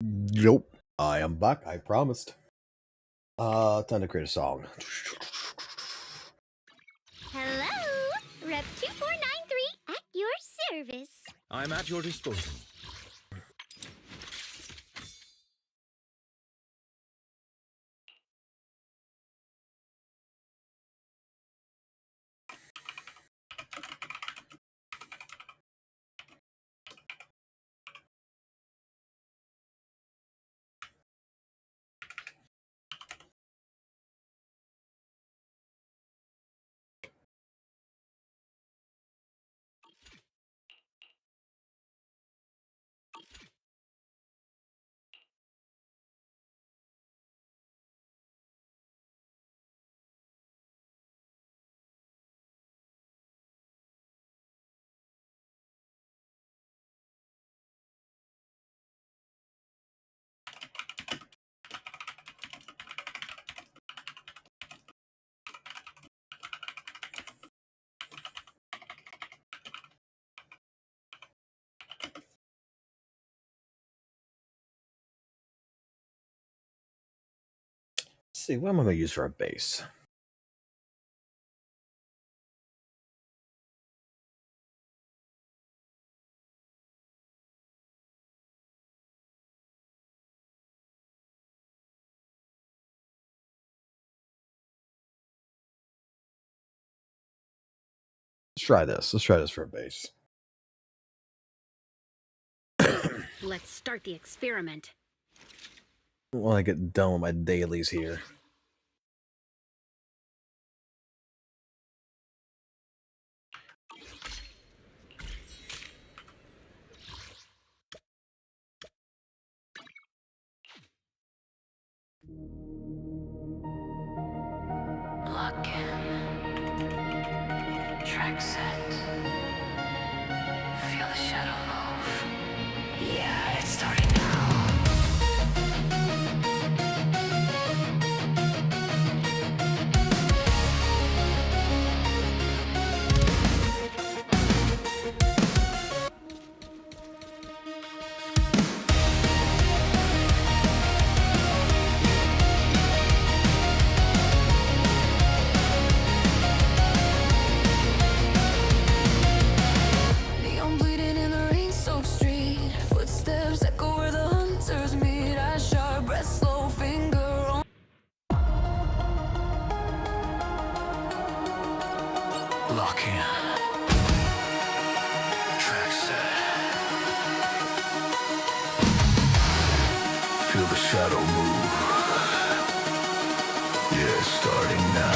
Nope. I am back. I promised. Time to create a song. Hello, Rep 2493 at your service. I'm at your disposal. Let's see, what am I going to use for a bass? Let's try this. Let's try this for a bass. Let's start the experiment. When I get done with my dailies here. Lock in. Track set. Feel the shadow move. Yeah, it's starting now. Neon bleeding in the rain-soaked street. Footsteps echo where the hunters meet. I sharp breath, slow finger on. Lock in. Track set. Feel the shadow move. Yeah, it's starting now.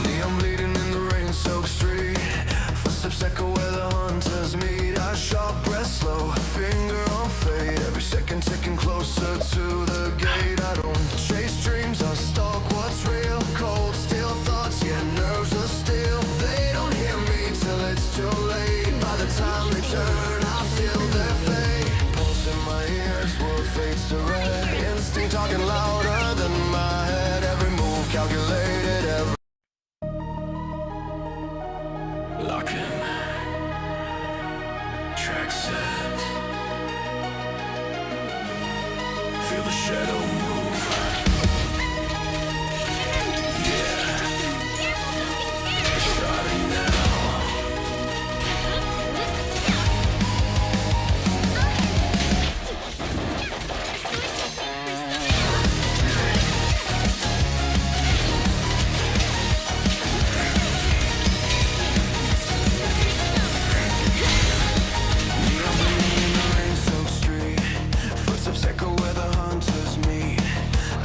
Neon bleeding in the rain-soaked street. Footsteps echo where the hunters meet. I sharp breath, slow finger on fate. Every second ticking closer to the gate. I don't chase dreams, I stalk what's real. Cold, still thoughts, yeah, nerves are still. They don't hear me till it's too late. By the time they turn, I feel their fate. Pulse in my ears, world fades to red. Instinct talking louder than my head. Every move calculated, every lock in. Track set. Feel the shadow move. Yeah. It's starting now. Neon bleeding in the rain-soaked street. Footsteps echo where the hunters meet.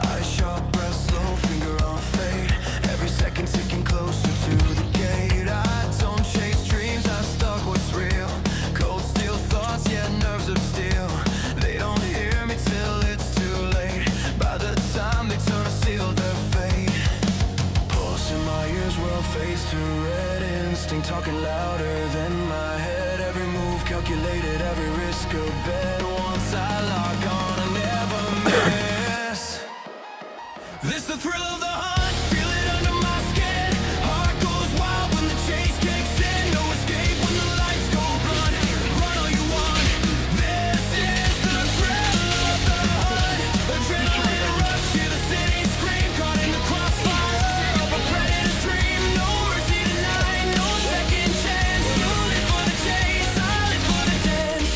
Eyes sharp, breath slow, finger on fate. Every second ticking closer to the gate. I don't chase dreams, I stalk what's real. Cold steel thoughts, yeah, nerves of steel. They don't hear me till it's too late. By the time they turn, I seal their fate. Pulse in my ears, world fades to red. Instinct talking louder than my head. Every move calculated every risk of bet. Once I log on, I never miss. This the thrill of the hunt, feel it under my skin. Heart goes wild when the chase kicks in. No escape when the lights go blunt. Run all you want. This is the thrill of the hunt. Adrenaline rush, hear the city scream. Caught in the crossfire of a predator's dream. No mercy denied, no second chance. You live for the chase, I live for the dance.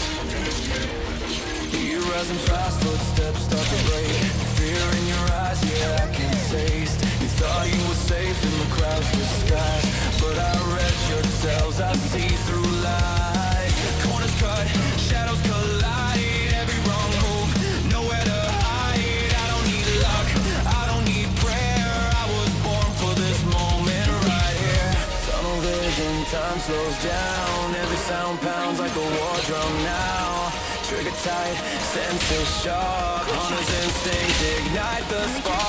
You're rising fast, footsteps start to break. Fear in your eyes, yeah, I can taste. You thought you were safe in the crowd's disguise, but I read your tells, I see through lies. Corners cut, shadows collide. Every wrong move, nowhere to hide. I don't need luck, I don't need prayer. I was born for this moment right here. Tunnel vision, time slows down. Every sound pounds like a war drum now. Trigger tight, senses sharp. Hunter's instinct, ignite the spark.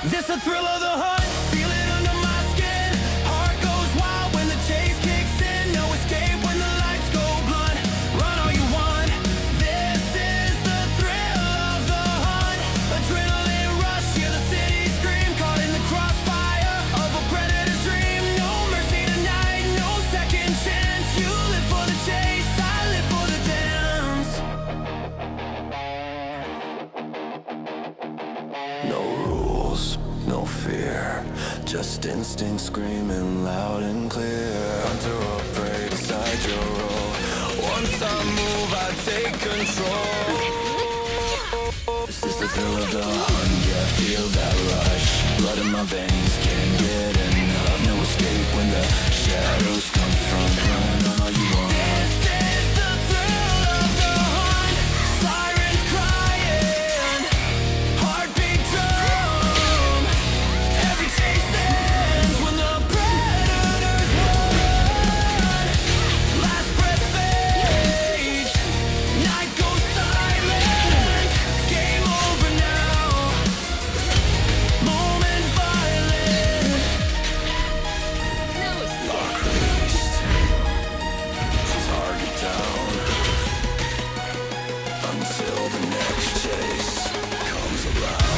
This the thrill of the hunt, feel it under my skin. Heart goes wild when the chase kicks in. No escape when the lights go blunt. Run all you want. This is the thrill of the hunt. Adrenaline rush, hear the city scream. Caught in the crossfire of a predator's dream. No mercy denied, no second chance. You live for the chase, I live for the dance. No rules, no fear, just instinct screaming loud and clear. Hunter or prey, decide your role. Once I move, I take control. This is the thrill of the hunt, yeah, feel that rush. Blood in my veins, can't get enough. No escape when the shadows confront. Run all you want. This is the thrill of the hunt. Sirens crying, heartbeat drum. Every chase ends when the predators run. Last breath fades, night goes silent. Game over now, moment violent. Lock released, target down. Until the next chase comes around.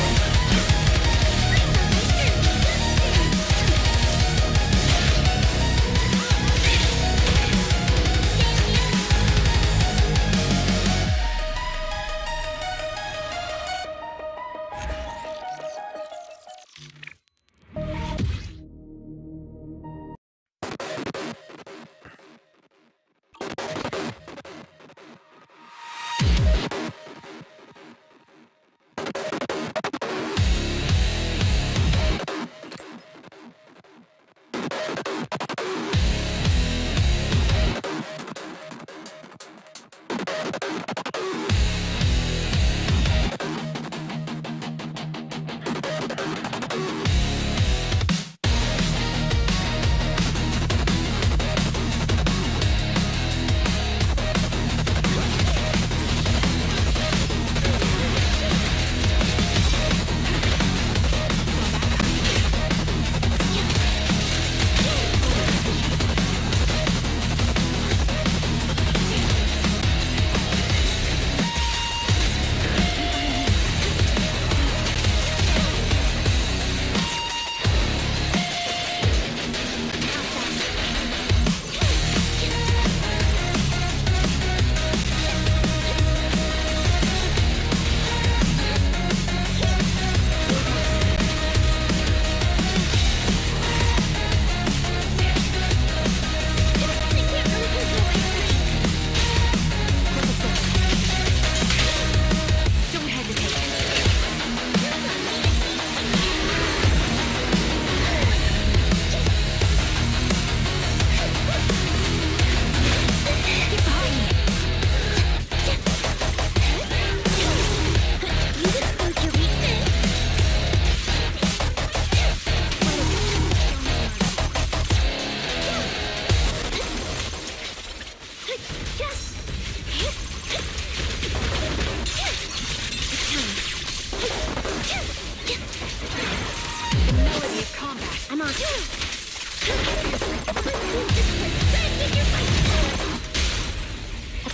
I'm on.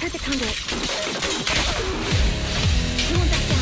Cut the conduit. You won't back down.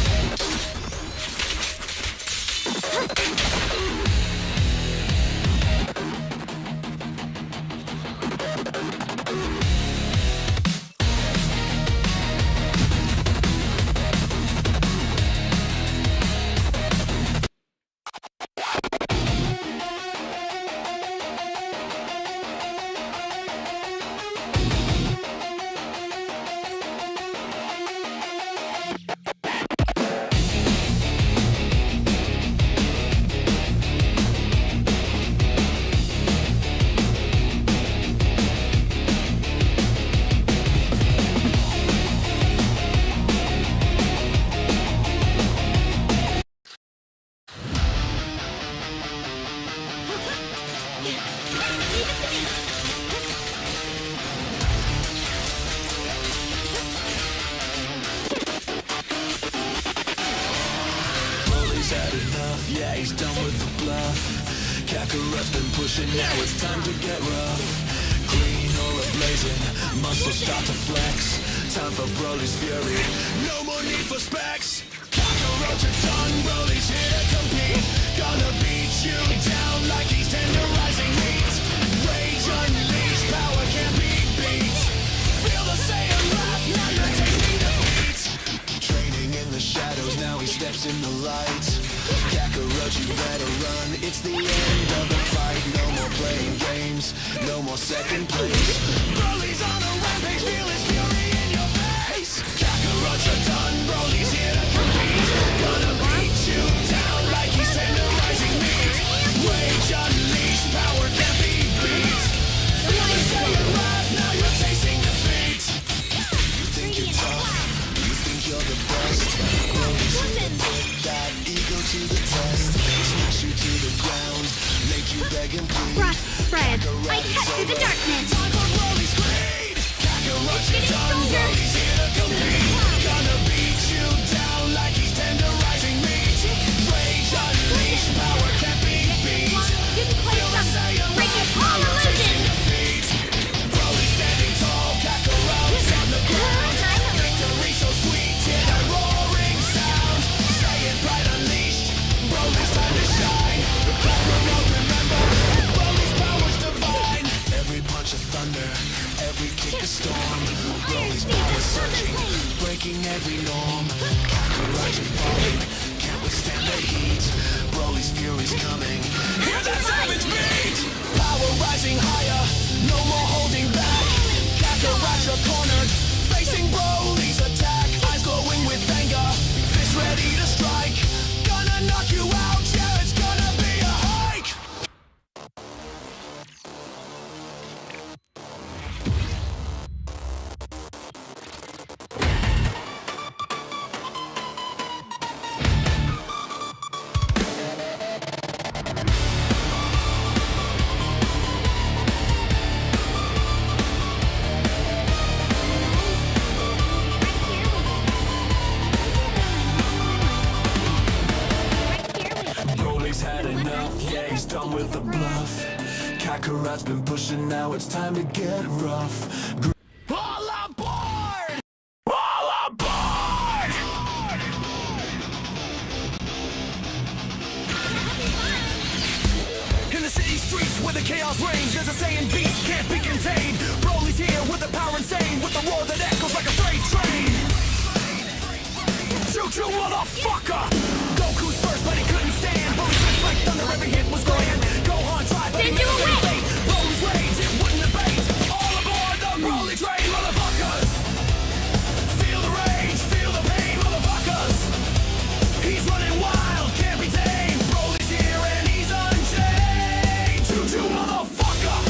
He's had enough, yeah, he's done with the bluff. Kakarot's been pushing, now it's time to get rough. Green aura blazing, muscles start to flex. Time for Broly's fury, no more need for specs. Kakarot, you're done, Broly's here to compete. Gonna beat you down like he's tenderizing meat. Rage unleashed, power can't be beat. Feel the Saiyan wrath, now you're tasting defeat. Training in the shadows, now he steps in the light. Kakarot, you better run, it's the end of the fight. No more playing games, no more second place. Broly's on a rampage, feel his fury in your face. Kakarot, you're done, Broly's here to compete. Gonna beat you down like he's tenderizing meat. Rage unleashed, power can't be beat. Feel the Saiyan wrath, now you're tasting defeat. You think you're tough, you think you're the best. Broly's here to put that ego to the test. Smash you to the ground, make you beg and plead. Frost spread. I cut through the darkness. Time for Broly's greed. Kakarot, you're done, Broly's here to compete. Gonna beat you down like he's tenderizing meat. Rage unleashed, power can't be beat. Didn't quite Feel the stop. Saiyan Breaking wrath, all now you're tasting illusions. defeat. Broly standing tall, Kakarot's on the ground. Victory so sweet, hear that roaring sound. Saiyan pride unleashed, Broly's time to shine. Kakarot, remember, Broly's power's divine. Every punch a thunder, every kick a storm. Broly's power surging, breaking every norm. Kakarot, you're falling, can't withstand the heat. Broly's fury's coming, hear that savage beat. Power rising higher, no more holding back. Kakarot, you're cornered, facing Broly's attack. Eyes glowing with anger, fist ready to strike. Gonna knock you out, yeah, it's gonna be a hike. Broly's had enough, yeah, he's done with the bluff. Kakarot's been pushing, now it's time to get rough. All aboard! All aboard! In the city streets where the chaos reigns, there's a Saiyan beast can't be contained. Broly's here with the power insane, with the roar that echoes like a freight train. Choo-choo, motherfucker! Goku's first, but he couldn't stand. Broly's fist like thunder, every hit was grand. Gohan tried, but he Send made you the same away. fate. Broly's rage, it wouldn't abate. All aboard the Broly train, motherfuckers! Feel the rage, feel the pain, motherfuckers! He's running wild, can't be tamed. Broly's here and he's unchained. Choo-choo, motherfucker!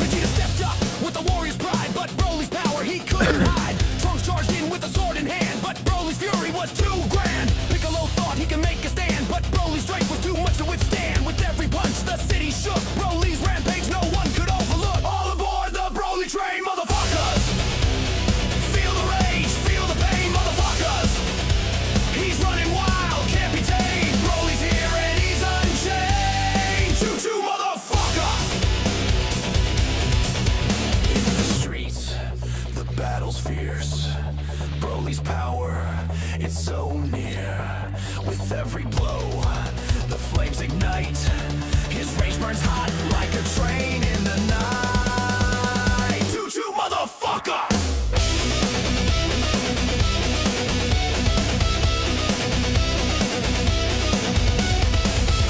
Vegeta stepped up with the warrior's pride, but Broly's power he couldn't hide. Trunks charged in with a sword in hand, but Broly's fury was too grand. Piccolo thought he could make a stand, but Broly's strength was too much to withstand. With every punch, the city shook. Broly's rampage, no one could overlook. All aboard the Broly train, motherfuckers! Feel the rage, feel the pain, motherfuckers! He's running wild, can't be tamed. Broly's here and he's unchained. Choo-choo, motherfucker! In the street. With every blow, the flames ignite. His rage burns hot like a train in the night. Choo-choo, motherfucker!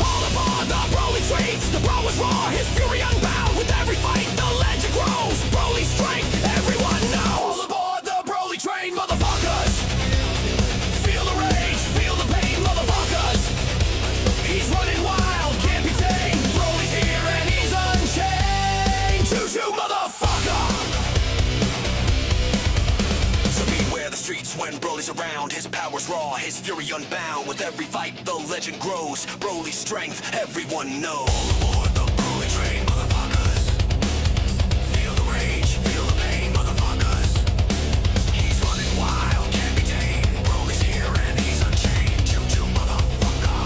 All aboard the Broly train. The bro is raw, his fury unbound. With every fight, the legend grows. Broly's strength, everyone knows. All aboard the Broly train, motherfuckers. Feel the rage, feel the pain, motherfuckers. He's running wild, can't be tamed. Broly's here and he's unchained. Choo-choo, motherfucker. So beware the streets when Broly's around. His power's raw, his fury unbound. With every fight, the legend grows. Broly's strength, everyone knows. All aboard the Broly train, motherfuckers. Feel the rage, feel the pain, motherfuckers. He's running wild, can't be tamed. Broly's here and he's unchained. Choo-choo, motherfucker.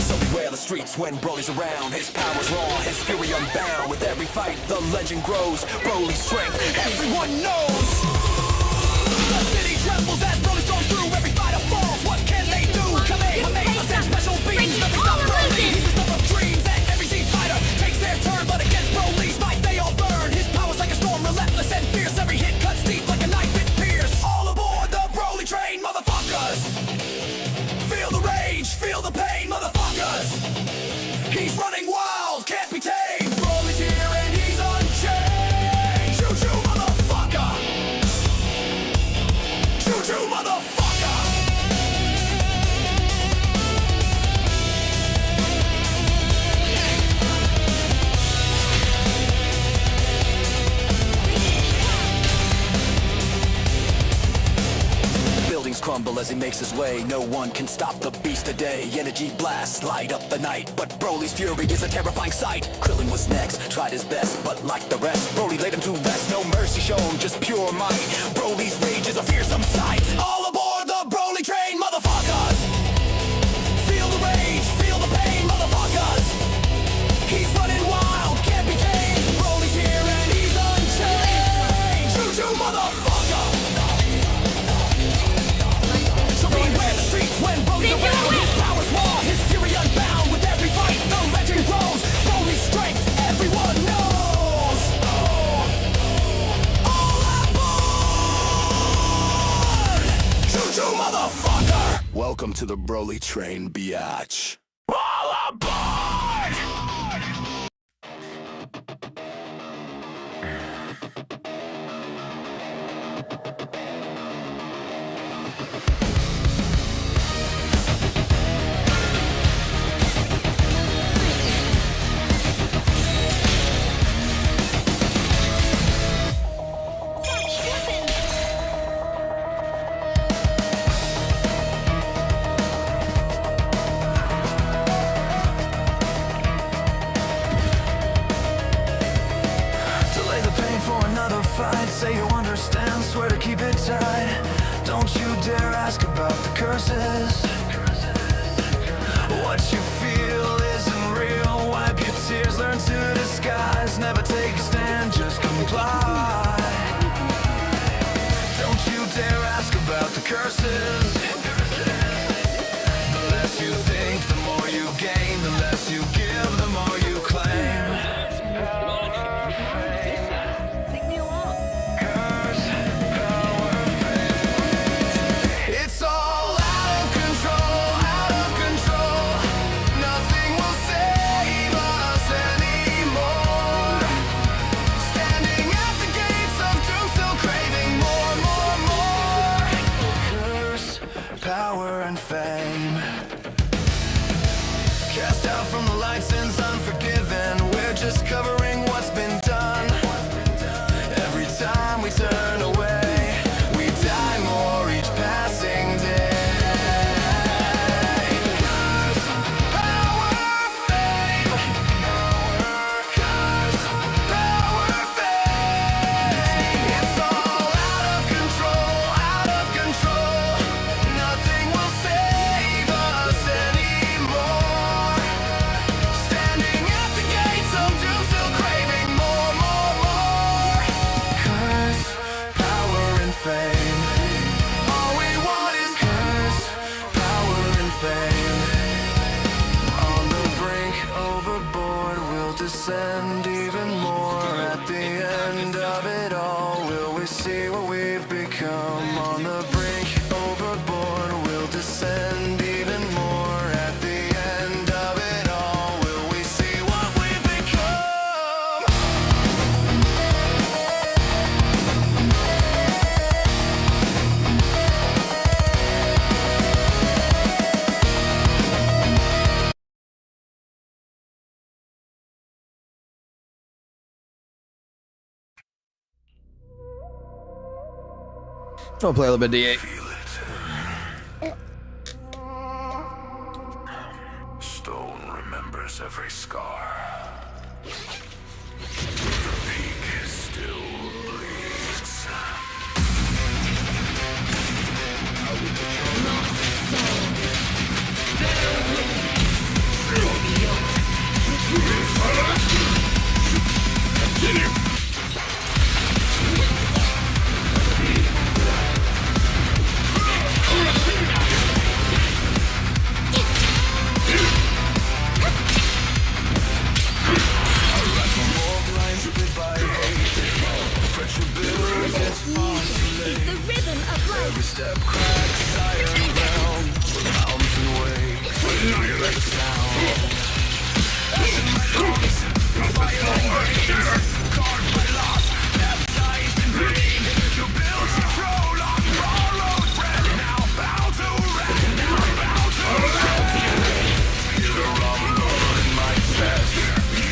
So beware the streets when Broly's around. His power's raw, his fury unbound. With every fight, the legend grows. Broly's strength, everyone knows. The city trembles as Broly storms through. Every fighter falls, what can they do? Kamehameha sends special beams. Nothing stops Broly. He's the stuff of dreams. And every Z fighter takes their turn. But against Broly's might, they all burn. His power's like a storm, relentless and fierce. Every hit cuts deep like a knife it pierce. All aboard the Broly train, motherfuckers. Feel the rage, feel the pain, motherfuckers. He's running wild, can't be tamed. Broly's here and he's unchained. Choo-choo, motherfucker. Choo-choo, motherfucker. Buildings crumble as he makes his way. No one can stop the beast today. Energy blasts light up the night, but Broly's fury is a terrifying sight. Krillin was next, tried his best, but like the rest, Broly laid him to rest. No mercy shown, just pure might. Broly's rage is a fearsome sight. All aboard the Broly train, motherfuckers. Feel the rage, feel the pain, motherfuckers. He's running wild, can't be tamed. Broly's here and he's unchained. Choo-choo, motherfucker. So beware the streets when Broly's around. His power's raw, his fury unbound. With every fight, the legend grows. Broly's strength, everyone knows. All aboard! Choo-choo, motherfucker! Welcome to the Broly train, biatch. All aboard! Delay the pain for another fight. Say you understand, swear to keep it tight. Don't you dare ask about the curses. What you feel isn't real. Wipe your tears, learn to disguise. Never take a stand, just comply. Don't you dare ask about the curses. The less you think, the more you gain. The less you give, the more you claim. Curse, power, fame. It's all out of control, out of control. Nothing will save us anymore. Standing at the gates of doom, still craving more, more, more. Curse, power, and fame. Cast out from the light, sins unforgiven. We're just covering what's been done. Every time we turn away, we die more each passing day. Curse, power, fame. Curse, power, fame. It's all out of control, out of control. Nothing will save us anymore. I'll play a little bit D8. Stone remembers every scar. The peak still bleeds. It's the rhythm of life. Every step cracks iron ground. The mountain wakes. Annihilate sound. In my lungs, fire rains. Carved by loss, baptized in pain. You built your throne on borrowed breath. Now bow to rest. Now bow to rest. Feel the rumble in my chest.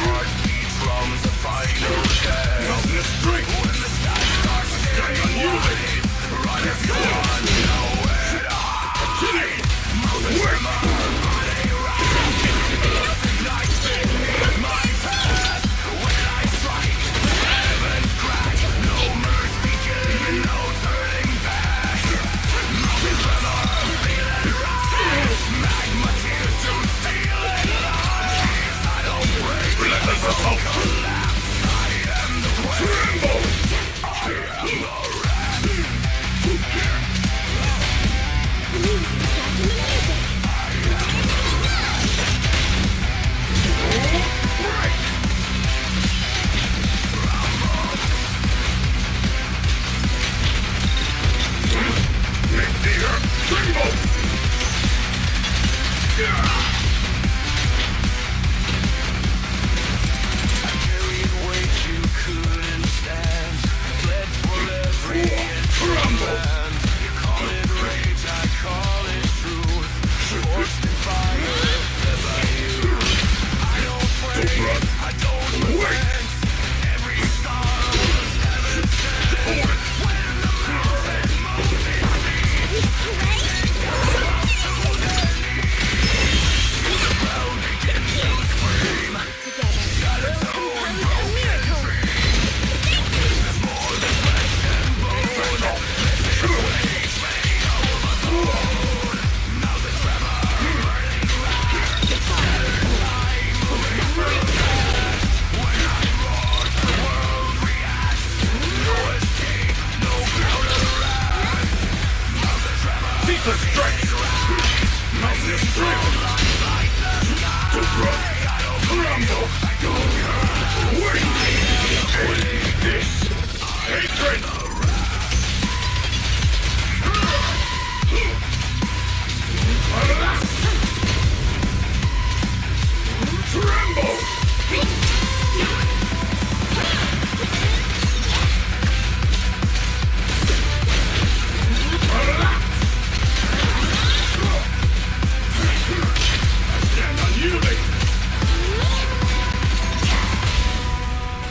Heartbeat drums a final test. When the sky starts staring wide, run if you want nowhere to hide. Mountains tremor, they rise. Ignites beneath my path. When I strike, heavens crack. No mercy given, no turning back. Mountains tremor, feel it rise. Magma tears to steel and lies. I don't break, I don't collapse. I am the quake. I am the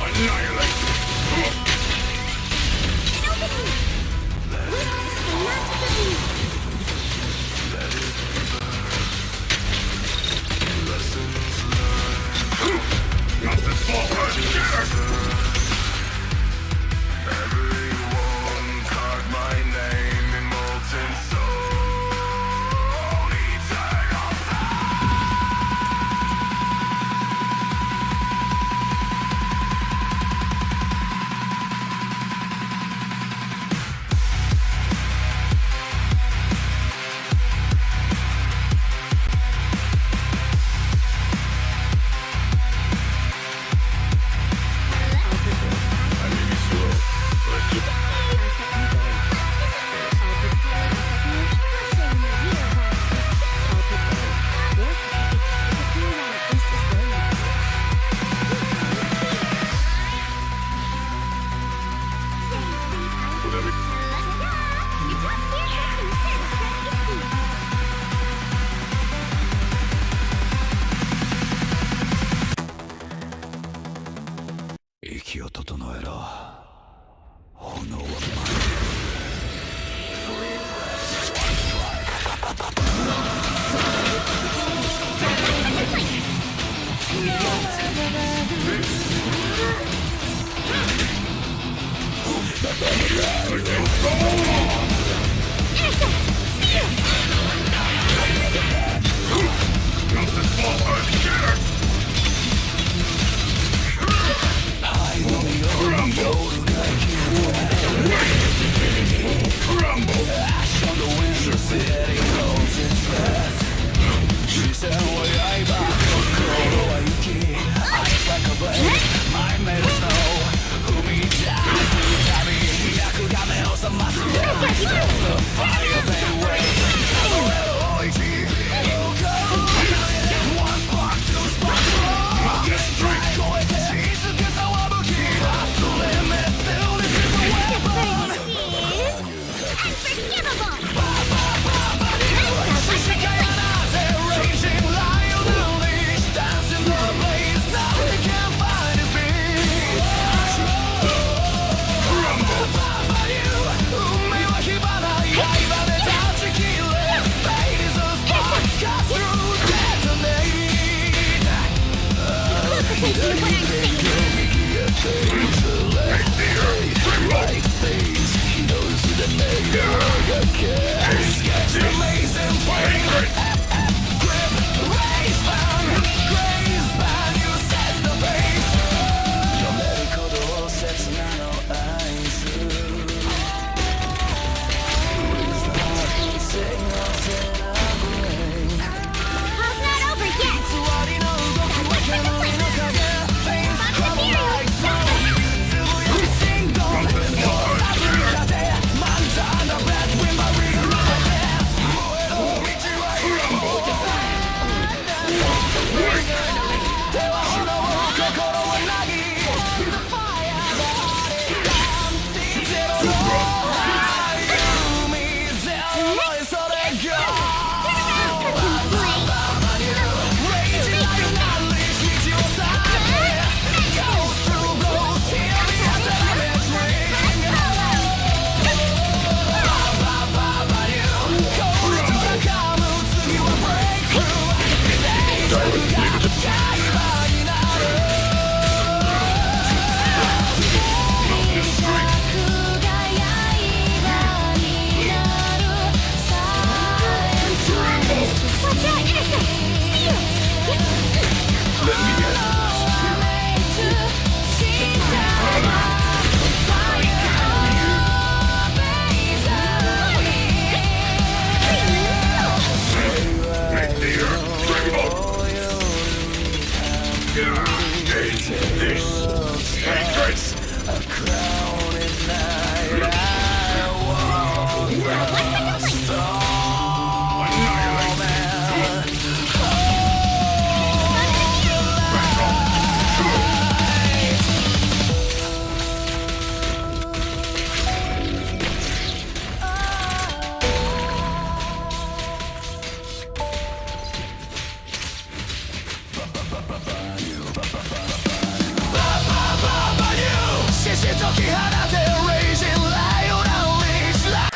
Annihilate!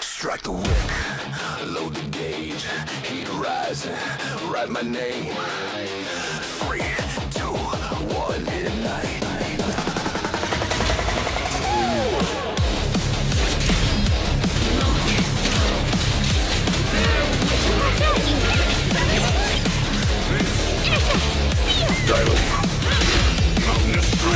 Strike the wick, load the gauge, heat rising, write my name. 3, 2, 1, midnight.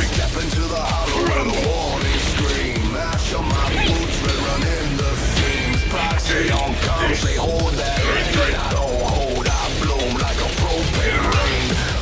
Step into the hollow and the warning scream. Mash on my boots, red run in the seams. Proxy on comms, they hold that rain. I don't hold, I bloom like a propane rain.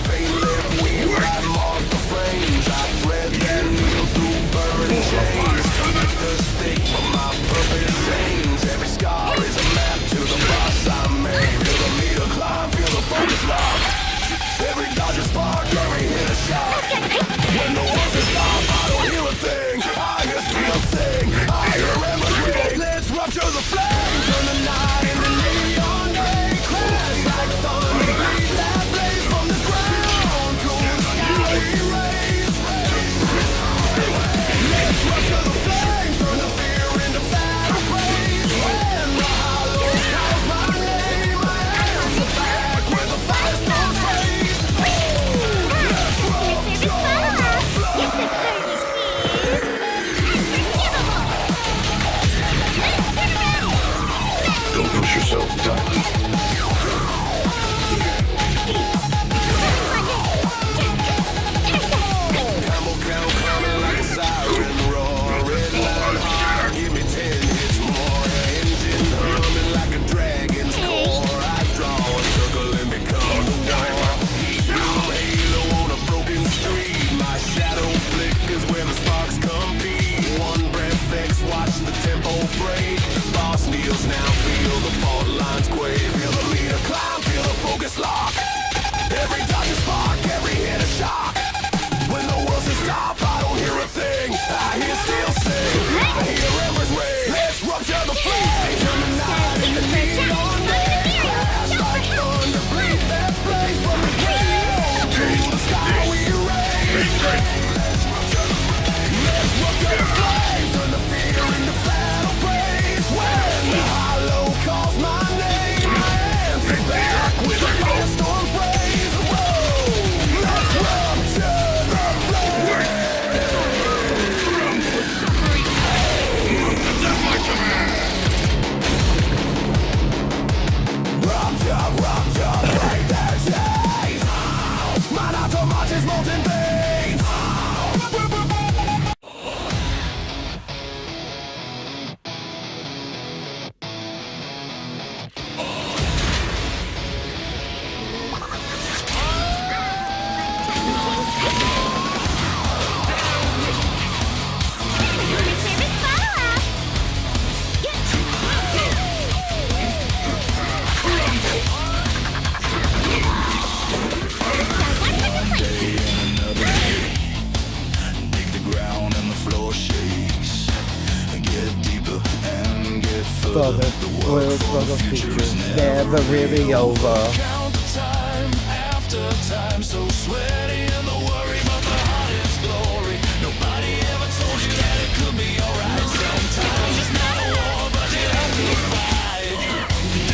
for the future's never really over. Count the time after time, so sweaty and the worry, but the heart is glory. Nobody ever told you that it could be alright. Sometimes it's not a war, but you have to fight.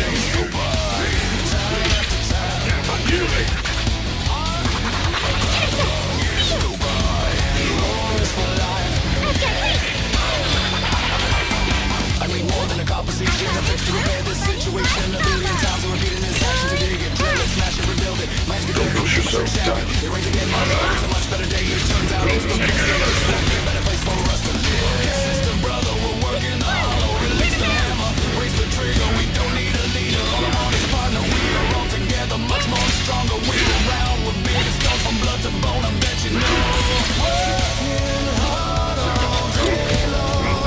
Days go by, time after time. Years go by, war is for life. I need more than a composition, a fix to repair this situation. A billion times I'm repeating this action to dig it, drill it, smash it, rebuild it. Minds get over, so shattered. It rains again, my love, it's a much better day. It turns out it's the best day. It's not a better place for us to live. Sister, brother, we're working the hollow. Release the hammer, raise the trigger. We don't need a leader, all I want is a partner. We are all together, much more stronger. We're around, we're big as stones from blood to bone. I bet you know. Working hard all day long.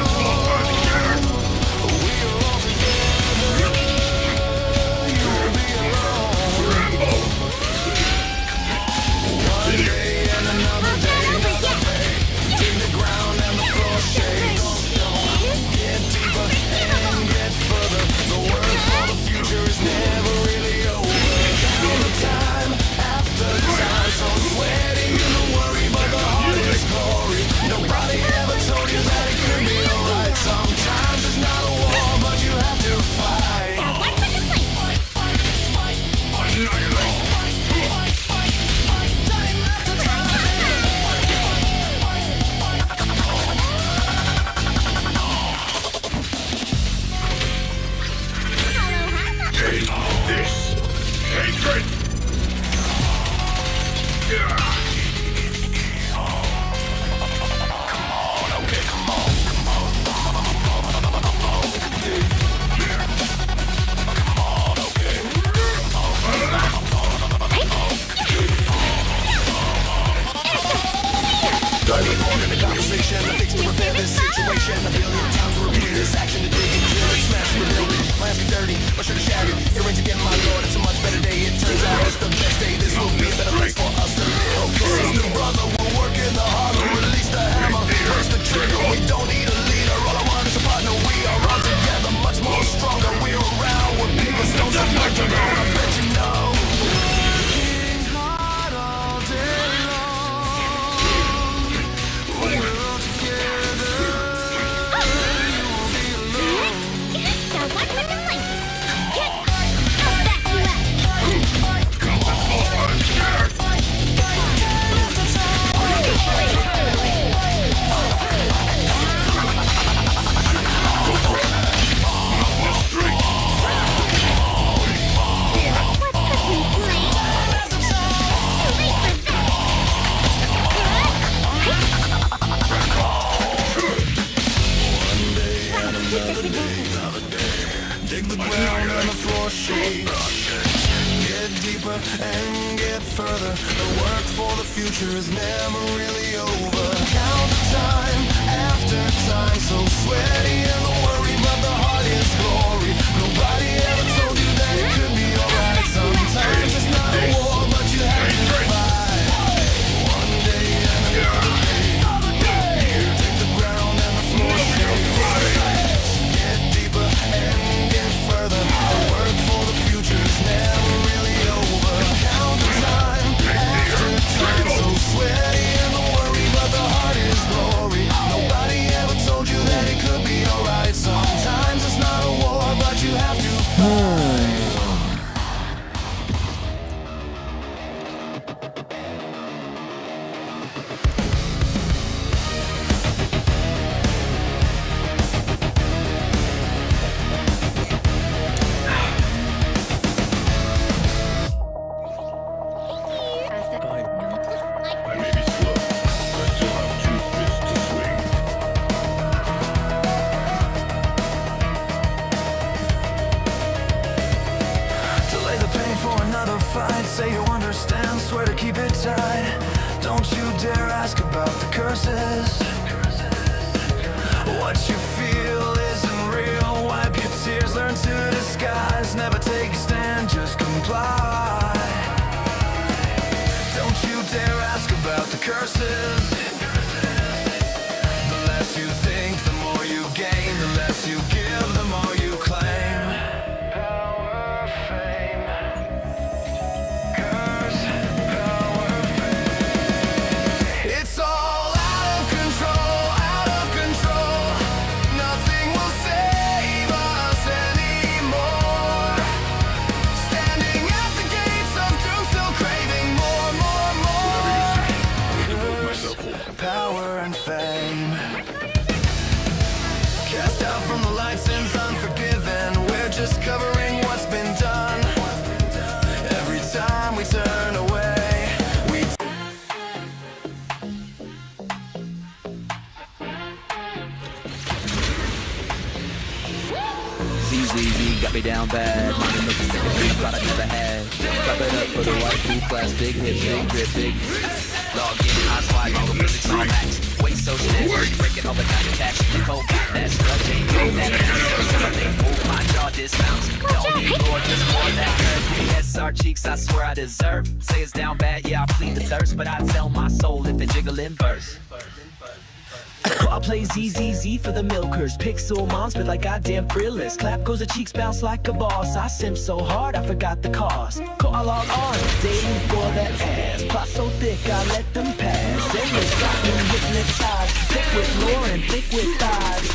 Say you understand, swear to keep it tight. Don't you dare ask about the curses. What you feel isn't real. Wipe your tears, learn to disguise. Never take a stand, just comply. Don't you dare ask about the curses. The less you think, the more you gain. The less you give, the more you claim. down bad. Money looking sick, I thought I never had. Clap it up for the waifu class, big hips, big drip, big. Log in, eyes wide, all the physics all max. Weight so stiff, breaking all the contact. Cold got that stuff, ain't doing that bounce. Every time I make move, my jaw dismounts. Don't need more, just more that curve. SR cheeks, I swear I deserve. Say it's down bad, yeah, I plead the thirst. But I tell my soul if it jiggle in burst. I play ZZZ for the milkers. Pixel moms, but like goddamn thrillers. Clap goes the cheeks, bounce like a boss. I simp so hard, I forgot the cost. Call I log on, daily for that ass. Plot so thick, I let them pass. Zenless got me hypnotized. Thick with Lauren, thick with thighs.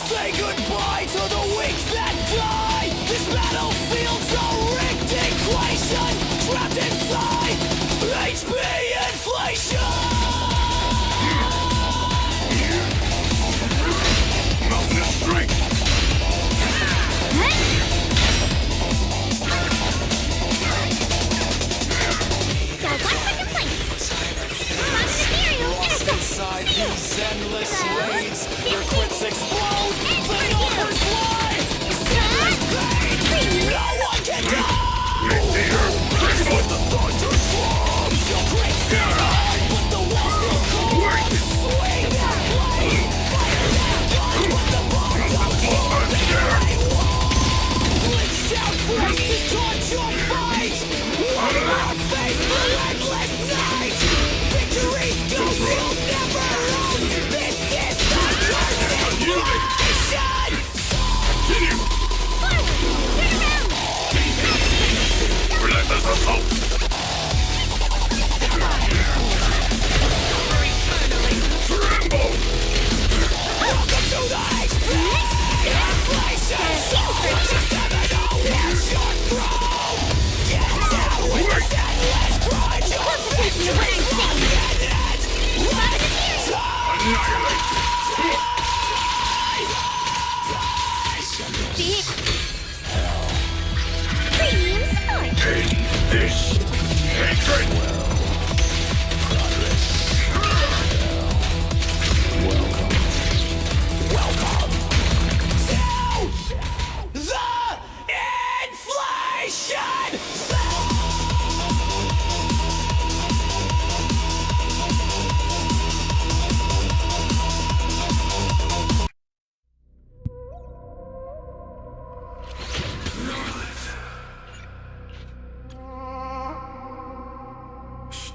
Say goodbye to the weak that die. This battlefield's a rigged equation, trapped inside HP inflation. Mountain strength. Inside these Zenless raids, your quips explode, the numbers lie. Zenless pain, no one can die. With the thunder drums, you'll break down, but the walls still cold. Swing that blade, fire that gun, but the bomb don't fall. They won't. Glitched out faces taught your fight. One more face for endless night. Victories go till never own. This is the curse inflation. Relentless assault. Tremble. Welcome to the HP inflation. 7-0, here's your throne. Get down with the Zenless grind. Your victory's lost in it. Annihilate. In this hatred. Welcome to the inflation.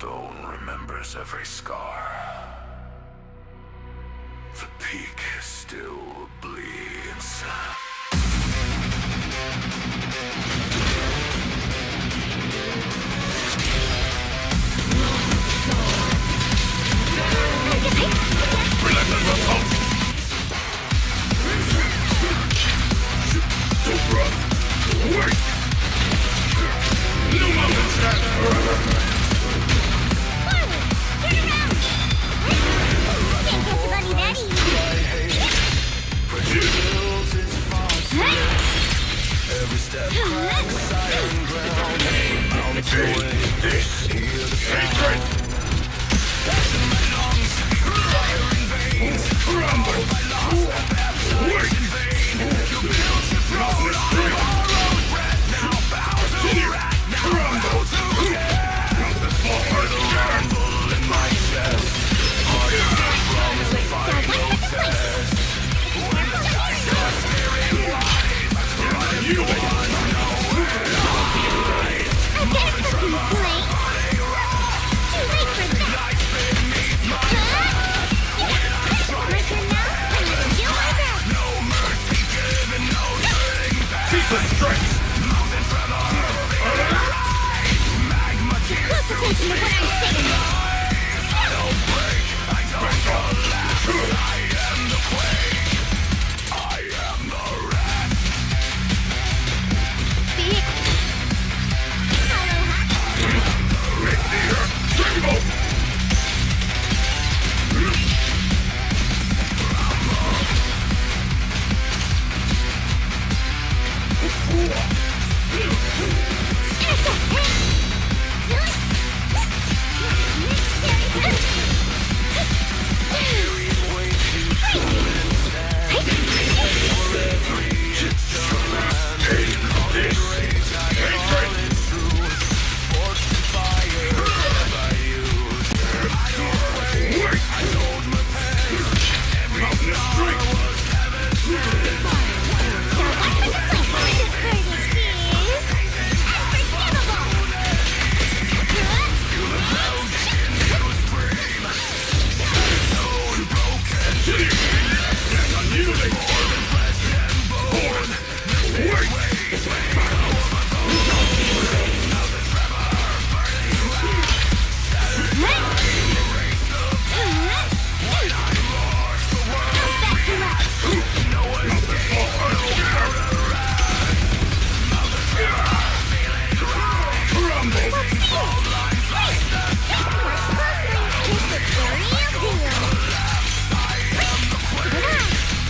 stone remembers every scar. The peak still bleeds. Relentless assault! Don't run! Wait! No mountain stands forever! Every step cracks iron ground. Mountains away. This Hear the sound. hatred! Passion in my lungs. Fire in veins. Rumble! My lost baptized in vain. You built your throne on borrowed breath. Now bow to wrath. Now bow to death. The small heart The rumble in my chest. Heart from the final test. When the sky starts staring wide, you want to know where I moving from a body rock. Life beneath my path. When I try to heaven, no mercy given, no turning back. secret strength! Moving from a rise. Magma tears through feeling life. I don't break, I don't collapse. I am the quake. I am the wrath. Make the earth tremble!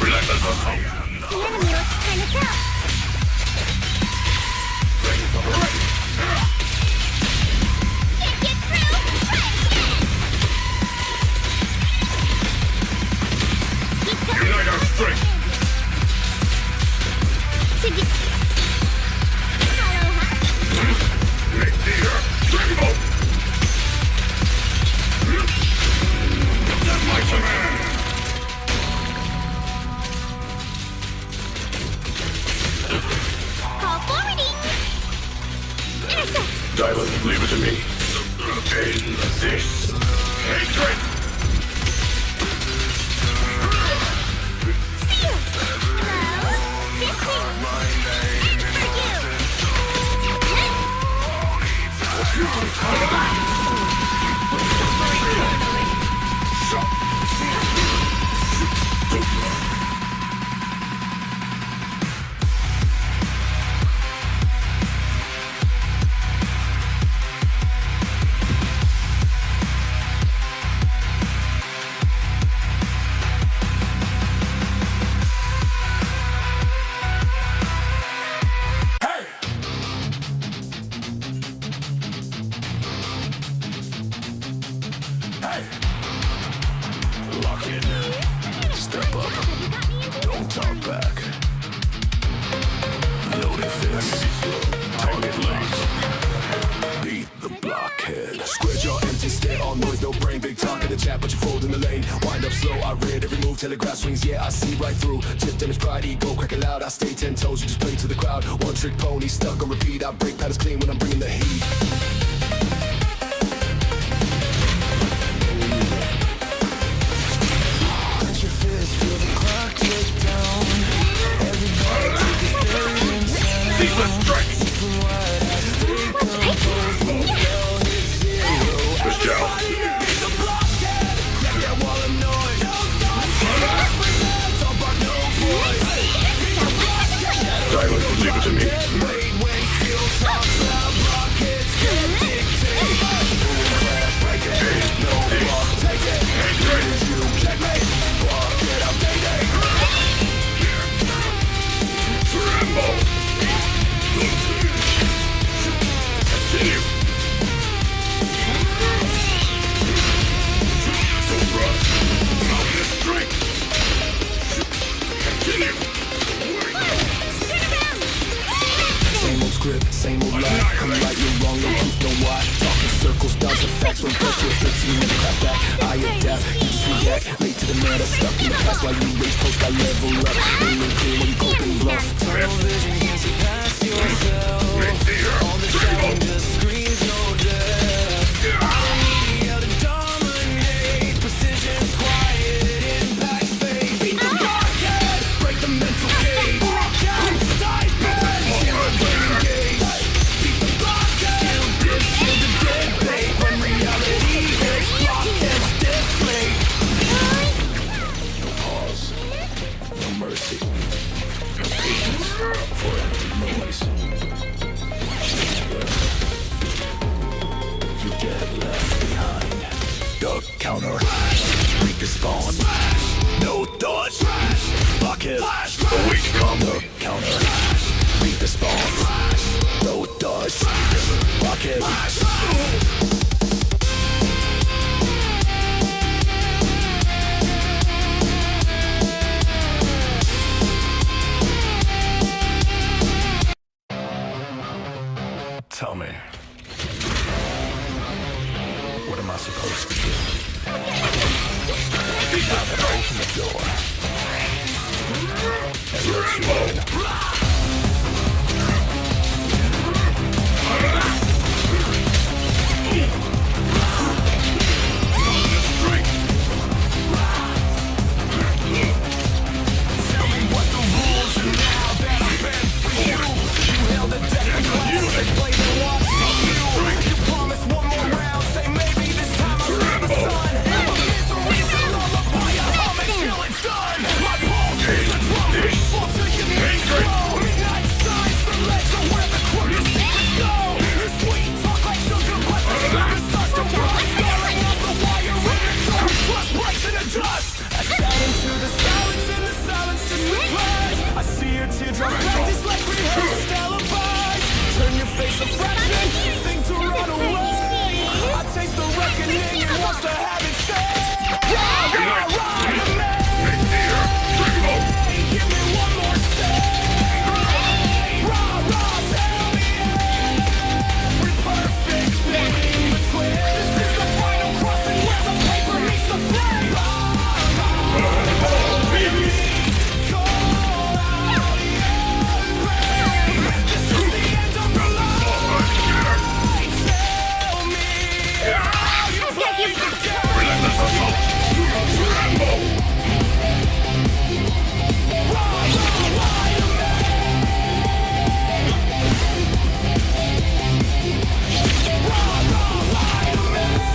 Relentless assault! The enemy looks kind of tough. Can't get through. Try again. Keep going. Unite our strength! Hollow hat. Make the earth tremble! That's my command! Call forwarding. Intercept. Diamond, leave it to me. In this hatred! Seal. Hello. This is Lock in. Step up. Don't talk back. Loaded fist. Target locked. Beat the blockhead. Square jaw, empty stare, all noise, no brain. Big talk in the chat, but you fold in the lane. Wind up slow, I read every move, telegraph swings. Yeah, I see right through. Chip damage, pride, ego, crack it loud. I stay 10 toes, you just play to the crowd. One trick pony, stuck on repeat. I break patterns clean when I'm bringing the heat. Push out. Silence, leave it to me. Continue. Don't run. Mountain strength. Continue. Same old script, same old lie. I'm right, you're wrong, no proof, no why. Talking circles, dodge the facts when pressure hits you, never crap back. I adapt, you just react. Late to the man that's stuck in the past while you raise post, I level up. Aiming clear when you cope and bluff. Tunnel vision can't surpass yourself. All the shouting just screams no death. Enemy out to dominate. Precision's quiet, impact's fade. Beat the blockhead, break the mental cage. Walk out, stipend, zero brain engage. Beat the blockhead, skill diff, skill the dead bait. When reality hits, blockheads deflate. No pause, no mercy, no patience for empty noise. You get left behind. Duck counter, read the spawn. No dodge, blockhead, Await calmly. duck counter, read the spawn. No dodge, blockhead. Tell me, what am I supposed to do? I'm gonna open the door and let you in. Tell me what the rules are now that I've been for you. You held a deck of cards, they played and watched you. You promised one more round, say maybe this time I'll save the sun. But misery's a lullaby, I hum it till it's done. My pulse is a drum beat, full to your knees grow. Midnight signs, the ledger where the crooked secrets go. Your sweet talk like sugar, but the sugar starts to rust. Staring out the wire in the dark, trust breaks in the dust. I shout into the silence, and the silence just replies. I see your teardrops practice like rehearsed alibis. Turn your face a fraction, think to run away. I taste the reckoning and wants to have it say. Rah, rah, rah, to me. Give me one more say. Rah, rah, tell me every perfect thing between. This is the final crossing where the paper meets the flame. Rah, rah, baby, call out your name. This is the end of the line. Tell me how you play the game. Relentless assault. Rambo.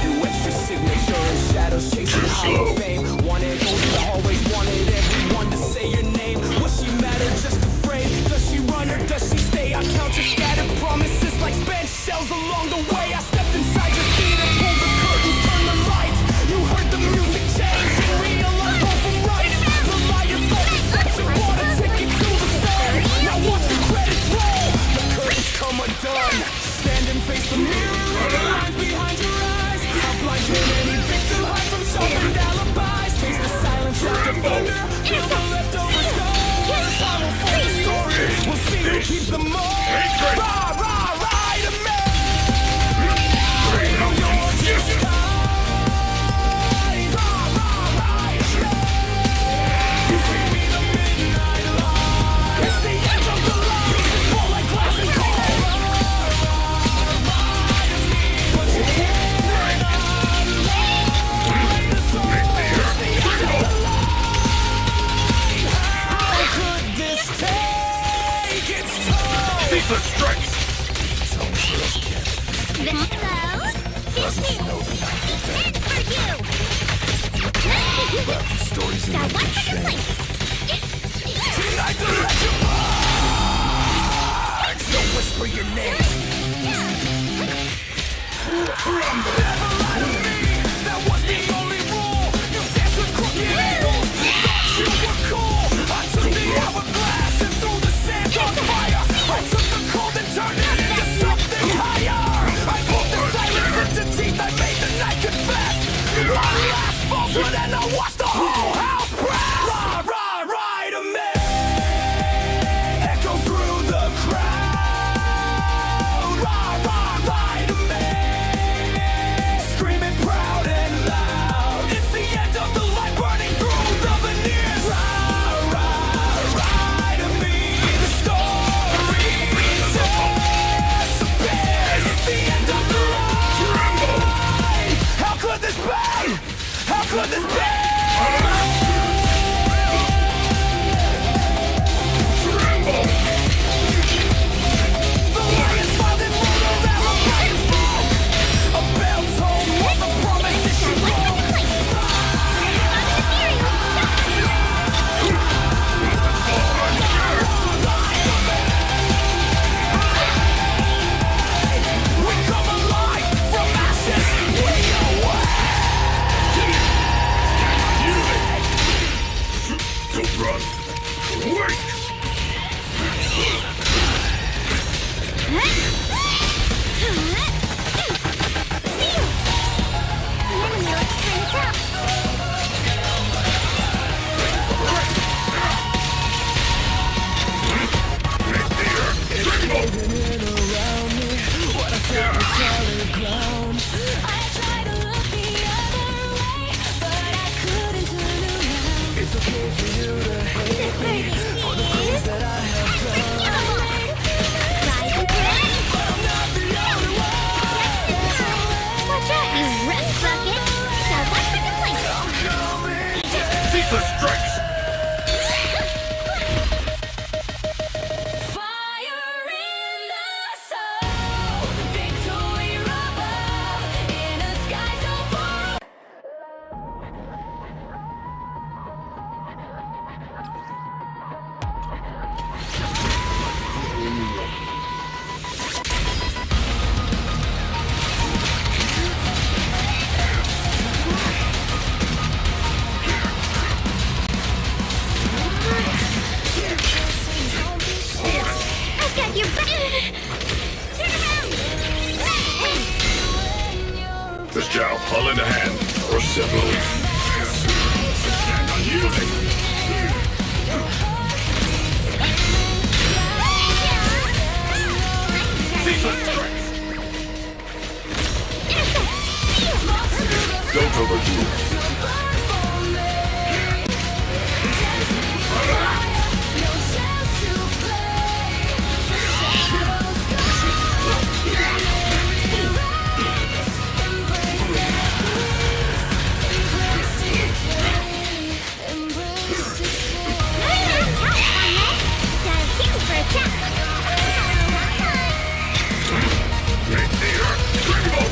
You etched your signature in shadows, chasing the hall of fame. Wanted those in the hallways, wanted everyone to say your name. Was she mad or just afraid? Does she run or does she stay? I count your scattered promises like spent shells along the way. I stepped inside your theater, pulled the curtains, turned the lights. You heard the music change and realized wrong from right. The liar thought deception bought a ticket to the sun. Now watch the credits roll, the curtains come undone. Stand and face the mirror, the lines behind your eyes. How blind can any victim hide from sharpened alibis? Taste the silence after thunder, feel the leftover scars. Time will fold the story, we'll see who keeps the more. Rah, rah, rah, to me. You're just eyes. Rah, rah, rah, to me. You feed me the midnight light. It's the end of the line. Pieces fall like glass and coal. But you can't run out of light. The soul is the end of the line. How could this take its toll? Cease Stories in Got the one for shame. this Tonight the legend barks. Don't whisper your name. Never lie to me. That was the only rule. You dance with crooked angles. Thought you were cool. I took the hourglass and threw the sand on fire. I took the cold and turned it into something higher. I pulled the silence into teeth. I made the night confess. One last falsehood and I watched the whole house press. Rah, rah, rah to me. Echo through the crowd. Rah, rah, rah to me. Screaming proud and loud. It's the end of the light burning through the veneers. Rah, rah, rah to me. The story disappears. It's the end of the line. How could this be? How could this be? The lion smiled and rolled around a bright smoke. A bell tolled for the promises she broke. We come alive from ashes. We awake. Don't run. Wait! Make the earth tremble! Ceaseless strikes! This job, I'll lend a hand. Or several. Stand unyielding. Ceaseless strikes! Don't overdo it. Make the earth tremble!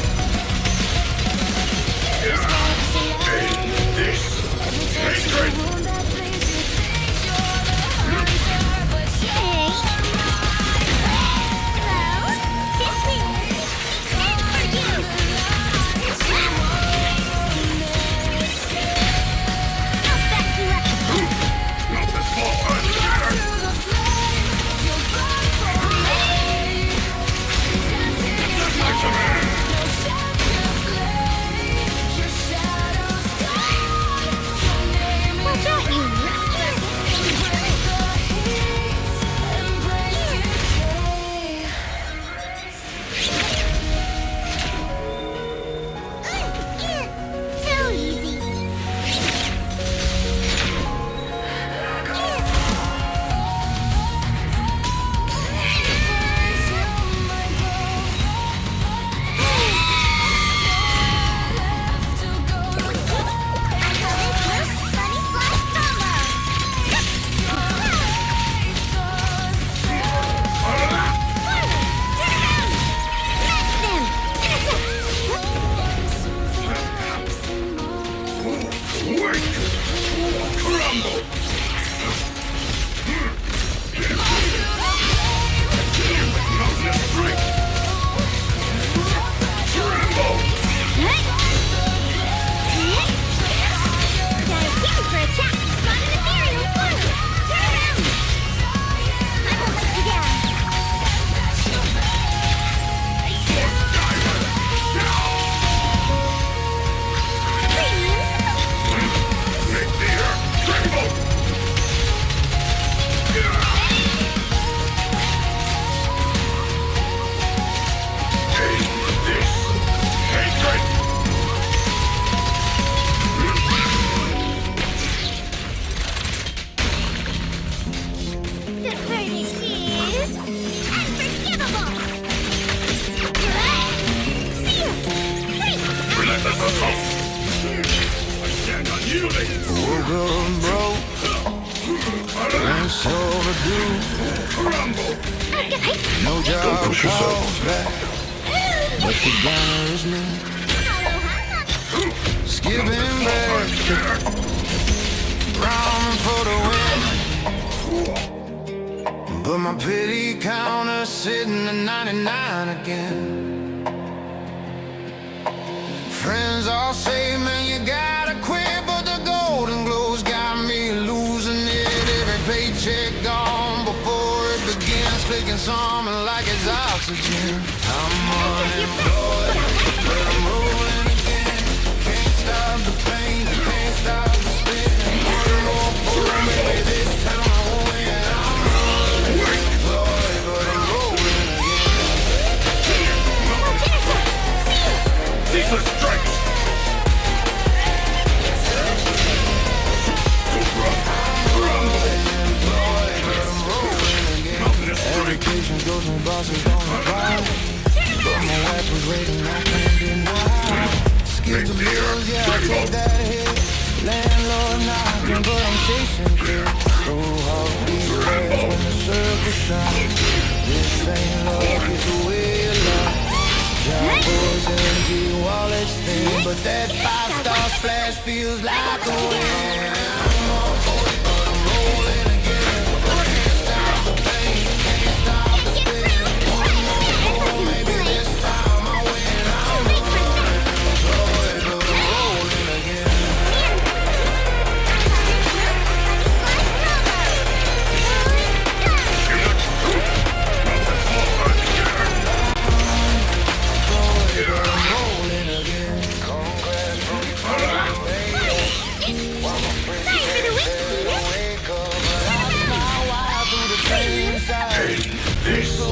nigga broke. Rent's overdue. No job calls back, but the downer is new. Skipping back, round for the win. But my pity counter's sitting at 99 again. Friends all say, man, you gotta quit, but the golden glow's got me losing it. Every paycheck gone before it begins, clicking something like it's oxygen. I'm unemployed, but I'm rolling again. Can't stop the pain, can't stop the spin. One more pull, maybe this time I won't win. I'm unemployed, but I'm rolling again. Ceaseless strikes! Education goes and bosses don't apply. But my wife was waiting, I can't deny. Skip the bills, yeah, I take that hit. Landlord knocking, but I'm chasing clear. So hard these days when the circle shines. This ain't love, it's a way of life. Job boys empty wallets thin, but that 5-star splash feels like a win. I'm on board, but I'm rolling again. Can't stop the pain, can't stop the spin. One more pull, maybe this time I win. I'm unemployed, but I'm rolling again. This hatred!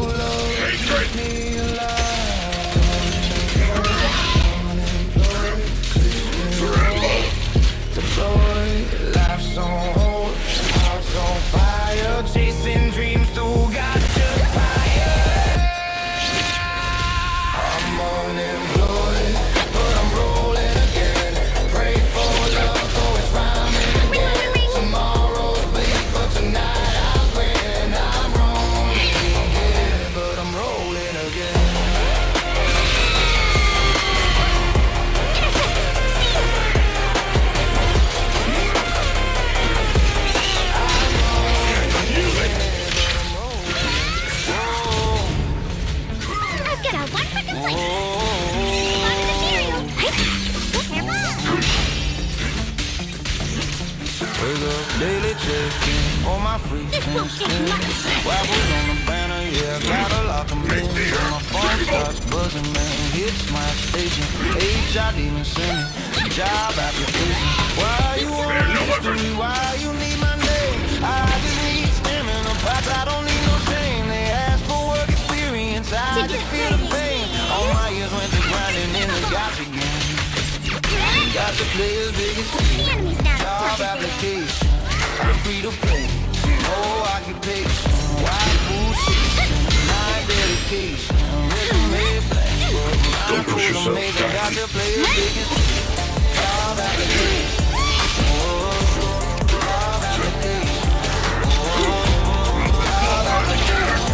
Deployed, life's on hold, heart's on fire, chasing dreams through gacha fire. I'm unemployed, but I'm rolling again. Pray for luck, though it's rhyming again. Tomorrow's bleak, but tonight I'll grin. I'm rolling again, but I'm rolling again. I've got a 1 for completion. On the material. Wake up, daily checking on my free This won't take much. Waffles on the banner, yeah, gotta lock 'em in. When my phone starts buzzing, man, hits my station. HID even sending job application. Why you want history? Why you need my name? I just need stamina pots, I don't need no shame. They ask for work experience, I just feel the pain. All my years went to grinding in the gacha game. Got the players biggest The enemy's not job targeted. application, I'm free to play, no occupation, WAIFU chasing, my dedication, resume blank, but my Don't push crew yourself, amazing, guys. got the players biggest job application, job application, job application.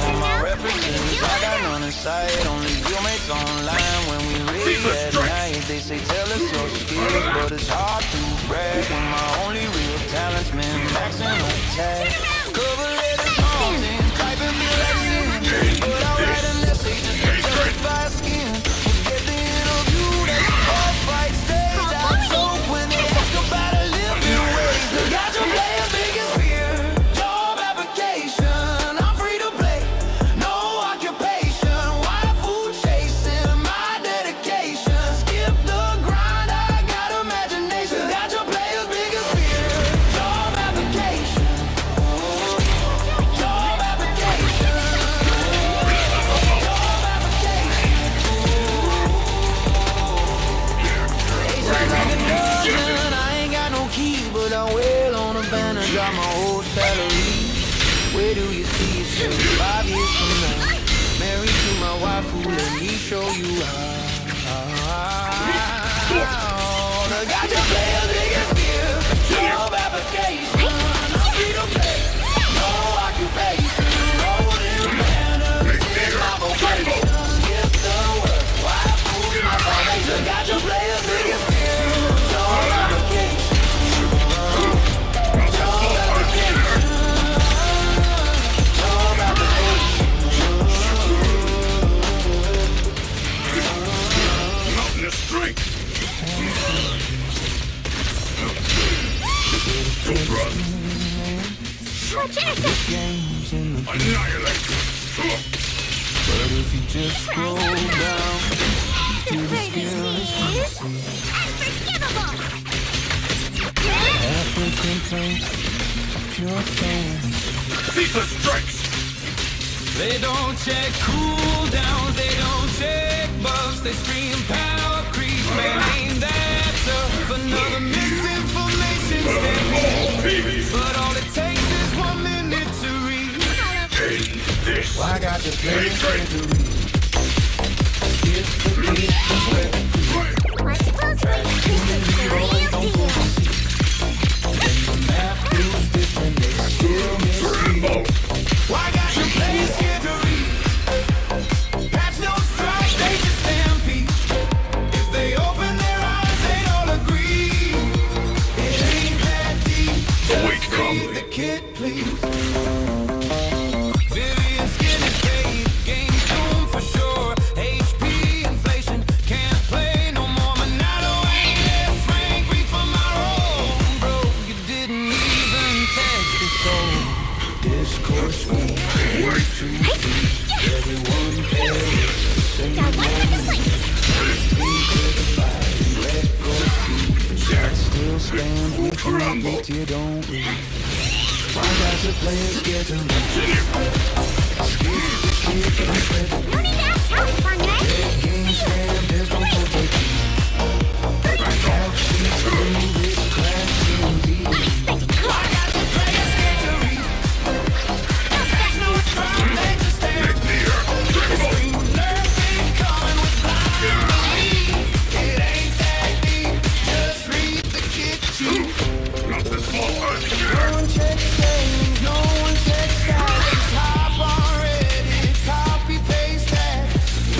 On my references, I got none in sight. Only mates online when we read at night. They say tell us your skills, but it's hard to brag when my only real talent's been maxing on tag. Cover letters haunting, typing me like sin. But I write a message just to justify skin. Forget the interview, that's a boss fight stage. I'm so when they ask about a living wage. They got your players biggest fear. Job application, I'm free to play. No occupation, WAIFU chasing, my dedication. Skip the grind, I got imagination. Got your players biggest fear. Job application, job application, job application. They just like a dozen, I ain't got no key, but I'm well on a banner. Got my whole salary. Where do you see yourself 5 years from now? Married to my waifu, let me show you how. Annihilate. But if you just scroll down to the skill Is unforgivable. after complaint, pure fans. Caesar strikes. They don't check cooldowns, they don't check buffs, they scream power creep, man, ain't that tough? Another misinformation step, but all it takes is 1 minute to read. End this. Well, I got the players ready to read. Skip the kid, spread the creed. Watch closely. Don't pull the seat. When the math feels different, they still misread. Well, I got the players scared to read. Patch no strike, they just stampede. If they open their eyes, they'd all agree. It ain't that deep. Wait, Just come. read the kid, please. Vivian's skin is paid. Game's doomed for sure. HP inflation can't play no more. Monado ain't this rank. Read from our own, bro. You didn't even test the soul. Discourse me. Everyone cares. Same Got one quick let go speed. That still stands with you. Beat you don't read. Why does the player scared to read? Skip the kid, I spread the No need to ask help, fun guy. game stand, there's no protecting. But the couch sheets through this crack indeed. Why got the player scared to read? There's no strong, they just stand. Scream nerfing, coming with blind belief. It ain't that deep, just read the kid sheet. Not this small earth No here. one checks games, no one checks stats. Just hop on Reddit, copy paste that.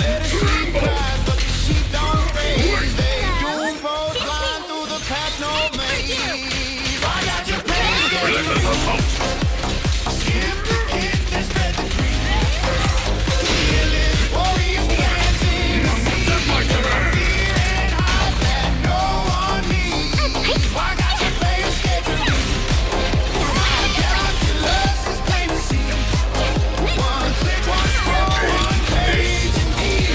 Let a sheep cries, but the sheep don't raise. They doom post blind through the patch, no maze. I got your page, Let us assault. skip the kid, then spread the green. Fearless warriors dancing, That's my command. fear and hype that no one needs. Why got your players scared to read? Calculus is plain to see. One click, one scroll, one page indeed.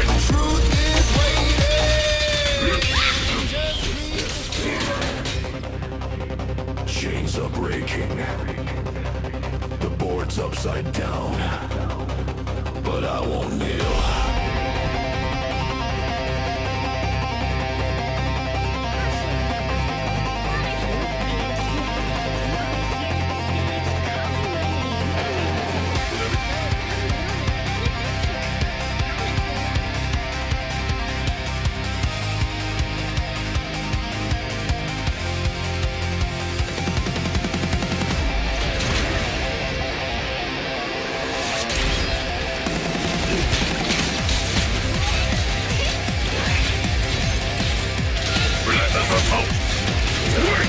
The truth is waiting. Just read. Chains are breaking. The board's upside down. But I won't kneel. Let us assault. Wait.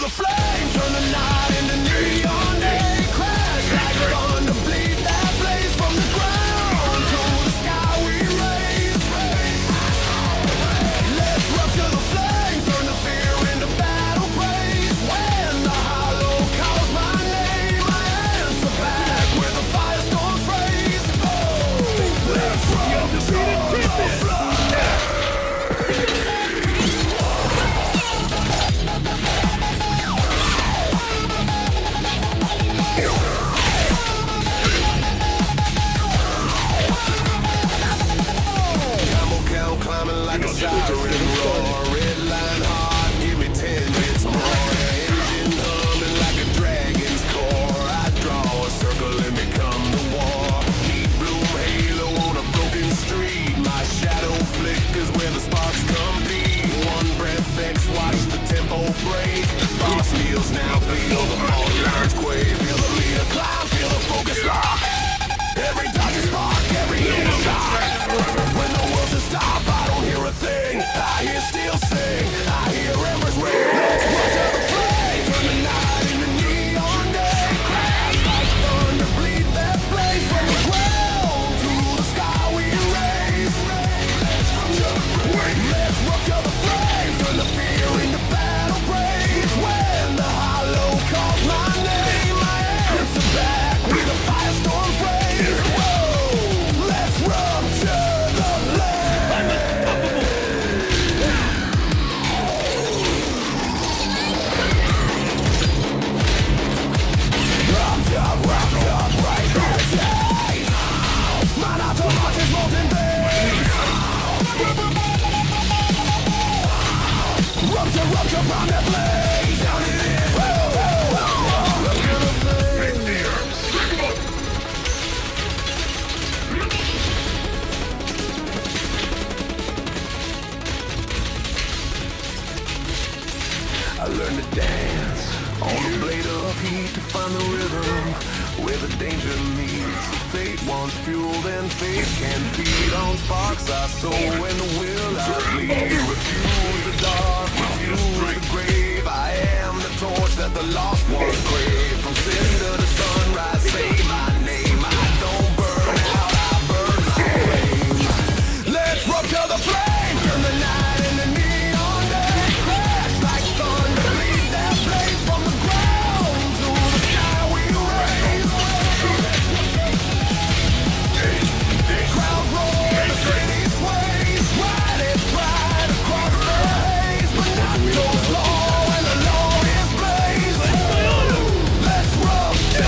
the flames, turn the night into neon day. Crash like thunder, bleed that blaze from the ground to the sky we raise. Let's rupture the flames, turn the fear into battle praise. When the hollow calls my name, I answer back with a firestorm phrase. Oh, let's rupture the flames. Climbing like a siren roar, red line hard, give me 10 hits more. Engine humming like a dragon's core. I draw a circle and become the war. Heat bloom halo on a broken street. My shadow flickers where the sparks compete. One breath X, watch the tempo break. Boss kneels now, feel the fault lines quake. Feel the leader climb, feel the focus lock. Every dodge is spark, every hit is shot. When the world's a stop, I don't hear a thing. I hear steel sing, I hear embers ring. Let's run to the flame, turn the night into neon day. Crash like thunder, bleed that blaze from the ground to the sky we raise. Let's rupture the flames, turn the fear into battle praise. When the hollow calls my name, I answer back with a firestorm phrase. Whoa, let's rupture the rupture from the blaze. I learned to dance on the blade of heat to find the rhythm where the danger meets. Fate wants fuel, then fate can feed on sparks I sow and the will I bleed. Refuse the dark, refuse the grave. I am the torch that the lost ones crave. From cinder to sunrise, say my name. I don't burn out, I burn my flame. Let's rupture the flame, turn the night into neon day. Crash like thunder, bleed that blaze from the ground to the sky we raise. Crowds roar, the city sways. Ride it bright across the haze, but not go slow when the law is blazed. Let's rupture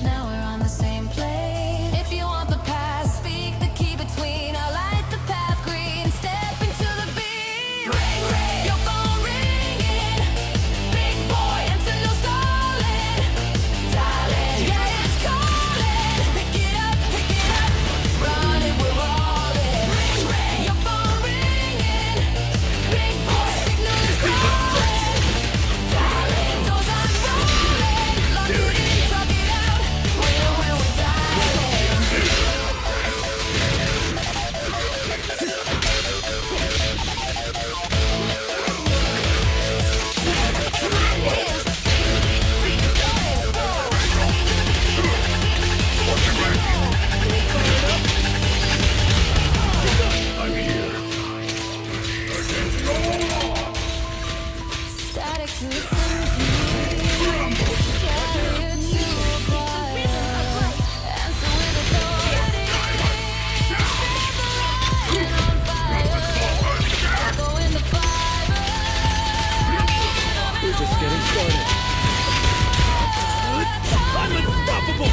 Now we're on the same plane. If you want the past, speak the key between. I light the path green. Step into the beat. Ring, ring, your phone ringing. Big boy, answer no stalling. Darling, yeah, it's calling. Pick it up, run it, we're rolling. Ring, ring, your phone ringing. Big boy, signal is calling. Darling, doors unrolling. Lock it in, talk it out. When we're I'm here. static to the symphony. Carry it to a choir. Answer with authority. Set the light on fire. Echo in the fiber. We're just getting started. I'm unstoppable.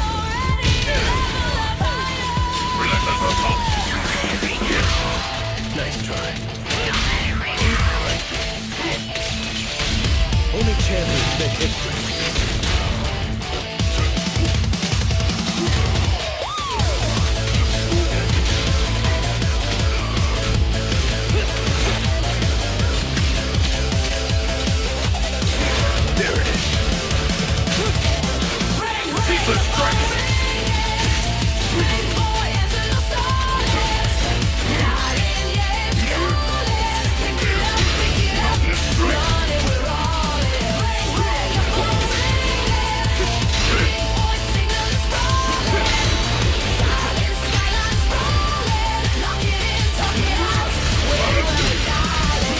Nice try. Only champions make history. There it is. Ceaseless strike. Big boy, answer no stalling. Darling, yeah, it's calling. Pick it up, run it, we're rolling. Ring, ring, your phone ringing. Big boy, signal is calling. Darling, skyline sprawling. Lock it in, talk it out. We're darling.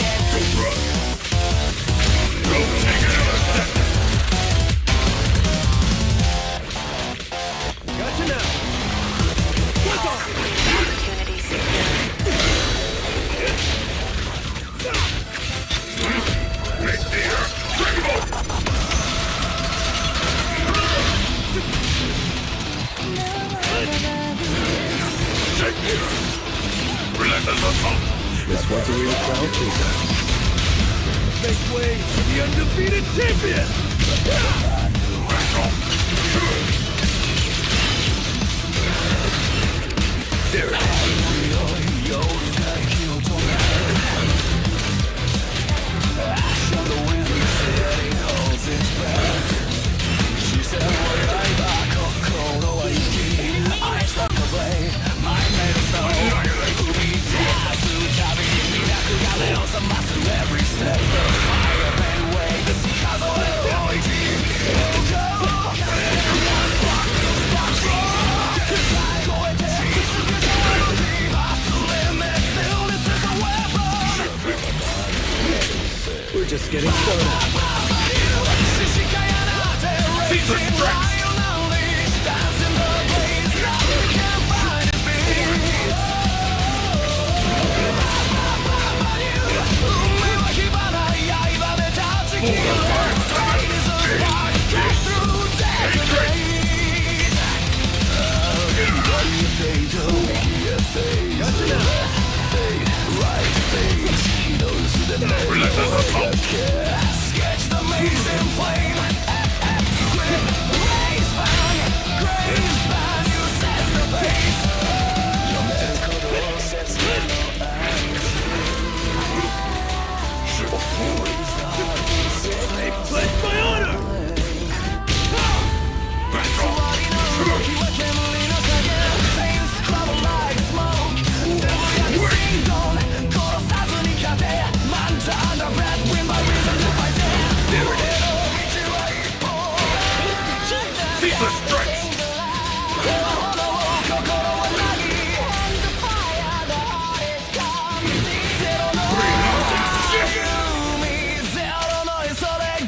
Gotcha now. What's on? Opportunity secured. Relentless assault. This one's a real crowd pleaser. Make way for the undefeated champion! There it is. We're just getting started. Ceaseless strike. Relentless assault. Sketch the maze in flame. Grace found, you set the pace. Your medical door sets They pledged my honor! Under breath, win by reason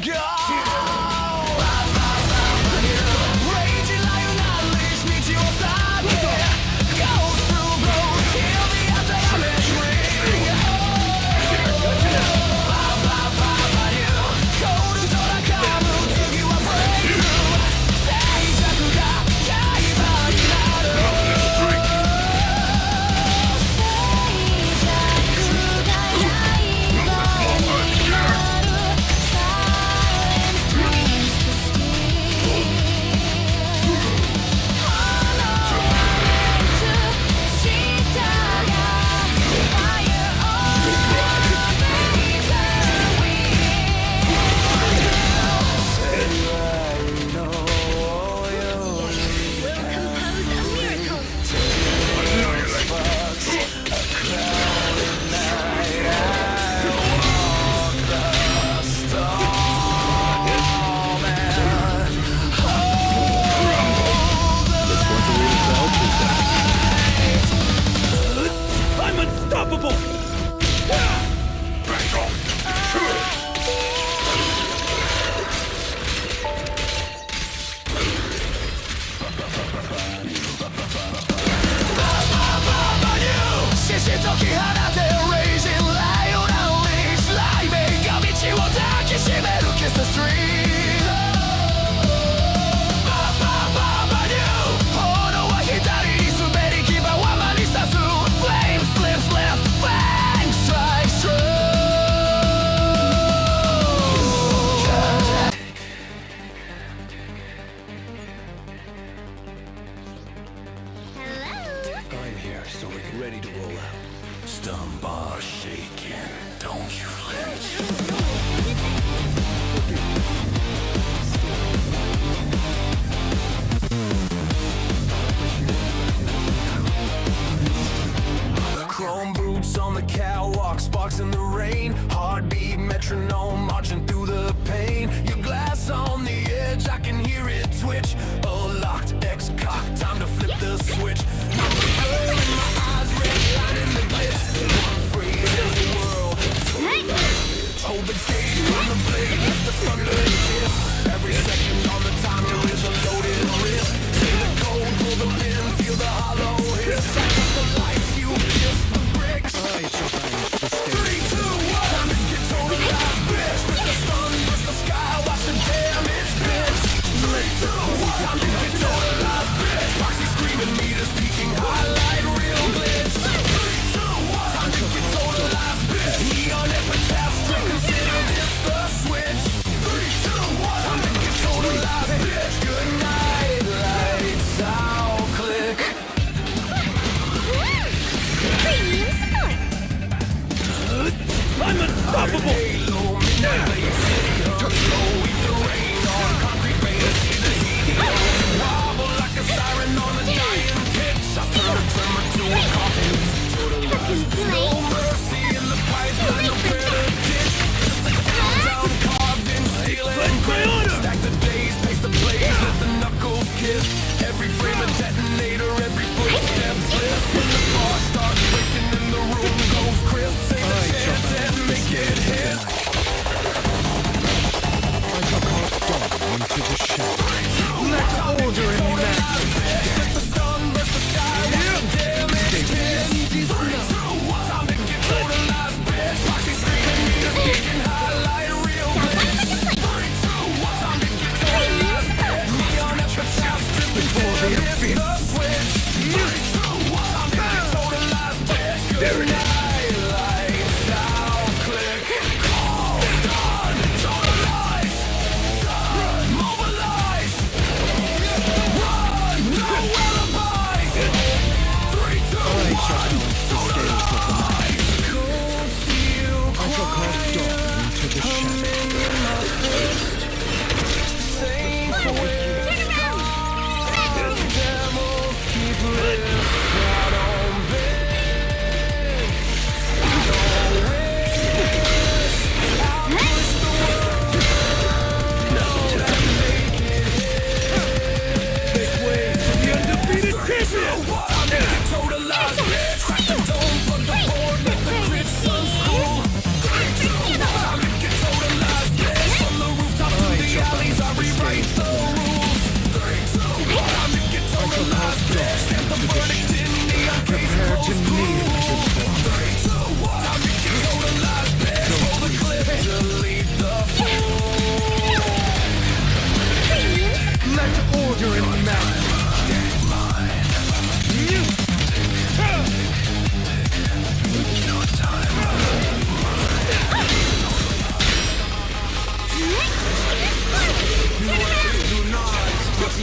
Raging lion unleash 道を去って Goes through goes Heal the ultimate ringコールドラカム次は breakthrough 静寂が刃になる Silence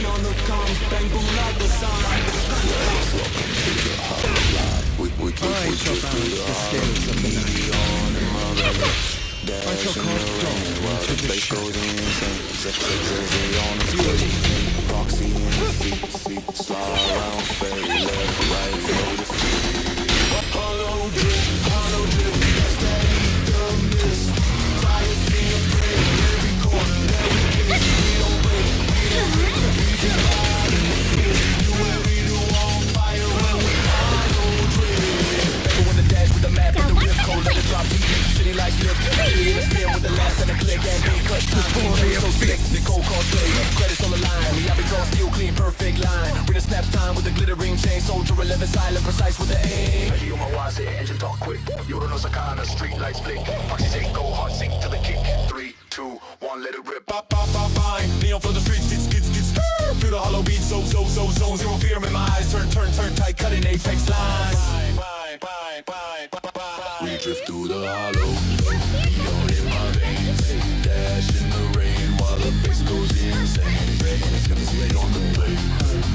on the comms, bang boom like the sun. I shall balance the scales of the night. I shall cast dawn into the Proxy in the seat, slide around, fade left, right, no defeat. Hollow drift, that's that ether mist. Fire sing a prayer, every corner that we kiss. We don't break, we just ride in the fist. You and we do on fire when we hollow drift. Back when the dash with the map and the rip code, let it drop deep. City lights lift, spin with the last and the click and beat cut. Before me, so slick, Nicole cosplay, credits on the line. We have exhaust, steel clean, perfect line. When it snaps time with the glittering chain, soldier 11 silent, precise with the aim. You my wise engine talk quick. You don't know Sakana, street lights flick. Foxy take, go hard, sink to the kick. 3, 2, 1, let it rip. Bop, bop, bop, bang. Neon from the streets, skits. Feel the hollow beat, zone zero fear in my eyes. Turn tight, cutting apex lines. We drift through the hollow, neon in my veins. Dash in the rain while the bass goes insane. Sweet on the plate,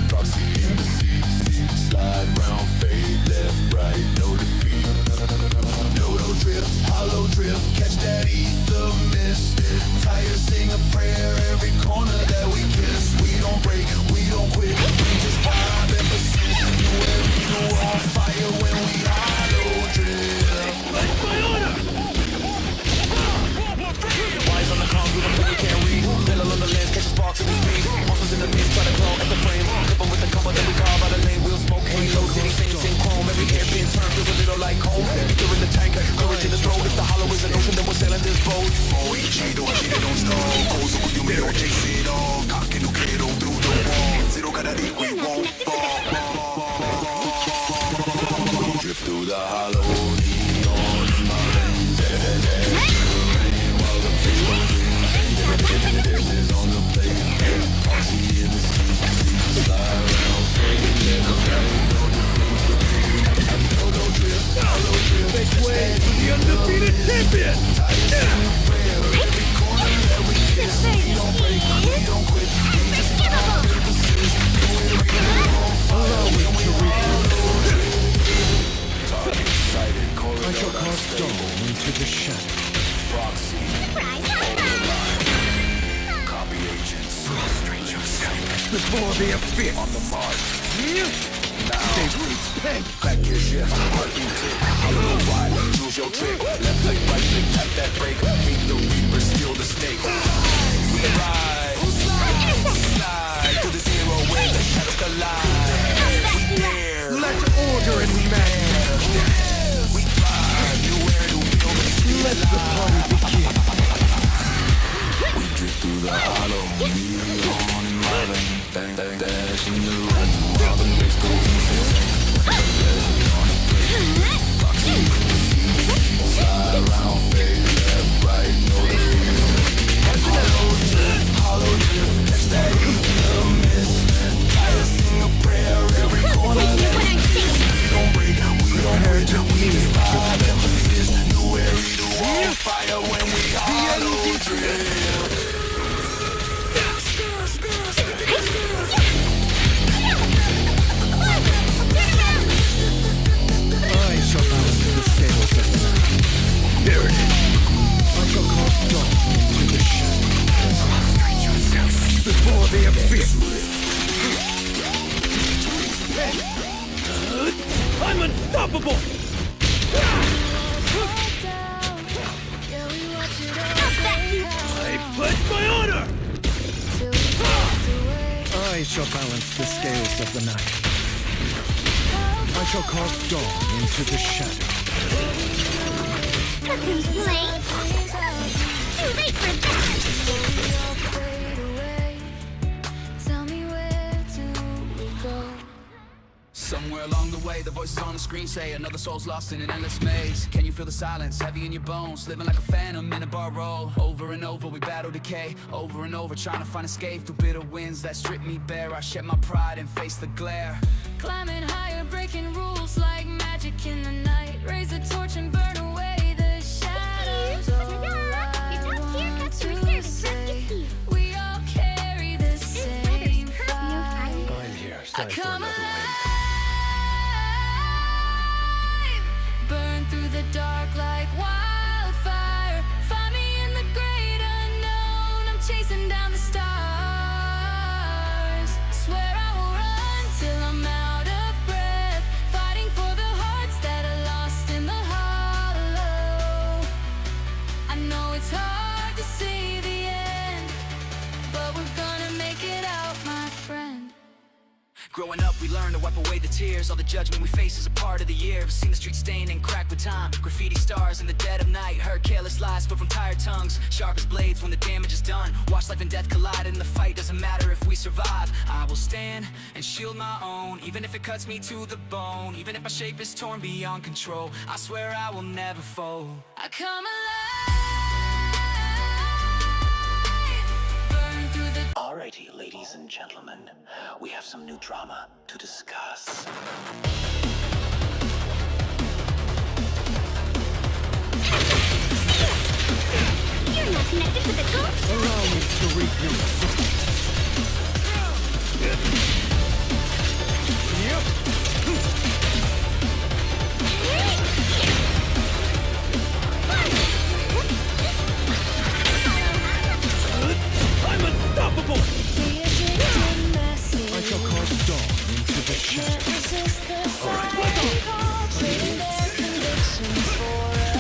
proxy in the seat. Slide round, fade left, right, no defeat. No drift, hollow drift, catch that ether mist. Tires sing a prayer every corner that we kiss. We don't break, we don't quit, we just vibe and persist. You and me go on fire when we hollow drift. Wise on the comms with a fool you can't read. Pillar on the lens, catch sparks in the speed. Monsters in the mist, try to claw at the frame. Clip 'em with the cover, then we carve out a lane. We'll smoke halo, city, sing, chrome. Every hairpin turn feels a little like home. Ether in the tank, courage in the throat. If the hollow is an ocean, then we're sailing this boat. Don't stop. Goes with you, me don't chase it all. Cocky no quiero through the wall. Zero gotta eat, we won't fall. Drift through the hollow, neon in my veins. While the face goes insane. This is on the plate. Proxy in the seat. Slide around, fade left, right, no defeat. No drift, hollow drift. Make way for the undefeated champion! Every corner that we kiss. We don't break, we don't quit. We just vibe and persist. Allow me to read. Target sighted, I corridor shall cast dawn into the shadow. Proxy, copy agents. Prostrate yourself Before the abyss! on the mark. Stay ready. Back your shift, heart you tick. I don't know why, choose your trick. Left click, right click, tap that brake. Beat the reaper, steal the stake. We ride, slide to the zero where the shadows collide. We dare, Let order and madness. we fly, nowhere to feel the street. Let the party begin. We drift through the hollow, neon in my vein. Bang, bang, dash in the rain while the bass goes insane. On the plate, proxy in the seat. Slide around, fade left, right, no defeat. Hollow drift, catch that ether mist. Tires sing a prayer every corner that we kiss. We don't break, we don't hurt, we just vibe and persist. Nowhere to on fire when we hollow drift. I shall balance the scales of the night. There it is. I shall cast dawn into the shadow. Prostrate yourself before the abyss. I'm unstoppable! I pledge my honor! I shall balance the scales of the night. I shall cast dawn into the shadow. Cocoon's late. Too late for that. Somewhere along the way, the voices on the screen say another soul's lost in an endless maze. Can you feel the silence, heavy in your bones? Living like a phantom in a bar roll. Over and over we battle decay. Over and over trying to find escape through bitter winds that strip me bare. I shed my pride and face the glare. Climbing higher, breaking rules like magic in the night. Raise a torch and burn away the shadows. All I want to say, we all carry the same fire. time for come another win. alive. Burn through the dark like wildfire. Find me in the great unknown. I'm chasing down the stars. Swear I will run till I'm out of breath. Fighting for the hearts that are lost in the hollow. I know it's hard to see the end, but we're gonna make it out, my friend. Growing up, we learn to wipe away the tears. All the judgment we face is a part of the year. We've seen the streets stain and crack with time. Graffiti stars in the dead of night. Heard careless lies but from tired tongues. Sharp as blades when the damage is done. Watch life and death collide in the fight. Doesn't matter if we survive. I will stand and shield my own, even if it cuts me to the bone. Even if my shape is torn beyond control, I swear I will never fold. I come alive. Burn through the Alrighty, ladies and gentlemen, we have some new drama to discuss. You're not connected to the ghost. Allow me to regroup. I'm unstoppable! I shall cast dawn into the shadow. Switching to business mode.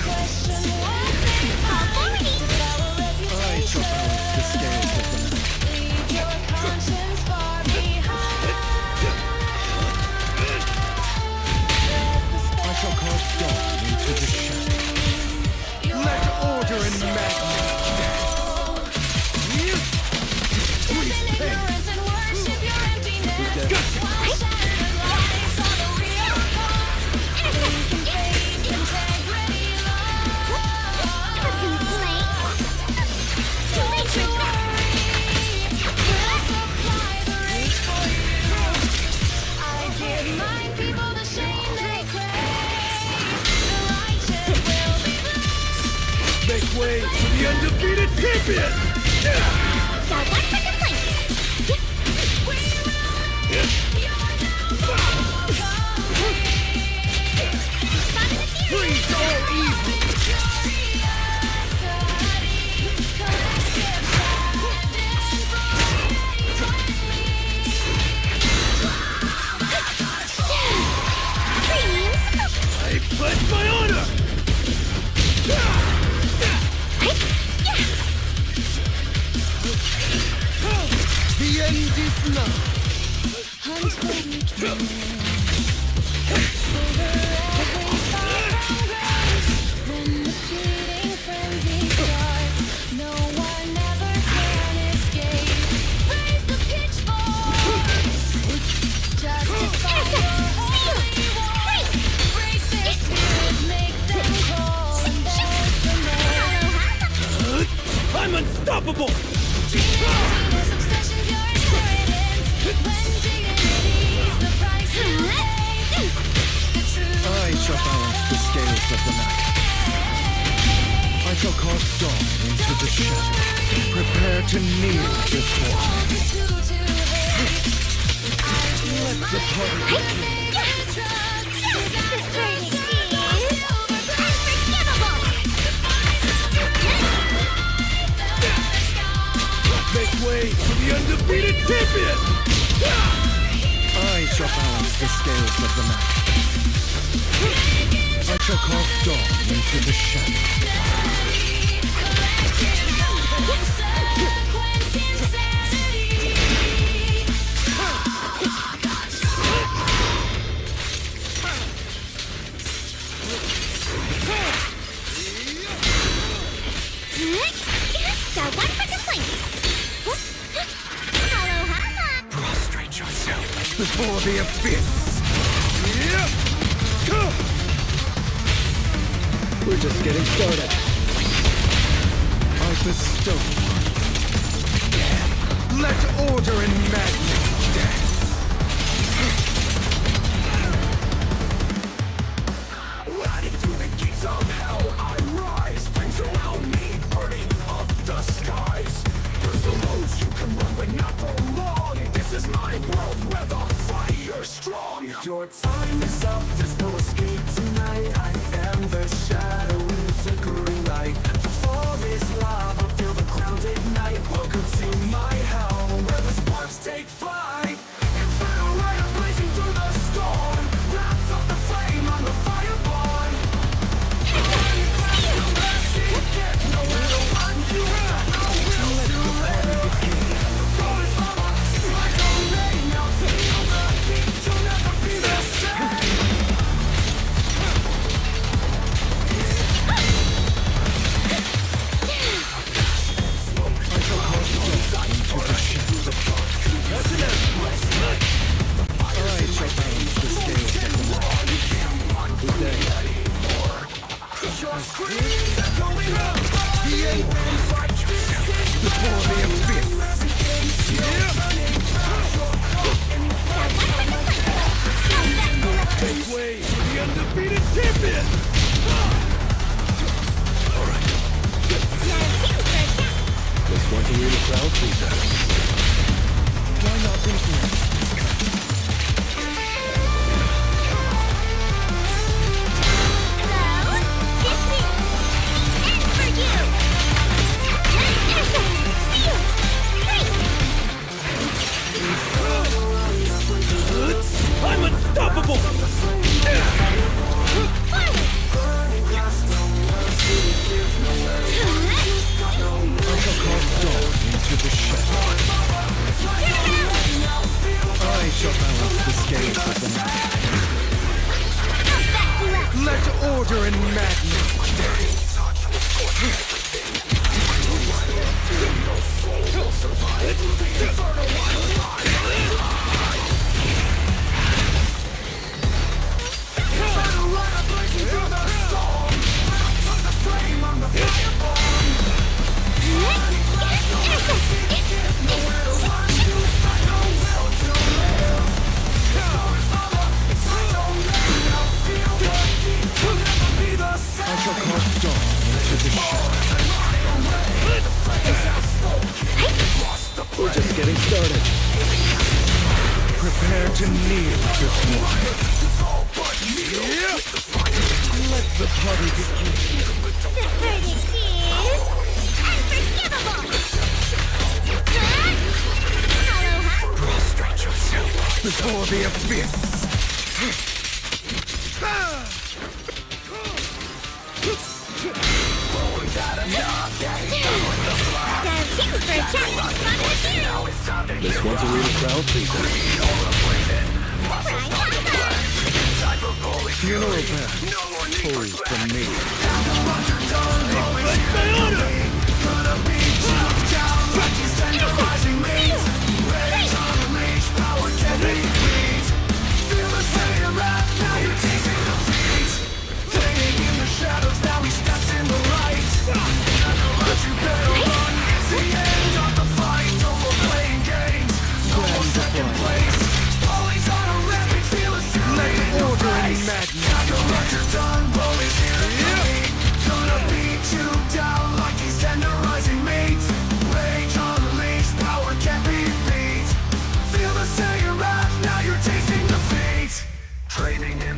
Call forwarding. I shall balance the scales of the night. Leave your conscience far behind. I shall cast dawn into the shadow. Let order and madness Ignorance and worship your emptiness. While shattered lives are the real cause. Faith and faith, integrity, love. Don't you worry, we'll supply the rich for you. I give my people the shame they crave. The righteous will be blessed. make way for the undefeated champion! So one for the place. Freeze all evil! I pledge my honor! The end is now! I'm unstoppable! I shall balance the scales of the night. I shall cast dawn into the shadow. Prepare to kneel before me. Let the party begin. Make way for the undefeated champion! I shall balance the scales of the night. I shall cast dawn into the shadow. So one for the place. Aloha. Prostrate yourself before the abyss. We're just getting started. I bestow. Let order and madness dance. Running to the gates of hell, I rise. Bring to up, there's no escape tonight. I am the shadow in the flickering light. The forest lava, feel the ground ignite. Welcome to my hell, where the sparks take flight. Inferno light blazing through the storm. Wrath of the flame on the fireborn. Burning glass, no mercy, get nowhere to run. You have no will to live. The forest lava, strike on me. Now feel the heat, you'll never be the same. I'm unstoppable! I shall cast dawn into the shadow. I shall balance the scales of the night. Let order and madness I shall cast dawn into the shadow. We're just getting started. Prepare to kneel before me. Let the party begin. The verdict is unforgivable. Aloha. Prostrate yourself before the abyss. This one's a real crowd pleaser. Funeral band, posed for me.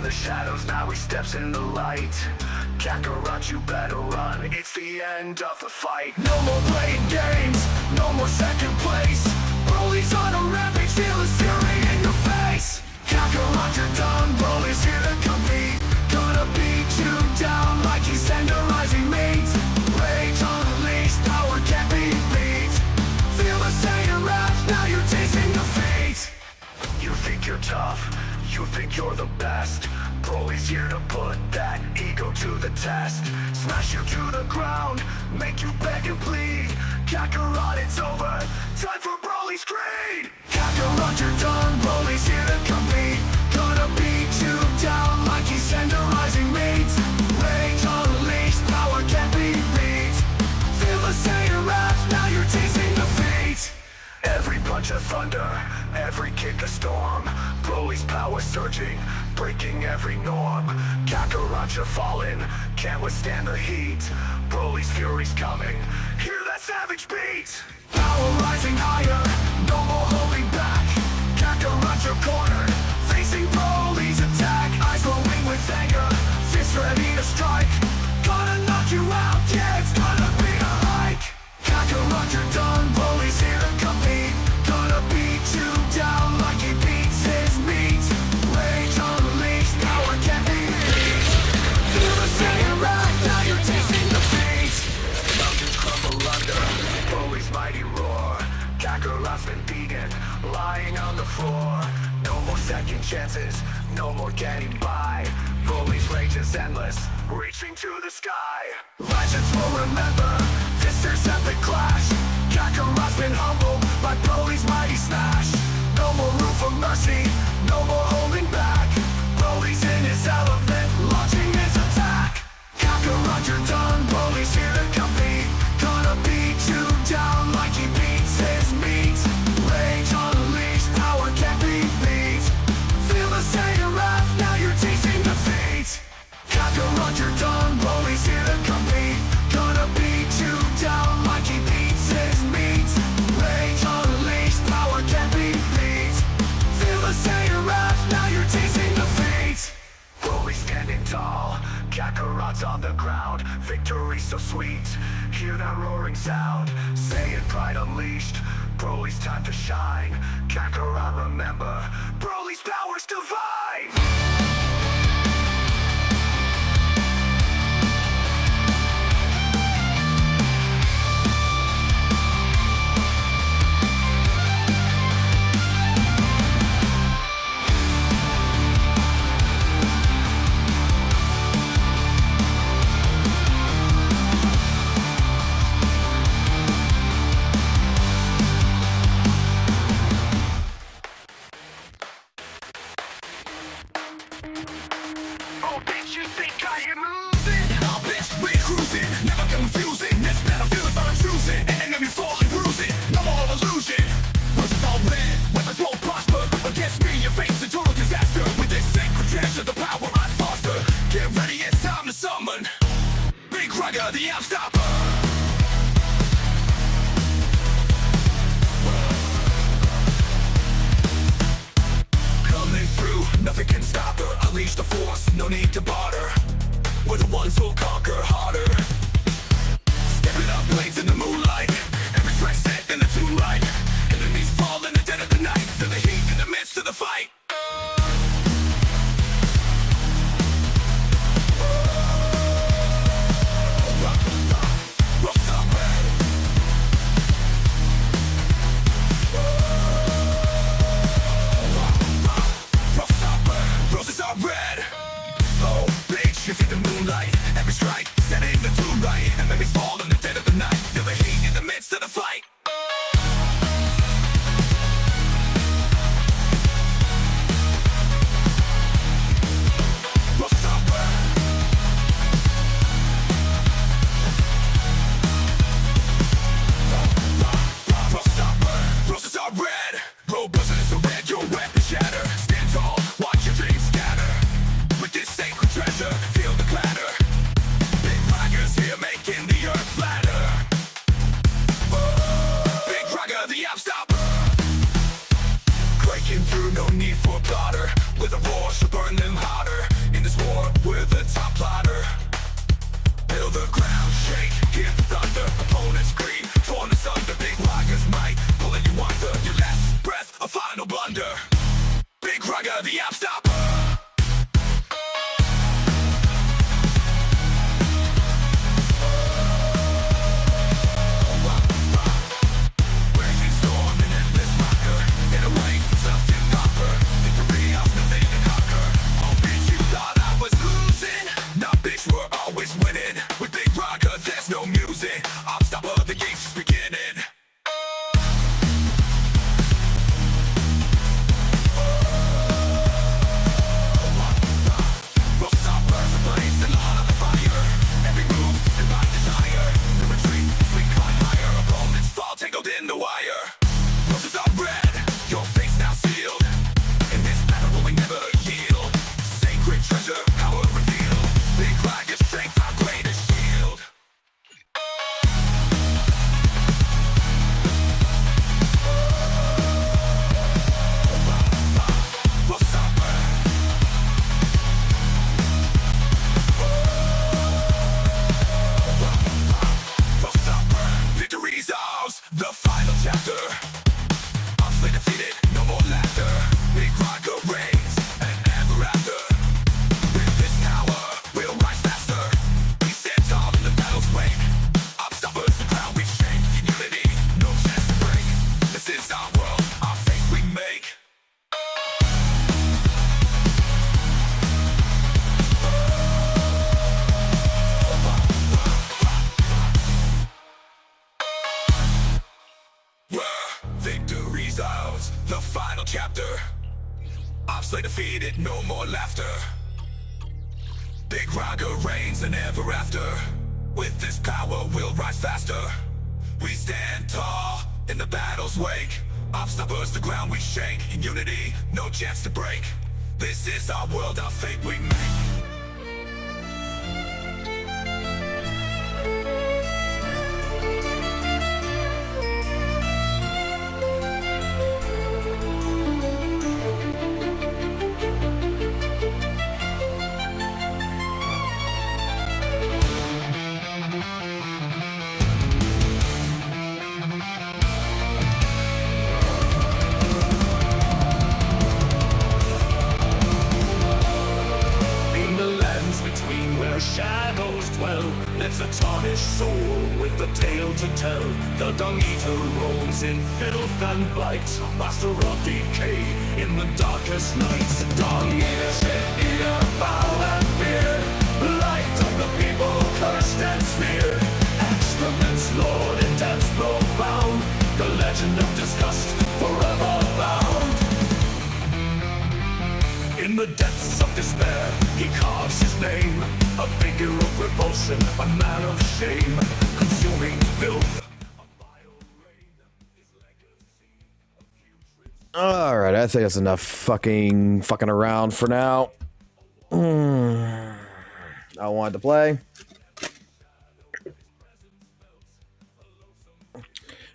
Shadows, now he steps in the light. Kakarot, you better run, it's the end of the fight. No more playing games, no more second place. Broly's on a rampage, feel his fury in your face. Kakarot, you're done, Broly's here to compete. Gonna beat you down like he's tenderizing meat. Rage unleashed, power can't be beat. Feel the Saiyan wrath, now you're tasting defeat. You think you're tough, you think you're the best. Broly's here to put that ego to the test. Smash you to the ground, make you beg and plead. Kakarot, it's over, time for Broly's creed. Kakarot, you're done, Broly's here to compete. Gonna beat you down like he's tenderizing meat. Rage unleashed, power can't be beat. Feel the Saiyan wrath, now you're tasting defeat. Every punch of thunder, every kick a storm. Broly's power surging, breaking every norm. Kakarot, you're falling, can't withstand the heat. Broly's fury's coming, hear that savage beat. Power rising higher, no more holding back. Kakarot, you're cornered, facing Broly's attack. Eyes will getting by. Bully's rage is endless, reaching to the sky. Legends will remember Fister's epic clash. Kakarot's been humbled by Broly's mighty smash. No more room for mercy, no more holding back. Broly's in his element, launching his attack. Kakarot, you're done, Broly's here to compete. Gonna beat you down like he beats his meat. Rage unleashed, power can't be beat. Feel the Saiyan wrath, now you're tasting defeat. Kakarot, you're done, Broly's here to compete. Gonna beat you down like he beats his meat. Rage unleashed, power can't be beat. Feel the Saiyan wrath, now you're tasting defeat. Broly standing tall, Kakarot's on the ground. Victory so sweet, hear that roaring sound. Saiyan pride unleashed, Broly's time to shine. Kakarot, remember, Broly's power's divine. Oh, bitch, you think I am losing? Nah, bitch, we're cruising, never confusing. This battlefield is our choosing. Enemy falling, bruising, no more illusion. Versus all red, weapons won't prosper. Against me, you face a total disaster. With this sacred treasure, the power I foster. Get ready, it's time to summon Big Rugger, the Outstopper. Coming through, nothing can stop her. Unleash the force, no need to barter. We're the ones who'll conquer harder. Stepping up, blades in the moonlight. Every track set in the moonlight. Enemies fall in the dead of the night. Feel the heat in the midst of the fight. Roses are red. Oh, bitch, you feel the moonlight. Every strike, setting the tune right. Enemies fall in the dead of the night. Feel the heat in the midst of the fight. Roses are red. Roses are red. Roses are red. Road buzzers are red. Your weapon shatter. Stand tall, watch your dreams scatter. With this sacred treasure, feel the clatter. Big tigers here making the earth flat. defeated, no more laughter. Big Raga reigns and ever after. With this power we'll rise faster. We stand tall in the battle's wake. Obstacles the ground we shake. In unity, no chance to break. This is our world, our fate we make. Shadows dwell, lives a tarnished soul with a tale to tell. The Dung Eater roams in filth and blight, master of decay in the darkest nights. Dung Eater, shit eater, foul and fear, light of the people, cursed and smeared. Excrements, Lord, in death's profound, the legend of disgust, forever bound. In the depths of despair, he carves his name, a figure of repulsion, a man of shame, consuming filth. Alright, I think that's enough fucking around for now. I wanted to play.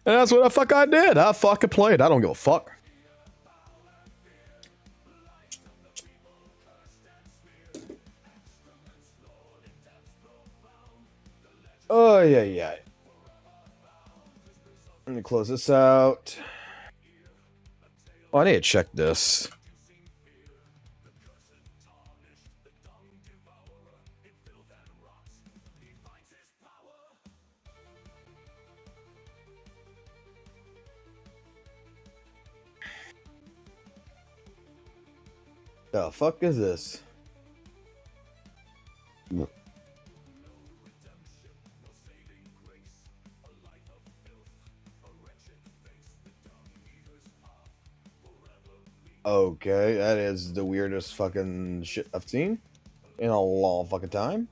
And that's what the fuck I did. I fucking played. I don't give a fuck. Oh, yeah. Let me close this out. Oh, I need to check this. The fuck is this? Okay, that is the weirdest fucking shit I've seen in a long fucking time.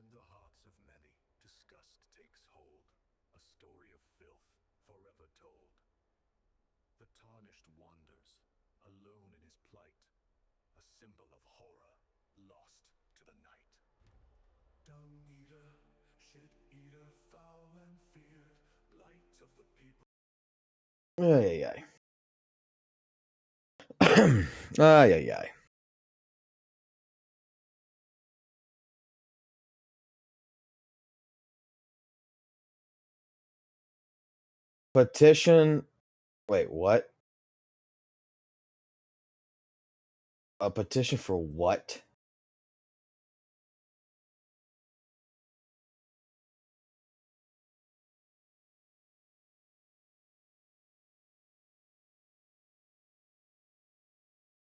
In the hearts of many, disgust takes hold, a story of filth, forever told. The tarnished wanders, alone in his plight, a symbol of horror, lost to the night. Dung eater, shit eater, foul and feared, blight of the people. Ay. Ay. Petition. Wait, what? A petition for what?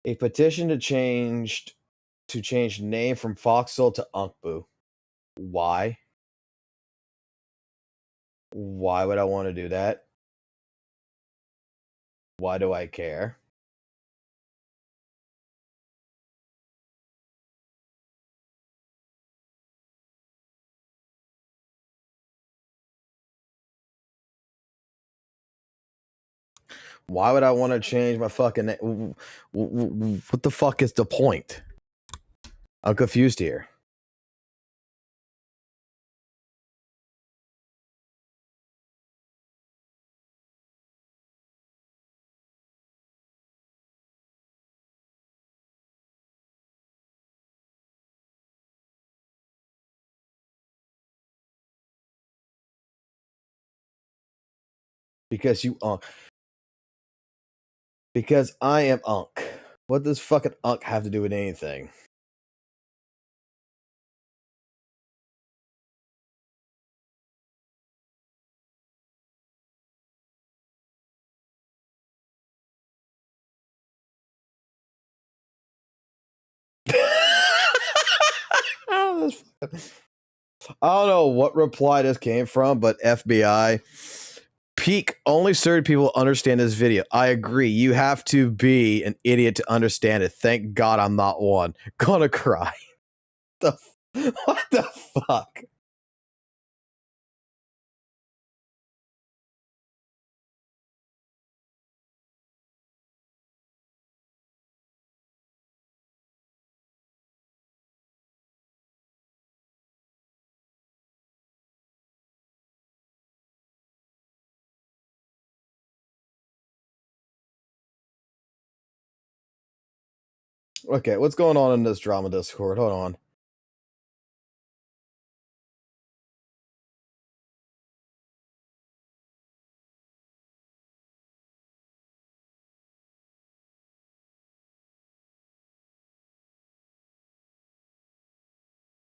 A petition to change name from FOXSOL to UNCBOO. Why? Why would I want to do that? Why do I care? Why would I want to change my fucking name? What the fuck is the point? I'm confused here. Because you because I am Unk. What does fucking Unk have to do with anything? I don't know what reply this came from, but FBI. Peak, only certain people understand this video. I agree. You have to be an idiot to understand it. Thank God I'm not one. Gonna cry. What the fuck? Okay, what's going on in this drama Discord? Hold on.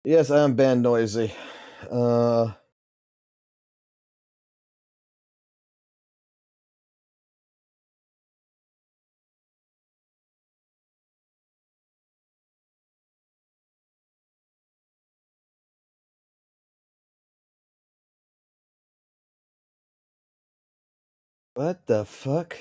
Yes, I am band noisy. What the fuck?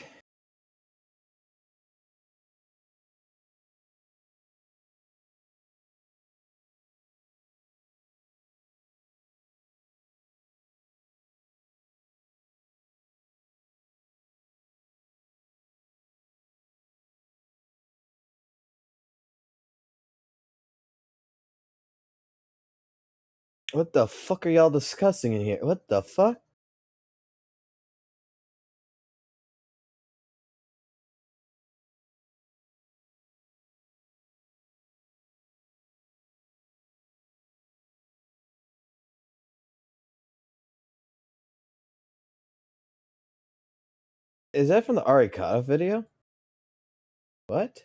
What the fuck are y'all discussing in here? What the fuck? Is that from the Arikata video? What?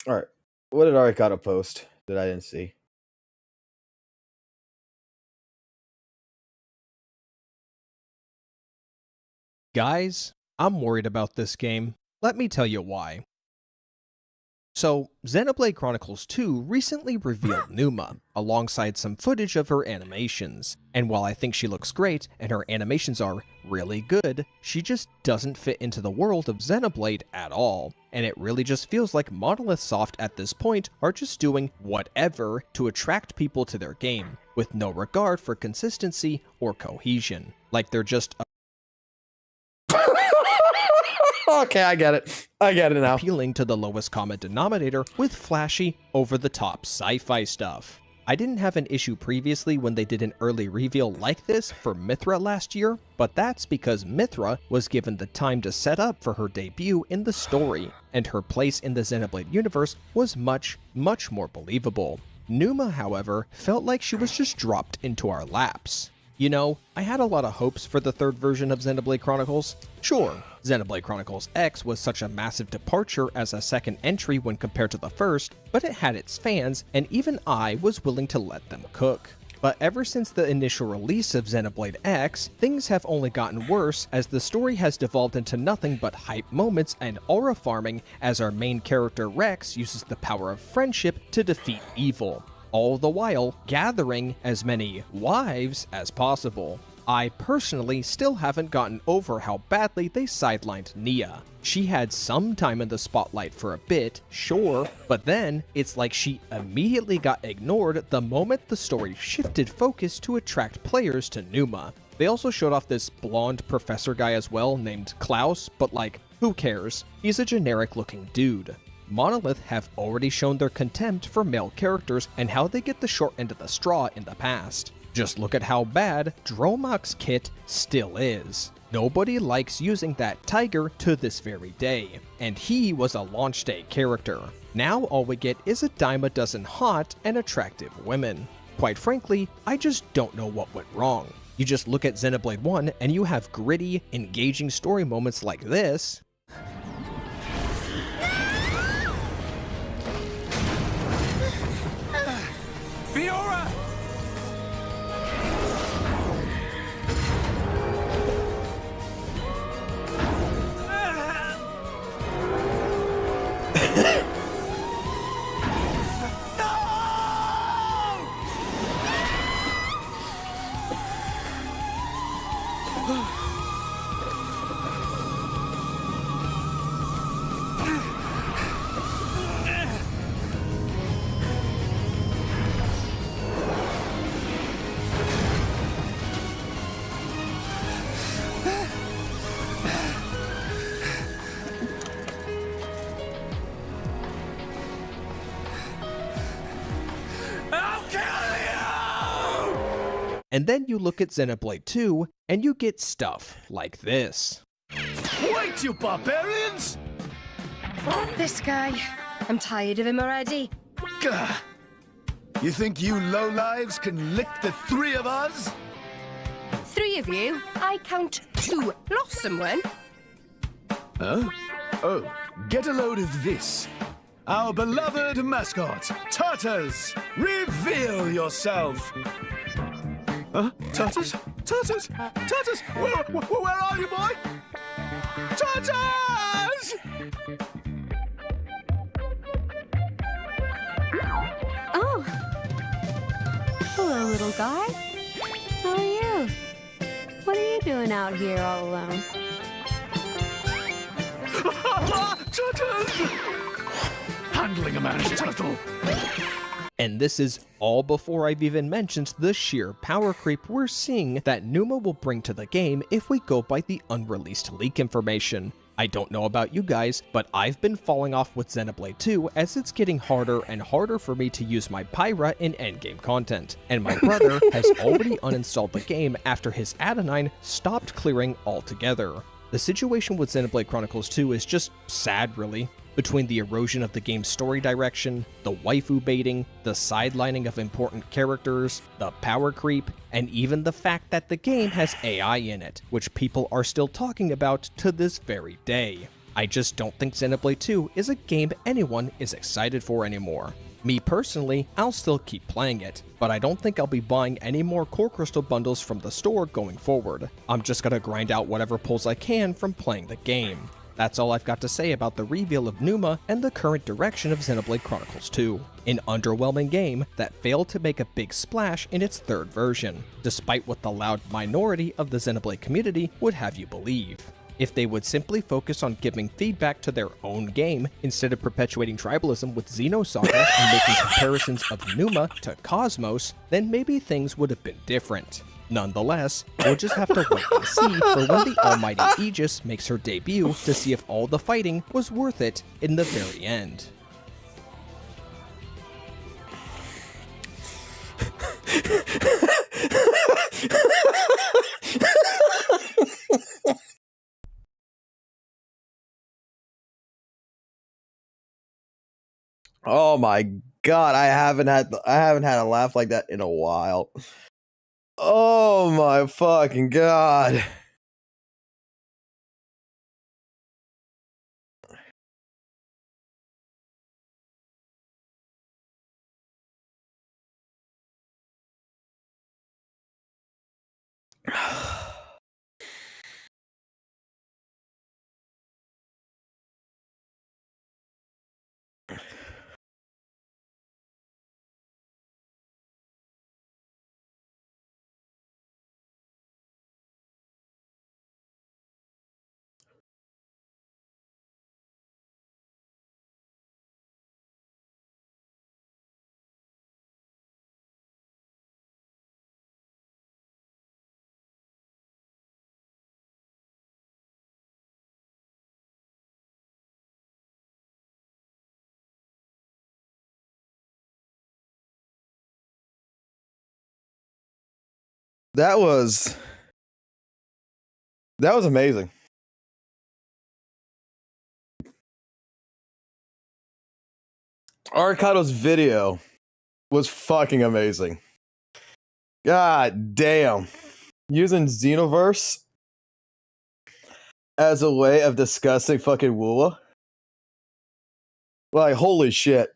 Alright. What did Arikata post that I didn't see? Guys, I'm worried about this game. Let me tell you why. So, Xenoblade Chronicles 2 recently revealed Numa, alongside some footage of her animations. And while I think she looks great, and her animations are really good, she just doesn't fit into the world of Xenoblade at all. And it really just feels like Monolith Soft at this point are just doing whatever to attract people to their game, with no regard for consistency or cohesion. Like they're just Okay, I get it. I get it now. appealing to the lowest common denominator with flashy, over-the-top sci-fi stuff. I didn't have an issue previously when they did an early reveal like this for Mithra last year, but that's because Mithra was given the time to set up for her debut in the story, and her place in the Xenoblade universe was much, much more believable. Numa, however, felt like she was just dropped into our laps. You know, I had a lot of hopes for the third version of Xenoblade Chronicles. Sure, Xenoblade Chronicles X was such a massive departure as a second entry when compared to the first, but it had its fans, and even I was willing to let them cook. But ever since the initial release of Xenoblade X, things have only gotten worse as the story has devolved into nothing but hype moments and aura farming as our main character Rex uses the power of friendship to defeat evil, all the while gathering as many wives as possible. I personally still haven't gotten over how badly they sidelined Nia. She had some time in the spotlight for a bit, sure, but then it's like she immediately got ignored the moment the story shifted focus to attract players to Numa. They also showed off this blonde professor guy as well named Klaus, but like, who cares? He's a generic looking dude. Monolith have already shown their contempt for male characters and how they get the short end of the straw in the past. Just look at how bad Dromok's kit still is. Nobody likes using that tiger to this very day, and he was a launch day character. Now all we get is a dime a dozen hot and attractive women. Quite frankly, I just don't know what went wrong. You just look at Xenoblade 1 and you have gritty, engaging story moments like this. Fiora! And then you look at Xenoblade 2, and you get stuff like this. Wait, you barbarians! This guy. I'm tired of him already. Gah. You think you lowlives can lick the three of us? 3 of you? I count 2. Lost someone? Huh? Oh, get a load of this. Our beloved mascot, Tartars! Reveal yourself! Huh? Tartars? Tartars? Tartars? Where are you, boy? Tartars! Oh. Hello, little guy. How are you? What are you doing out here all alone? Turtles! Handling a man's turtle. And this is all before I've even mentioned the sheer power creep we're seeing that Numa will bring to the game if we go by the unreleased leak information. I don't know about you guys, but I've been falling off with Xenoblade 2 as it's getting harder and harder for me to use my Pyra in endgame content, and my brother has already uninstalled the game after his Adenine stopped clearing altogether. The situation with Xenoblade Chronicles 2 is just sad, really. Between the erosion of the game's story direction, the waifu baiting, the sidelining of important characters, the power creep, and even the fact that the game has AI in it, which people are still talking about to this very day. I just don't think Xenoblade 2 is a game anyone is excited for anymore. Me personally, I'll still keep playing it, but I don't think I'll be buying any more Core Crystal bundles from the store going forward. I'm just gonna grind out whatever pulls I can from playing the game. That's all I've got to say about the reveal of Numa and the current direction of Xenoblade Chronicles 2. An underwhelming game that failed to make a big splash in its 3rd version, despite what the loud minority of the Xenoblade community would have you believe. If they would simply focus on giving feedback to their own game instead of perpetuating tribalism with Xenosaga and making comparisons of Numa to Cosmos, then maybe things would have been different. Nonetheless, we'll just have to wait and see for when the almighty Aegis makes her debut to see if all the fighting was worth it in the very end. Oh my god, I haven't had a laugh like that in a while. Oh my fucking god. That was amazing. Arikado's video was fucking amazing. God damn. Using Xenoverse as a way of discussing fucking WUWA. Like, holy shit.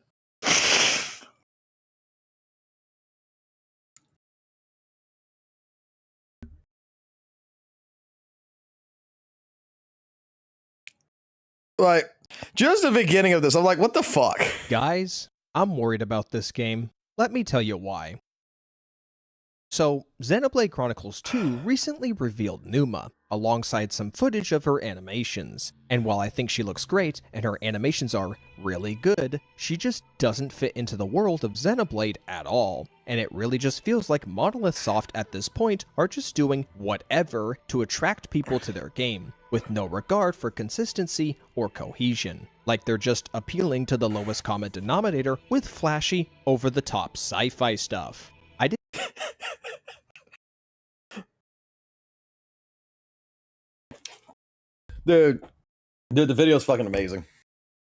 Like, just the beginning of this, I'm like, what the fuck? Guys, I'm worried about this game. Let me tell you why. So, Xenoblade Chronicles 2 recently revealed Numa, alongside some footage of her animations. And while I think she looks great, and her animations are really good, she just doesn't fit into the world of Xenoblade at all. And it really just feels like Monolith Soft at this point are just doing whatever to attract people to their game, with no regard for consistency or cohesion. Like they're just appealing to the lowest common denominator with flashy, over-the-top sci-fi stuff. Dude, the video's fucking amazing.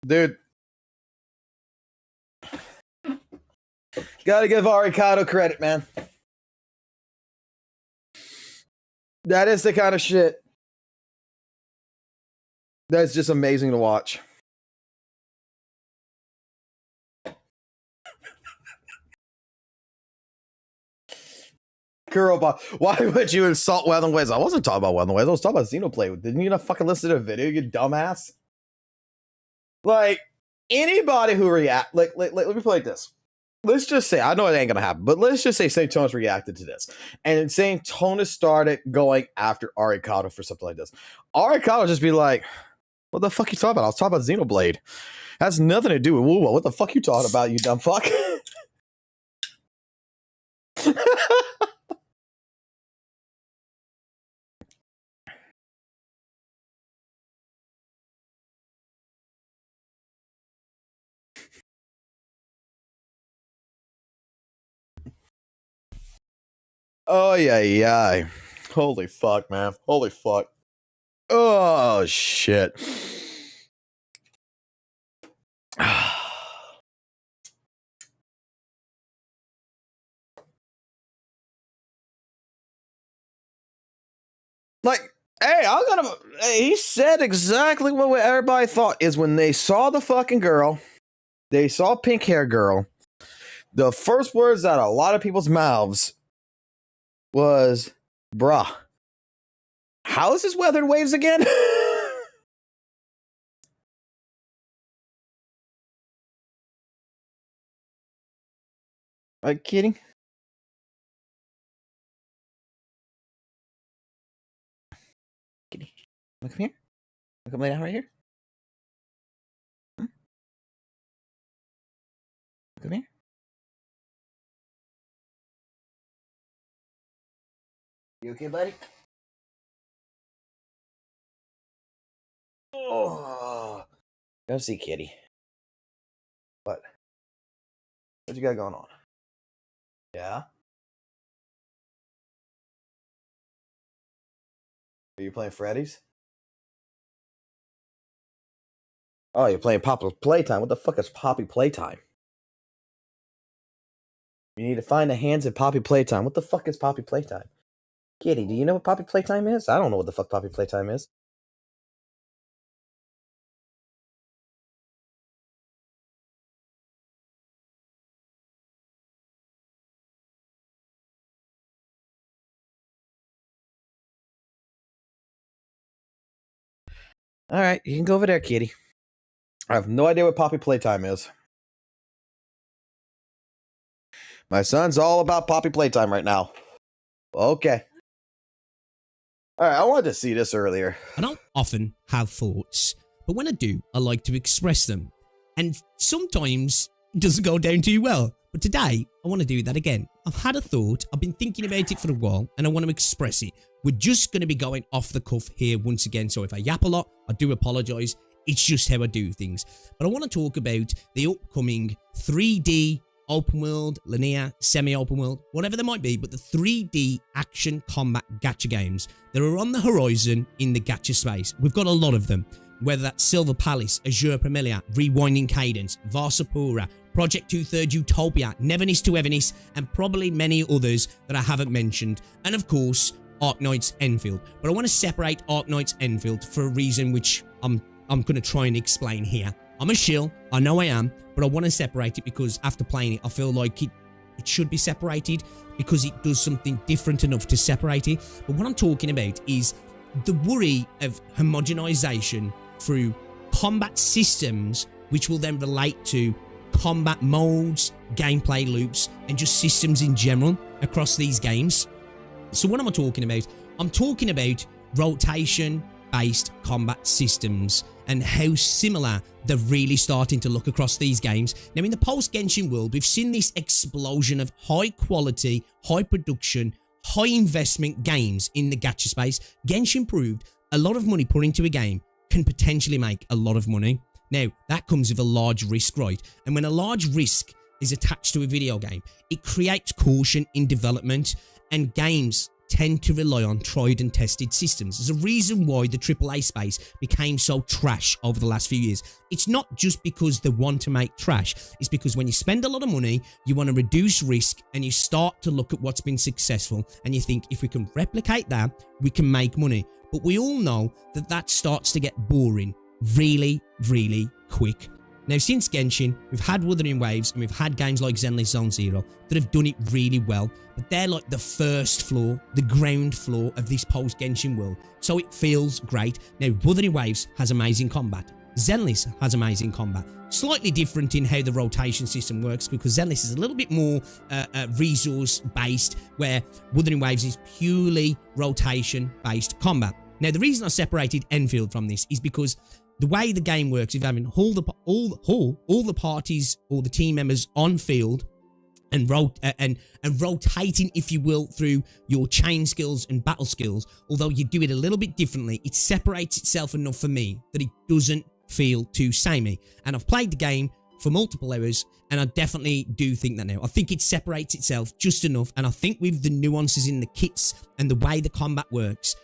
Dude. Gotta give Arikado credit, man. That is the kind of shit that's just amazing to watch. Girl, why would you insult Weather Ways? I wasn't talking about Weather Ways. I was talking about Xenoblade. Didn't you not fucking listen to the video, you dumbass? Like, anybody who let me play like this. Let's just say, I know it ain't gonna happen, but let's just say St. Tonus reacted to this. And St. Tonus started going after Arikado for something like this. Arikado would just be like, what the fuck you talking about? I was talking about Xenoblade. Has nothing to do with WUWA. What the fuck you talking about, you dumb fuck? Oh, yeah. Holy fuck, man. Holy fuck. Oh, shit. Like, hey, he said exactly what everybody thought is when they saw the fucking girl, they saw pink hair girl, the first words out of a lot of people's mouths was, bruh, how is this weathered waves again? Are you kidding? Kitty, come here. Come lay down right here. Come here. You okay, buddy? Oh, go see Kitty. What you got going on? Yeah. Are you playing Freddy's? Oh, you're playing Poppy Playtime. What the fuck is Poppy Playtime? You need to find the hands at Poppy Playtime. What the fuck is Poppy Playtime? Kitty, do you know what Poppy Playtime is? I don't know what the fuck Poppy Playtime is. All right, you can go over there, Kitty. I have no idea what Poppy Playtime is. My son's all about Poppy Playtime right now. Okay. All right, I wanted to see this earlier. I don't often have thoughts, but when I do, I like to express them. And sometimes it doesn't go down too well. But today, I want to do that again. I've had a thought, I've been thinking about it for a while, and I want to express it. We're just going to be going off the cuff here once again, so if I yap a lot, I do apologise. It's just how I do things. But I want to talk about the upcoming 3D open world, linear, semi-open world, whatever they might be, but the 3D action combat gacha games that are on the horizon in the gacha space. We've got a lot of them, whether that's Silver Palace, Azure Familiar, Rewinding Cadence, Varsapura, Project 2/3 Utopia, Neverness to Everness, and probably many others that I haven't mentioned. And of course, Arknight's Enfield. But I want to separate Arknight's Enfield for a reason which I'm going to try and explain here. I'm a shill, I know I am, but I want to separate it because after playing it, I feel like it should be separated because it does something different enough to separate it. But what I'm talking about is the worry of homogenization through combat systems, which will then relate to combat modes, gameplay loops, and just systems in general across these games. So what am I talking about? I'm talking about rotation-based combat systems and how similar they're really starting to look across these games. Now, in the post-Genshin world, we've seen this explosion of high-quality, high-production, high-investment games in the gacha space. Genshin proved a lot of money put into a game can potentially make a lot of money. Now, that comes with a large risk, right? And when a large risk is attached to a video game, it creates caution in development, and games tend to rely on tried and tested systems. There's a reason why the AAA space became so trash over the last few years. It's not just because they want to make trash. It's because when you spend a lot of money, you want to reduce risk and you start to look at what's been successful and you think, if we can replicate that, we can make money. But we all know that that starts to get boring really, really quick. Now, since Genshin, we've had Wuthering Waves and we've had games like Zenless Zone Zero that have done it really well, but they're like the first floor, the ground floor of this post-Genshin world, so it feels great. Now, Wuthering Waves has amazing combat. Zenless has amazing combat. Slightly different in how the rotation system works, because Zenless is a little bit more resource-based, where Wuthering Waves is purely rotation-based combat. Now, the reason I separated Enfield from this is because the way the game works, if having all the parties or the team members on field and rotating, if you will, through your chain skills and battle skills, although you do it a little bit differently, it separates itself enough for me that it doesn't feel too samey. And I've played the game for multiple hours, and I definitely do think that now. I think it separates itself just enough, and I think with the nuances in the kits and the way the combat works,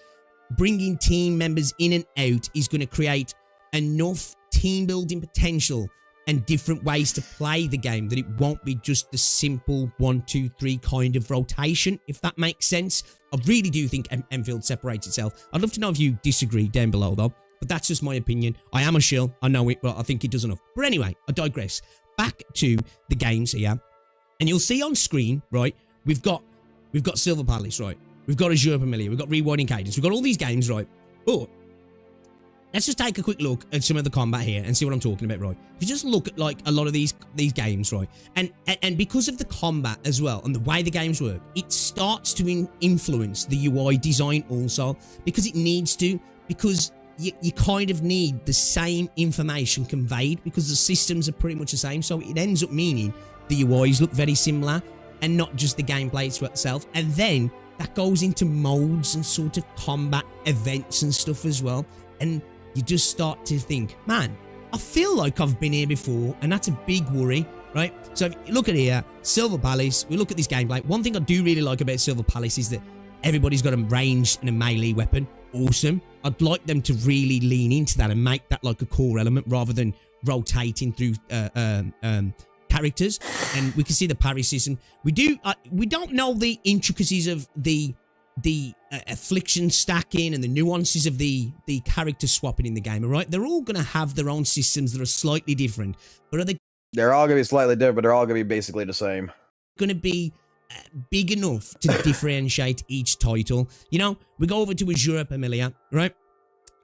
bringing team members in and out is going to create enough team building potential and different ways to play the game that it won't be just the simple 1, 2, 3 kind of rotation, if that makes sense. I really do think Enfield separates itself. I'd love to know if you disagree down below though, but that's just my opinion. I am a shill, I know it, but I think it does enough. But anyway, I digress. Back to the games here, and you'll see on screen, right, we've got Silver Palace, right, we've got Azure Familiar, we've got Rewinding Cadence, we've got all these games, right, but let's just take a quick look at some of the combat here and see what I'm talking about, right? If you just look at like a lot of these games, right, and because of the combat as well and the way the games work, it starts to influence the UI design also, because it needs to, because you kind of need the same information conveyed, because the systems are pretty much the same, so it ends up meaning the UIs look very similar and not just the gameplay itself. And then that goes into modes and sort of combat events and stuff as well, and you just start to think, man, I feel like I've been here before, and that's a big worry, right? So if you look at here, Silver Palace, we look at this gameplay. One thing I do really like about Silver Palace is that everybody's got a ranged and a melee weapon. Awesome. I'd like them to really lean into that and make that like a core element rather than rotating through characters. And we can see the parry system. We don't know the intricacies of the affliction stacking and the nuances of the character swapping in the game, all right? They're all going to have their own systems that are slightly different, but they're all going to be slightly different, but they're all going to be basically the same. Going to be big enough to differentiate each title. You know, we go over to Azure Familiar, right?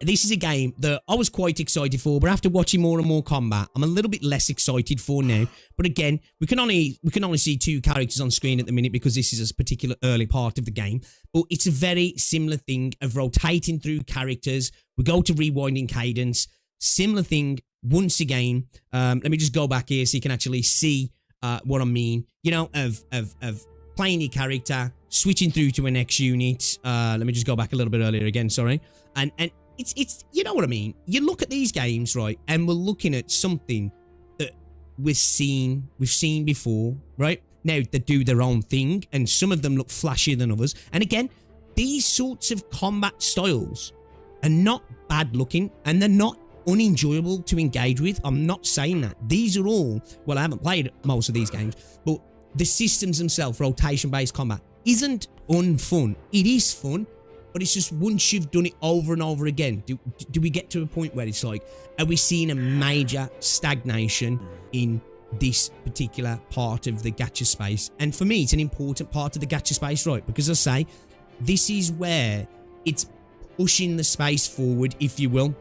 This is a game that I was quite excited for, but after watching more and more combat, I'm a little bit less excited for now. But again, we can only see 2 characters on screen at the minute because this is a particular early part of the game. But it's a very similar thing of rotating through characters. We go to Rewinding Cadence. Similar thing once again. Let me just go back here so you can actually see what I mean. You know, of playing your character, switching through to a next unit. Let me just go back a little bit earlier again, sorry. And it's you know what I mean? You look at these games, right, and we're looking at something that we've seen before, right? Now they do their own thing, and some of them look flashier than others. And again, these sorts of combat styles are not bad looking, and they're not unenjoyable to engage with. I'm not saying that. These are all, well, I haven't played most of these games, but the systems themselves, rotation-based combat, isn't unfun. It is fun, but it's just once you've done it over and over again, do we get to a point where it's like, are we seeing a major stagnation in this particular part of the gacha space? And for me, it's an important part of the gacha space, right? Because I say, this is where it's pushing the space forward, if you will,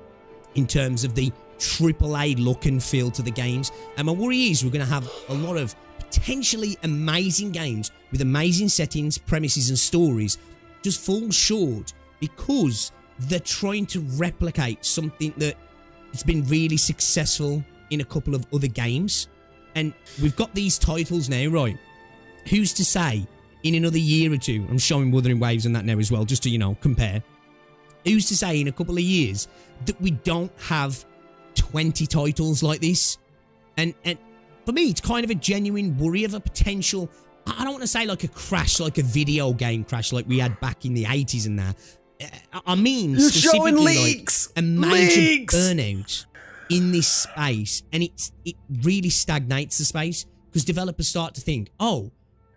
in terms of the AAA look and feel to the games. And my worry is we're going to have a lot of potentially amazing games with amazing settings, premises, and stories just fall short because they're trying to replicate something that it's been really successful in a couple of other games. And we've got these titles now, right? Who's to say in another year or two, I'm showing Wuthering Waves and that now as well, just to, you know, compare. Who's to say in a couple of years that we don't have 20 titles like this? And for me, it's kind of a genuine worry of a potential, I don't want to say like a crash, like a video game crash like we had back in the 80s and that. I mean, you're specifically showing leaks. Like a major burnout in this space, and it really stagnates the space because developers start to think, oh,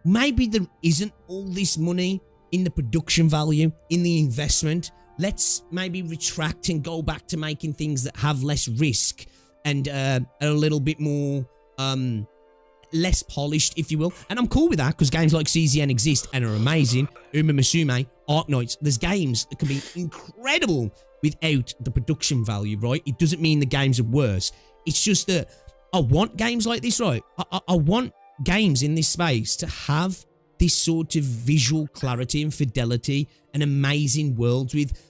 maybe there isn't all this money in the production value, in the investment. Let's maybe retract and go back to making things that have less risk and a little bit more less polished, if you will. And I'm cool with that because games like CZN exist and are amazing. Uma Musume, Arknights, there's games that can be incredible without the production value, right? It doesn't mean the games are worse. It's just that I want games like this, right? I want games in this space to have this sort of visual clarity and fidelity and amazing worlds with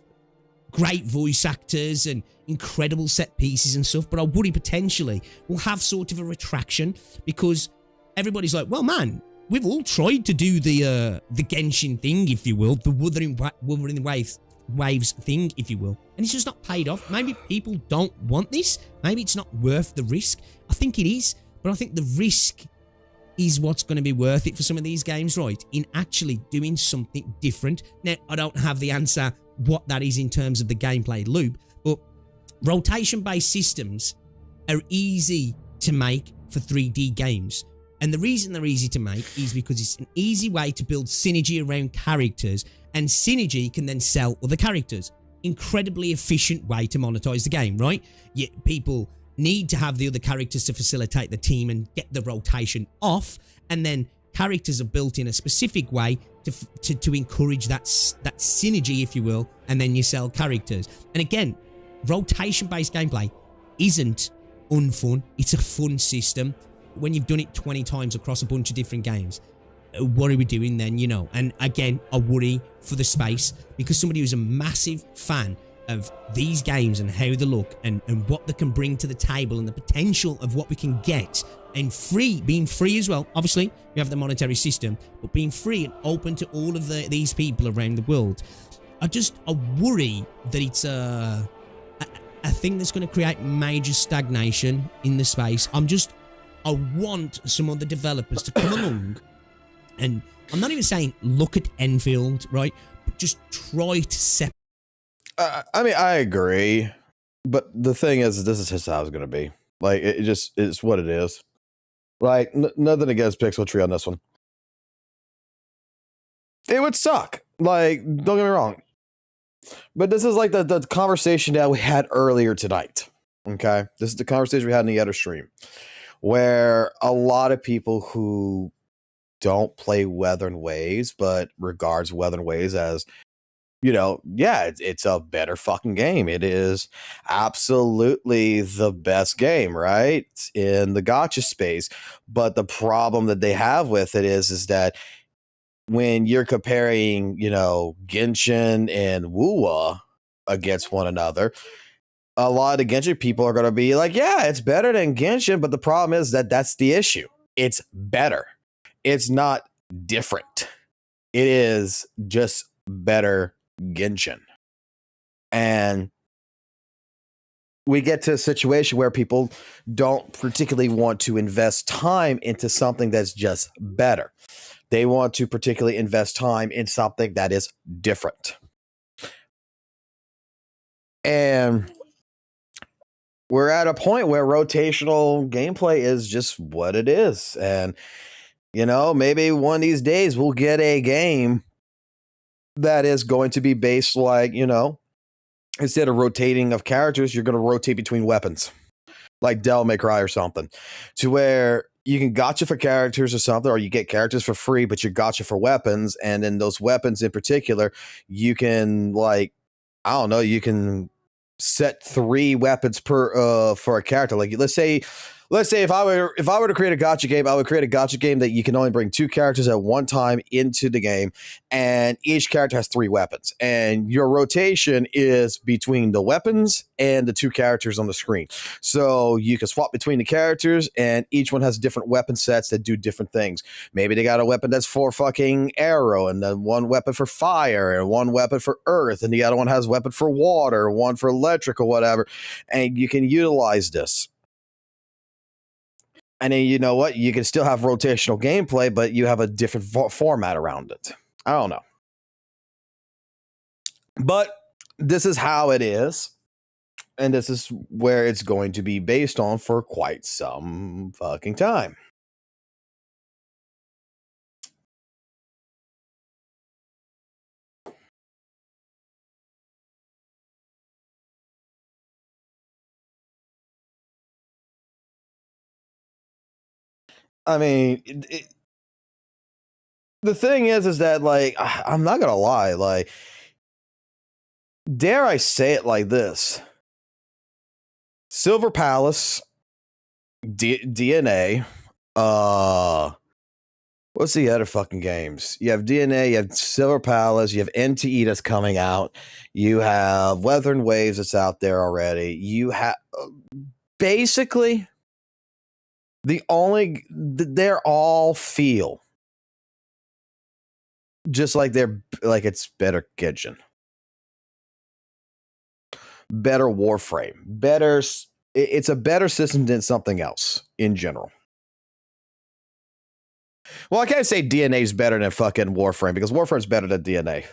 great voice actors and incredible set pieces and stuff, but I worry potentially we'll have sort of a retraction because everybody's like, well, man, we've all tried to do the Genshin thing, if you will, the Wuthering Waves thing, if you will, and it's just not paid off. Maybe people don't want this. Maybe it's not worth the risk. I think it is, but I think the risk is what's going to be worth it for some of these games, right? In actually doing something different. Now, I don't have the answer what that is in terms of the gameplay loop, but rotation-based systems are easy to make for 3D games. And the reason they're easy to make is because it's an easy way to build synergy around characters, and synergy can then sell other characters. Incredibly efficient way to monetize the game, right? Yet people need to have the other characters to facilitate the team and get the rotation off, and then characters are built in a specific way to encourage that synergy, if you will, and then you sell characters. And again, rotation-based gameplay isn't unfun. It's a fun system. When you've done it 20 times across a bunch of different games, what are we doing then, you know? And again, I worry for the space because somebody who's a massive fan of these games and how they look and what they can bring to the table and the potential of what we can get, and being free as well. Obviously, we have the monetary system, but being free and open to all of these people around the world. I worry that it's a thing that's going to create major stagnation in the space. I want some other developers to come along, and I'm not even saying look at Enfield, right? But just try to separate. I mean, I agree, but the thing is, this is just how it's going to be. Like, it's what it is. Like, nothing against Pixel Tree on this one. It would suck. Like, don't get me wrong. But this is like the conversation that we had earlier tonight. Okay? This is the conversation we had in the other stream, where a lot of people who don't play Wuthering Waves, but regards Wuthering Waves as, you know, yeah, it's a better fucking game. It is absolutely the best game, right? In the gacha space. But the problem that they have with it is that when you're comparing, you know, Genshin and WUWA against one another, a lot of the Genshin people are going to be like, yeah, it's better than Genshin. But the problem is that that's the issue. It's better. It's not different. It is just better Genshin. And we get to a situation where people don't particularly want to invest time into something that's just better. They want to particularly invest time in something that is different. And we're at a point where rotational gameplay is just what it is. And, you know, maybe one of these days we'll get a game that is going to be based like, you know, instead of rotating of characters, you're going to rotate between weapons, like Devil May Cry or something, to where you can gacha for characters or something, or you get characters for free, but you gacha for weapons. And then those weapons in particular, you can like, I don't know, you can set 3 weapons per for a character. Like let's say if I were to create a gacha game, I would create a gacha game that you can only bring 2 characters at one time into the game, and each character has 3 weapons, and your rotation is between the weapons and the 2 characters on the screen. So you can swap between the characters, and each one has different weapon sets that do different things. Maybe they got a weapon that's for fucking arrow, and then one weapon for fire, and one weapon for earth, and the other one has a weapon for water, one for electric or whatever, and you can utilize this. And then, you know what? You can still have rotational gameplay, but you have a different format around it. I don't know. But this is how it is. And this is where it's going to be based on for quite some fucking time. I mean, the thing is that, like, I'm not gonna lie, like, dare I say it like this: Silver Palace, DNA, what's the other fucking games? You have DNA, you have Silver Palace, you have NTE that's coming out, you have Weather and Waves that's out there already. You have basically they're all feel just like it's better Genshin, better Warframe, better. It's a better system than something else in general. Well, I can't say DNA is better than fucking Warframe, because Warframe's better than DNA.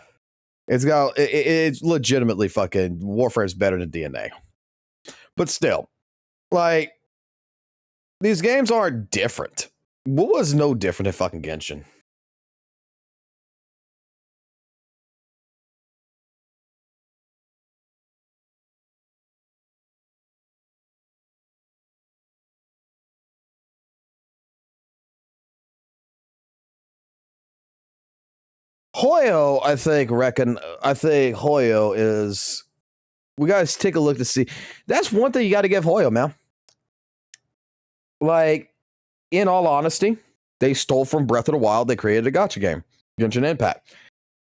It's legitimately fucking Warframe's better than DNA. But still, like, these games aren't different. WUWA is no different than fucking Genshin. Hoyo, I think Hoyo is. We gotta take a look to see. That's one thing you got to give Hoyo, man. Like, in all honesty, they stole from Breath of the Wild. They created a gacha game, Genshin Impact.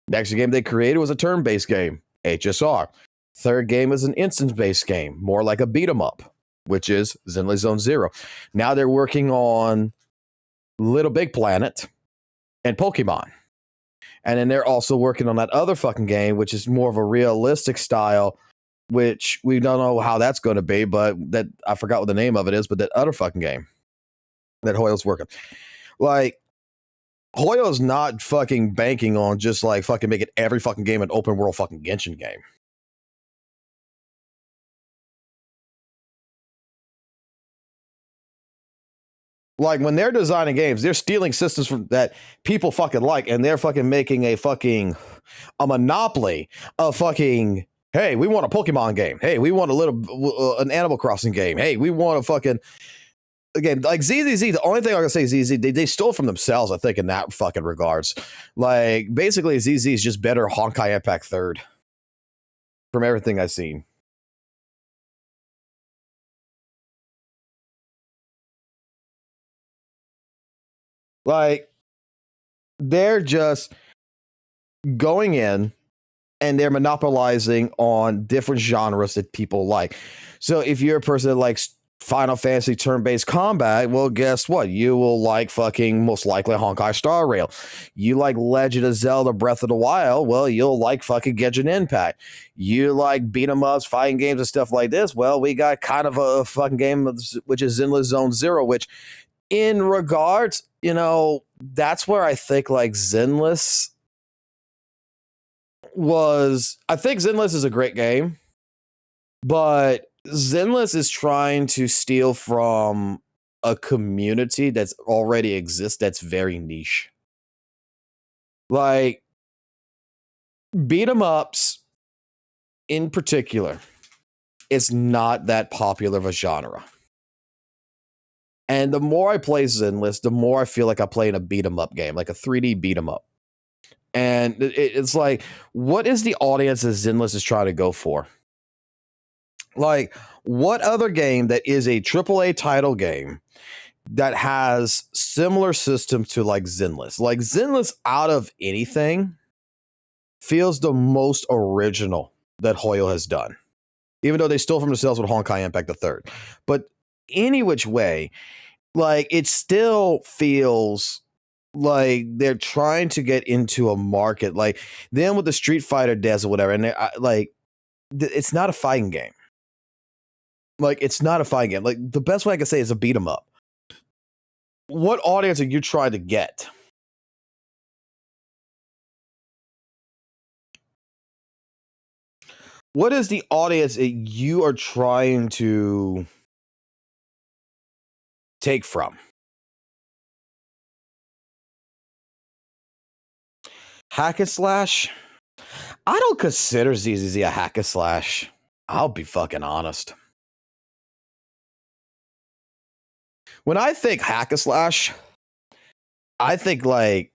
Next game they created was a turn-based game, HSR. Third game is an instance-based game, more like a beat-em-up, which is Zenless Zone Zero. Now they're working on Little Big Planet and Pokemon. And then they're also working on that other fucking game, which is more of a realistic style, which we don't know how that's going to be, but that I forgot what the name of it is, but that other fucking game that Hoyo's working. Like, Hoyo's not fucking banking on just like fucking making every fucking game an open world fucking Genshin game. Like, when they're designing games, they're stealing systems from that people fucking like, and they're fucking making a monopoly of fucking, hey, we want a Pokemon game. Hey, we want an Animal Crossing game. Hey, we want a fucking, again, like ZZZ, the only thing I can say ZZ, they stole from themselves, I think, in that fucking regards. Like, basically, ZZ is just better Honkai Impact 3rd from everything I've seen. Like, they're just going in and they're monopolizing on different genres that people like. So if you're a person that likes Final Fantasy turn-based combat, well, guess what? You will like fucking most likely Honkai Star Rail. You like Legend of Zelda Breath of the Wild, well, you'll like fucking Genshin Impact. You like beat 'em ups, fighting games, and stuff like this, well, we got kind of a fucking game, which is Zenless Zone Zero, which in regards, that's where I think like Zenless I think Zenless is a great game, but Zenless is trying to steal from a community that's already exists that's very niche. Like, beat 'em ups in particular is not that popular of a genre. And the more I play Zenless, the more I feel like I'm playing a beat 'em up game, like a 3D beat 'em up. And it's like, what is the audience that Zenless is trying to go for? Like, what other game that is a AAA title game that has similar systems to like Zenless? Like, Zenless out of anything feels the most original that Hoyo has done, even though they stole from themselves with Honkai Impact the Third. But any which way, like, it still feels like they're trying to get into a market. Like, then with the Street Fighter devs or whatever, and it's not a fighting game. Like, it's not a fighting game. Like, the best way I can say is a beat 'em up. What audience are you trying to get? What is the audience that you are trying to take from? Hack and slash? I don't consider ZZZ a hack and slash. I'll be fucking honest. When I think hack and slash, I think like,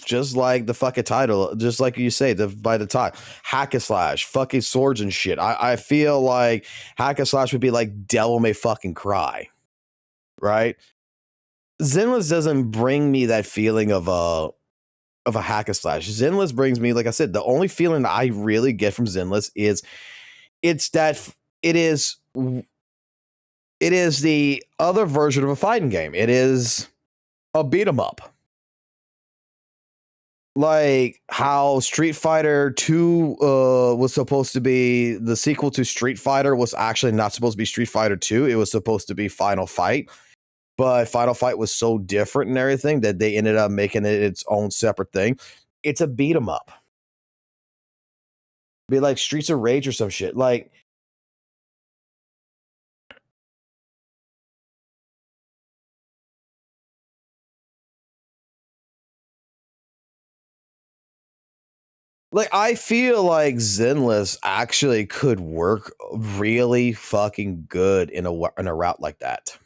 just like the fucking title, just like you say, by the time, hack and slash, fucking swords and shit. I feel like hack and slash would be like Devil May fucking Cry, right? Zenless doesn't bring me that feeling of a hack and slash. Zenless brings me, like I said, the only feeling that I really get from Zenless is it is the other version of a fighting game. It is a beat 'em up. Like how Street Fighter 2 was supposed to be the sequel to Street Fighter was actually not supposed to be Street Fighter 2. It was supposed to be Final Fight. But Final Fight was so different and everything that they ended up making it its own separate thing. It's a beat 'em up. Be like Streets of Rage or some shit. Like, I feel like Zenless actually could work really fucking good in a route like that.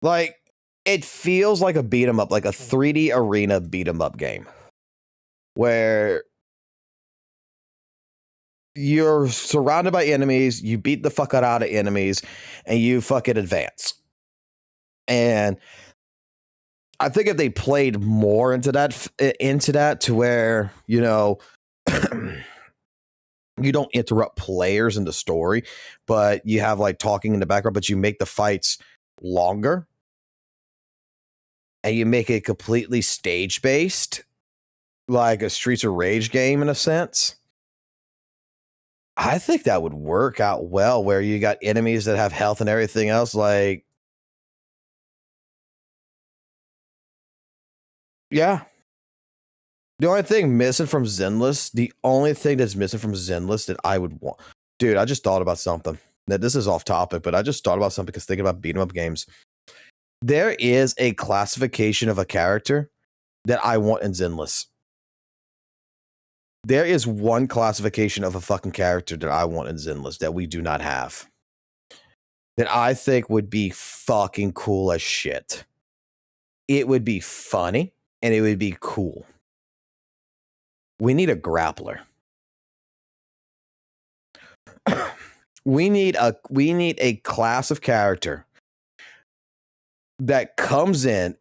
Like, it feels like a beat 'em up, like a 3D arena beat 'em up game, where you're surrounded by enemies, you beat the fuck out of enemies, and you fucking advance. And I think if they played more into that to where, you don't interrupt players in the story, but you have like talking in the background, but you make the fights longer and you make it completely stage based, like a Streets of Rage game in a sense. I think that would work out well, where you got enemies that have health and everything else. Like, yeah. The only thing missing from Zenless, that I would want, dude, I just thought about something. That this is off topic, but I just thought about something because thinking about beat 'em up games. There is a classification of a character that I want in Zenless. There is one classification of a fucking character that I want in Zenless that we do not have, that I think would be fucking cool as shit. It would be funny and it would be cool. We need a grappler. We need a class of character that comes in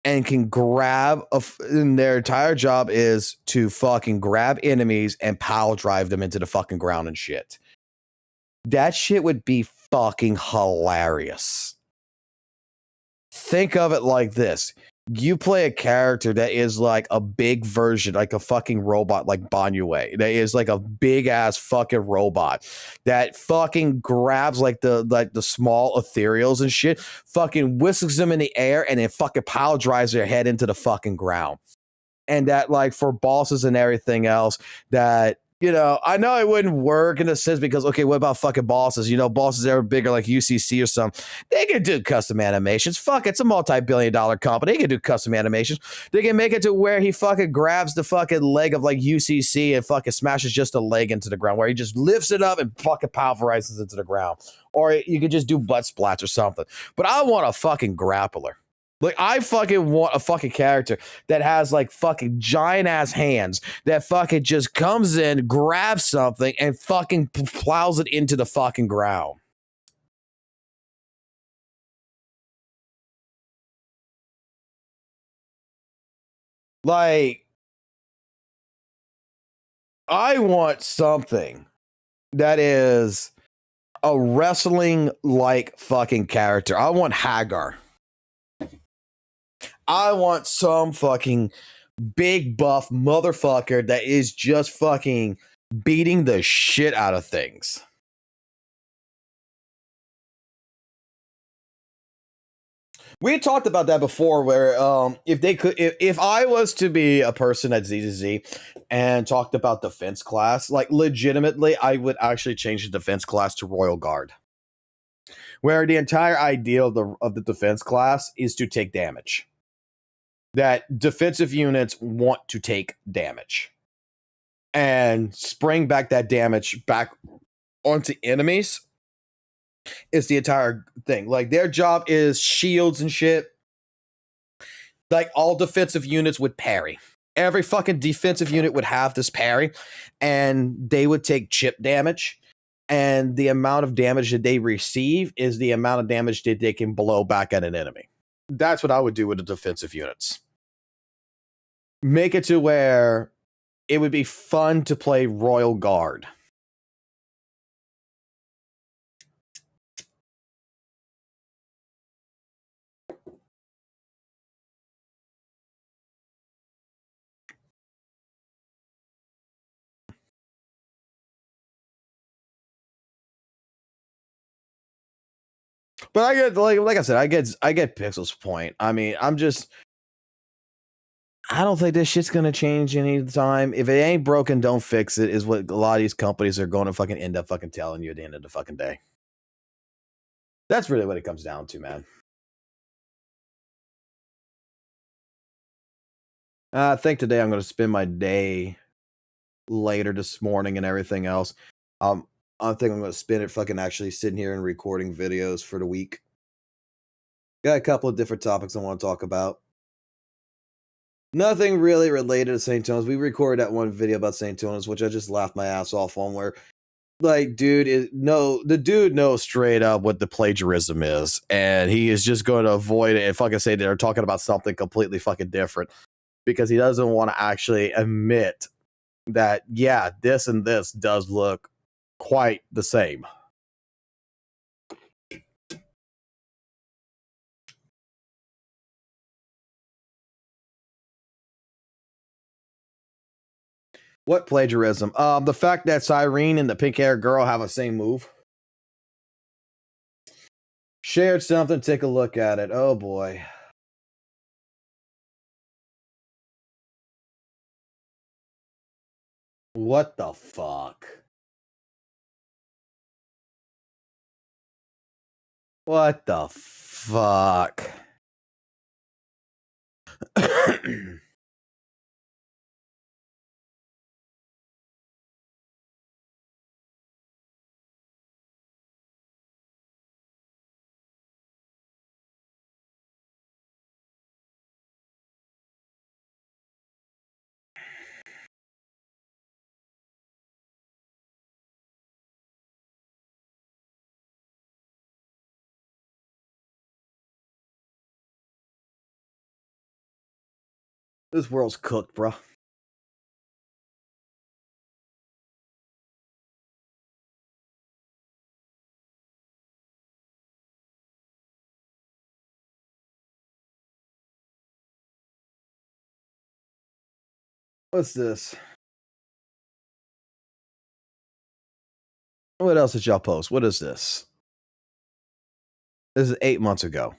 and can grab and their entire job is to fucking grab enemies and power drive them into the fucking ground and shit. that shit would be fucking hilarious. Think of it like this. You play a character that is like a big version, like a fucking robot, like Banyue. That is like a big ass fucking robot that fucking grabs like the small ethereals and shit, fucking whisks them in the air, and then fucking pile drives their head into the fucking ground. And that, like, for bosses and everything else, that, you know, I know it wouldn't work in a sense because, okay, what about fucking bosses? You know, bosses that are bigger like UCC or something, they can do custom animations. Fuck, it's a multi-billion-dollar company. They can do custom animations. They can make it to where he fucking grabs the fucking leg of like UCC and fucking smashes just a leg into the ground, where he just lifts it up and fucking pulverizes into the ground. Or you could just do butt splats or something. But I want a fucking grappler. Like, I fucking want a fucking character that has like fucking giant ass hands that fucking just comes in, grabs something, and fucking plows it into the fucking ground. Like, I want something that is a wrestling like fucking character. I want Hagar. I want some fucking big buff motherfucker that is just fucking beating the shit out of things. We had talked about that before, where if they could, if I was to be a person at Z and talked about defense class, like legitimately, I would actually change the defense class to Royal Guard, where the entire idea of the defense class is to take damage. That defensive units want to take damage and spring back that damage back onto enemies is the entire thing. Like, their job is shields and shit. Like, all defensive units would parry. Every fucking defensive unit would have this parry, and they would take chip damage. And the amount of damage that they receive is the amount of damage that they can blow back at an enemy. That's what I would do with the defensive units. Make it to where it would be fun to play Royal Guard. But I get, like I said, I get Pixel's point. I mean, I don't think this shit's gonna change anytime. If it ain't broken, don't fix it, is what a lot of these companies are going to fucking end up fucking telling you at the end of the fucking day. That's really what it comes down to, man. I think today I'm gonna spend my day later this morning and everything else. I think I'm gonna spend it fucking actually sitting here and recording videos for the week. Got a couple of different topics I want to talk about. Nothing really related to St. Thomas. We recorded that one video about St. Thomas, which I just laughed my ass off on, where, like, the dude knows straight up what the plagiarism is, and he is just going to avoid it and fucking say they're talking about something completely fucking different, because he doesn't want to actually admit that, yeah, this and this does look quite the same. What plagiarism? The fact that Cyrene and the pink-haired girl have the same move. Shared something, take a look at it. Oh boy. What the fuck? What the fuck? This world's cooked, bro. What's this? What else did y'all post? What is this? This is 8 months ago.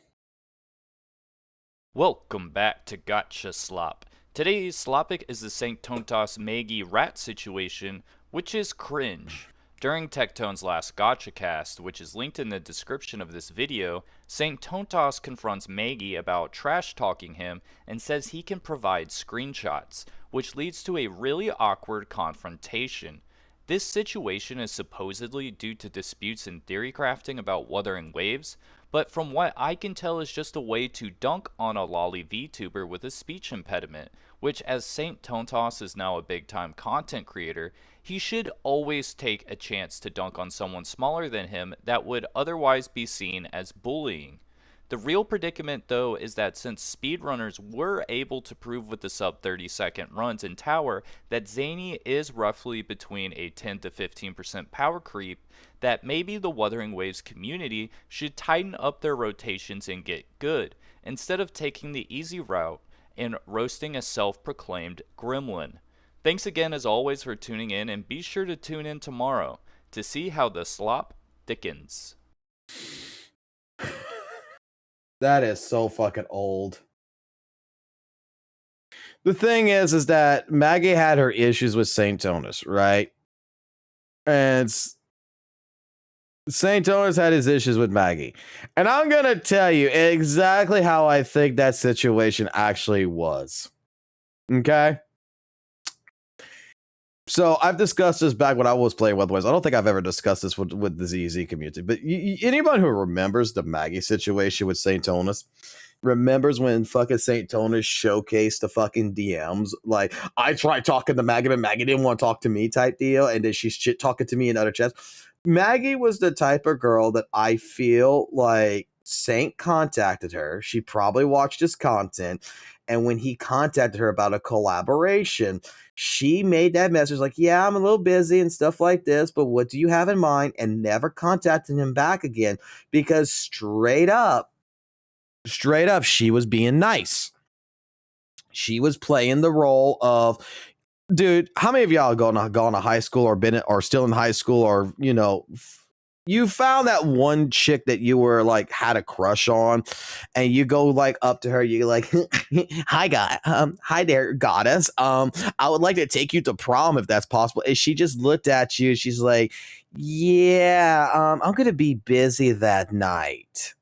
Welcome back to Gacha Slop. Today's Slopic is the St. Tontos Maggie rat situation, which is cringe. During Tectone's last Gacha cast, which is linked in the description of this video, St. Tontos confronts Maggie about trash-talking him and says he can provide screenshots, which leads to a really awkward confrontation. This situation is supposedly due to disputes in theory crafting about Wuthering Waves, but from what I can tell is just a way to dunk on a lolly VTuber with a speech impediment, which as St. Tontos is now a big-time content creator, he should always take a chance to dunk on someone smaller than him that would otherwise be seen as bullying. The real predicament though is that since speedrunners were able to prove with the sub 30-second runs in tower that Zany is roughly between a 10 to 15% power creep, that maybe the Wuthering Waves community should tighten up their rotations and get good, instead of taking the easy route and roasting a self-proclaimed gremlin. Thanks again as always for tuning in, and be sure to tune in tomorrow to see how the slop thickens. That is so fucking old. The thing is that Maggie had her issues with St. Tonus, right? And St. Tonus had his issues with Maggie. And I'm going to tell you exactly how I think that situation actually was. Okay? So I've discussed this back when I was playing Weatherways. I don't think I've ever discussed this with the ZZ community, but anyone who remembers the Maggie situation with St. Tonus remembers when fucking St. Tonus showcased the fucking DMs. Like, I tried talking to Maggie, but Maggie didn't want to talk to me type deal. And then she's shit talking to me in other chats. Maggie was the type of girl that I feel like Saint contacted her. She probably watched his content. And when he contacted her about a collaboration, she made that message like, yeah, I'm a little busy and stuff like this, but what do you have in mind? And never contacted him back again, because straight up, she was being nice. She was playing the role of, dude, how many of y'all gone to high school or been or still in high school, or, you know, you found that one chick that you were like had a crush on, and you go like up to her, you like, hi guy, hi there, goddess. I would like to take you to prom if that's possible. And she just looked at you. She's like, yeah, I'm gonna be busy that night.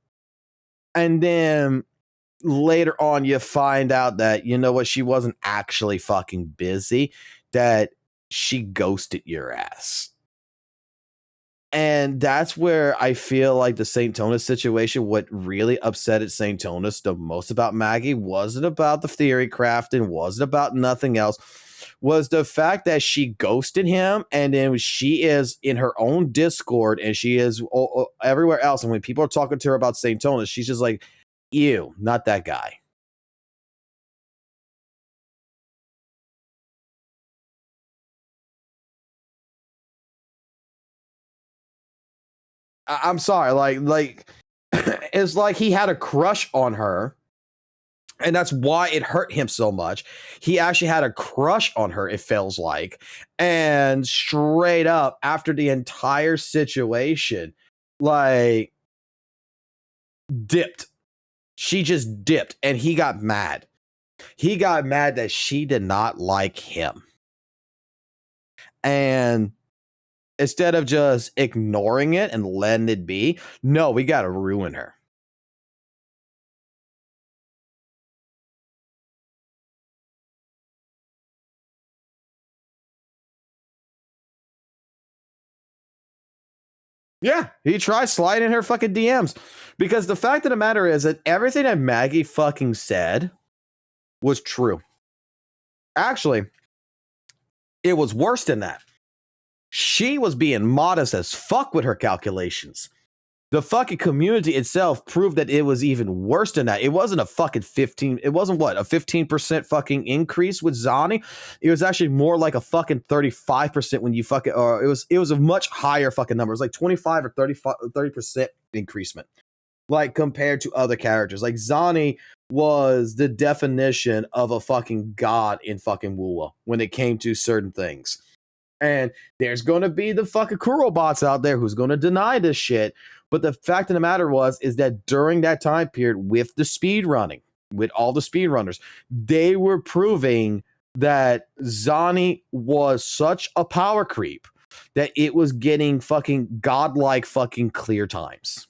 And then later on, you find out that, you know what, she wasn't actually fucking busy, that she ghosted your ass. And that's where I feel like the St. Tonus situation, what really upset St. Tonus the most about Maggie wasn't about the theory crafting, wasn't about nothing else, was the fact that she ghosted him, and then she is in her own Discord, and she is everywhere else. And when people are talking to her about St. Tonus, she's just like, ew, not that guy. I'm sorry, like it's like he had a crush on her, and that's why it hurt him so much. He actually had a crush on her, it feels like, and straight up after the entire situation, like, dipped. She just dipped, and he got mad. He got mad that she did not like him, and instead of just ignoring it and letting it be, no, we got to ruin her. Yeah, he tried sliding her fucking DMs, because the fact of the matter is that everything that Maggie fucking said was true. Actually, it was worse than that. She was being modest as fuck with her calculations. The fucking community itself proved that it was even worse than that. It wasn't a fucking 15. It wasn't what, a 15% fucking increase with Zani. It was actually more like a fucking 35% when you fucking, or it was a much higher fucking number. It was like 25 or 30% increasement. like compared to other characters. Like Zani was the definition of a fucking god in fucking WUWA when it came to certain things. And there's going to be the fucking Kurobots out there who's going to deny this shit. But the fact of the matter is that during that time period with the speed running, with all the speedrunners, they were proving that Zani was such a power creep that it was getting fucking godlike fucking clear times.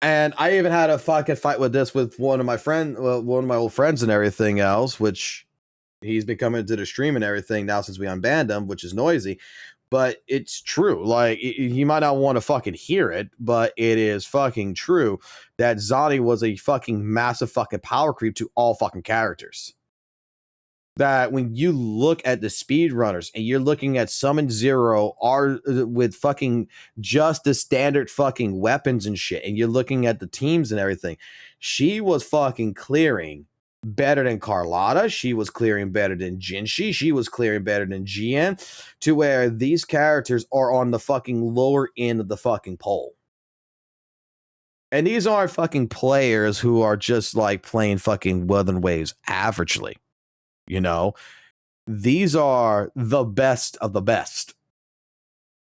And I even had a fucking fight with this with one of my old friends and everything else, which he's been coming to the stream and everything now since we unbanned him, which is noisy. But it's true. Like, he might not want to fucking hear it, but it is fucking true that Zani was a fucking massive fucking power creep to all fucking characters. That when you look at the speedrunners and you're looking at Summon Zero are with fucking just the standard fucking weapons and shit, and you're looking at the teams and everything, she was fucking clearing better than Carlotta. She was clearing better than Jinshi. She was clearing better than GN, to where these characters are on the fucking lower end of the fucking pole. And these aren't fucking players who are just like playing fucking Wuthering Waves averagely. You know, these are the best of the best.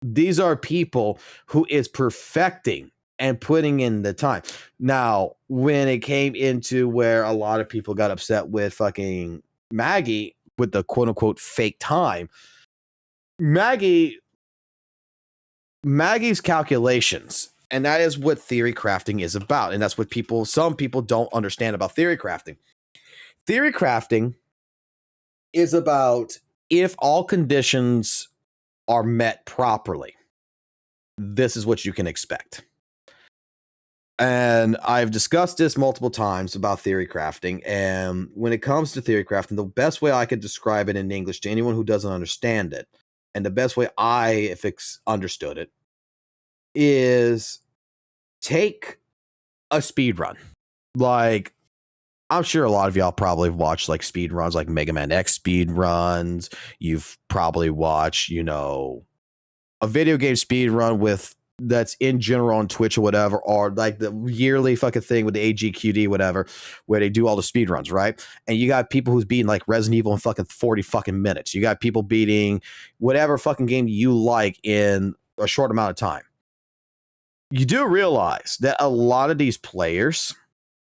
These are people who is perfecting and putting in the time. Now, when it came into where a lot of people got upset with fucking Maggie with the quote unquote fake time, Maggie's calculations, and that is what theory crafting is about. And that's what some people don't understand about theory crafting. Theory crafting is about if all conditions are met properly, this is what you can expect. And I've discussed this multiple times about theory crafting. And when it comes to theory crafting, the best way I could describe it in English to anyone who doesn't understand it, and the best way I understood it, is take a speed run. Like, I'm sure a lot of y'all probably have watched like speed runs, like Mega Man X speed runs. You've probably watched, a video game speed run that's in general on Twitch or whatever, or like the yearly fucking thing with the AGQD, whatever, where they do all the speed runs, right? And you got people who's beating like Resident Evil in fucking 40 fucking minutes. You got people beating whatever fucking game you like in a short amount of time. You do realize that a lot of these players,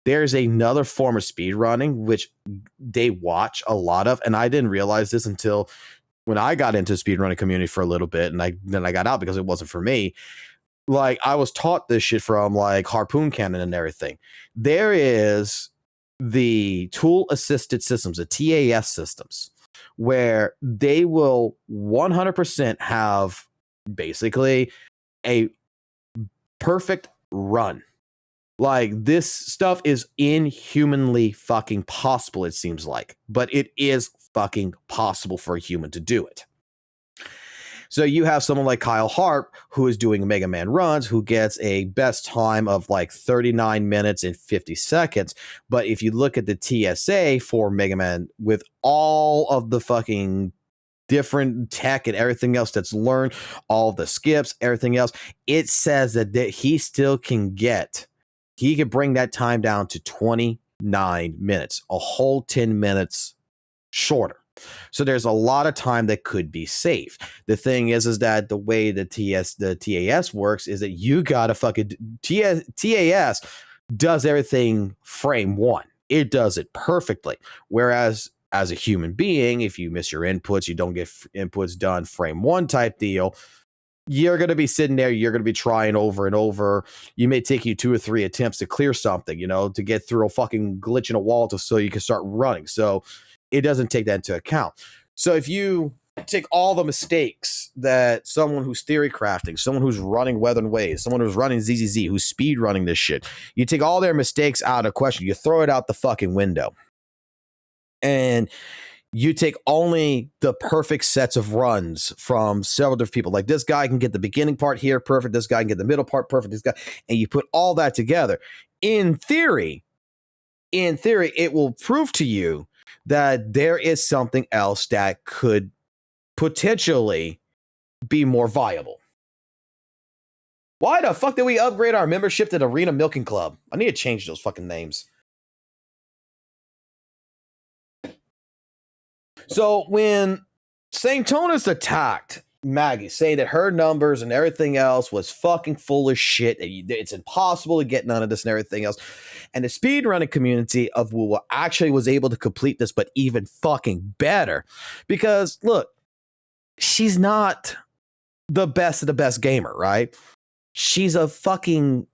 there's another form of speedrunning which they watch a lot of, and I didn't realize this until when I got into the speedrunning community for a little bit, and then I got out because it wasn't for me. Like, I was taught this shit from like Harpoon Cannon and everything. There is the tool assisted systems, the TAS systems, where they will 100% have basically a perfect run. Like, this stuff is inhumanly fucking possible, it seems like, but it is fucking possible for a human to do it. So you have someone like Kyle Harp, who is doing Mega Man runs, who gets a best time of like 39 minutes and 50 seconds. But if you look at the TSA for Mega Man, with all of the fucking different tech and everything else that's learned, all the skips, everything else, it says that he still can he could bring that time down to 29 minutes, a whole 10 minutes shorter. So there's a lot of time that could be saved. The thing is that the way the TAS works is that you gotta fucking TAS does everything frame one. It does it perfectly. Whereas as a human being, if you miss your inputs, you don't get inputs done frame one type deal, you're going to be sitting there, you're going to be trying over and over. You may take you 2 or 3 attempts to clear something, to get through a fucking glitch in a wall so you can start running. So it doesn't take that into account. So if you take all the mistakes that someone who's theory crafting, someone who's running Wuthering Waves, someone who's running ZZZ, who's speed running this shit, you take all their mistakes out of question, you throw it out the fucking window. And you take only the perfect sets of runs from several different people. Like, this guy can get the beginning part here perfect, this guy can get the middle part perfect, this guy, and you put all that together. In theory, it will prove to you that there is something else that could potentially be more viable. Why the fuck did we upgrade our membership to the Arena Milking Club? I need to change those fucking names. So when St. Tonus attacked Maggie, saying that her numbers and everything else was fucking full of shit, it's impossible to get none of this and everything else, and the speedrunning community of WUWA actually was able to complete this, but even fucking better. Because, look, she's not the best of the best gamer, right? She's a fucking...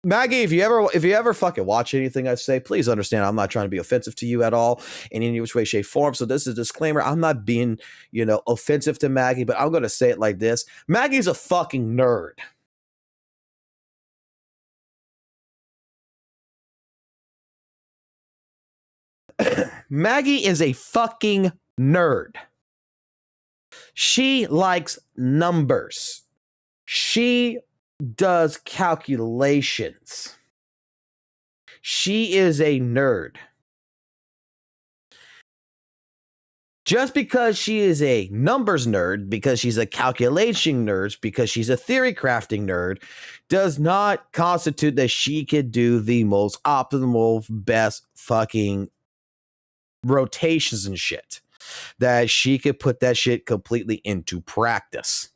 Maggie, if you ever fucking watch anything I say, please understand I'm not trying to be offensive to you at all in any which way, shape, form. So this is a disclaimer. I'm not being, offensive to Maggie, but I'm going to say it like this. Maggie's a fucking nerd. Maggie is a fucking nerd. She likes numbers. She does calculations. She is a nerd. Just because she is a numbers nerd, because she's a calculation nerd, because she's a theory crafting nerd, does not constitute that she could do the most optimal, best fucking rotations and shit. That she could put that shit completely into practice.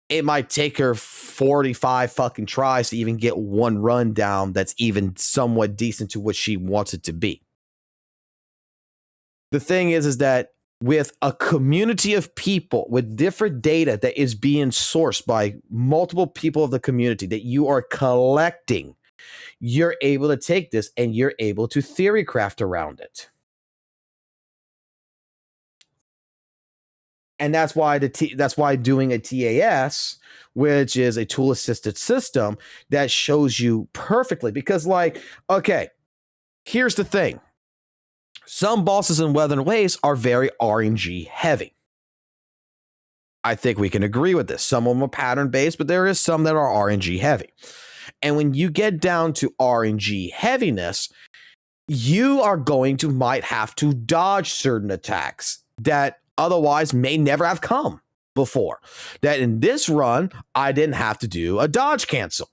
It might take her 45 fucking tries to even get one run down that's even somewhat decent to what she wants it to be. The thing is that with a community of people with different data that is being sourced by multiple people of the community that you are collecting, you're able to take this and you're able to theory craft around it. And that's why doing a TAS, which is a tool assisted system, that shows you perfectly. Because, okay, here's the thing. Some bosses in Weathered Ways are very RNG heavy. I think we can agree with this. Some of them are pattern based, but there is some that are RNG heavy. And when you get down to RNG heaviness, you might have to dodge certain attacks that otherwise may never have come before. That in this run, I didn't have to do a dodge cancel.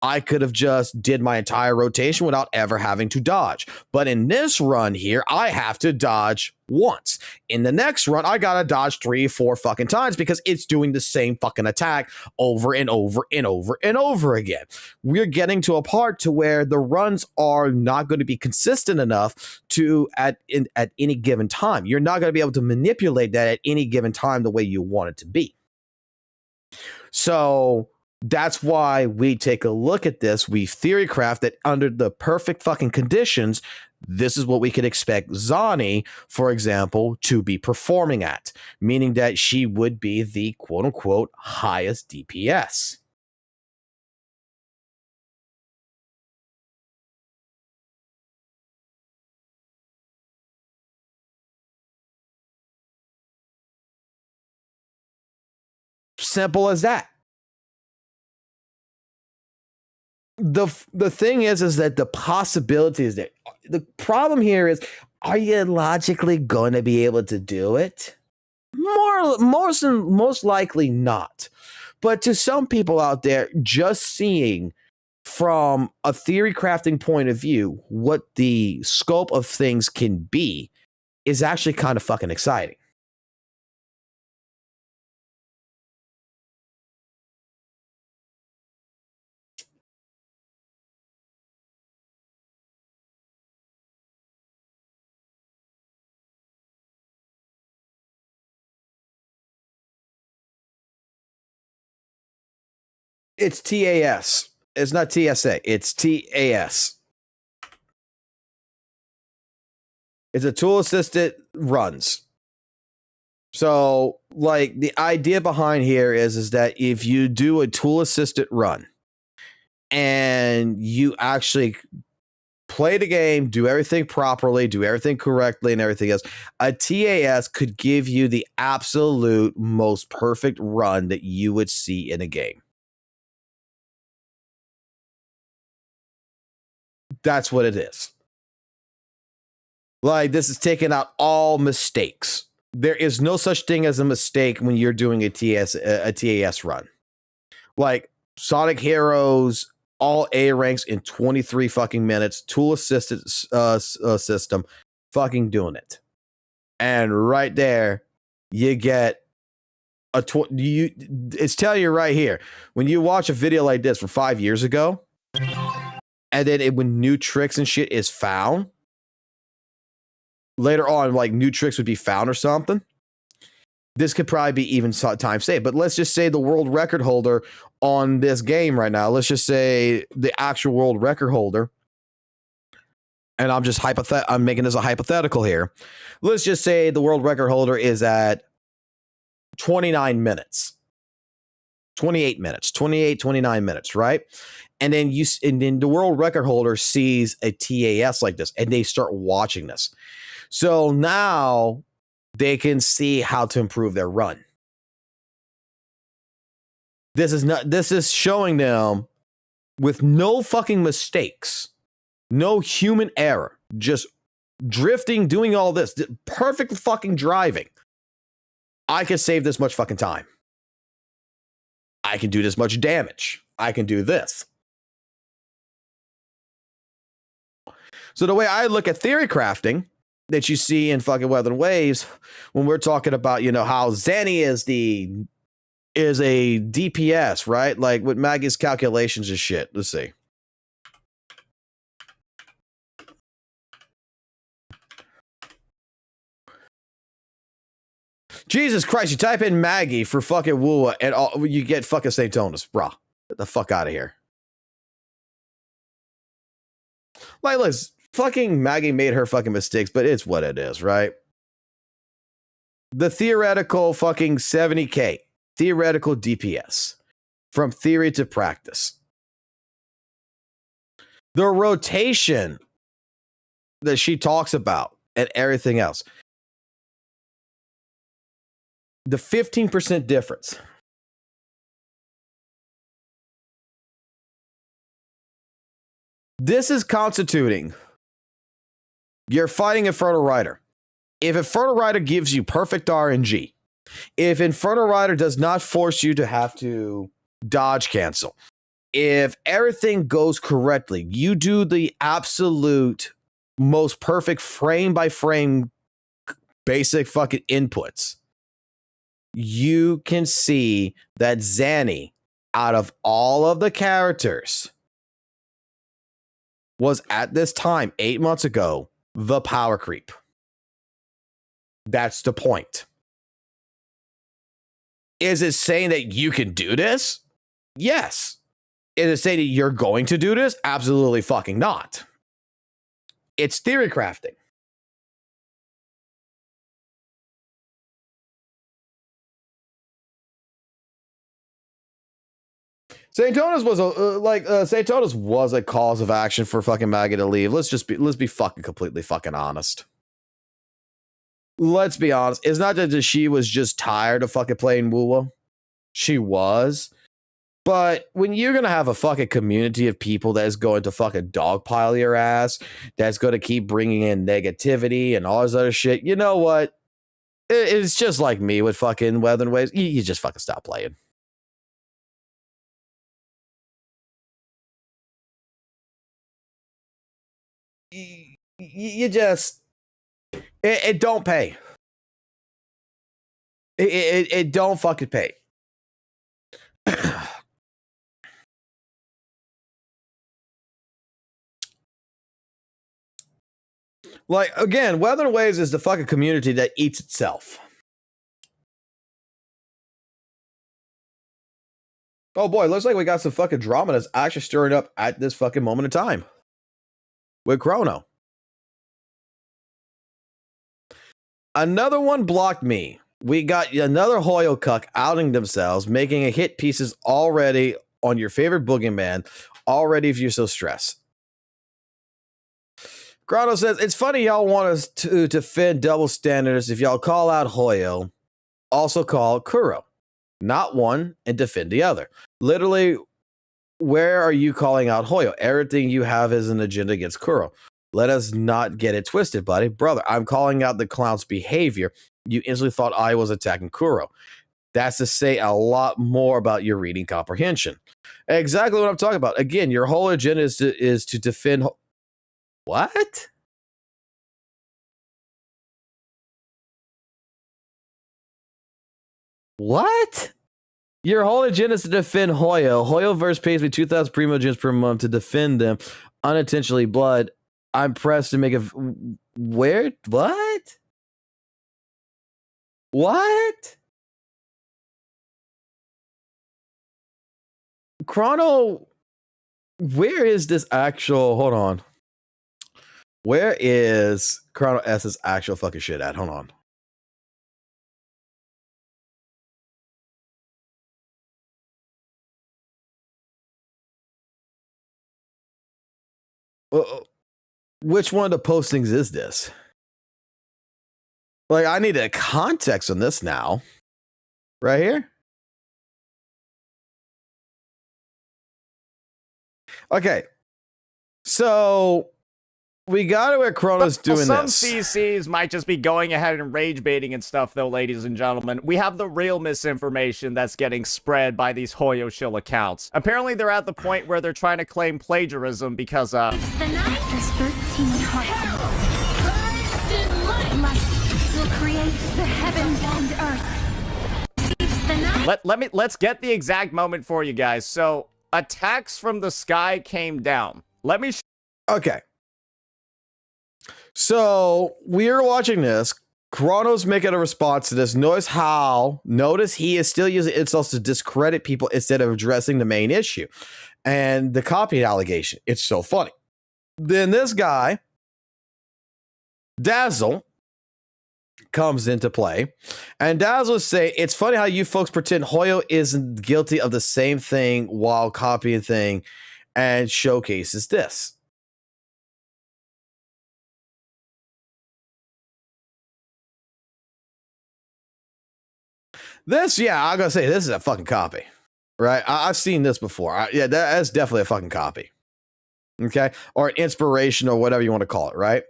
I could have just did my entire rotation without ever having to dodge. But in this run here, I have to dodge once. In the next run, I gotta dodge 3 or 4 fucking times because it's doing the same fucking attack over and over and over and over again. We're getting to a part to where the runs are not going to be consistent enough to at any given time. You're not going to be able to manipulate that at any given time the way you want it to be. So that's why we take a look at this. We theory craft that under the perfect fucking conditions, this is what we could expect Zani, for example, to be performing at, meaning that she would be the quote unquote highest DPS. Simple as that. The thing is that the possibility is that the problem here is, are you logically going to be able to do it? Most likely not. But to some people out there, just seeing from a theory crafting point of view what the scope of things can be is actually kind of fucking exciting. It's TAS. It's not TSA. It's TAS. It's a tool assisted runs. So, the idea behind here is that if you do a tool assisted run and you actually play the game, do everything properly, do everything correctly and everything else, a TAS could give you the absolute most perfect run that you would see in a game. That's what it is. This is taking out all mistakes. There is no such thing as a mistake when you're doing a TAS run. Like Sonic Heroes, all A ranks in 23 fucking minutes, tool assisted system, fucking doing it. And right there, you get it's telling you right here, when you watch a video like this from 5 years ago, and then when new tricks and shit is found, later on, like new tricks would be found or something, this could probably be even time saved. But let's just say the world record holder on this game right now, let's just say the actual world record holder, and I'm making this a hypothetical here. Let's just say the world record holder is at 29 minutes, 28 minutes, 29 minutes, right? And then the world record holder sees a TAS like this, and they start watching this. So now they can see how to improve their run. This is showing them with no fucking mistakes, no human error, just drifting, doing all this, perfect fucking driving. I can save this much fucking time. I can do this much damage. I can do this. So the way I look at theory crafting that you see in fucking Weather and Waves, when we're talking about, how Zanny is a DPS, right? Like with Maggie's calculations and shit. Let's see. Jesus Christ, you type in Maggie for fucking WUWA and you get fucking St. Tonus. Bruh, get the fuck out of here. Like, look, fucking Maggie made her fucking mistakes, but it's what it is, right? The theoretical fucking 70k, theoretical DPS, from theory to practice. The rotation that she talks about and everything else. The 15% difference. This is constituting you're fighting Inferno Rider. If Inferno Rider gives you perfect RNG, if Inferno Rider does not force you to have to dodge cancel, if everything goes correctly, you do the absolute most perfect frame by frame basic fucking inputs, you can see that Zanny, out of all of the characters, was at this time, 8 months ago, the power creep. That's the point. Is it saying that you can do this? Yes. Is it saying that you're going to do this? Absolutely fucking not. It's theory crafting. St. Tonus was St. Tonus was a cause of action for fucking Maggie to leave. Let's be fucking completely fucking honest. Let's be honest. It's not that she was just tired of fucking playing WUWA. She was. But when you're going to have a fucking community of people that is going to fucking dogpile your ass, that's going to keep bringing in negativity and all this other shit, you know what? It's just like me with fucking Weather and Waves. You just fucking stop playing. You just it don't pay. It don't fucking pay. Like, again, Weather and Waves is the fucking community that eats itself. Oh boy, looks like we got some fucking drama that's actually stirring up at this fucking moment in time with Chrono. Another one blocked me. We got another Hoyo cuck outing themselves, making a hit pieces already on your favorite boogeyman, already if you're so stressed. Chrono says, it's funny y'all want us to defend double standards if y'all call out Hoyo, also call Kuro. Not one and defend the other. Literally, where are you calling out Hoyo? Everything you have is an agenda against Kuro. Let us not get it twisted, buddy. Brother, I'm calling out the clown's behavior. You instantly thought I was attacking Kuro. That's to say a lot more about your reading comprehension. Exactly what I'm talking about. Again, your whole agenda is to defend. What? What? Your whole agenda is to defend Hoyo. Hoyo verse pays me 2,000 primo gems per month to defend them. Unintentionally blood. I'm pressed to make a. Where? What? What? Chrono, where is this actual? Hold on. Where is Chrono S's actual fucking shit at? Hold on. Which one of the postings is this? Like, I need a context on this now. Right here. Okay. So we got to where Chrono's doing some this. Some CCs might just be going ahead and rage baiting and stuff, though, ladies and gentlemen. We have the real misinformation that's getting spread by these Hoyo shill accounts. Apparently, they're at the point where they're trying to claim plagiarism because, It's the night. There's 13 hearts. Light will create the heavens and earth. It's the night. Let's get the exact moment for you guys. So, attacks from the sky came down. Let me. Okay. So we're watching this. Chrono's making a response to this. Notice he is still using insults to discredit people instead of addressing the main issue and the copy allegation. It's so funny. Then this guy, Dazzle, comes into play, and Dazzle say, it's funny how you folks pretend Hoyo isn't guilty of the same thing while copying thing, and showcases this. This, yeah, I'm gonna say this is a fucking copy, right? I've seen this before. Yeah, that's definitely a fucking copy. Okay, or an inspiration or whatever you want to call it, right?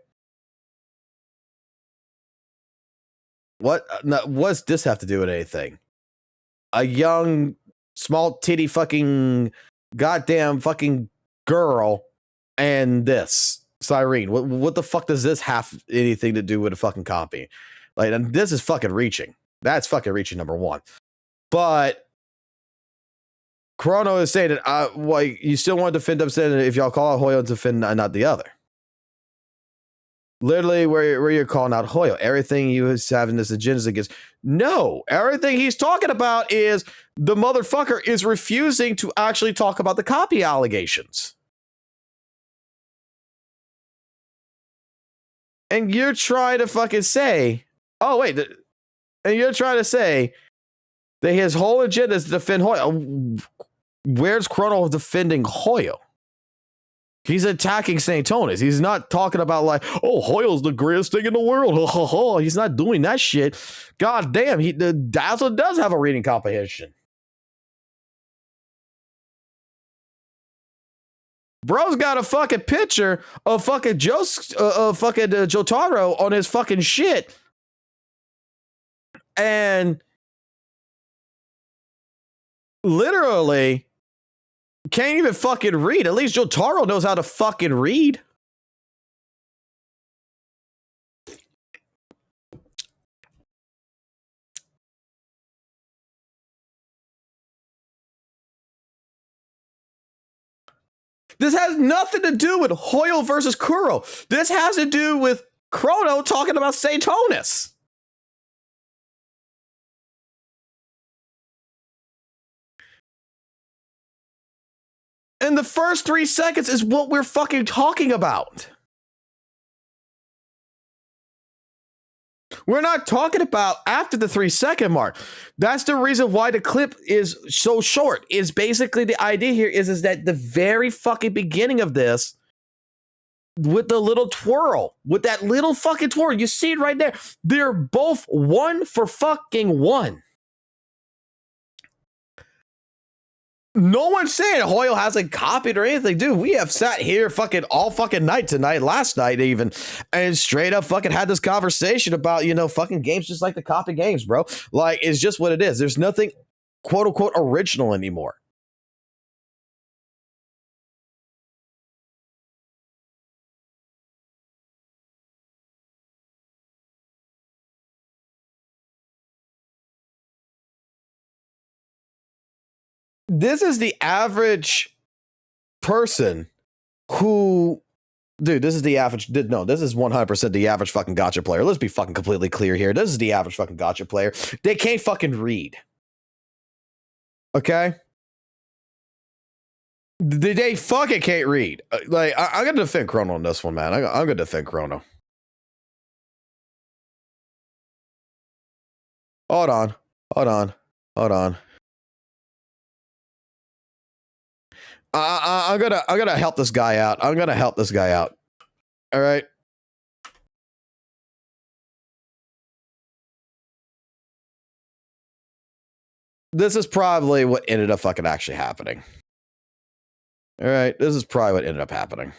What's this have to do with anything? A young, small titty fucking goddamn fucking girl and this Cyrene. What the fuck does this have anything to do with a fucking copy? Like, and this is fucking reaching. That's fucking reaching, number one. But Chrono is saying that you still want to defend them, saying if y'all call out Hoyo to defend not the other. Literally, where you're calling out Hoyo, everything you is having this agenda against. No, everything he's talking about is the motherfucker is refusing to actually talk about the copy allegations. And you're trying to fucking say, oh, wait, and you're trying to say that his whole agenda is to defend Hoyo. Where's Chrono defending Hoyo? He's attacking St. Tonis. He's not talking about like, oh, Hoyo's the greatest thing in the world. He's not doing that shit. God damn, the Dazzle does have a reading comprehension. Bro's got a fucking picture of fucking Jotaro on his fucking shit. And literally can't even fucking read. At least Jotaro knows how to fucking read. This has nothing to do with Hoyo versus Kuro. This has to do with Chrono talking about Saitonis. And the first 3 seconds is what we're fucking talking about. We're not talking about after the 3 second mark. That's the reason why the clip is so short. Is basically the idea here is that the very fucking beginning of this, with the little twirl, with that little fucking twirl, you see it right there. They're both 1 for fucking 1. No one's saying Hoyle hasn't copied or anything, dude. We have sat here fucking all fucking night tonight, last night even, and straight up fucking had this conversation about, fucking games just like the copy games, bro. Like, it's just what it is. There's nothing quote unquote original anymore. This is the average person who, dude, this is the average. No, this is 100% the average fucking gacha player. Let's be fucking completely clear here. This is the average fucking gacha player. They can't fucking read. Okay? They fucking can't read. Like, I'm going to defend Chrono on this one, man. I'm going to defend Chrono. Hold on. I'm gonna help this guy out. All right. This is probably what ended up fucking actually happening. All right. This is probably what ended up happening.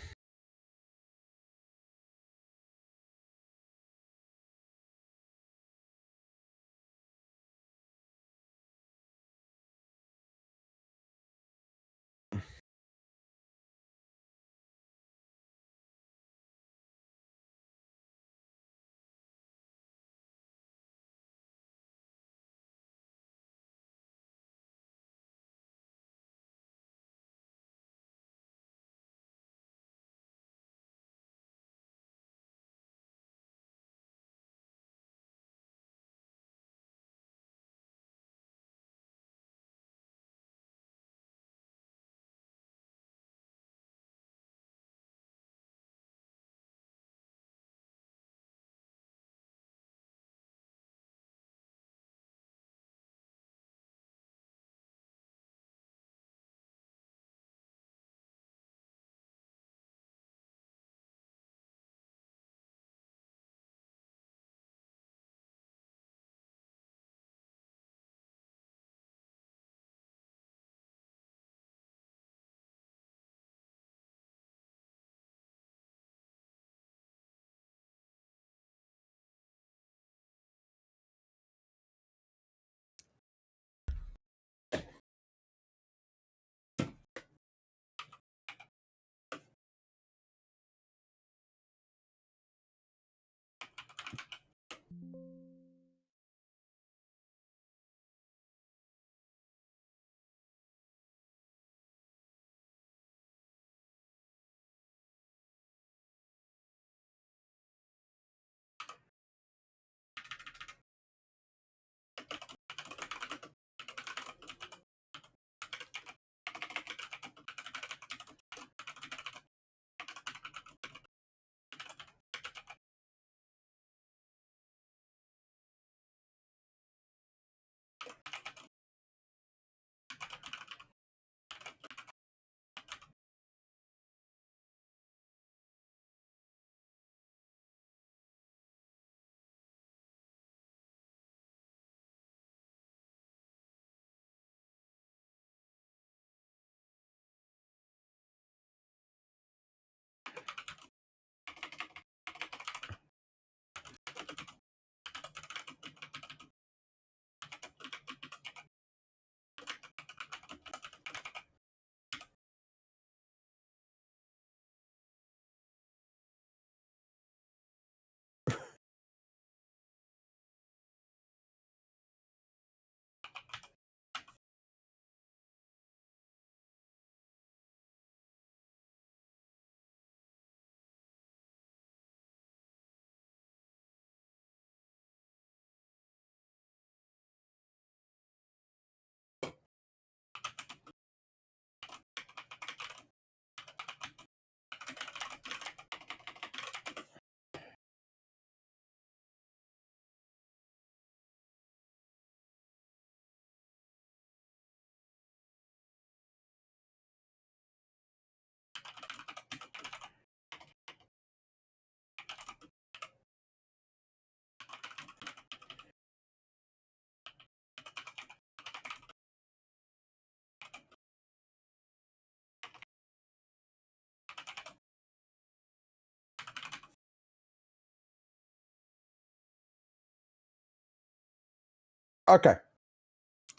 Okay.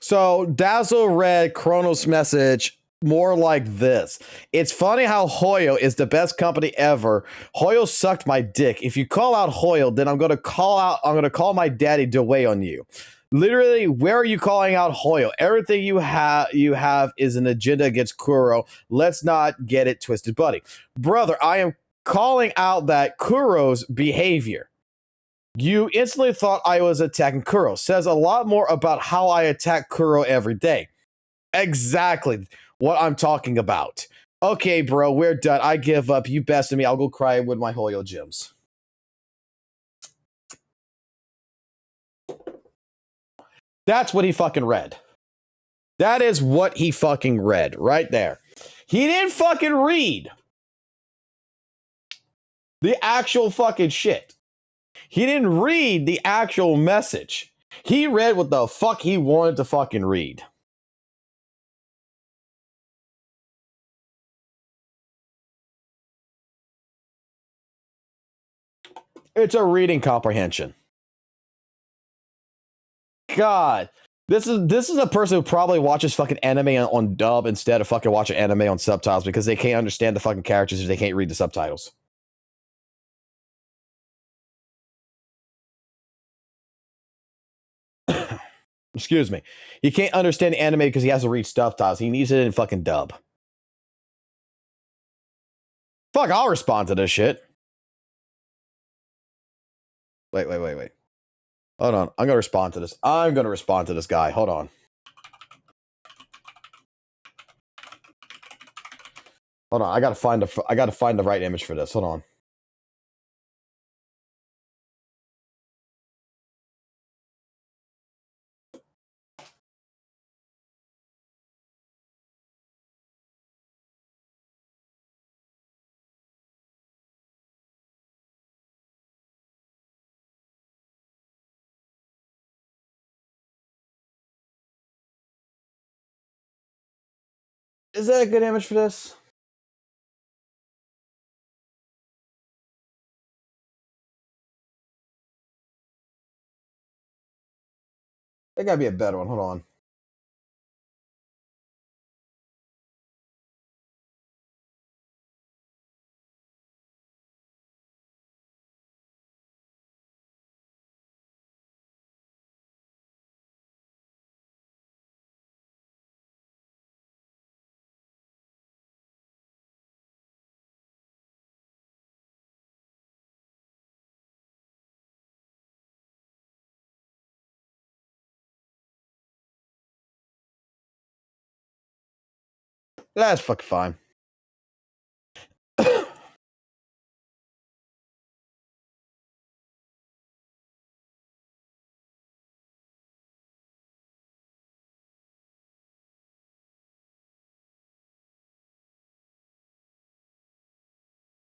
So Dazzle read Chronos' message more like this. It's funny how Hoyo is the best company ever. Hoyo sucked my dick. If you call out Hoyo, then I'm gonna call my daddy Dewey on you. Literally, where are you calling out Hoyo? Everything you have is an agenda against Kuro. Let's not get it twisted, buddy. Brother, I am calling out that Kuro's behavior. You instantly thought I was attacking Kuro. Says a lot more about how I attack Kuro every day. Exactly what I'm talking about. Okay, bro, we're done. I give up. You bested me. I'll go cry with my Hoyo gems. That's what he fucking read. That is what he fucking read right there. He didn't fucking read the actual fucking shit. He didn't read the actual message. He read what the fuck he wanted to fucking read. It's a reading comprehension. God, this is a person who probably watches fucking anime on dub instead of fucking watching anime on subtitles because they can't understand the fucking characters if they can't read the subtitles. Excuse me. He can't understand anime because he has to read subtitles. He needs it in fucking dub. Fuck, I'll respond to this shit. Wait. Hold on. I'm gonna respond to this. I'm gonna respond to this guy. Hold on. Hold on. I gotta find the right image for this. Hold on. Is that a good image for this? There gotta be a better one. Hold on. That's fucking fine.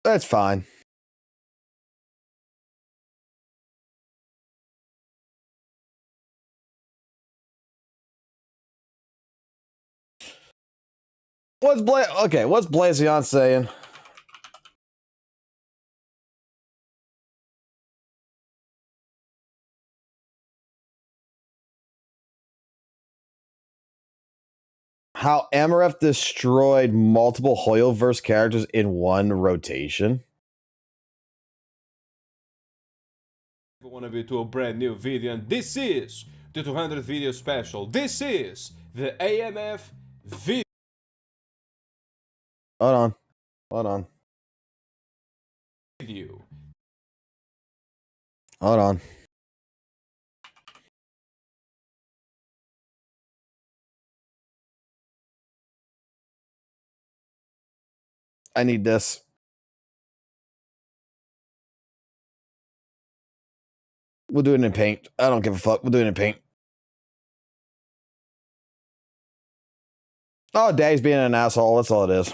That's fine. What's Blazion saying? How Amareth destroyed multiple Hoyoverse characters in one rotation. One of you to a brand new video, and this is the 200th video special. This is the AMF video. Hold on. Hold on. I need this. We'll do it in paint. I don't give a fuck. We'll do it in paint. Oh, Daddy's being an asshole. That's all it is.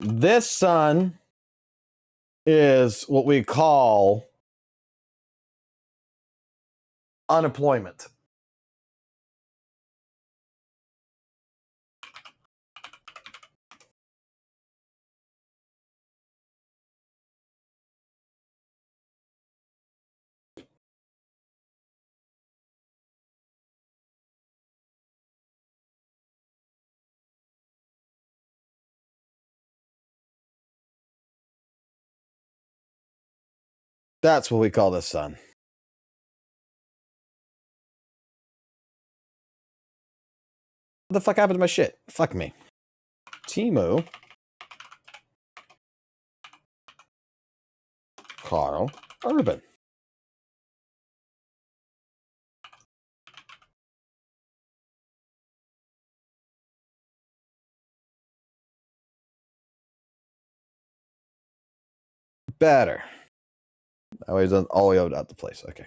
This son is what we call unemployment. That's what we call the sun. What the fuck happened to my shit? Fuck me. Timo. Carl Urban. Better. That way, done all the way out the place. Okay.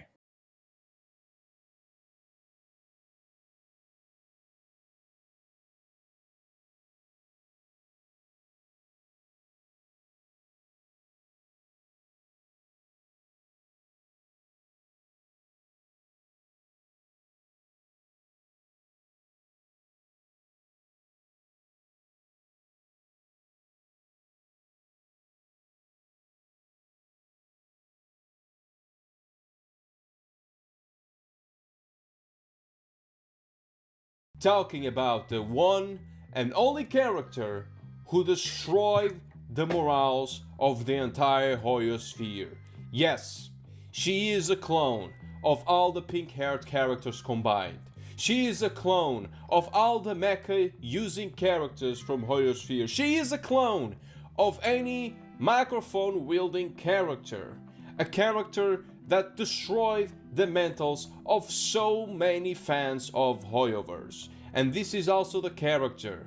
Talking about the one and only character who destroyed the morals of the entire Hoyosphere. Yes, she is a clone of all the pink-haired characters combined. She is a clone of all the mecha using characters from Hoyosphere. She is a clone of any microphone wielding character. A character that destroyed the mentals of so many fans of Hoyoverse. And this is also the character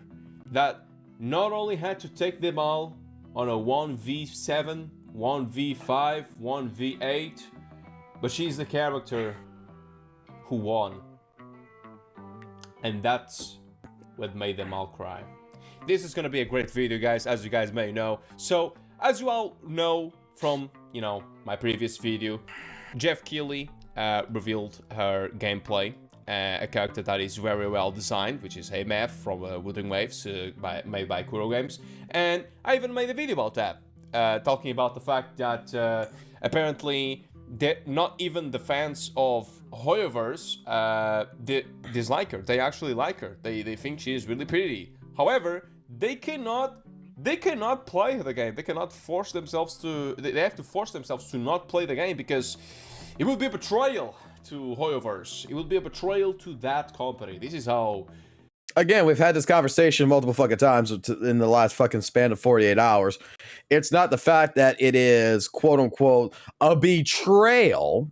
that not only had to take them all on a 1v7, 1v5, 1v8, but she's the character who won. And that's what made them all cry. This is gonna be a great video, guys, as you guys may know. So, as you all know from, you know, my previous video, Jeff Keighley revealed her gameplay, a character that is very well designed, which is AMF from Wuthering Waves, made by Kuro Games, and I even made a video about that, talking about the fact that apparently not even the fans of Hoyoverse dislike her. They actually like her. They think she is really pretty. However, they cannot play the game. They cannot force themselves to. They have to force themselves to not play the game because it would be a betrayal to Hoyoverse. It would be a betrayal to that company. This is how. Again, we've had this conversation multiple fucking times in the last fucking span of 48 hours. It's not the fact that it is quote unquote a betrayal.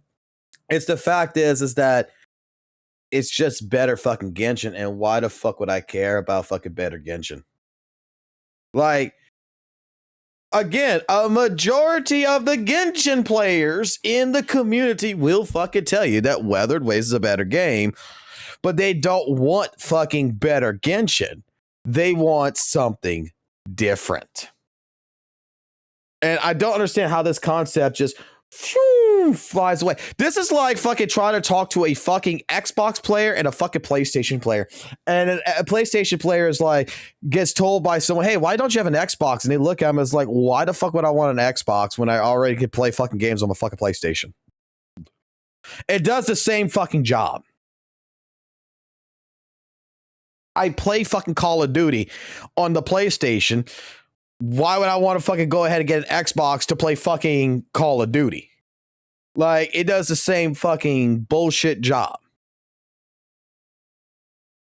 It's the fact is that it's just better fucking Genshin, and why the fuck would I care about fucking better Genshin? Like, again, a majority of the Genshin players in the community will fucking tell you that Weathered Ways is a better game, but they don't want fucking better Genshin. They want something different. And I don't understand how this concept just flies away. This is like fucking trying to talk to a fucking Xbox player and a fucking PlayStation player. And a PlayStation player is like, gets told by someone, hey, why don't you have an Xbox? And they look at him as like, why the fuck would I want an Xbox when I already could play fucking games on my fucking PlayStation? It does the same fucking job. I play fucking Call of Duty on the PlayStation. Why would I want to fucking go ahead and get an Xbox to play fucking Call of Duty? Like, it does the same fucking bullshit job.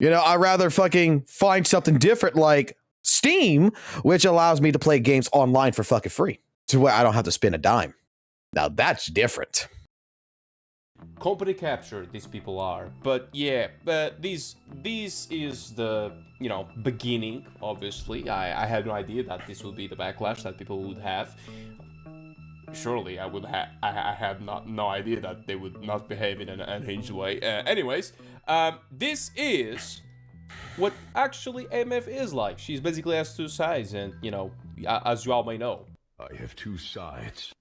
You know, I'd rather fucking find something different like Steam, which allows me to play games online for fucking free, to where I don't have to spend a dime. Now, that's different. Company capture these people are, but yeah, this is the, you know, beginning. Obviously, I had no idea that this would be the backlash that people would have. Surely, I had no idea that they would not behave in an unhinged way. Anyways, this is what actually MF is like. She's basically has two sides, and you know, as you all may know, I have two sides.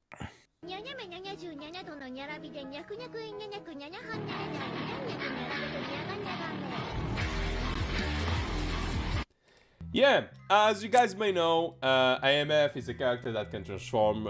Yeah, as you guys may know, AMF is a character that can transform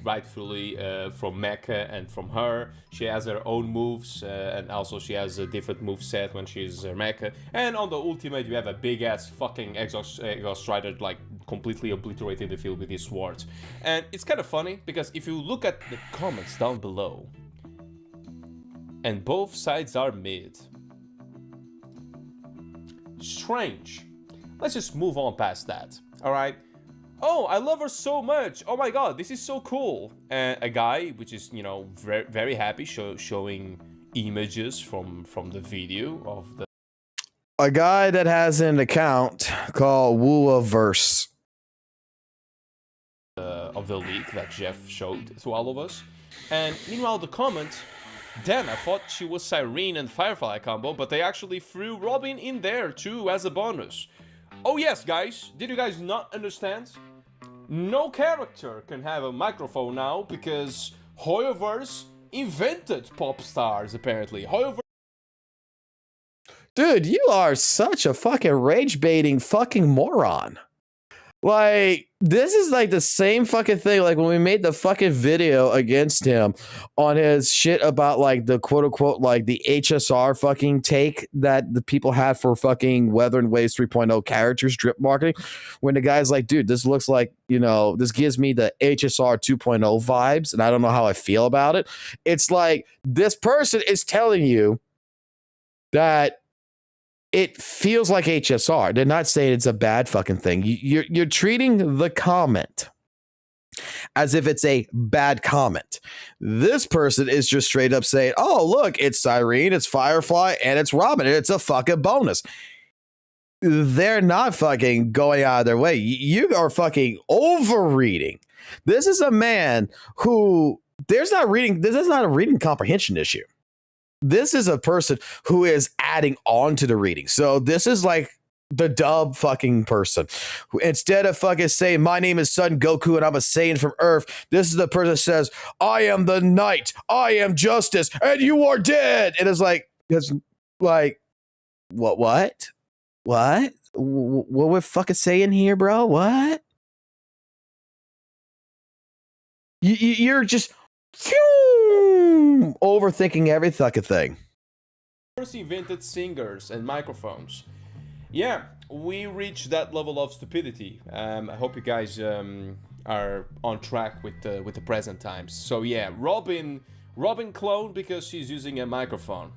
rightfully from Mecha and from her. She has her own moves, and also she has a different move set when she's Mecha. And on the ultimate, you have a big ass fucking exhaust rider, like completely obliterating the field with his sword. And it's kind of funny because if you look at the comments down below, and both sides are mid. Strange. Let's just move on past that, alright? Oh, I love her so much. Oh my god, this is so cool. And a guy, which is, you know, very, very happy, showing images from the video of the... A guy that has an account called WUWA of the leak that Jeff showed to all of us. And meanwhile, the comment... Then I thought she was Cyrene and Firefly combo, but they actually threw Robin in there too as a bonus. Oh yes, guys, did you guys not understand? No character can have a microphone now because Hoyoverse invented pop stars, apparently. Hoyoverse... Dude, you are such a fucking rage-baiting fucking moron. Like, this is like the same fucking thing like when we made the fucking video against him on his shit about like the quote-unquote like the HSR fucking take that the people had for fucking Weather and Waves 3.0 characters drip marketing, when the guy's like, dude, this looks like, you know, this gives me the HSR 2.0 vibes and I don't know how I feel about it. It's like this person is telling you that it feels like HSR. They're not saying it's a bad fucking thing. You're treating the comment as if it's a bad comment. This person is just straight up saying, oh, look, it's Cyrene, it's Firefly, and it's Robin, and it's a fucking bonus. They're not fucking going out of their way. You are fucking overreading. This is a man who, this is not a reading comprehension issue. This is a person who is adding on to the reading. So this is like the dub fucking person who, instead of fucking saying, my name is Son Goku and I'm a Saiyan from Earth, this is the person that says, I am the night, I am justice, and you are dead. And it's like what we're fucking saying here, bro? What? You're just overthinking every fucking thing. First invented singers and microphones. Yeah, we reached that level of stupidity. I hope you guys are on track with the present times. So yeah, Robin cloned because she's using a microphone.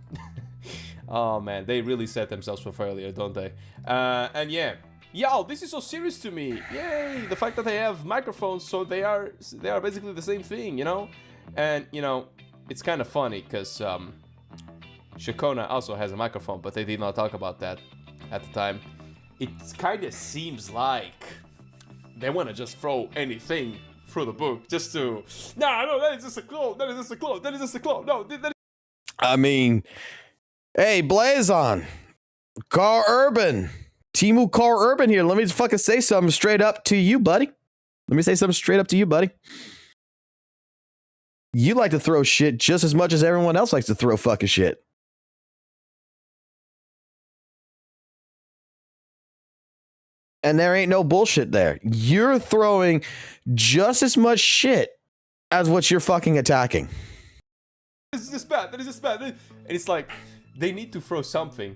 Oh man, they really set themselves for failure, don't they? And yeah. Yo, this is so serious to me. Yay, the fact that they have microphones, so they are basically the same thing, you know? And, you know, it's kind of funny because Shakona also has a microphone, but they did not talk about that at the time. It kind of seems like they want to just throw anything through the book just to... No, that is just a clone. That is just a clone. That is just a clone. No, that is... I mean, hey, Blazon, Carl Urban, Timu Carl Urban here. Let me just fucking say something straight up to you, buddy. You like to throw shit just as much as everyone else likes to throw fucking shit. And there ain't no bullshit there. You're throwing just as much shit as what you're fucking attacking. This is just bad. That is just bad. And it's like, they need to throw something.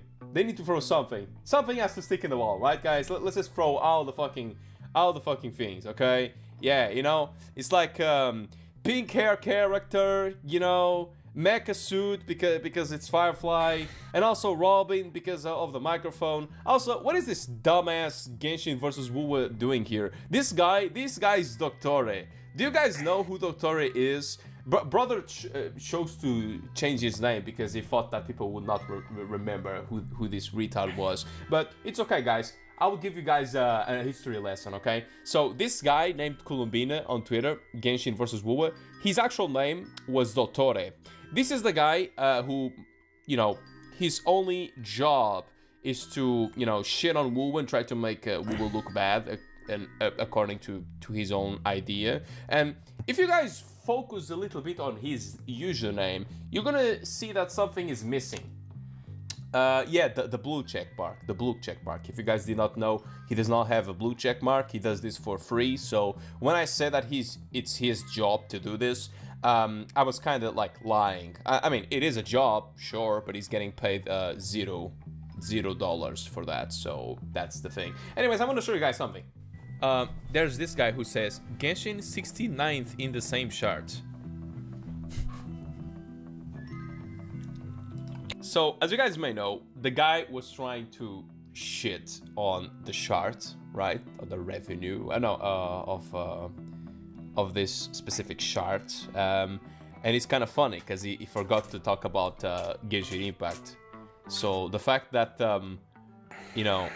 Something has to stick in the wall, right, guys? Let's just throw all the fucking things, okay? Yeah, you know, it's like pink hair character, you know, mecha suit because it's Firefly, and also Robin because of the microphone. Also, what is this dumbass Genshin versus WUWA doing here? This guy is Dottore. Do you guys know who Dottore is? Brother chose to change his name because he thought that people would not remember who this retard was. But it's okay, guys. I will give you guys a history lesson, okay? So this guy named Columbine on Twitter, Genshin vs. WUWA, his actual name was Dottore. This is the guy who, you know, his only job is to, you know, shit on WUWA and try to make WUWA look bad, and according to his own idea. And if you guys focus a little bit on his username, you're gonna see that something is missing. Yeah, the blue check mark. The blue check mark. If you guys did not know, he does not have a blue check mark. He does this for free. So when I said that it's his job to do this, I was kind of like lying. I mean, it is a job, sure, but he's getting paid $0 for that. So that's the thing. Anyways, I want to show you guys something. There's this guy who says Genshin 69th in the same chart. So, as you guys may know, the guy was trying to shit on the chart, right? Or the revenue, of this specific chart. And it's kind of funny because he forgot to talk about Genshin Impact. So the fact that, you know,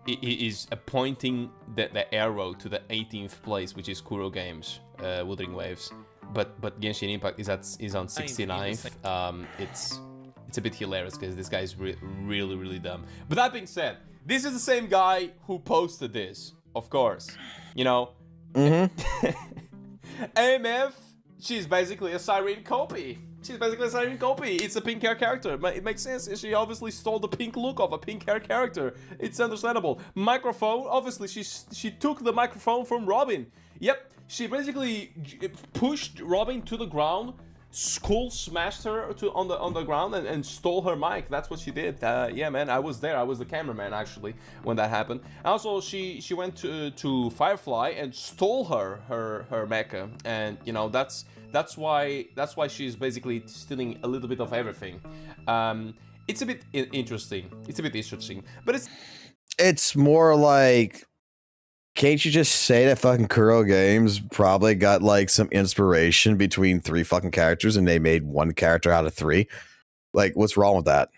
he is pointing the arrow to the 18th place, which is Kuro Games, Wuthering Waves, but Genshin Impact is on 69th. It's a bit hilarious because this guy is really dumb. But that being said, this is the same guy who posted this, of course. You know, AMF, she's basically a Siren copy. It's a pink hair character. It makes sense. She obviously stole the pink look of a pink hair character. It's understandable. Microphone, obviously she took the microphone from Robin. Yep, she basically pushed Robin to the ground. Skull smashed her on the ground and stole her mic. That's what she did. Yeah, man, I was there. I was the cameraman actually when that happened. Also, she went to Firefly and stole her mecha, and you know that's why she's basically stealing a little bit of everything. It's a bit interesting. But it's more like, can't you just say that fucking Kuro Games probably got like some inspiration between 3 fucking characters and they made 1 character out of 3? Like, what's wrong with that?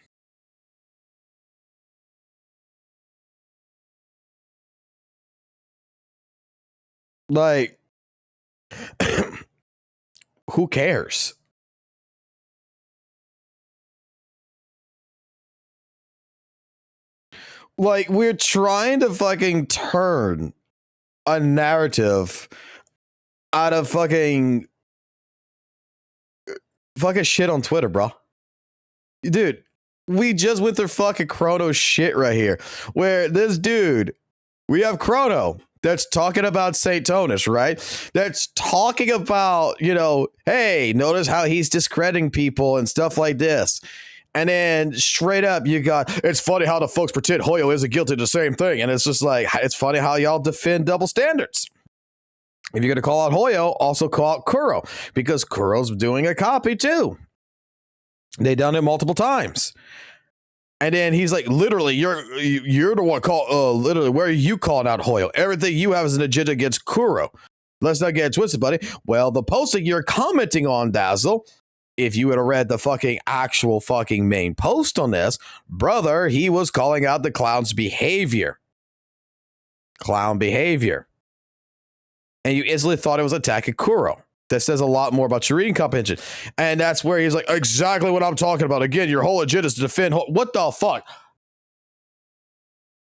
Like, who cares? Like, we're trying to fucking turn a narrative out of fucking shit on Twitter, bro. Dude, we just went through fucking Chrono shit right here, where this dude, we have Chrono that's talking about St. Tonus, right? That's talking about, you know, hey, notice how he's discrediting people and stuff like this. And then straight up, you got, it's funny how the folks pretend Hoyo isn't guilty of the same thing. And it's just like, it's funny how y'all defend double standards. If you're going to call out Hoyo, also call out Kuro, because Kuro's doing a copy too. They done it multiple times. And then he's like, literally, you're the one literally, where are you calling out Hoyo? Everything you have is an agenda against Kuro. Let's not get twisted, buddy. Well, the posting you're commenting on, Dazzle, if you would have read the fucking actual fucking main post on this, brother, he was calling out the clown's behavior. Clown behavior. And you instantly thought it was attacking Kuro. That says a lot more about your reading comprehension. And that's where he's like, exactly what I'm talking about. Again, your whole agenda is to defend. What the fuck?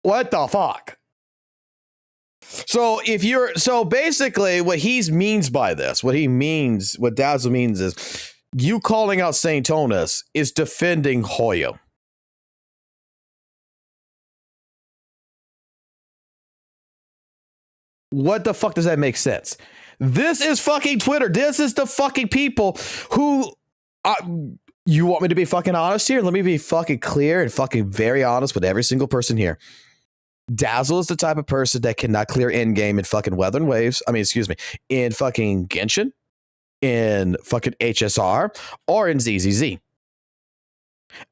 What the fuck? So basically what he means by this, what Dazzle means is, you calling out St. Tonus is defending Hoyo. What the fuck does that make sense? This is fucking Twitter. This is the fucking people who... you want me to be fucking honest here? Let me be fucking clear and fucking very honest with every single person here. Dazzle is the type of person that cannot clear endgame in fucking Wuthering Waves. In fucking Genshin, in fucking HSR, or in ZZZ.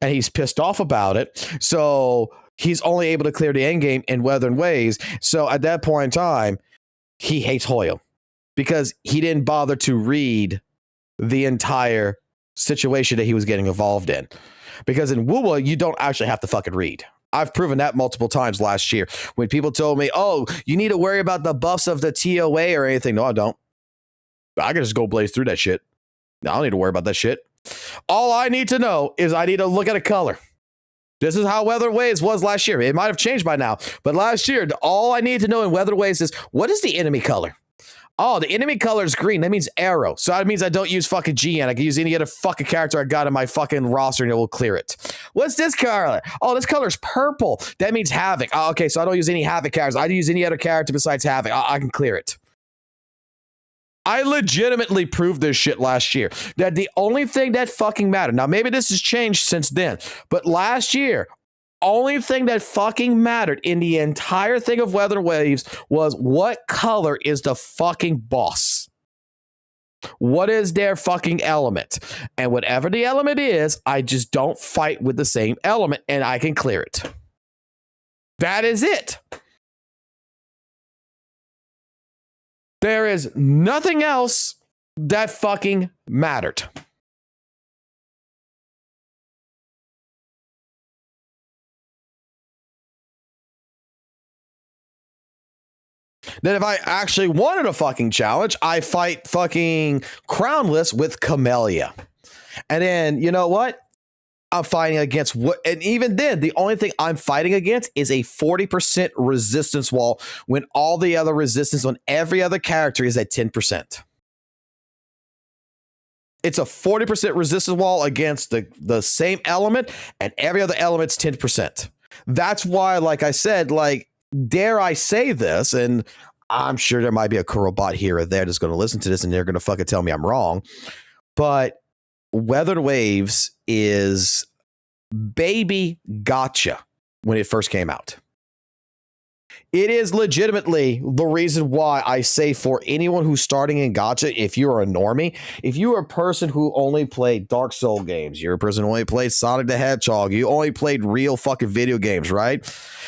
And he's pissed off about it. So he's only able to clear the endgame in Wuthering Waves. So at that point in time, he hates Hoyo because he didn't bother to read the entire situation that he was getting involved in. Because in WUWA, you don't actually have to fucking read. I've proven that multiple times last year when people told me, oh, you need to worry about the buffs of the TOA or anything. No, I don't. I can just go blaze through that shit. I don't need to worry about that shit. All I need to know is I need to look at a color. This is how Wuthering Waves was last year. It might have changed by now, but last year, all I need to know in Wuthering Waves is, what is the enemy color? Oh, the enemy color is green. That means arrow. So that means I don't use fucking GN. I can use any other fucking character I got in my fucking roster and it will clear it. What's this color? Oh, this color is purple. That means Havoc. Oh, okay, so I don't use any Havoc characters. I use any other character besides Havoc. I can clear it. I legitimately proved this shit last year. That the only thing that fucking mattered. Now, maybe this has changed since then. But last year, only thing that fucking mattered in the entire thing of Weather Waves was what color is the fucking boss. What is their fucking element? And whatever the element is, I just don't fight with the same element and I can clear it. That is it. There is nothing else that fucking mattered. Then if I actually wanted a fucking challenge, I fight fucking Crownless with Camellia. And then, you know what? I'm fighting against what? And even then, the only thing I'm fighting against is a 40% resistance wall when all the other resistance on every other character is at 10%. It's a 40% resistance wall against the same element, and every other element's 10%. That's why, like I said, like, dare I say this, and I'm sure there might be a Kurobot here or there that's going to listen to this and they're going to fucking tell me I'm wrong. But Weathered Waves is baby gacha when it first came out. It is legitimately the reason why I say for anyone who's starting in gacha, if you're a normie, if you're a person who only played Dark Soul games, you're a person who only played Sonic the Hedgehog, you only played real fucking video games, right?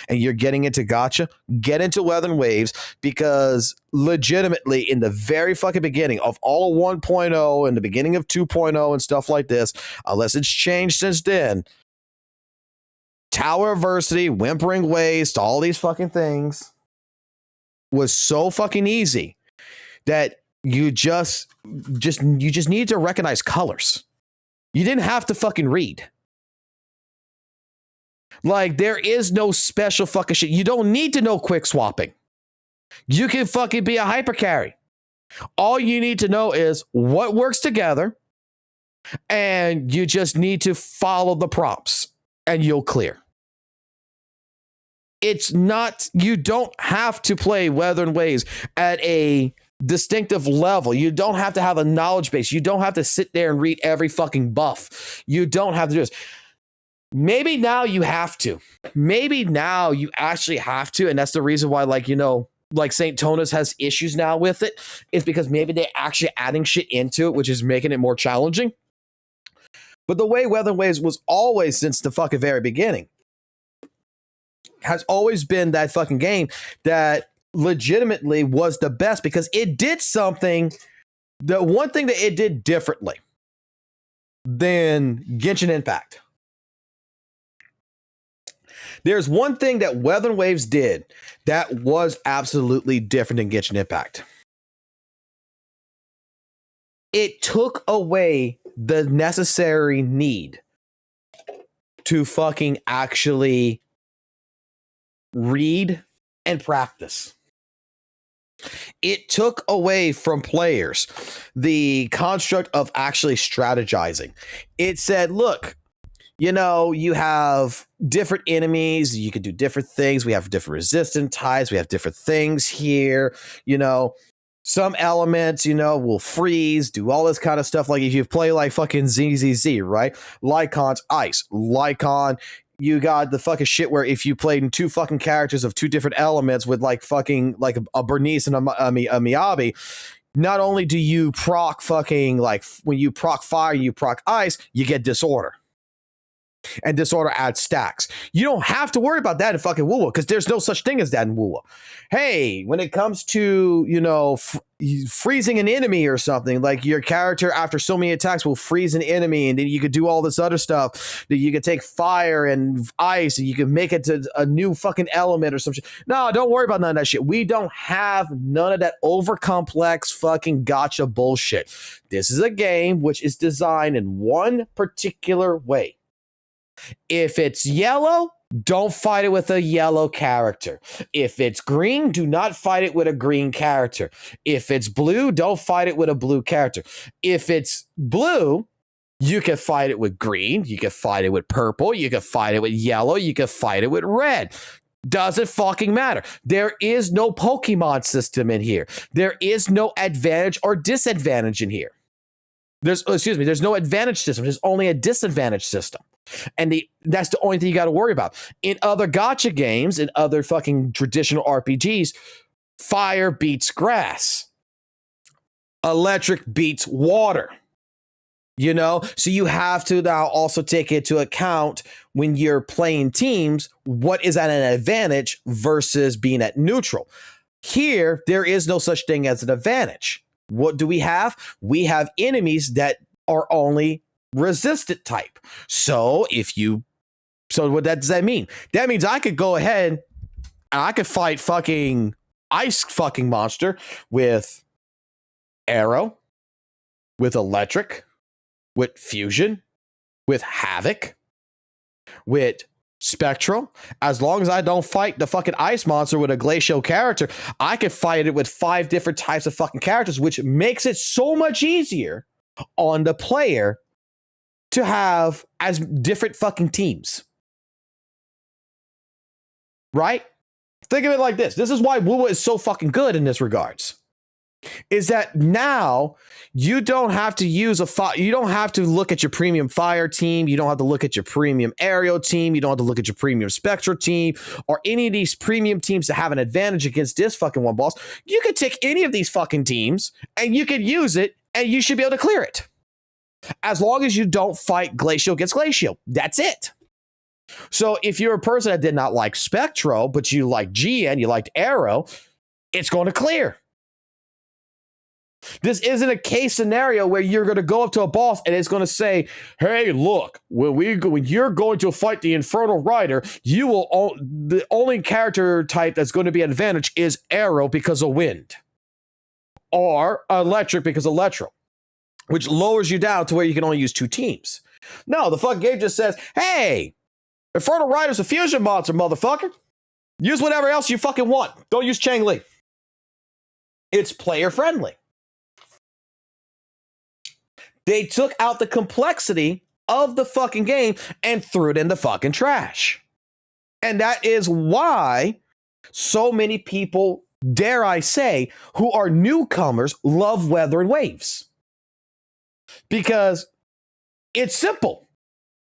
And you're getting into gacha, get into Weather Waves, because legitimately in the very fucking beginning of all 1.0 and the beginning of 2.0 and stuff like this, unless it's changed since then, Tower Adversity, Whimpering Waste, all these fucking things was so fucking easy that you just need to recognize colors. You didn't have to fucking read. Like, there is no special fucking shit. You don't need to know quick swapping. You can fucking be a hyper carry. All you need to know is what works together, and you just need to follow the prompts, and you'll clear. It's not, you don't have to play Weather and Waves at a distinctive level. You don't have to have a knowledge base. You don't have to sit there and read every fucking buff. You don't have to do this. Maybe now you have to. Maybe now you actually have to. And that's the reason why, like, you know, like St. Tonas has issues now with it. It's because maybe they're actually adding shit into it, which is making it more challenging. But the way Weather and Waves was always since the fucking very beginning has always been that fucking game that legitimately was the best because it did something. The one thing that it did differently than Genshin Impact. There's one thing that Weather and Waves did that was absolutely different than Genshin Impact. It took away the necessary need to fucking actually read and practice. It took away from players the construct of actually strategizing. It said, look, you know, you have different enemies. You can do different things. We have different resistance types. We have different things here. You know, some elements, you know, will freeze, do all this kind of stuff. Like if you play like fucking ZZZ, right? Lycon's ice. Lycon, you got the fucking shit where if you played in two fucking characters of two different elements with like fucking like a Bernice and a Miyabi, not only do you proc fucking like when you proc fire, you proc ice, you get disorder. And disorder adds stacks. You don't have to worry about that in fucking WUWA because there's no such thing as that in WUWA. Hey, when it comes to, you know, freezing an enemy or something, like your character after so many attacks will freeze an enemy, and then you could do all this other stuff. That you could take fire and ice, and you can make it to a new fucking element or some shit. No, don't worry about none of that shit. We don't have none of that over complex fucking gacha bullshit. This is a game which is designed in one particular way. If it's yellow, don't fight it with a yellow character. If it's green, do not fight it with a green character. If it's blue, don't fight it with a blue character. If it's blue, you can fight it with green, you can fight it with purple, you can fight it with yellow, you can fight it with red. Doesn't fucking matter. There is no Pokemon system in here. There is no advantage or disadvantage in here. There's no advantage system. There's only a disadvantage system. And that's the only thing you got to worry about. In other gacha games, in other fucking traditional RPGs, fire beats grass. Electric beats water. You know? So you have to now also take into account when you're playing teams, what is at an advantage versus being at neutral. Here, there is no such thing as an advantage. What do we have? We have enemies that are only resistant type. So what does that mean? That means I could go ahead and I could fight fucking ice fucking monster with arrow, with electric, with fusion, with havoc, with spectral. As long as I don't fight the fucking ice monster with a glacial character, I could fight it with 5 different types of fucking characters, which makes it so much easier on the player to have as different fucking teams. Right? Think of it like this. This is why WUWA is so fucking good in this regards. Is that now you don't have to use you don't have to look at your premium fire team. You don't have to look at your premium aerial team. You don't have to look at your premium spectral team or any of these premium teams that have an advantage against this fucking one boss. You could take any of these fucking teams and you could use it and you should be able to clear it. As long as you don't fight glacial against glacial. That's it. So if you're a person that did not like spectral, but you like GN, you liked arrow, it's going to clear. This isn't a case scenario where you're going to go up to a boss and it's going to say, hey, look, when you're going to fight the Infernal Rider, the only character type that's going to be an advantage is arrow because of wind or electric because of electro, which lowers you down to where you can only use 2 teams. No, the fucking game just says, hey, Infernal Rider's a fusion monster, motherfucker. Use whatever else you fucking want. Don't use Chang Li. It's player friendly. They took out the complexity of the fucking game and threw it in the fucking trash. And that is why so many people, dare I say, who are newcomers love Weather and Waves. Because it's simple.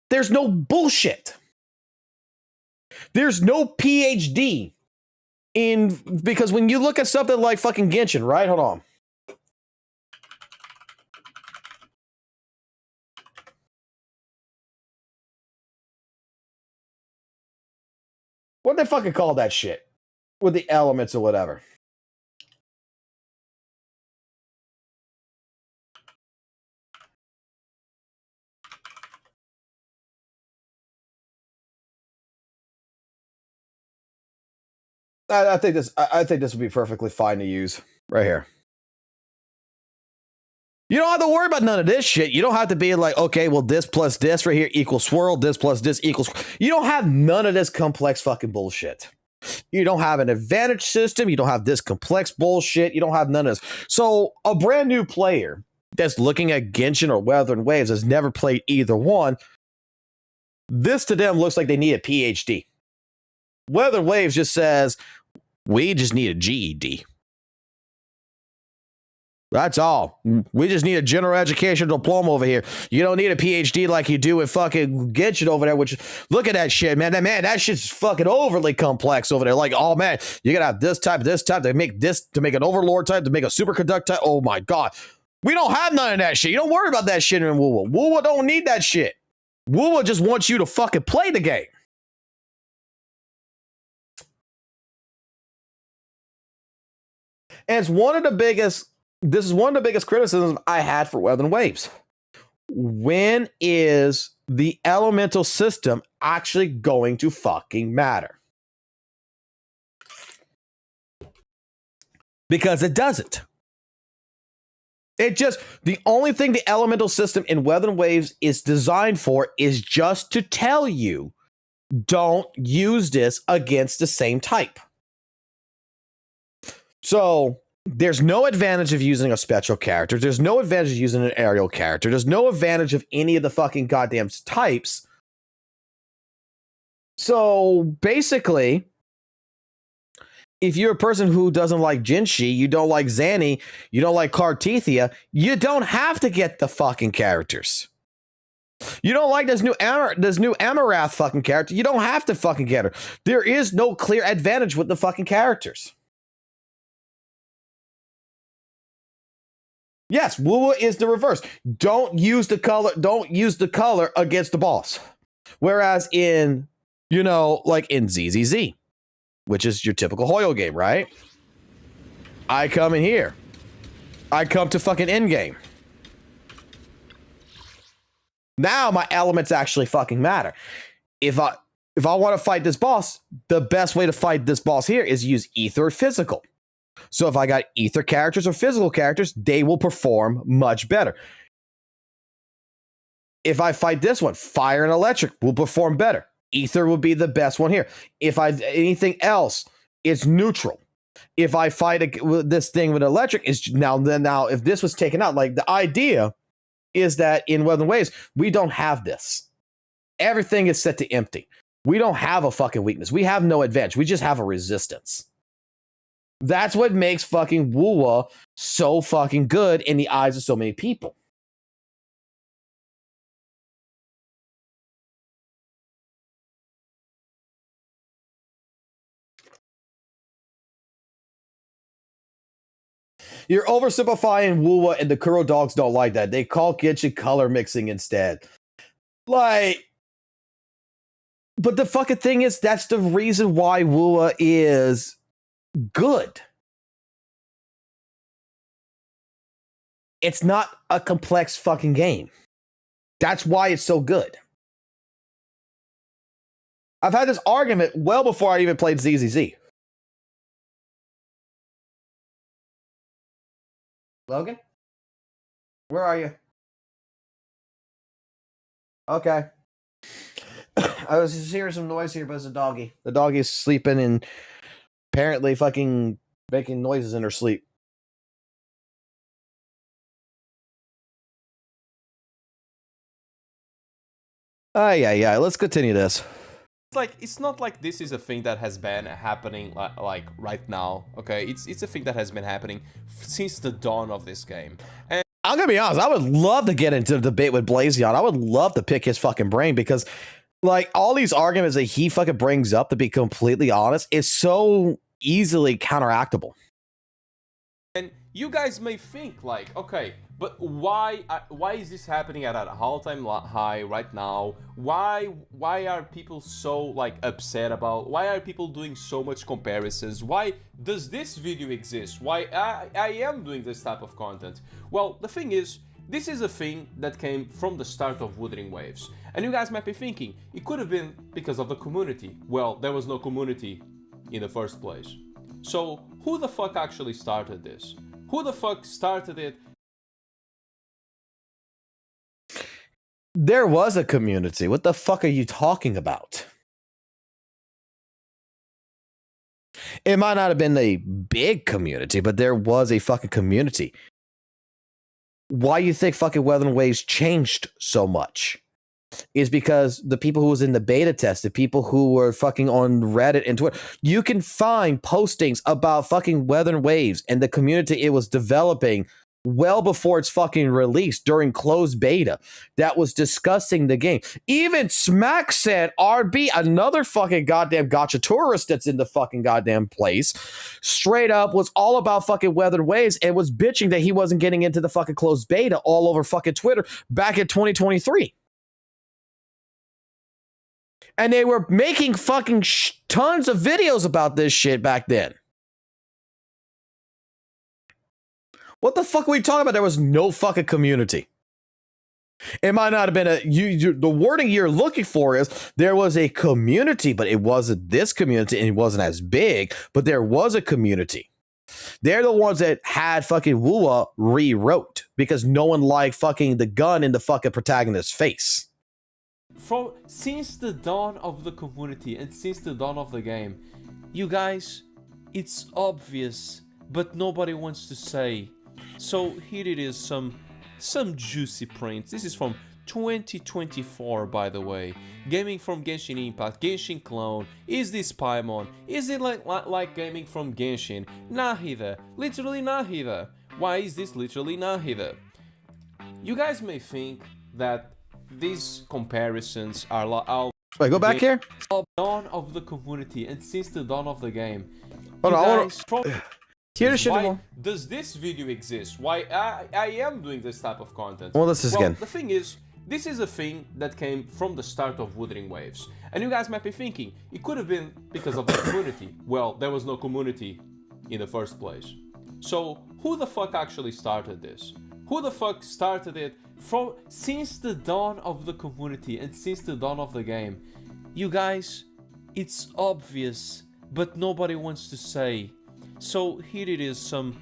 There's no bullshit. There's no PhD because when you look at something like fucking Genshin, right? Hold on. What they fucking call that shit? With the elements or whatever. I think this would be perfectly fine to use right here. You don't have to worry about none of this shit. You don't have to be like, okay, well, this plus this right here equals swirl. This plus this equals. You don't have none of this complex fucking bullshit. You don't have an advantage system. You don't have this complex bullshit. You don't have none of this. So a brand new player that's looking at Genshin or Weather and Waves has never played either one. This to them looks like they need a PhD. Weather and Waves just says, we just need a GED. That's all. We just need a general education diploma over here. You don't need a PhD like you do with fucking Genshin over there, which, look at that shit, man. That shit's fucking overly complex over there. Like, oh, man, you gotta have this type to make an overlord type, to make a superconduct type. Oh, my God. We don't have none of that shit. You don't worry about that shit in WUWA. WUWA don't need that shit. WUWA just wants you to fucking play the game. And it's one of the biggest criticisms I had for Weather and Waves. When is the elemental system actually going to fucking matter? Because it doesn't. The only thing the elemental system in Weather and Waves is designed for is just to tell you don't use this against the same type. So there's no advantage of using a special character. There's no advantage of using an aerial character. There's no advantage of any of the fucking goddamn types. So basically, if you're a person who doesn't like Jinshi, you don't like Zanny, you don't like Cartethia, you don't have to get the fucking characters. You don't like this new Amarath fucking character, you don't have to fucking get her. There is no clear advantage with the fucking characters. Yes, WUWA is the reverse. Don't use the color against the boss. Whereas in, like in ZZZ, which is your typical Hoyo game, right? I come in here. I come to fucking endgame. Now my elements actually fucking matter. If I want to fight this boss, the best way to fight this boss here is use ether or physical. So if I got ether characters or physical characters, they will perform much better. If I fight this one, fire and electric will perform better. Ether will be the best one here. If anything else, it's neutral. If I fight this thing with electric, is now if this was taken out, like the idea is that in Weather Waves, we don't have this. Everything is set to empty. We don't have a fucking weakness. We have no advantage. We just have a resistance. That's what makes fucking WUWA so fucking good in the eyes of so many people. You're oversimplifying WUWA, and the Kuro dogs don't like that. They call Genshin color mixing instead. But the fucking thing is, that's the reason why WUWA is good. It's not a complex fucking game. That's why it's so good. I've had this argument well before I even played ZZZ. Logan? Where are you? Okay. I was just hearing some noise here, but it's a doggy. The doggy's sleeping and apparently fucking making noises in her sleep. Yeah. Let's continue this. It's not like this is a thing that has been happening like right now, okay? It's a thing that has been happening since the dawn of this game. And I'm gonna be honest, I would love to get into the debate with Blazion. I would love to pick his fucking brain because, like, all these arguments that he fucking brings up, to be completely honest, is so easily counteractable. And you guys may think, like, okay, but why is this happening at an all-time high right now? Why are people so, like, upset about? Why are people doing so much comparisons? Why does this video exist? Why I am doing this type of content? Well, the thing is, this is a thing that came from the start of Wuthering Waves. And you guys might be thinking, it could have been because of the community. Well, there was no community in the first place. So, who the fuck actually started this? Who the fuck started it? There was a community. What the fuck are you talking about? It might not have been a big community, but there was a fucking community. Why you think fucking Weather and Waves changed so much is because the people who was in the beta test, the people who were fucking on Reddit and Twitter, you can find postings about fucking Weather and Waves and the community it was developing well before it's fucking released during closed beta that was discussing the game. Even Smack said RB, another fucking goddamn gacha tourist that's in the fucking goddamn place, straight up was all about fucking Weather Waves and was bitching that he wasn't getting into the fucking closed beta all over fucking Twitter back in 2023. And they were making fucking tons of videos about this shit back then. What the fuck are we talking about? There was no fucking community. It might not have been the wording you're looking for is there was a community, but it wasn't this community and it wasn't as big, but there was a community. They're the ones that had fucking WUWA rewrote because no one liked fucking the gun in the fucking protagonist's face. since the dawn of the community and since the dawn of the game, you guys, it's obvious, but nobody wants to say. So here it is, some juicy prints. This is from 2024, by the way. Gaming from Genshin Impact, Genshin Clone. Is this Paimon? Is it like gaming from Genshin? Nahida. Literally Nahida. Why is this literally Nahida? You guys may think that these comparisons are Wait, go back here. Dawn of the community and since the dawn of the game. Hold on, Here's why does this video exist? Why I am doing this type of content? Well, this is again. The thing is, this is a thing that came from the start of Wuthering Waves. And you guys might be thinking, it could have been because of the community. Well, there was no community in the first place. So, who the fuck actually started this? Who the fuck started it since the dawn of the community and since the dawn of the game? You guys, it's obvious, but nobody wants to say. So here it is, some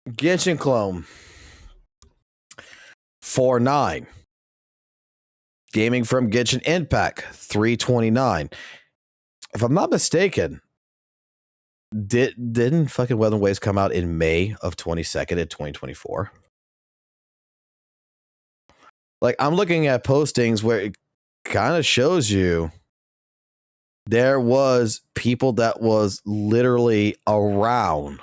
Genshin Clone 4.9. Gaming from Genshin Impact 3.29. If I'm not mistaken, didn't fucking Wuthering Waves come out in May of 22nd in 2024? Like, I'm looking at postings where it kind of shows you there was people that was literally around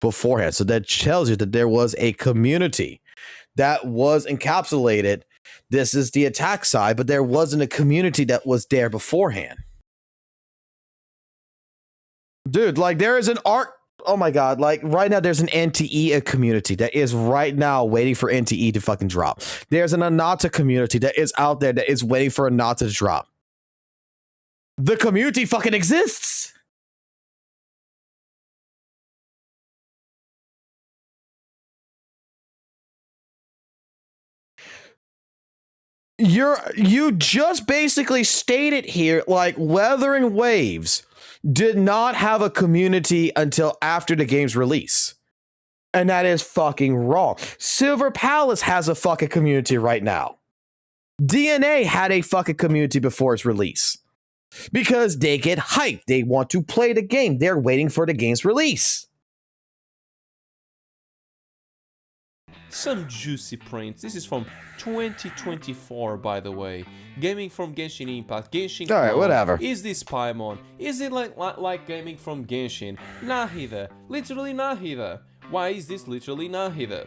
beforehand. So that tells you that there was a community that was encapsulated. This is the attack side, but there wasn't a community that was there beforehand. Dude, like there is an art. Oh my God. Like right now there's an NTE community that is right now waiting for NTE to fucking drop. There's an Anata community that is out there that is waiting for Anata to drop. The community fucking exists. You just basically stated here like Wuthering Waves did not have a community until after the game's release. And that is fucking wrong. Silver Palace has a fucking community right now. DNA had a fucking community before its release. Because they get hyped. They want to play the game. They're waiting for the game's release. Some juicy prints. This is from 2024, by the way. Gaming from Genshin Impact, Genshin All right, Clone. whatever. Is this Paimon? Is it like gaming from Genshin? Nahida. Literally Nahida. Why is this literally Nahida?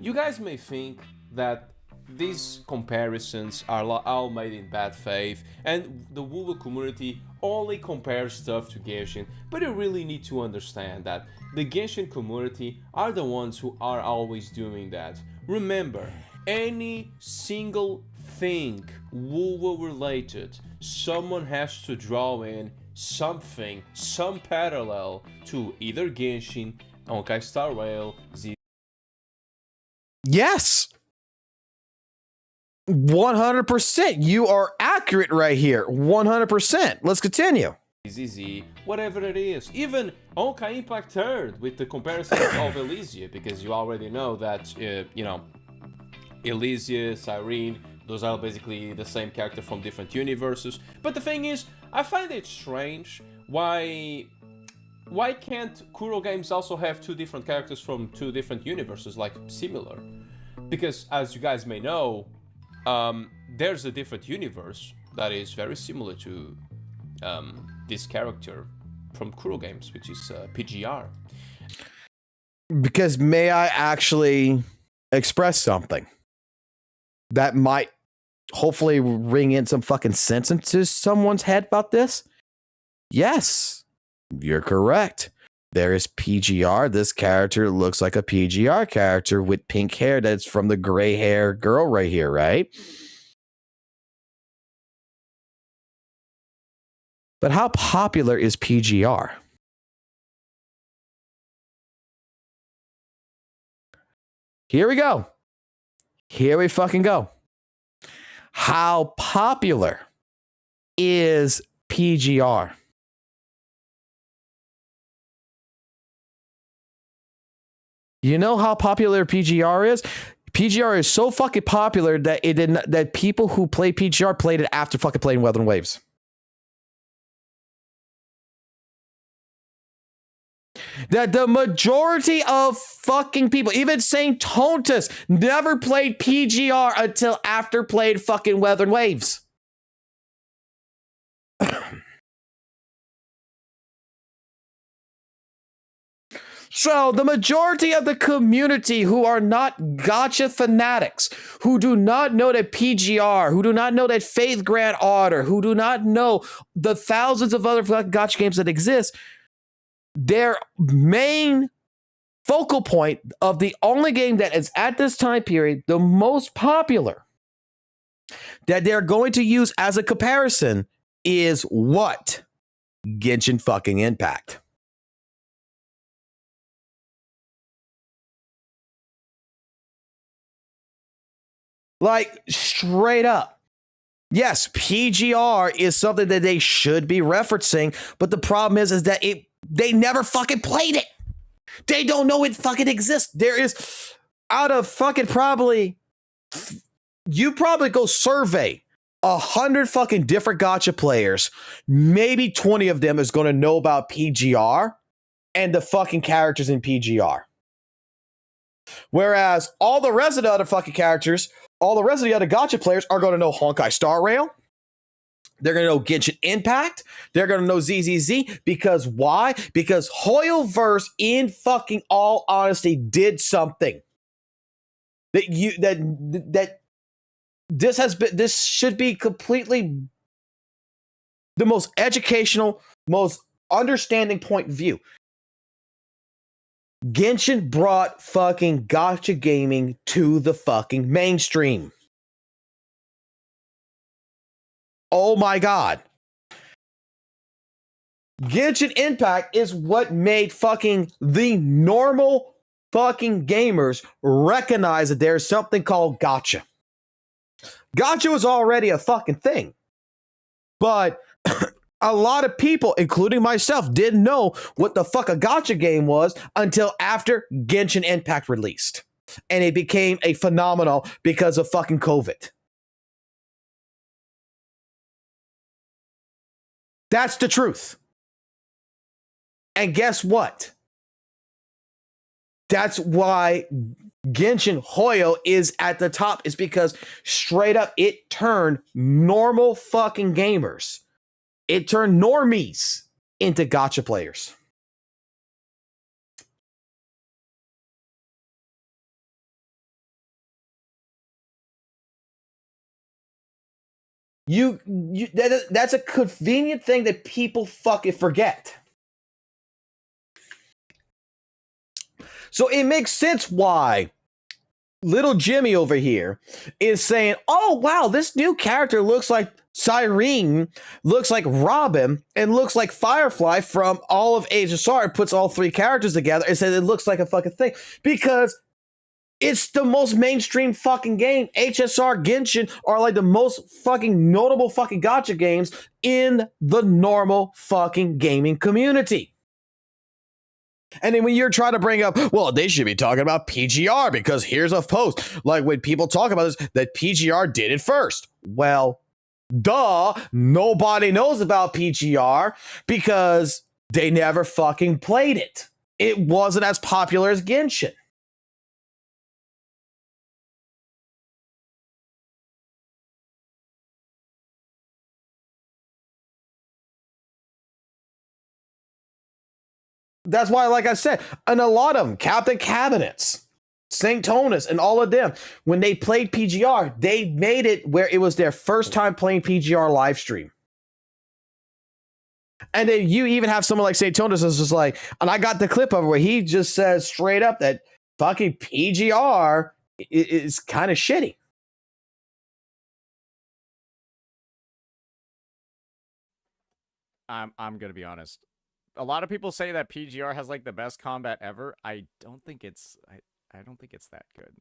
You guys may think that these comparisons are all made in bad faith and the WUWA community only compares stuff to Genshin, but you really need to understand that the Genshin community are the ones who are always doing that. Remember, any single thing WUWA related, someone has to draw in something, some parallel to either Genshin, Honkai Star Rail, Yes. 100%. You are accurate right here. 100%. Let's continue. ZZ, whatever it is. Even Honkai Impact 3rd with the comparison of Elysia, because you already know that, you know, Elysia, Cyrene, those are basically the same character from different universes. But the thing is, I find it strange why can't Kuro games also have two different characters from two different universes, like similar? Because as you guys may know, there's a different universe that is very similar to this character from Kuro games, which is PGR. Because may I actually express something that might hopefully ring in some fucking sense into someone's head about this? Yes, you're correct. There is PGR. This character looks like a PGR character with pink hair that's from the gray hair girl right here, right? But how popular is PGR? Here we go. Here we fucking go. How popular is PGR? You know how popular PGR is? PGR is so fucking popular that it didn't, that people who play PGR played it after fucking playing Weather Waves. That the majority of fucking people, even St. Tontus, never played PGR until after played fucking Weather Waves. So the majority of the community who are not gacha fanatics, who do not know that PGR, who do not know that Faith Grand Order, who do not know the thousands of other gacha games that exist, their main focal point of the only game that is at this time period the most popular that they're going to use as a comparison is what? Genshin fucking Impact. Like, straight up. Yes, PGR is something that they should be referencing, but the problem is that they never fucking played it. They don't know it fucking exists. There is, out of fucking probably, you probably go survey 100 fucking different gacha players. Maybe 20 of them is going to know about PGR and the fucking characters in PGR. Whereas all the rest of the other fucking characters, all the rest of the other gacha players are going to know Honkai Star Rail. They're going to know Genshin Impact. They're going to know ZZZ. Because why? Because Hoyoverse, in fucking all honesty, did something that this should be completely the most educational, most understanding point of view. Genshin brought fucking gacha gaming to the fucking mainstream. Oh my God. Genshin Impact is what made fucking the normal fucking gamers recognize that there's something called gacha. Gacha was already a fucking thing. But a lot of people, including myself, didn't know what the fuck a gacha game was until after Genshin Impact released. And it became a phenomenon because of fucking COVID. That's the truth. And guess what? That's why Genshin Hoyo is at the top, is because straight up it turned normal fucking gamers. It turned normies into gacha players. That's a convenient thing that people fucking forget. So it makes sense why little Jimmy over here is saying, oh, wow, this new character looks like Cyrene, looks like Robin, and looks like Firefly from all of HSR. It puts all three characters together and says it looks like a fucking thing. Because it's the most mainstream fucking game. HSR, Genshin are like the most fucking notable fucking gacha games in the normal fucking gaming community. And then when you're trying to bring up, well, they should be talking about PGR because here's a post. Like when people talk about this, that PGR did it first. Well, duh, nobody knows about PGR because they never fucking played it. It wasn't as popular as Genshin. That's why, like I said, and a lot of them, Captain Cabinets, St. Tonus, and all of them, when they played PGR, they made it where it was their first time playing PGR live stream. And then you even have someone like St. Tonus is just like, and I got the clip of it where he just says straight up that fucking PGR is kind of shitty. I'm gonna be honest. A lot of people say that PGR has like the best combat ever. I don't think it's I don't think it's that good.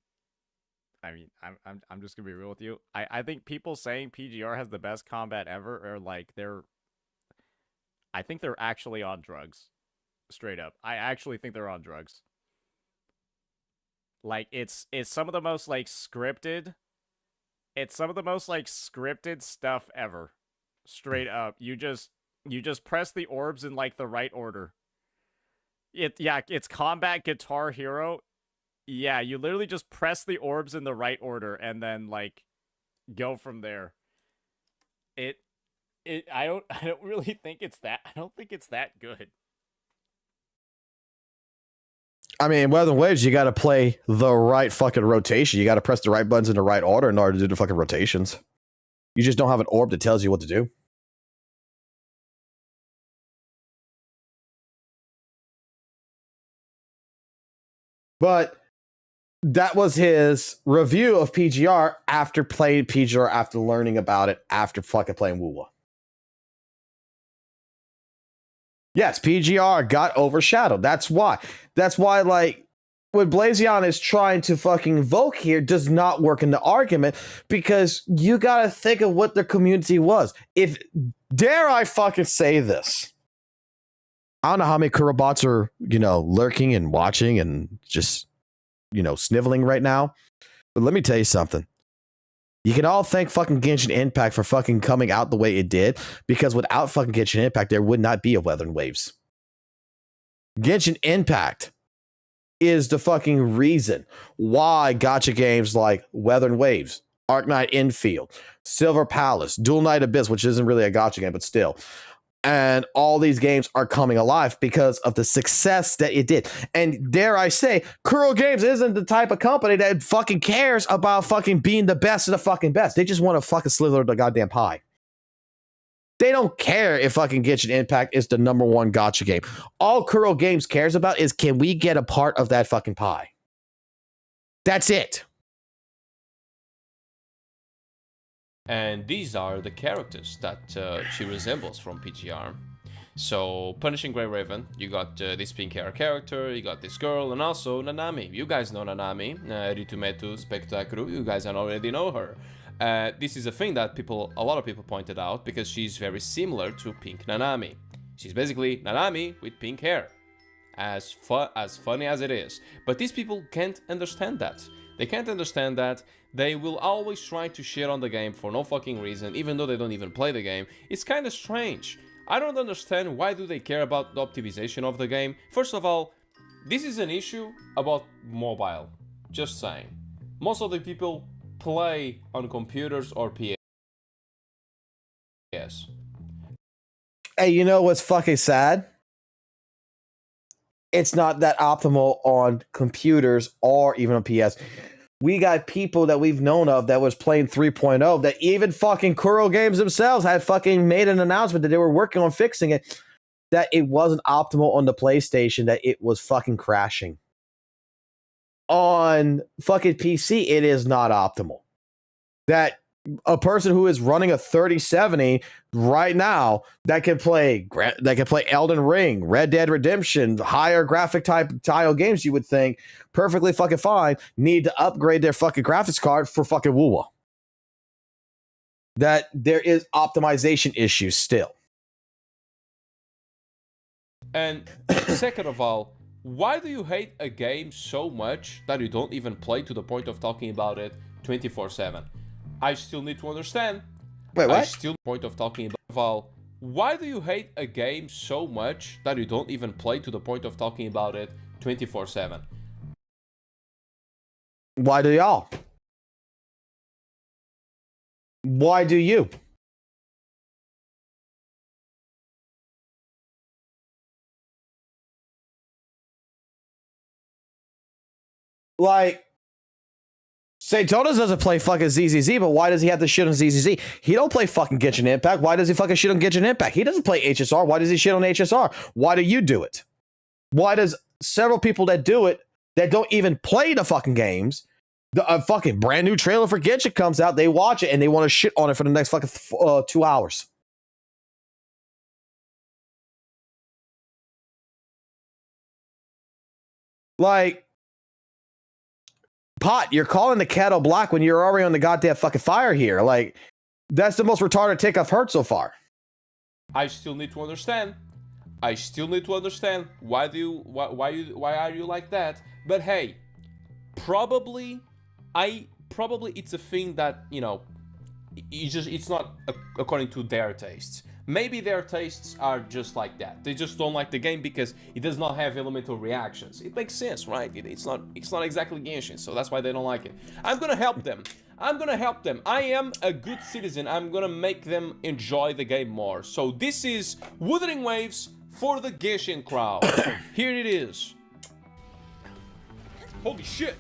I mean, I'm just gonna be real with you. I think people saying PGR has the best combat ever are like I think they're actually on drugs. Straight up. I actually think they're on drugs. Like, it's some of the most, like, scripted... It's some of the most, like, scripted stuff ever. Straight up. You just press the orbs in, like, the right order. It's Combat Guitar Hero. Yeah, you literally just press the orbs in the right order and then, like, go from there. I don't really think it's that. I don't think it's that good. I mean, Weather and Waves, you got to play the right fucking rotation. You got to press the right buttons in the right order in order to do the fucking rotations. You just don't have an orb that tells you what to do. But that was his review of PGR after playing PGR, after learning about it, after fucking playing WUWA. Yes, PGR got overshadowed. That's why. That's why, like, what Blazion is trying to fucking invoke here does not work in the argument, because you gotta think of what the community was. If, dare I fucking say this, I don't know how many Kurobots are, you know, lurking and watching and just, you know, sniveling right now, but let me tell you something. You can all thank fucking Genshin Impact for fucking coming out the way it did, because without fucking Genshin Impact, there would not be a Weather and Waves. Genshin Impact is the fucking reason why gacha games like Weather and Waves, Arknight Infield, Silver Palace, Dual Knight Abyss, which isn't really a gacha game, but still, and all these games are coming alive because of the success that it did. And dare I say, Kuro Games isn't the type of company that fucking cares about fucking being the best of the fucking best. They just want to fucking slither of the goddamn pie. They don't care if fucking Genshin Impact is the #1 gacha game. All Kuro Games cares about is, can we get a part of that fucking pie? That's it. And these are the characters that she resembles from PGR. So, Punishing Grey Raven, you got this pink hair character, you got this girl, and also Nanami. You guys know Nanami, Ritumetu Spectacru, you guys already know her. This is a thing that a lot of people pointed out, because she's very similar to Pink Nanami. She's basically Nanami with pink hair. As funny as it is. But these people can't understand that. They can't understand that. They will always try to shit on the game for no fucking reason, even though they don't even play the game. It's kind of strange. I don't understand why do they care about the optimization of the game. First of all, this is an issue about mobile. Just saying. Most of the people play on computers or PS. Hey, you know what's fucking sad? It's not that optimal on computers or even on PS. We got people that we've known of that was playing 3.0 that even fucking Kuro Games themselves had fucking made an announcement that they were working on fixing it, that it wasn't optimal on the PlayStation, that it was fucking crashing. On fucking PC, it is not optimal. That a person who is running a 3070 right now that can play Elden Ring, Red Dead Redemption, higher graphic type tile games, you would think perfectly fucking fine, need to upgrade their fucking graphics card for fucking WUWA. That there is optimization issues still. And second of all, why do you hate a game so much that you don't even play to the point of talking about it 24/7? I still need to understand. Wait, what? I still point of talking about. Why do you hate a game so much that you don't even play to the point of talking about it 24/7? Why do y'all? Why do you? Like, Saitonas doesn't play fucking ZZZ, but why does he have to shit on ZZZ? He don't play fucking Genshin Impact. Why does he fucking shit on Genshin Impact? He doesn't play HSR. Why does he shit on HSR? Why do you do it? Why does several people that do it, that don't even play the fucking games, a fucking brand new trailer for Genshin comes out, they watch it, and they want to shit on it for the next fucking 2 hours? Like, Pot, you're calling the kettle black when you're already on the goddamn fucking fire here. Like, that's the most retarded take I've heard so far. I still need to understand. Why are you like that? But hey, probably it's a thing that, you know, it's not according to their tastes. Maybe their tastes are just like that. They just don't like the game because it does not have elemental reactions. It makes sense, right? It's not exactly Genshin, so that's why they don't like it. I'm gonna help them. I am a good citizen. I'm gonna make them enjoy the game more. So this is Wuthering Waves for the Genshin crowd. Here it is. Holy shit.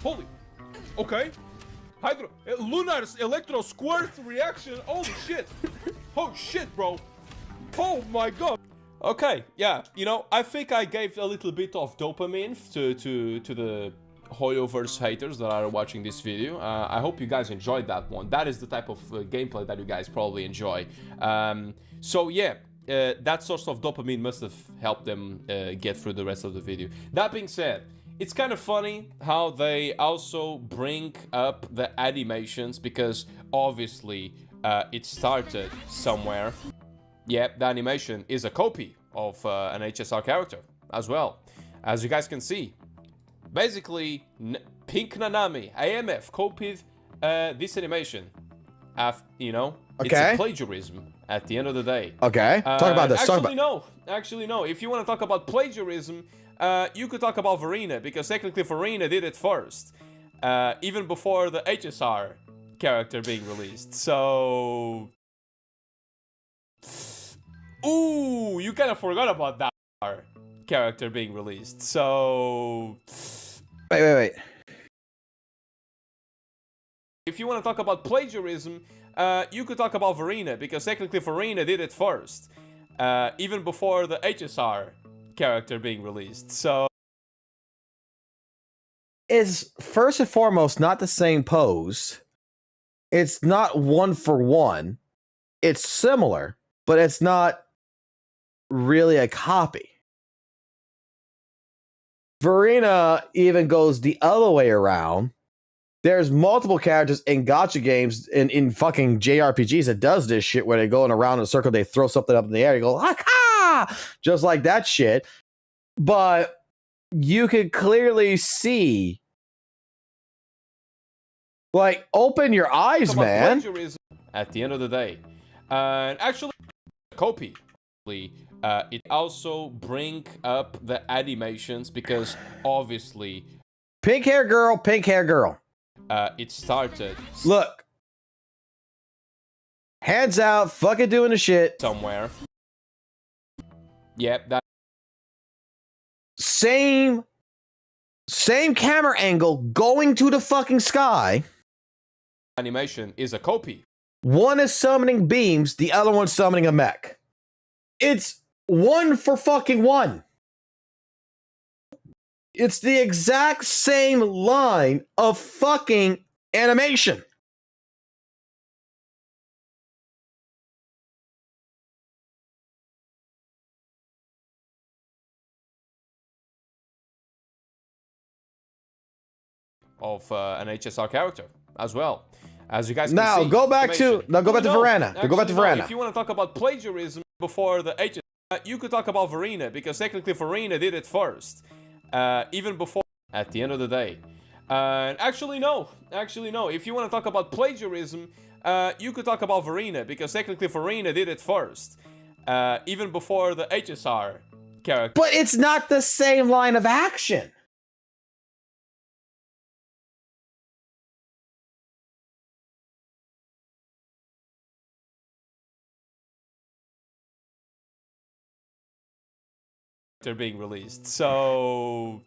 Holy. Okay. Lunar's Electro Squirt reaction. Holy shit. Oh shit, bro. Oh my god. Okay, yeah, you know, I think I gave a little bit of dopamine to the Hoyoverse haters that are watching this video. I hope you guys enjoyed that one. That is the type of gameplay that you guys probably enjoy. So yeah, that source of dopamine must have helped them get through the rest of the video. That being said, it's kind of funny how they also bring up the animations because obviously it started somewhere. Yep, the animation is a copy of an HSR character as well. As you guys can see, basically Pink Nanami, AMF, copied this animation. You know, it's a plagiarism at the end of the day. Okay, talk about this. Actually, no. If you want to talk about plagiarism, you could talk about Verena, because technically Verena did it first, even before the HSR character being released. So, ooh, you kind of forgot about that character being released. So, wait. If you want to talk about plagiarism, you could talk about Verena, because technically Verena did it first, even before the HSR character being released. So, is first and foremost not the same pose. It's not one for one. It's similar, but it's not really a copy. Verena even goes the other way around. There's multiple characters in gacha games and in fucking JRPGs that does this shit where they go around in a circle, they throw something up in the air, you go, ah, just like that shit. But you could clearly see, like, open your eyes, man. At the end of the day, and actually, copy. It also bring up the animations because obviously, pink hair girl. It started. Look, hands out, fucking doing the shit somewhere. Yep, that same camera angle going to the fucking sky. Animation is a copy. One is summoning beams, the other one's summoning a mech. It's one for fucking one. It's the exact same line of fucking animation. Of an HSR character as well. As you guys can now see, go back to Verena. Go back to Verena. If you want to talk about plagiarism before the HSR, you could talk about Verena, because technically Verena did it first, even before. At the end of the day, actually no. If you want to talk about plagiarism, you could talk about Verena, because technically Verena did it first, even before the HSR character. But it's not the same line of action. They're being released. So,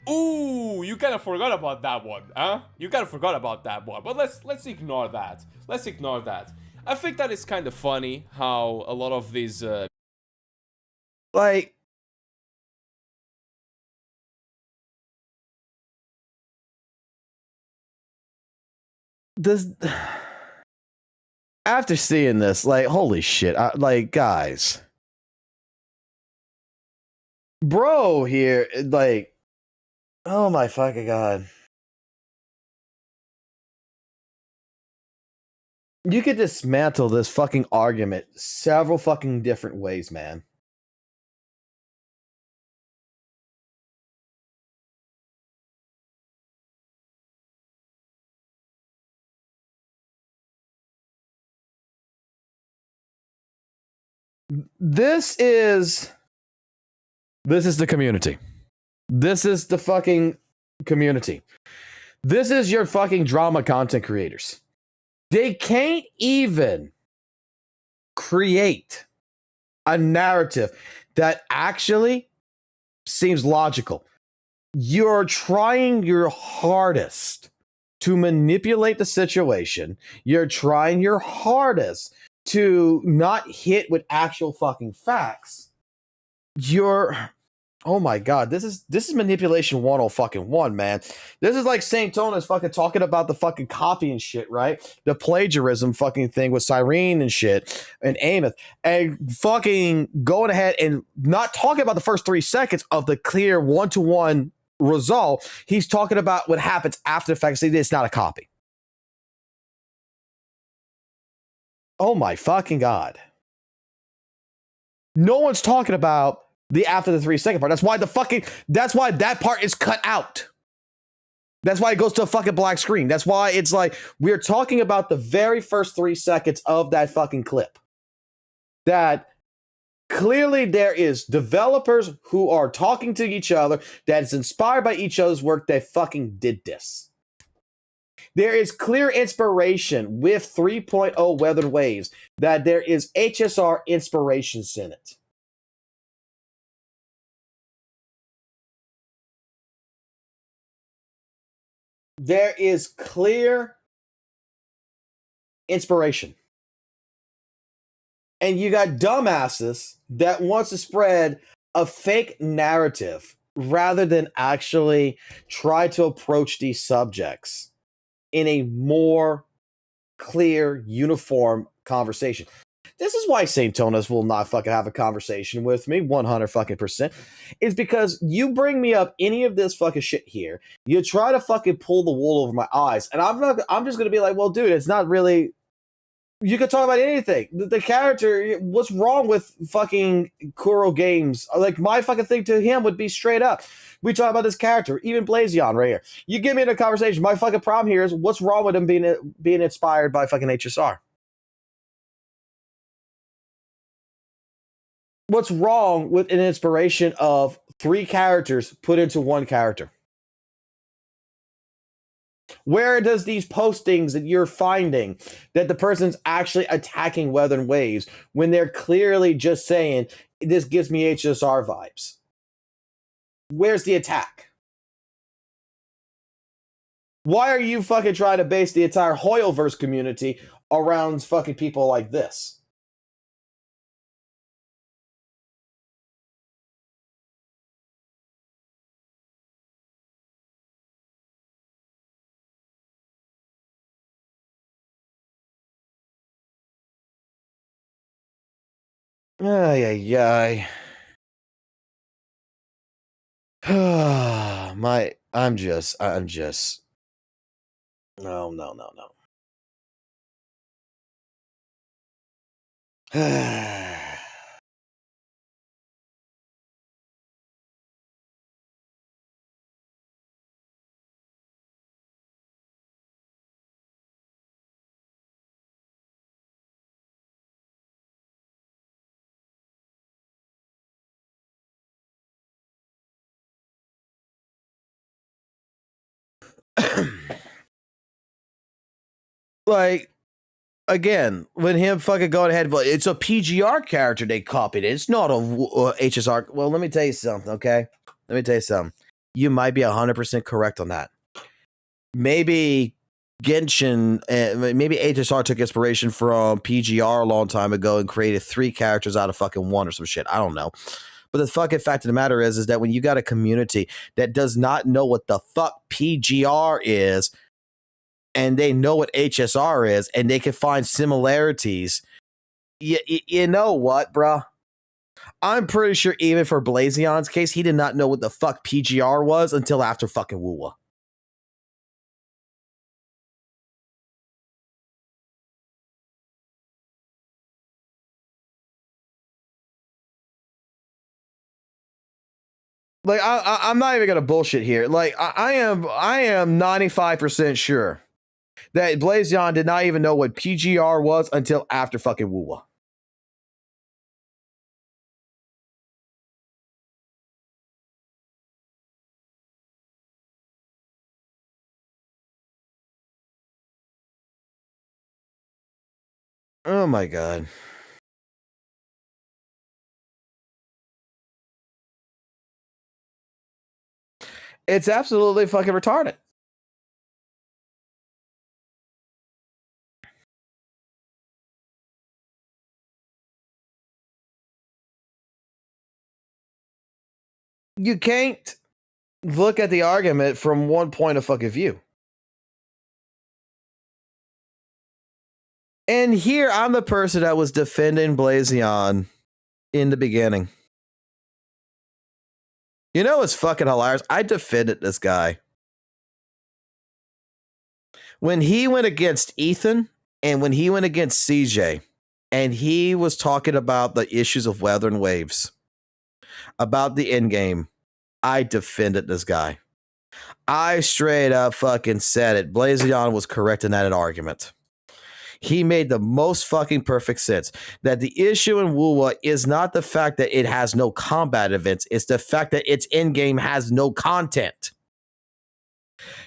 ooh, you kind of forgot about that one, huh? You kind of forgot about that one. But let's ignore that. Let's ignore that. I think that is kind of funny how a lot of these like, this, after seeing this, like, holy shit, like, guys, bro here, like, oh my fucking god. You could dismantle this fucking argument several fucking different ways, man. This is the community. This is the fucking community. This is your fucking drama content creators. They can't even create a narrative that actually seems logical. You're trying your hardest to manipulate the situation. You're trying your hardest to not hit with actual fucking facts. Oh my god, this is manipulation 101, man. This is like St. Tona's fucking talking about the fucking copy and shit, right? The plagiarism fucking thing with Cyrene and shit and Amos, and fucking going ahead and not talking about the first 3 seconds of the clear 1-to-1 result. He's talking about what happens after the fact. It's not a copy. Oh my fucking god. No one's talking about the after the 3-second part. That's why that part is cut out. That's why it goes to a fucking black screen. That's why it's like we're talking about the very first 3 seconds of that fucking clip. That clearly there is developers who are talking to each other that is inspired by each other's work that fucking did this. There is clear inspiration with 3.0 Weathered Waves that there is HSR inspirations in it. There is clear inspiration. And you got dumbasses that wants to spread a fake narrative rather than actually try to approach these subjects in a more clear, uniform conversation. This is why St. Tonas will not fucking have a conversation with me 100%. Is because you bring me up any of this fucking shit here, you try to fucking pull the wool over my eyes, and I'm just gonna be like, well, dude, it's not really. You could talk about anything. The character, what's wrong with fucking Kuro Games? Like, my fucking thing to him would be straight up. We talk about this character, even Blazion right here. You get me in a conversation. My fucking problem here is what's wrong with him being inspired by fucking HSR? What's wrong with an inspiration of 3 characters put into 1 character? Where does these postings that you're finding that the person's actually attacking Weathered Waves when they're clearly just saying, this gives me HSR vibes? Where's the attack? Why are you fucking trying to base the entire Hoyoverse community around fucking people like this? Ay, ay, ay. I'm just. No. Like, again, when him fucking going ahead, it's a PGR character they copied. It's not a HSR. Well, let me tell you something, okay? Let me tell you something. You might be 100% correct on that. Maybe Genshin, maybe HSR took inspiration from PGR a long time ago and created 3 characters out of fucking 1 or some shit. I don't know. But the fucking fact of the matter is that when you got a community that does not know what the fuck PGR is, and they know what HSR is, and they can find similarities, you know what, bruh? I'm pretty sure even for Blazion's case, he did not know what the fuck PGR was until after fucking WUWA. Like, I'm not even gonna bullshit here. Like, I am 95% sure that Blazion did not even know what PGR was until after fucking WUWA. Oh my god. It's absolutely fucking retarded. You can't look at the argument from one point of fucking view. And here I'm the person that was defending Blazion in the beginning. You know what's fucking hilarious? I defended this guy. When he went against Ethan and when he went against CJ, and he was talking about the issues of weather and waves, about the end game, I defended this guy. I straight up fucking said it. Blazion was correct in that argument. He made the most fucking perfect sense that the issue in WUWA is not the fact that it has no combat events. It's the fact that its end game has no content.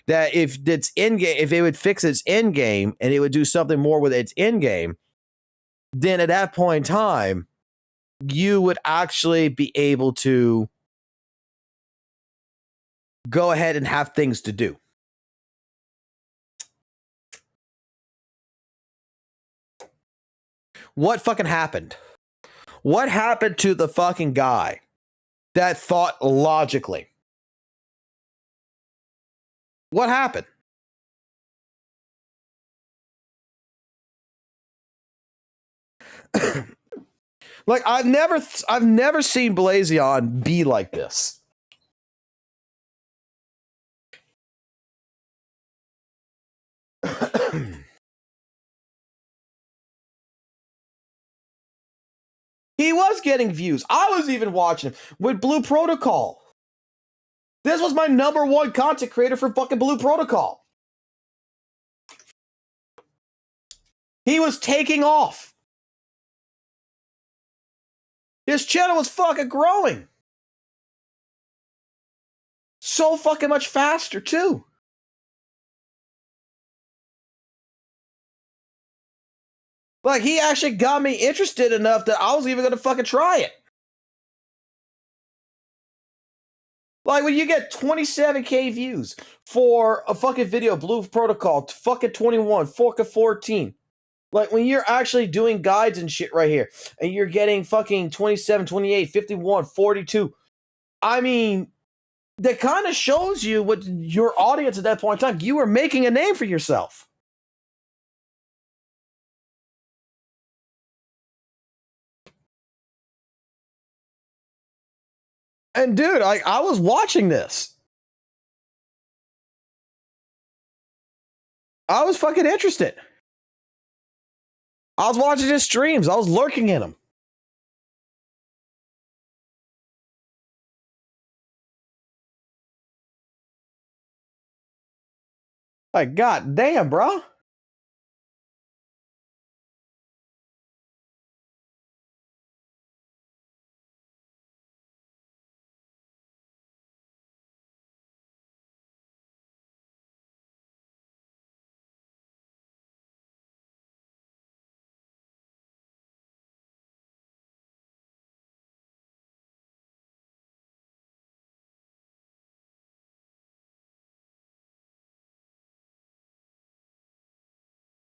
That if its end game, if it would fix its end game and it would do something more with its end game, then at that point in time, you would actually be able to go ahead and have things to do. What fucking happened? What happened to the fucking guy that thought logically? What happened? Like I've never seen Blazion be like this. He was getting views. I was even watching him with Blue Protocol. This was my #1 content creator for fucking Blue Protocol. He was taking off. His channel was fucking growing. So fucking much faster, too. Like, he actually got me interested enough that I was even going to fucking try it. Like, when you get 27K views for a fucking video, Blue Protocol, fucking 21, fucking 14. Like, when you're actually doing guides and shit right here, and you're getting fucking 27, 28, 51, 42. I mean, that kind of shows you what your audience at that point in time, you were making a name for yourself. And dude, I was watching this. I was fucking interested. I was watching his streams. I was lurking in them. Like, god damn, bro.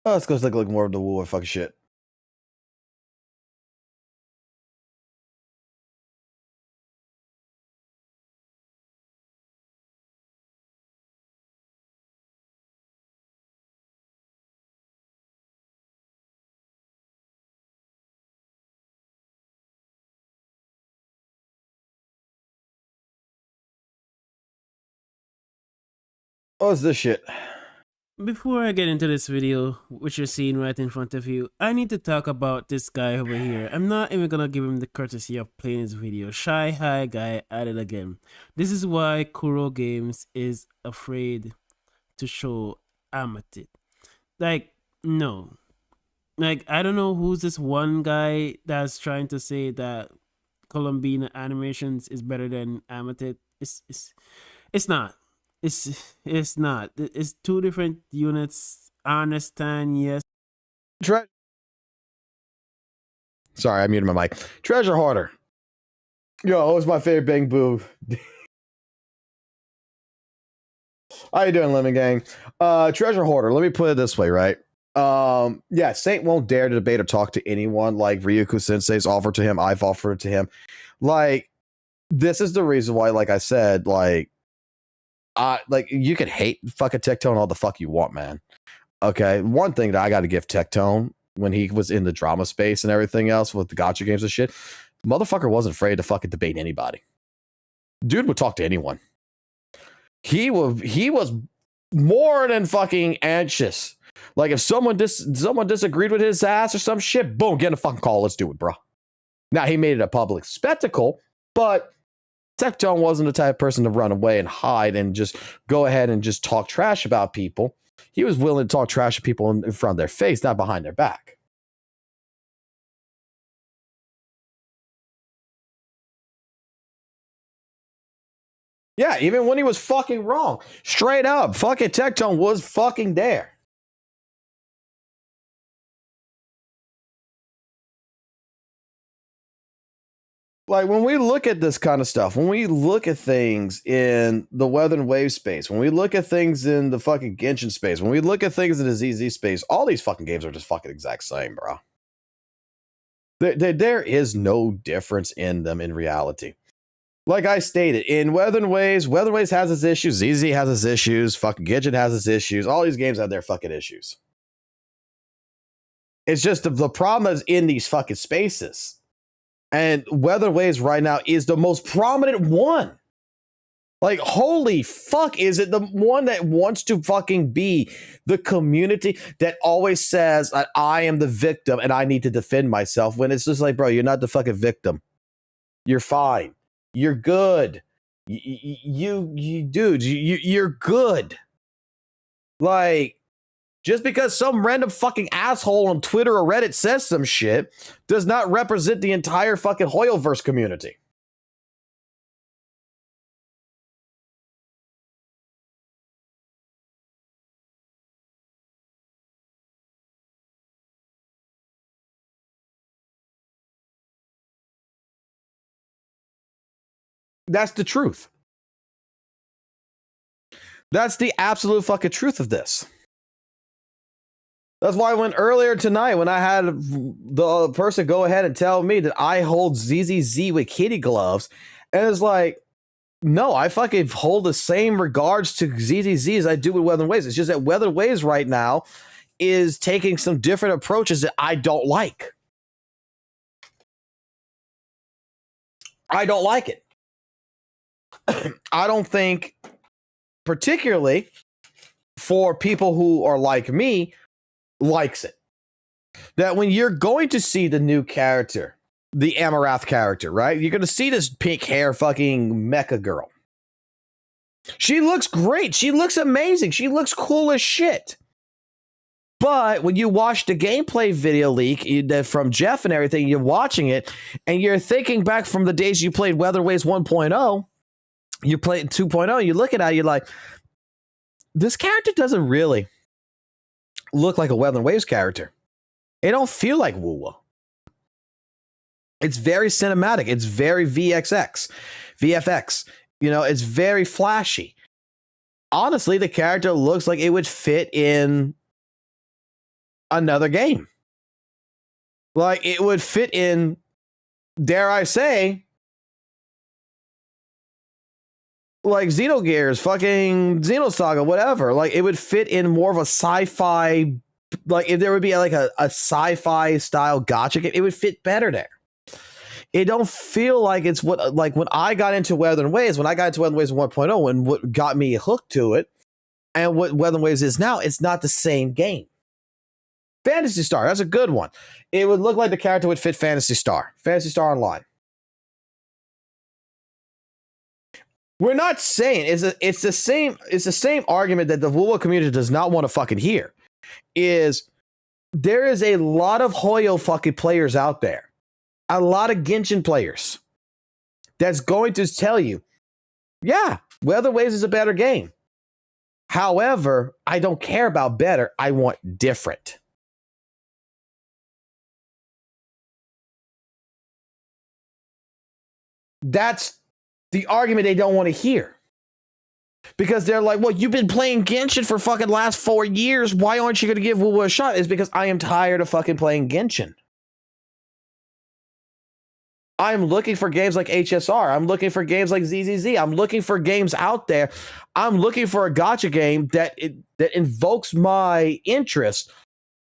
Oh, let's go take a look more of the WUWA fucking shit. What's this shit? Before I get into this video, which you're seeing right in front of you, I need to talk about this guy over here. I'm not even gonna give him the courtesy of playing his video. Shy High Guy at it again. This is why Kuro Games is afraid to show Amethyst. Like, no. Like, I don't know who's this one guy that's trying to say that Columbine Animations is better than Amethyst. It's not. It's not. It's two different units. I understand, yes. Sorry, I muted my mic. Treasure Hoarder. Yo, what's my favorite Bang Boo? How you doing, Lemon Gang? Treasure Hoarder. Let me put it this way, right? Yeah, Saint won't dare to debate or talk to anyone like Ryuku Sensei's offered to him. I've offered to him. Like, this is the reason why, like I said, like you can hate fucking Tectone all the fuck you want, man. Okay, one thing that I got to give Tectone when he was in the drama space and everything else with the gacha games and shit, motherfucker wasn't afraid to fucking debate anybody. Dude would talk to anyone. He was more than fucking anxious. Like if someone disagreed with his ass or some shit, boom, get in a fucking call. Let's do it, bro. Now he made it a public spectacle, but Tectone wasn't the type of person to run away and hide and just go ahead and just talk trash about people. He was willing to talk trash to people in front of their face, not behind their back. Yeah, even when he was fucking wrong. Straight up, fucking Tectone was fucking there. Like, when we look at this kind of stuff, when we look at things in the Weather and Wave space, when we look at things in the fucking Genshin space, when we look at things in the ZZ space, all these fucking games are just fucking exact same, bro. There is no difference in them in reality. Like I stated, in Weather and Waves has its issues, ZZ has its issues, fucking Genshin has its issues, all these games have their fucking issues. It's just the problem is in these fucking spaces. And Weather Waves right now is the most prominent one. Like, holy fuck, is it the one that wants to fucking be the community that always says that I am the victim and I need to defend myself, when it's just like, bro, you're not the fucking victim. You're fine. You're good. Dude, you're good. Like, just because some random fucking asshole on Twitter or Reddit says some shit does not represent the entire fucking Hoyoverse community. That's the truth. That's the absolute fucking truth of this. That's why when earlier tonight, when I had the person go ahead and tell me that I hold ZZZ with kitty gloves, and it's like, no, I fucking hold the same regards to ZZZ as I do with Weather and Waves. It's just that Weather and Waves right now is taking some different approaches that I don't like. I don't like it. I don't think, particularly for people who are like me, likes it. That when you're going to see the new character, the Amarath character, right? You're going to see this pink hair fucking mecha girl. She looks great. She looks amazing. She looks cool as shit. But when you watch the gameplay video leak from Jeff and everything, you're watching it and you're thinking back from the days you played Weather Waves 1.0, you played 2.0, you look at it, you're like, this character doesn't really look like a Weather and Waves character. It don't feel like WUWA. It's very cinematic. It's very VFX. You know, it's very flashy. Honestly, the character looks like it would fit in another game. Like, it would fit in, dare I say, like Xenogears, fucking Xenosaga, whatever. Like, it would fit in more of a sci-fi, like if there would be like a sci-fi style gacha game, it would fit better there. It don't feel like it's what, like when I got into Weather and Waves, 1.0, and what got me hooked to it, and what Weather and Waves is now, it's not the same game. Phantasy Star, that's a good one. It would look like the character would fit Phantasy Star Online. We're not saying it's the same argument that the WUWA community does not want to fucking hear. Is there is a lot of Hoyo fucking players out there, a lot of Genshin players that's going to tell you, yeah, Weather Waves is a better game. However, I don't care about better. I want different. that's the argument they don't want to hear. Because they're like, well, you've been playing Genshin for fucking last 4 years. Why aren't you going to give WUWA a shot? It's because I am tired of fucking playing Genshin. I'm looking for games like HSR. I'm looking for games like ZZZ. I'm looking for games out there. I'm looking for a gacha game that invokes my interest,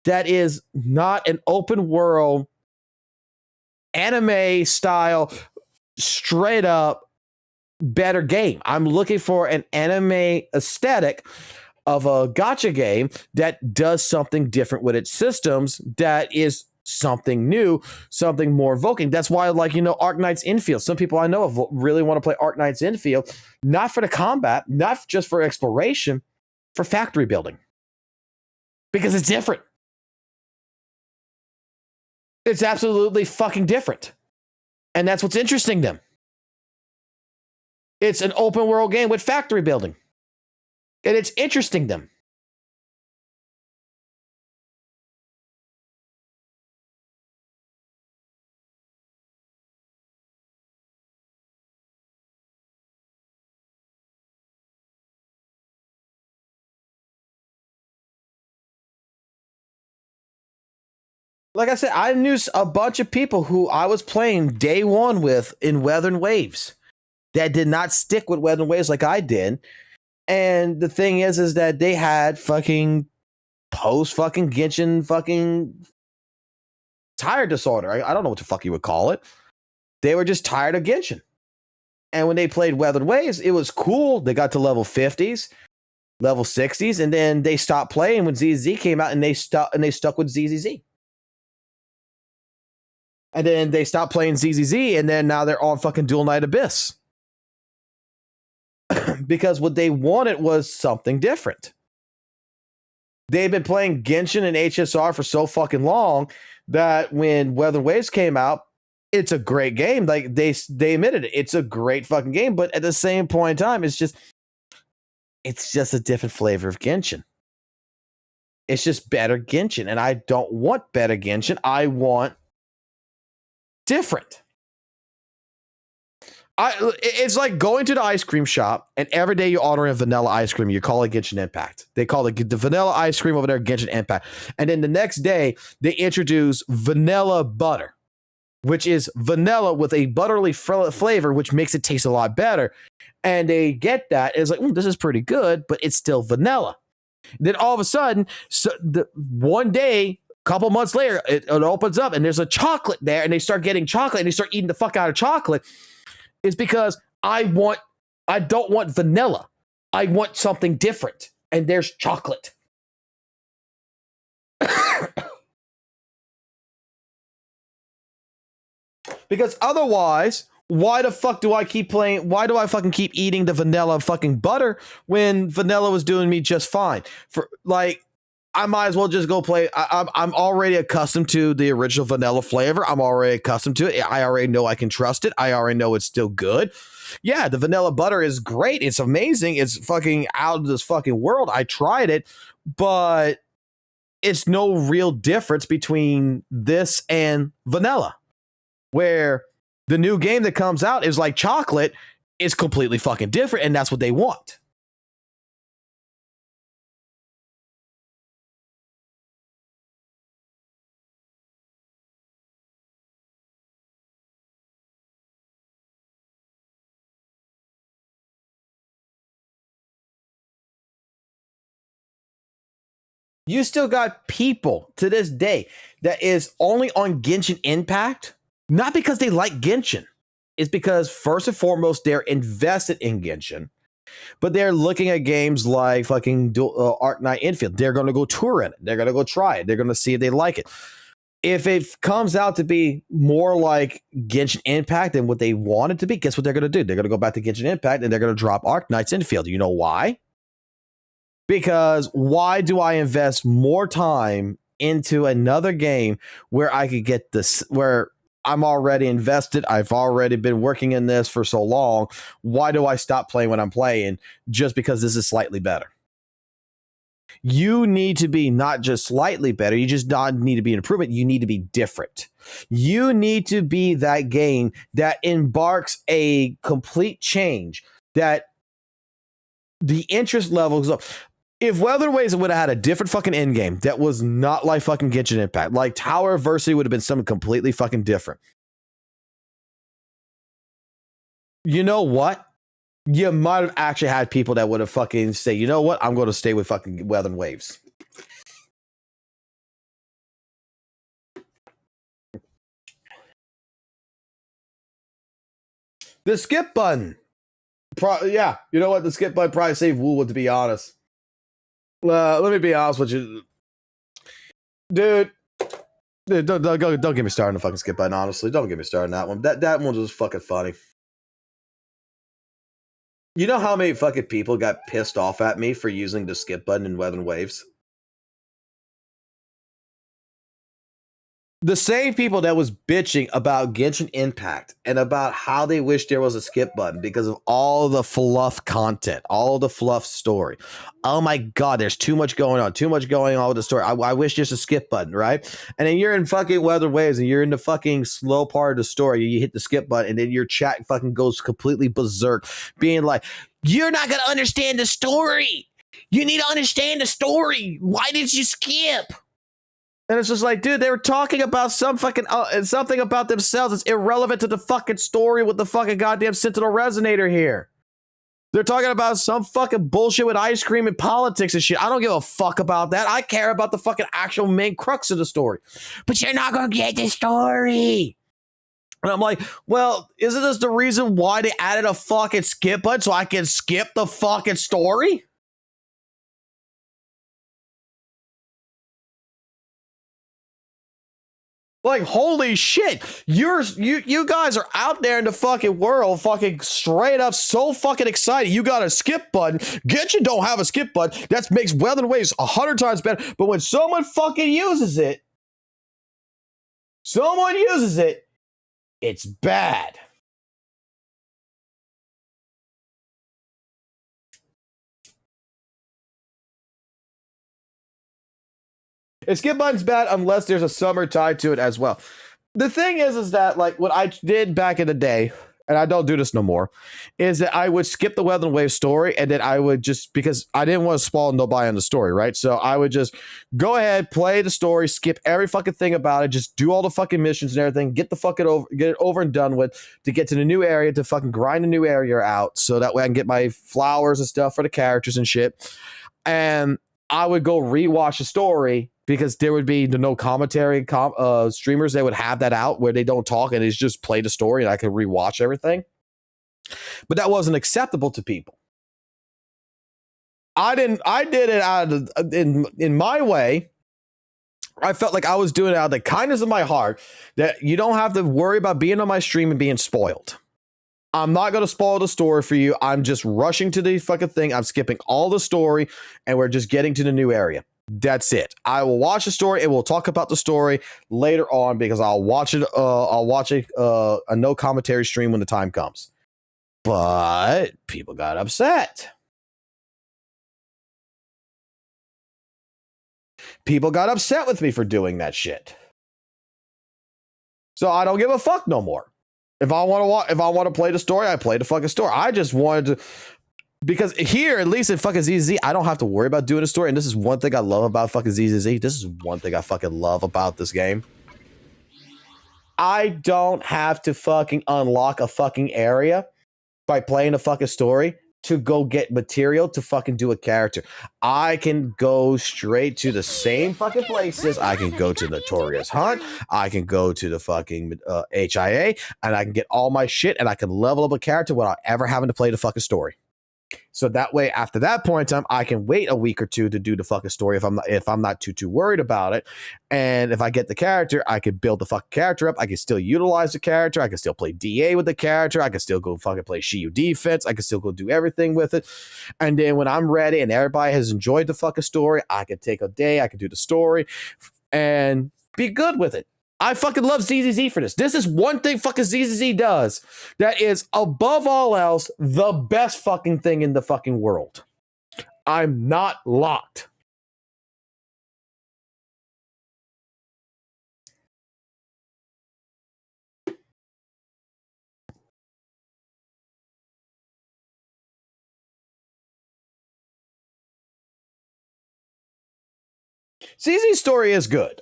that is not an open world anime style, straight up better game. I'm looking for an anime aesthetic of a gacha game that does something different with its systems, that is something new, something more evoking. That's why, like, you know, Arknight's Infield. Some people I know of really want to play Arknight's Infield, not for the combat, not just for exploration, for factory building. Because it's different. It's absolutely fucking different. And that's what's interesting to them. It's an open world game with factory building. And it's interesting them. Like I said, I knew a bunch of people who I was playing day one with in Weather and Waves that did not stick with Weather and Waves like I did. And the thing is that they had fucking post-fucking Genshin fucking tired disorder. I don't know what the fuck you would call it. They were just tired of Genshin. And when they played Weather and Waves, it was cool. They got to level 50s, level 60s, and then they stopped playing when ZZ came out, and they stuck with ZZZ. And then they stopped playing ZZZ, and then now they're on fucking Dual Knight Abyss. Because what they wanted was something different. They've been playing Genshin and HSR for so fucking long that when Weather Waves came out, it's a great game. Like, they admitted it. It's a great fucking game, but at the same point in time, it's just a different flavor of Genshin. It's just better Genshin, and I don't want better Genshin. I want different. It's like going to the ice cream shop, and every day you order a vanilla ice cream. You call it Genshin Impact. They call it the vanilla ice cream over there Genshin Impact. And then the next day, they introduce vanilla butter, which is vanilla with a buttery flavor, which makes it taste a lot better. And they get that. It's like, this is pretty good, but it's still vanilla. Then all of a sudden, one day, couple months later, it opens up and there's a chocolate there, and they start getting chocolate and they start eating the fuck out of chocolate. It's because I don't want vanilla. I want something different. And there's chocolate. Because otherwise, why the fuck do I keep playing? Why do I fucking keep eating the vanilla fucking butter when vanilla was doing me just fine? For like, I might as well just go play. I'm already accustomed to the original vanilla flavor. I'm already accustomed to it. I already know I can trust it. I already know it's still good. Yeah, the vanilla butter is great. It's amazing. It's fucking out of this fucking world. I tried it, but it's no real difference between this and vanilla. Where the new game that comes out is like chocolate, is completely fucking different, and that's what they want. You still got people to this day that is only on Genshin Impact, not because they like Genshin. It's because, first and foremost, they're invested in Genshin, but they're looking at games like fucking Arknight Infield. They're going to go tour in it. They're going to go try it. They're going to see if they like it. If it comes out to be more like Genshin Impact than what they want it to be, guess what they're going to do? They're going to go back to Genshin Impact and they're going to drop Arknight's Infield. You know why? Because why do I invest more time into another game where I could get this, where I'm already invested, I've already been working in this for so long? Why do I stop playing when I'm playing just because this is slightly better? You need to be not just slightly better, you just not need to be an improvement, you need to be different. You need to be that game that embarks a complete change, that the interest level goes up. If Weatherways would have had a different fucking end game that was not like fucking Genshin Impact, like Tower Adversity would have been something completely fucking different. You know what? You might have actually had people that would have fucking say, you know what? I'm going to stay with fucking Weather and Waves. The skip button. Yeah, you know what? The skip button probably saved WUWA, to be honest. Let me be honest with you. Dude, don't get me started on the fucking skip button, honestly. Don't get me started on that one. That one was fucking funny. You know how many fucking people got pissed off at me for using the skip button in Weather and Waves? The same people that was bitching about Genshin Impact and about how they wish there was a skip button because of all the fluff content, all the fluff story. Oh my God, there's too much going on with the story. I wish there's a skip button, right? And then you're in fucking Weather Waves and you're in the fucking slow part of the story. You hit the skip button and then your chat fucking goes completely berserk, being like, you're not going to understand the story. You need to understand the story. Why did you skip? And it's just like, dude, they were talking about some fucking something about themselves. It's irrelevant to the fucking story with the fucking goddamn Sentinel Resonator here. They're talking about some fucking bullshit with ice cream and politics and shit. I don't give a fuck about that. I care about the fucking actual main crux of the story. But you're not gonna get the story. And I'm like, well, isn't this the reason why they added a fucking skip button so I can skip the fucking story? Like, holy shit, you guys are out there in the fucking world, fucking straight up so fucking excited. You got a skip button. Genshin don't have a skip button. That makes Weather and Waves 100 times better. But when someone fucking uses it, it's bad. A skip button's bad unless there's a summer tied to it as well. The thing is that, like, what I did back in the day, and I don't do this no more, is that I would skip the Weather and Wave story, and then I would just, because I didn't want to spoil nobody on the story, right? So I would just go ahead, play the story, skip every fucking thing about it, just do all the fucking missions and everything, get it over and done with, to get to the new area, to fucking grind the new area out, so that way I can get my flowers and stuff for the characters and shit. And I would go rewatch the story, because there would be no commentary streamers that would have that out where they don't talk and it's just play the story and I can rewatch everything. But that wasn't acceptable to people. I did it out of in my way. I felt like I was doing it out of the kindness of my heart, that you don't have to worry about being on my stream and being spoiled. I'm not going to spoil the story for you. I'm just rushing to the fucking thing. I'm skipping all the story and we're just getting to the new area. That's it. I will watch the story and we'll talk about the story later on, because I'll watch it. I'll watch a no commentary stream when the time comes. But people got upset. People got upset with me for doing that shit. So I don't give a fuck no more. If I want to play the story, I play the fucking story. I just wanted to. Because here, at least in fucking ZZZ, I don't have to worry about doing a story. And this is one thing I love about fucking ZZZ. This is one thing I fucking love about this game. I don't have to fucking unlock a fucking area by playing a fucking story to go get material to fucking do a character. I can go straight to the same fucking places. I can go to Notorious Hunt. I can go to the fucking HIA. And I can get all my shit. And I can level up a character without ever having to play the fucking story. So that way, after that point in time, I can wait a week or two to do the fucking story if I'm not too worried about it. And if I get the character, I can build the fucking character up. I can still utilize the character. I can still play DA with the character. I can still go fucking play Shiyu defense. I can still go do everything with it. And then when I'm ready and everybody has enjoyed the fucking story, I can take a day. I can do the story and be good with it. I fucking love ZZZ for this. This is one thing fucking ZZZ does that is, above all else, the best fucking thing in the fucking world. I'm not locked. ZZ's story is good.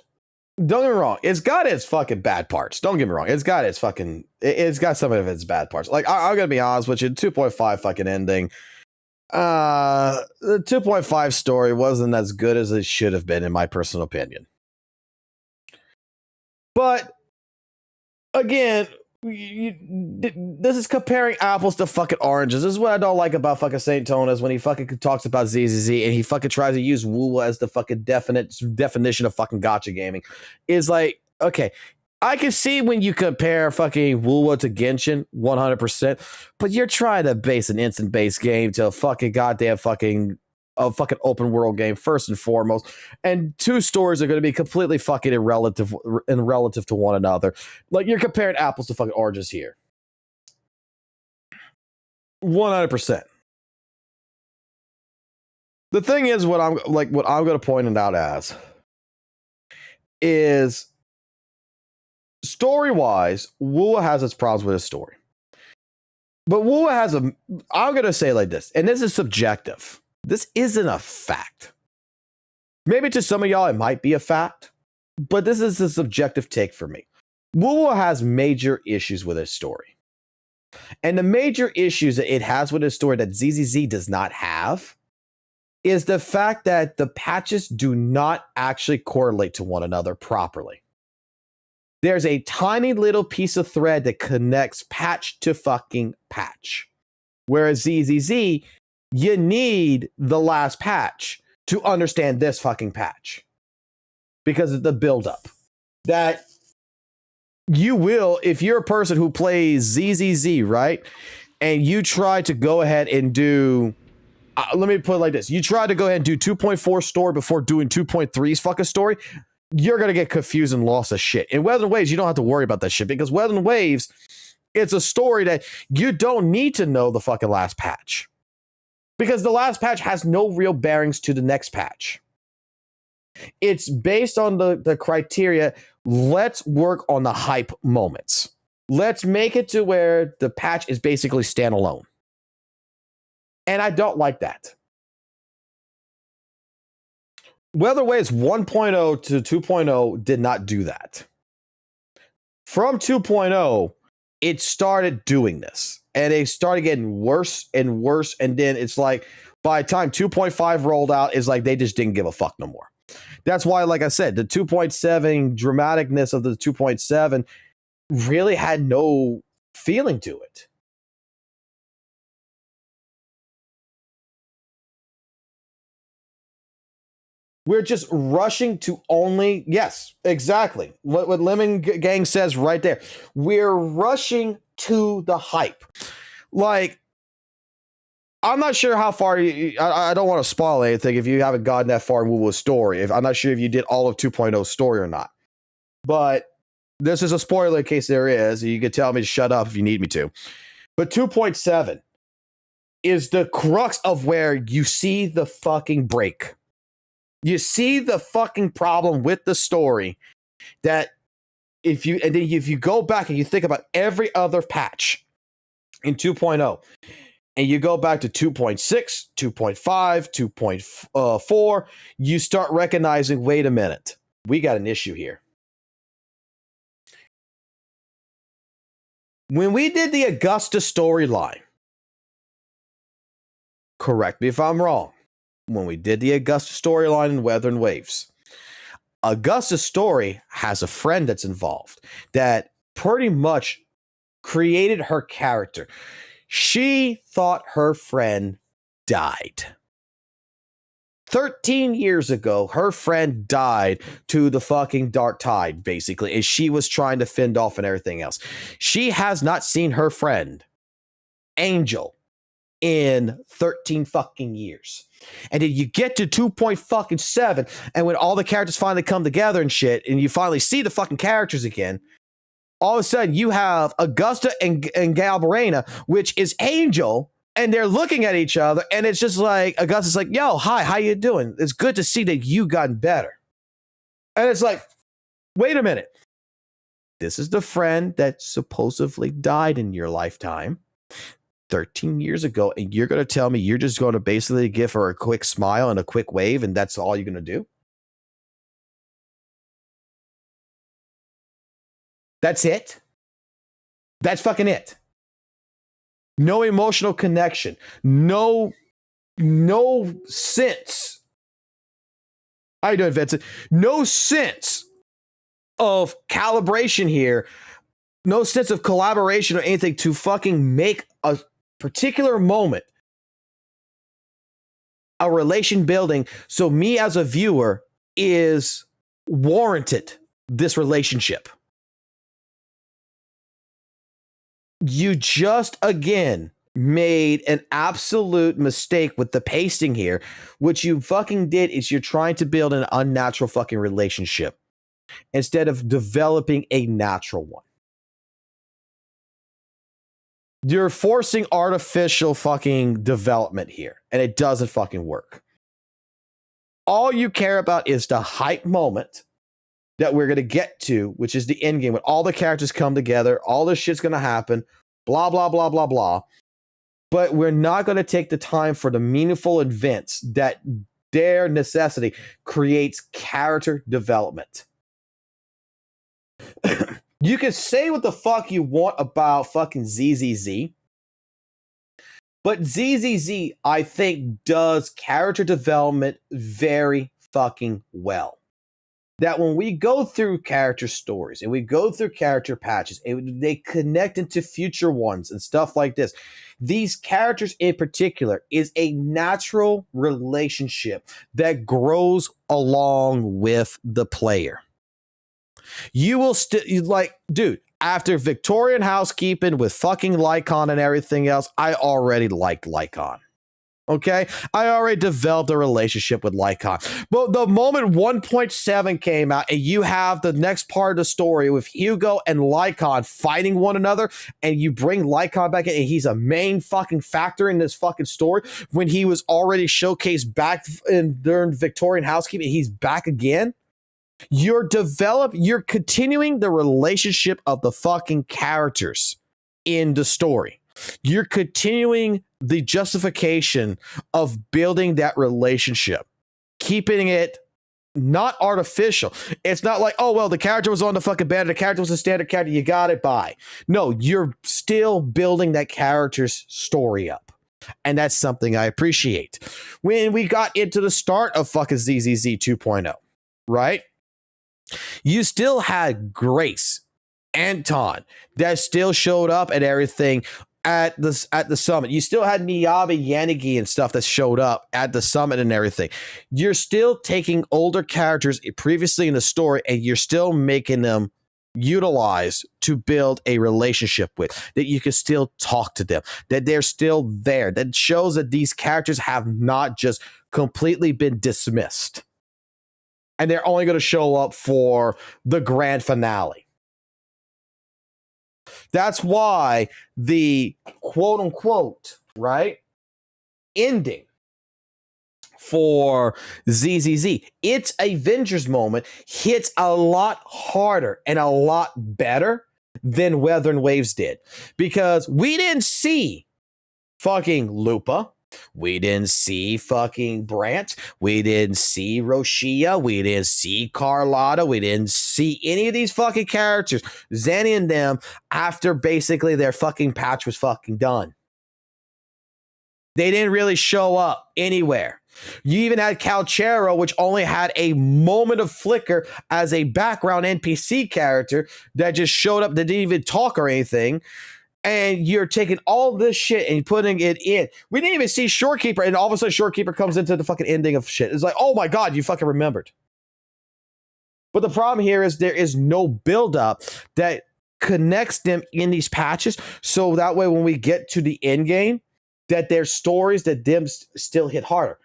Don't get me wrong. It's got its fucking bad parts. Don't get me wrong. It's got its fucking. It's got some of its bad parts. Like I'm gonna be honest with you. 2.5 fucking ending. The 2.5 story wasn't as good as it should have been, in my personal opinion. But again, this is comparing apples to fucking oranges. This is what I don't like about fucking Saint Tonas when he fucking talks about ZZZ and he fucking tries to use WUWA as the fucking definition of fucking gacha gaming. Is like, okay, I can see when you compare fucking WUWA to Genshin 100%, but you're trying to base an instant-based game to a fucking goddamn fucking open world game first and foremost, and two stories are going to be completely fucking irrelative to one another. Like, you're comparing apples to fucking oranges here. 100%. The thing is, what I'm going to point it out as is, story-wise, WUWA has its problems with its story. But WUWA has I'm going to say like this, and this is subjective. This isn't a fact. Maybe to some of y'all it might be a fact, but this is a subjective take for me. WUWA has major issues with its story. And the major issues that it has with its story that ZZZ does not have is the fact that the patches do not actually correlate to one another properly. There's a tiny little piece of thread that connects patch to fucking patch. Whereas ZZZ, you need the last patch to understand this fucking patch. Because of the buildup. That you will, if you're a person who plays ZZZ, right? And you try to go ahead and do, let me put it like this. You try to go ahead and do 2.4 story before doing 2.3's fucking story, you're going to get confused and lost as shit. In Weather and Waves, you don't have to worry about that shit because Weather and Waves, it's a story that you don't need to know the fucking last patch. Because the last patch has no real bearings to the next patch. It's based on the criteria, let's work on the hype moments. Let's make it to where the patch is basically standalone. And I don't like that. Weather Waves 1.0 to 2.0 did not do that. From 2.0, it started doing this. And it started getting worse and worse. And then it's like, by the time 2.5 rolled out, it's like they just didn't give a fuck no more. That's why, like I said, the 2.7 dramaticness of the 2.7 really had no feeling to it. We're just rushing to only, yes, exactly. What Lemon Gang says right there. We're rushing to the hype. Like, I'm not sure how far I don't want to spoil anything if you haven't gotten that far in WUWA's story. I'm not sure if you did all of 2.0's story or not. But this is a spoiler in case there is. You can tell me to shut up if you need me to. But 2.7 is the crux of where you see the fucking break. You see the fucking problem with the story that if you go back and you think about every other patch in 2.0 and you go back to 2.6, 2.5, 2.4, you start recognizing, wait a minute, we got an issue here. When we did the Augusta storyline, correct me if I'm wrong, when we did the Augusta storyline in Weather and Waves, Augusta's story has a friend that's involved that pretty much created her character. She thought her friend died. 13 years ago, her friend died to the fucking dark tide, basically, and she was trying to fend off and everything else. She has not seen her friend, Angel, in 13 fucking years. And then you get to 2.7, and when all the characters finally come together and shit, and you finally see the fucking characters again, all of a sudden you have Augusta and Galbarena, which is Angel, and they're looking at each other, and it's just like, Augusta's like, yo, hi, how you doing? It's good to see that you gotten better. And it's like, wait a minute. This is the friend that supposedly died in your lifetime 13 years ago, and you're going to tell me you're just going to basically give her a quick smile and a quick wave, and that's all you're going to do? That's it. That's fucking it. No emotional connection. No sense. How you doing, Vincent? No sense of calibration here. No sense of collaboration or anything to fucking make a particular moment a relation building so me as a viewer is warranted this relationship. You just again made an absolute mistake with the pacing here. What you fucking did is you're trying to build an unnatural fucking relationship instead of developing a natural one. You're forcing artificial fucking development here, and it doesn't fucking work. All you care about is the hype moment that we're going to get to, which is the end game when all the characters come together, all this shit's going to happen, blah, blah, blah, blah, blah. But we're not going to take the time for the meaningful events that their necessity creates character development. You can say what the fuck you want about fucking ZZZ, but ZZZ, I think, does character development very fucking well. That when we go through character stories and we go through character patches and they connect into future ones and stuff like this, these characters in particular is a natural relationship that grows along with the player. You will still, like, dude, after Victorian housekeeping with fucking Lycon and everything else, I already liked Lycon. Okay, I already developed a relationship with Lycon. But the moment 1.7 came out and you have the next part of the story with Hugo and Lycon fighting one another, and you bring Lycon back in and he's a main fucking factor in this fucking story when he was already showcased back during Victorian housekeeping, he's back again. You're continuing the relationship of the fucking characters in the story. You're continuing the justification of building that relationship, keeping it not artificial. It's not like, oh, well, the character was on the fucking bed, the character was a standard character, you got it, bye. No, you're still building that character's story up. And that's something I appreciate. When we got into the start of fucking ZZZ 2.0, right? You still had Grace, Anton, that still showed up and everything at the summit. You still had Miyabi, Yanagi and stuff that showed up at the summit and everything. You're still taking older characters previously in the story and you're still making them utilized to build a relationship with, that you can still talk to them, that they're still there. That shows that these characters have not just completely been dismissed. And they're only going to show up for the grand finale. That's why the quote unquote, right, ending for ZZZ, its Avengers moment hits a lot harder and a lot better than Weather and Waves did. Because we didn't see fucking Lupa. We didn't see fucking Brant. We didn't see Roshia. We didn't see Carlotta. We didn't see any of these fucking characters, Zanny and them, after basically their fucking patch was fucking done. They didn't really show up anywhere. You even had Calchero, which only had a moment of flicker as a background NPC character that just showed up, that didn't even talk or anything. And you're taking all this shit and putting it in. We didn't even see Shorekeeper, and all of a sudden Shorekeeper comes into the fucking ending of shit. It's like, oh my god, you fucking remembered. But the problem here is there is no buildup that connects them in these patches, so that way when we get to the end game, that their stories that them still hit harder.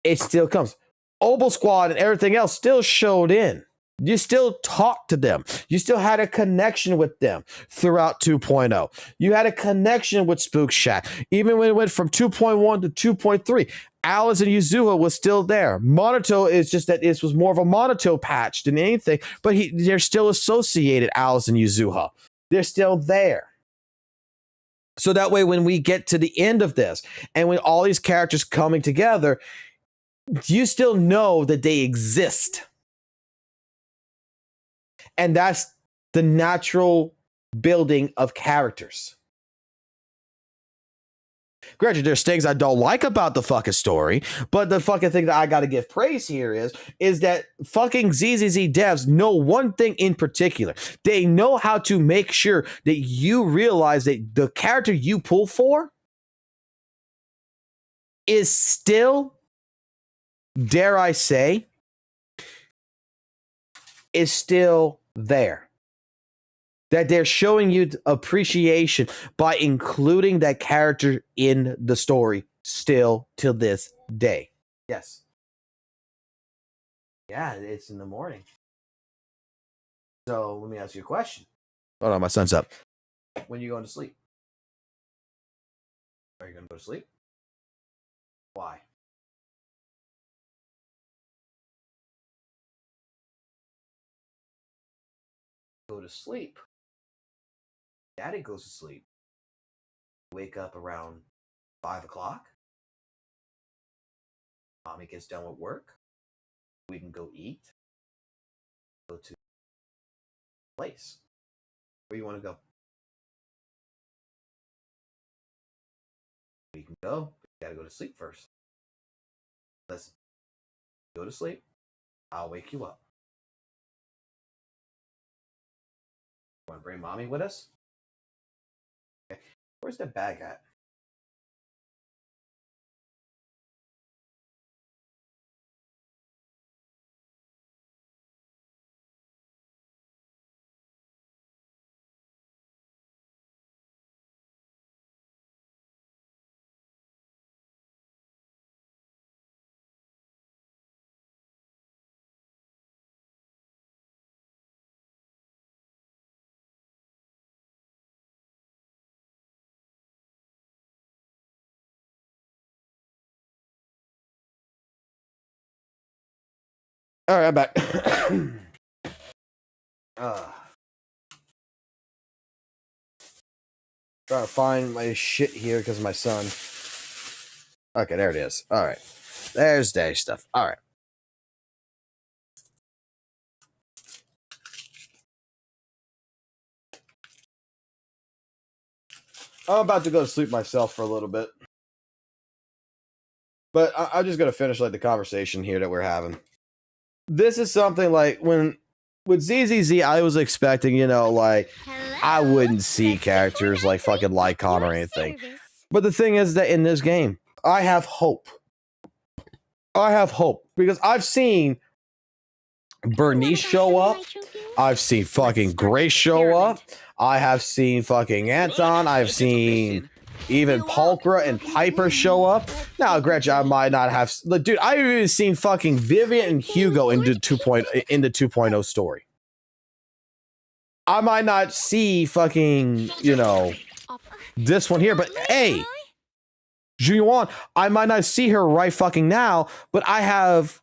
It still comes. Obel Squad and everything else still showed in. You still talked to them. You still had a connection with them throughout 2.0. You had a connection with Spook Shack. Even when it went from 2.1 to 2.3, Alice and Yuzuha was still there. Monato is just that it was more of a Monato patch than anything, but they're still associated, Alice and Yuzuha. They're still there. So that way, when we get to the end of this, and when all these characters coming together, you still know that they exist. And that's the natural building of characters. Granted, there's things I don't like about the fucking story, but the fucking thing that I gotta give praise here is that fucking ZZZ devs know one thing in particular. They know how to make sure that you realize that the character you pull for is still, dare I say, is still there. That they're showing you appreciation by including that character in the story still till this day. Yes. Yeah, it's in the morning. So let me ask you a question. Hold on, my son's up. When are you going to sleep? Are you going to go to sleep? Why? Go to sleep. Daddy goes to sleep. Wake up around 5 o'clock. Mommy gets done with work. We can go eat. Go to a place. Where you want to go? We can go. But you gotta go to sleep first. Listen. Go to sleep. I'll wake you up. Want to bring mommy with us? Okay. Where's the bag at? All right, I'm back. Trying to find my shit here because of my son. Okay, there it is. All right. There's day stuff. All right. I'm about to go to sleep myself for a little bit. But I'm just going to finish like the conversation here that we're having. This is something like with ZZZ, I was expecting, you know, like I wouldn't see characters like fucking Lycon or anything. But the thing is that in this game, I have hope. I have hope because I've seen Bernice show up. I've seen fucking Grace show up. I have seen fucking Anton. I've seen even Pulchra and Piper show up. Now, granted, I might not have... Dude, I've even seen fucking Vivian and Hugo in the 2.0 story. I might not see fucking, you know, this one here, but hey, Julian, I might not see her right fucking now, but I have,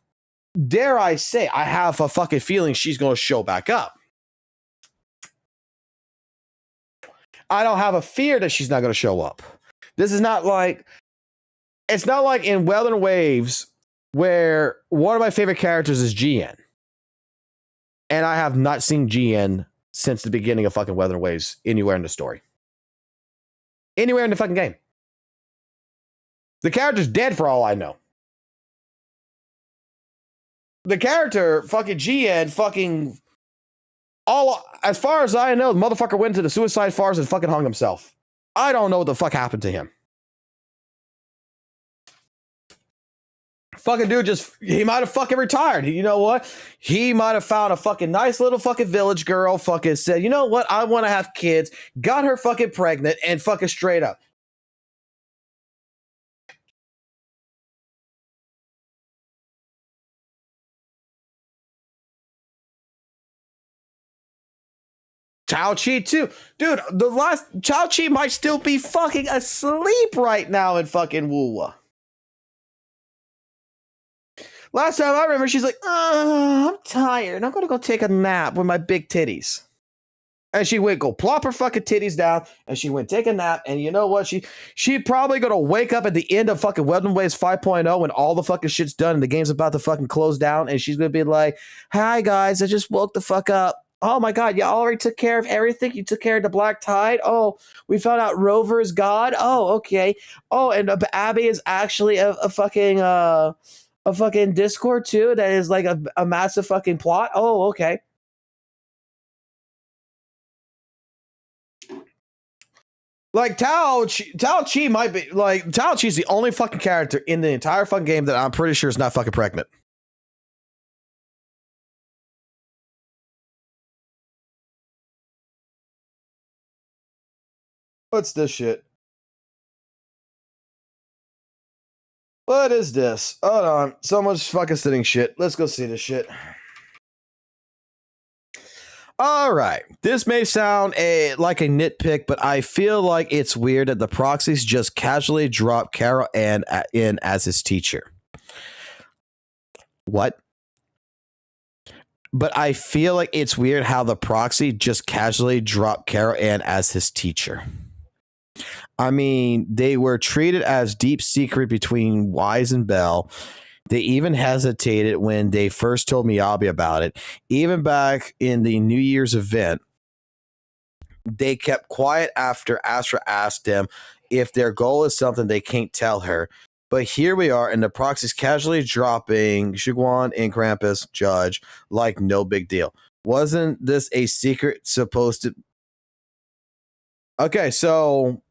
dare I say, I have a fucking feeling she's going to show back up. I don't have a fear that she's not going to show up. This is not like, it's not like in Weather Waves where one of my favorite characters is GN. And I have not seen GN since the beginning of fucking Weather Waves anywhere in the story. Anywhere in the fucking game. The character's dead for all I know. The character, fucking GN, fucking... as far as I know, the motherfucker went to the suicide forest and fucking hung himself. I don't know what the fuck happened to him. Fucking dude he might have fucking retired. You know what? He might have found a fucking nice little fucking village girl, fucking said, you know what? I want to have kids, got her fucking pregnant, and fucking straight up. Chao Chi too. Dude, the last Chao Chi might still be fucking asleep right now in fucking WUWA. Last time I remember, she's like, I'm tired. I'm going to go take a nap with my big titties. And she went go plop her fucking titties down, and she went take a nap. And you know what? She probably going to wake up at the end of fucking Weapon Waves 5.0 when all the fucking shit's done and the game's about to fucking close down. And she's going to be like, hi, guys, I just woke the fuck up. Oh my God, you already took care of everything. You took care of the Black Tide. Oh, we found out Rover is God. Oh, okay. Oh, and Abby is actually a fucking Discord too. That is like a massive fucking plot. Oh, okay. Like Tao Chi might be like Tao Chi's the only fucking character in the entire fucking game that I'm pretty sure is not fucking pregnant. What's this shit? What is this? Hold on. Someone's fucking sitting shit. Let's go see this shit. All right. This may sound like a nitpick, but I feel like it's weird that the proxies just casually drop Carol Ann in as his teacher. What? But I feel like it's weird how the proxy just casually dropped Carol Ann as his teacher. I mean, they were treated as deep secret between Wise and Bell. They even hesitated when they first told Miyabi about it. Even back in the New Year's event, they kept quiet after Astra asked them if their goal is something they can't tell her. But here we are, and the proxies casually dropping Shiguan and Krampus Judge like no big deal. Wasn't this a secret supposed to... Okay, so...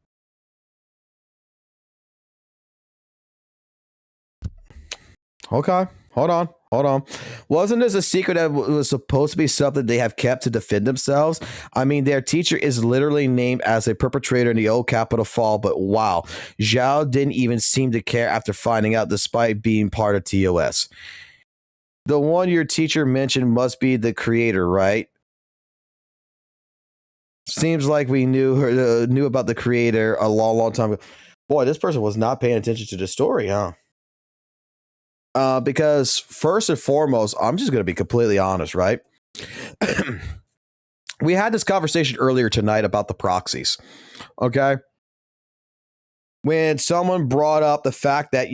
Okay, hold on. Wasn't this a secret that was supposed to be something they have kept to defend themselves? I mean, their teacher is literally named as a perpetrator in the old Capitol Fall, but wow, Zhao didn't even seem to care after finding out despite being part of TOS. The one your teacher mentioned must be the creator, right? Seems like we knew about the creator a long time ago. Boy, this person was not paying attention to the story, huh? Because first and foremost, I'm just going to be completely honest, right? We had this conversation earlier tonight about the proxies, okay? When someone brought up the fact that,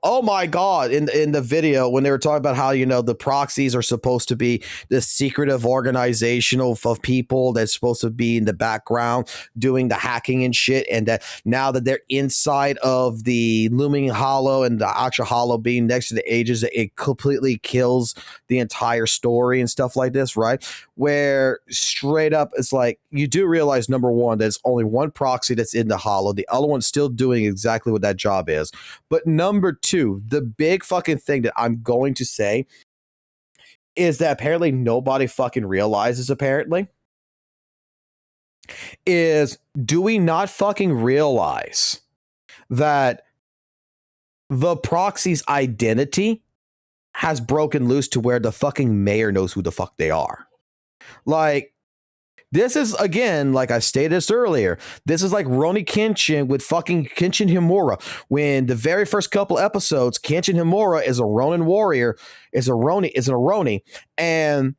oh my God, in the video, when they were talking about how, the proxies are supposed to be this secretive organization of people that's supposed to be in the background doing the hacking and shit, and that now that they're inside of the looming hollow and the actual hollow being next to the ages, it completely kills the entire story and stuff like this, right? Where straight up, it's like, you do realize, number one, there's only one proxy that's in the hollow. The other one's still doing exactly what that job is. But number two, the big fucking thing that I'm going to say is that apparently nobody fucking realizes, apparently, is, do we not fucking realize that the proxy's identity has broken loose to where the fucking mayor knows who the fuck they are? Like, this is, again, like I stated this earlier, this is like Roni Kenshin with fucking Kenshin Himura. When the very first couple episodes, Kenshin Himura is a Ronin warrior, is an Aroni, and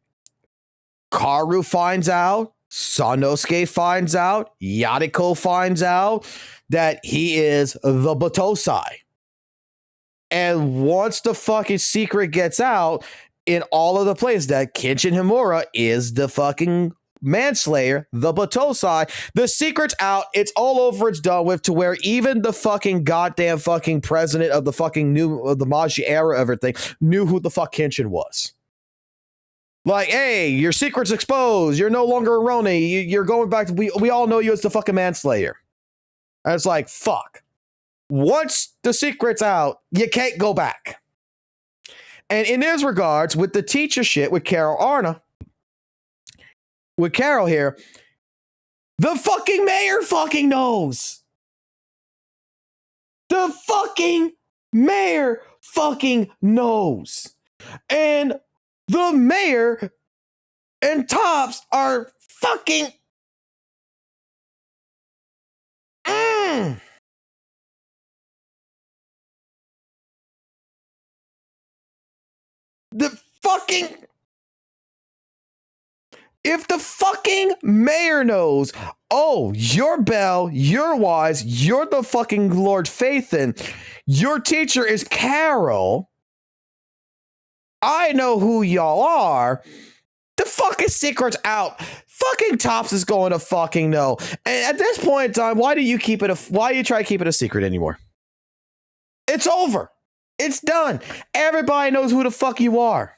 Karu finds out, Sanosuke finds out, Yadiko finds out that he is the Batosai. And once the fucking secret gets out in all of the places that Kenshin Himura is the fucking manslayer, the Batosai, the secret's out, it's all over, it's done with, to where even the fucking goddamn fucking president of the fucking the Maji era, everything, knew who the fuck Kenshin was. Like, hey, your secret's exposed, you're no longer a Roni, you're going back to, we all know you as the fucking manslayer. And it's like, fuck. Once the secret's out, you can't go back. And in his regards, with the teacher shit with Carol Arna, with Carol here, the fucking mayor fucking knows. The fucking mayor fucking knows. And the mayor and Tops are fucking... The fucking... If the fucking mayor knows, oh, you're Bell, you're Wise, you're the fucking Lord Phaethon, your teacher is Carol, I know who y'all are, the fucking secret's out. Fucking Tops is going to fucking know. And at this point in time, why do you try to keep it a secret anymore? It's over. It's done. Everybody knows who the fuck you are.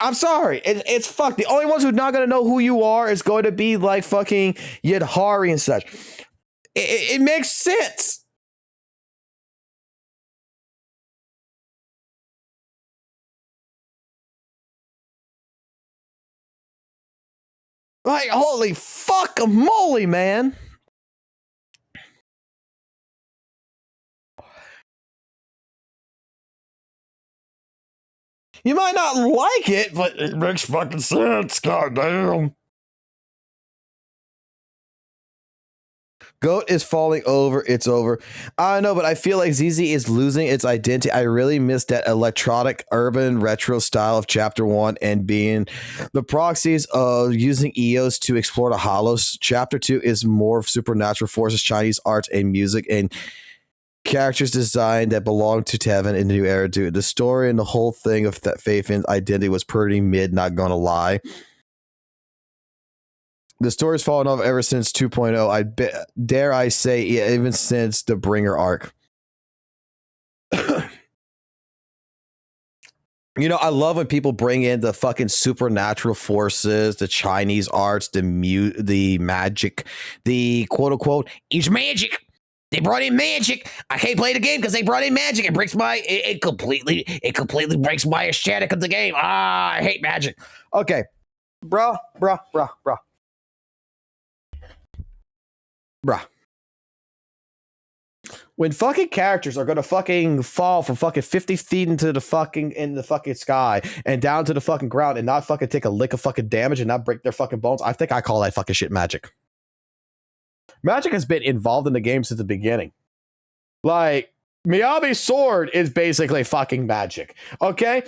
I'm sorry. It's fucked. The only ones who are not going to know who you are is going to be like fucking Yadhari and such. It makes sense. Like, holy fuck moly, man. You might not like it, but it makes fucking sense, goddamn. GOAT is falling over. It's over. I know, but I feel like ZZ is losing its identity. I really miss that electronic, urban, retro style of Chapter 1 and being the proxies of using EOS to explore the hollows. Chapter 2 is more supernatural forces, Chinese arts, and music, and characters designed that belong to Tevin in the new era, dude. The story and the whole thing of that Faith and identity was pretty mid, not gonna lie. The story's fallen off ever since 2.0. Dare I say, even since the Bringer arc. You know, I love when people bring in the fucking supernatural forces, the Chinese arts, the magic, the quote unquote, it's magic. They brought in magic. I can't play the game because they brought in magic. It breaks my it completely breaks my aesthetic of the game. I hate magic. Okay. Bruh. When fucking characters are gonna fucking fall from fucking 50 feet in the fucking sky and down to the fucking ground and not fucking take a lick of fucking damage and not break their fucking bones, I think I call that fucking shit magic. Magic has been involved in the game since the beginning. Like, Miyabi's sword is basically fucking magic. Okay?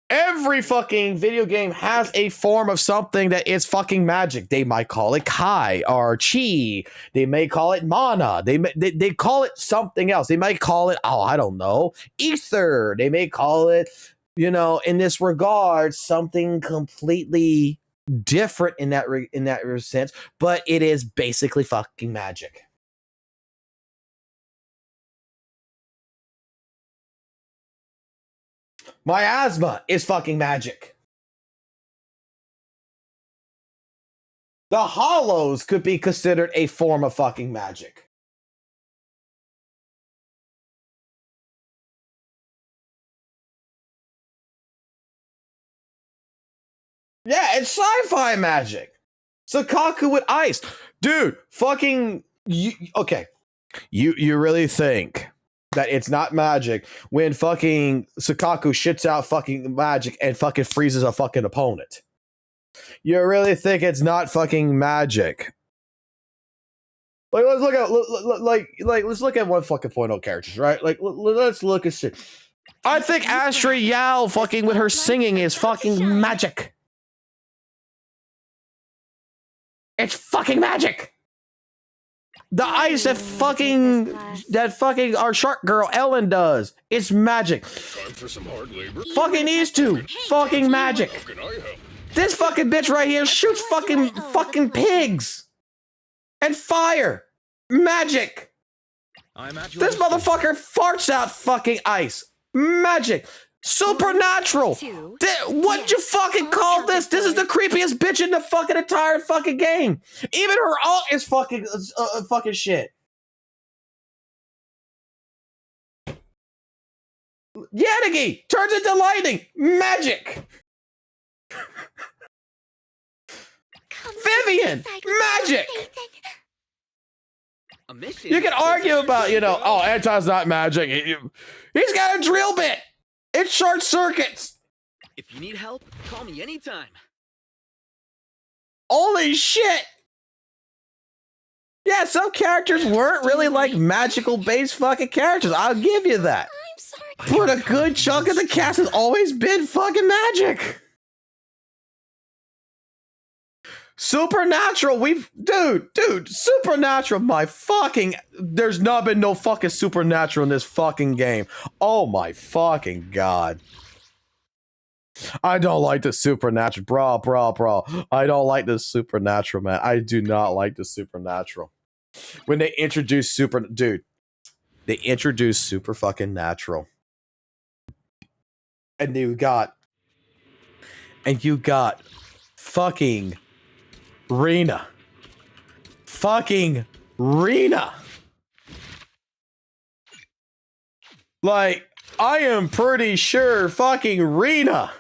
Every fucking video game has a form of something that is fucking magic. They might call it Kai or Chi. They may call it Mana. They call it something else. They might call it, I don't know, Ether. They may call it, you know, in this regard, something completely different in that sense, but it is basically fucking magic. Miasma is fucking magic. The Hollows could be considered a form of fucking magic. Yeah, it's sci-fi magic. Sakaku with ice. Dude, fucking okay. You really think that it's not magic when fucking Sakaku shits out fucking magic and fucking freezes a fucking opponent? You really think it's not fucking magic? Like, let's look at let's look at 1.0 characters, right? Like, let's look at shit. I think Astrid Yao fucking with her singing is fucking magic. It's fucking magic. The ice that fucking our shark girl Ellen does, it's magic. Time for some hard labor. Fucking these two, fucking magic. This fucking bitch right here shoots fucking pigs and fire. Magic. This motherfucker farts out fucking ice. Magic. Supernatural. What'd you fucking call this? This is the creepiest bitch in the fucking entire fucking game. Even her ult is fucking shit. Yanagi turns into lightning. Magic. Vivian. Magic. You can argue about, oh, Anton's not magic. He's got a drill bit. It short circuits. If you need help, call me anytime. Holy shit. Yeah, some characters weren't really like magical based fucking characters. I'll give you that. I'm sorry. But a good chunk of the cast has always been fucking magic. Supernatural, dude, Supernatural, there's not been no fucking Supernatural in this fucking game. Oh my fucking god. I don't like the Supernatural, bro. I don't like the Supernatural, man. I do not like the Supernatural. When they introduce they introduced Super fucking Natural. And you got fucking Rena. Fucking Rena. Like, I am pretty sure fucking Rena,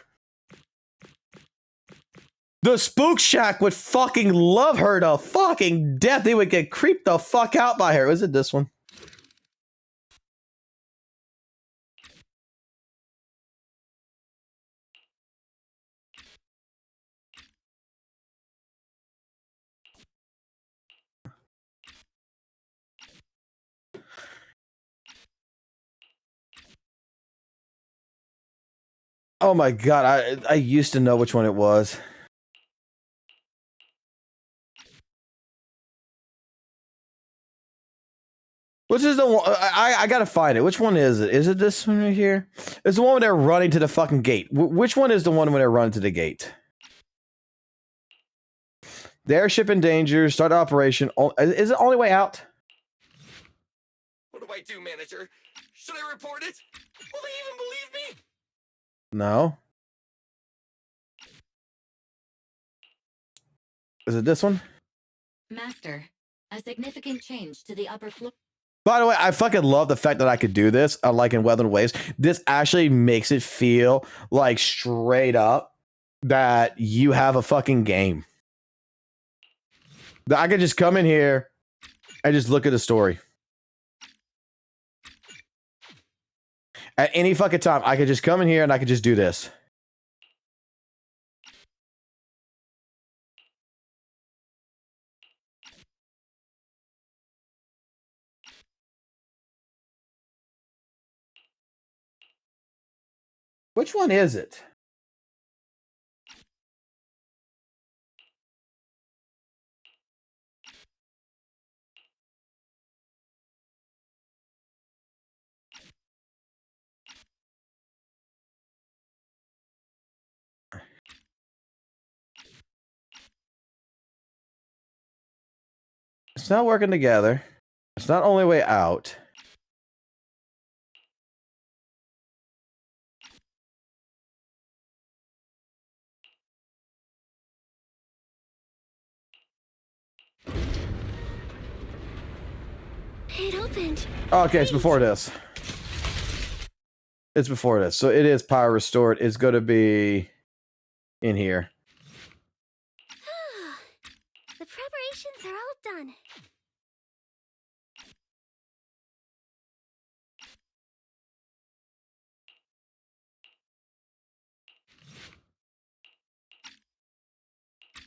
the Spook Shack, would fucking love her to fucking death. They would get creeped the fuck out by her. Is it this one? Oh my god, I used to know which one it was. Which is the one? I gotta find it. Which one is it? Is it this one right here? It's the one when they're running to the fucking gate. Which one is the one when they're running to the gate? The airship in danger. Start operation. Is it only way out? What do I do, manager? Should I report it? Will they even believe me? No. Is it this one? Master, a significant change to the upper floor. By the way, I fucking love the fact that I could do this, unlike in Weather Waves. This actually makes it feel like straight up that you have a fucking game. That I could just come in here and just look at the story. At any fucking time, I could just come in here and I could just do this. Which one is it? It's not working together. It's not only way out. It opened. Okay, it's before this. It's before this. So it is power restored. It's going to be in here. The preparations are all done.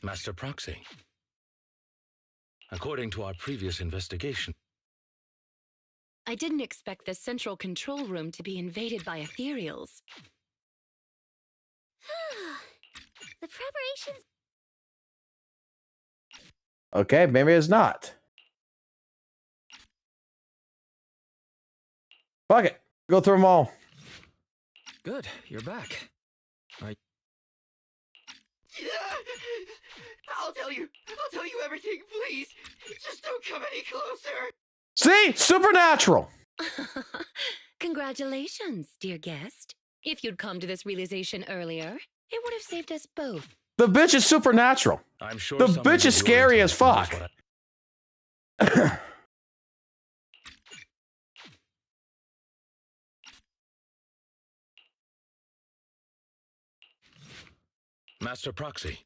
Master Proxy, according to our previous investigation, I didn't expect the central control room to be invaded by ethereals. The preparations. Okay, maybe it's not. Fuck it. Go through them all. Good, you're back. I'll tell you everything, please. Just don't come any closer. See? Supernatural. Congratulations, dear guest. If you'd come to this realization earlier, it would have saved us both. The bitch is supernatural. I'm sure the bitch is scary as fuck. Master Proxy,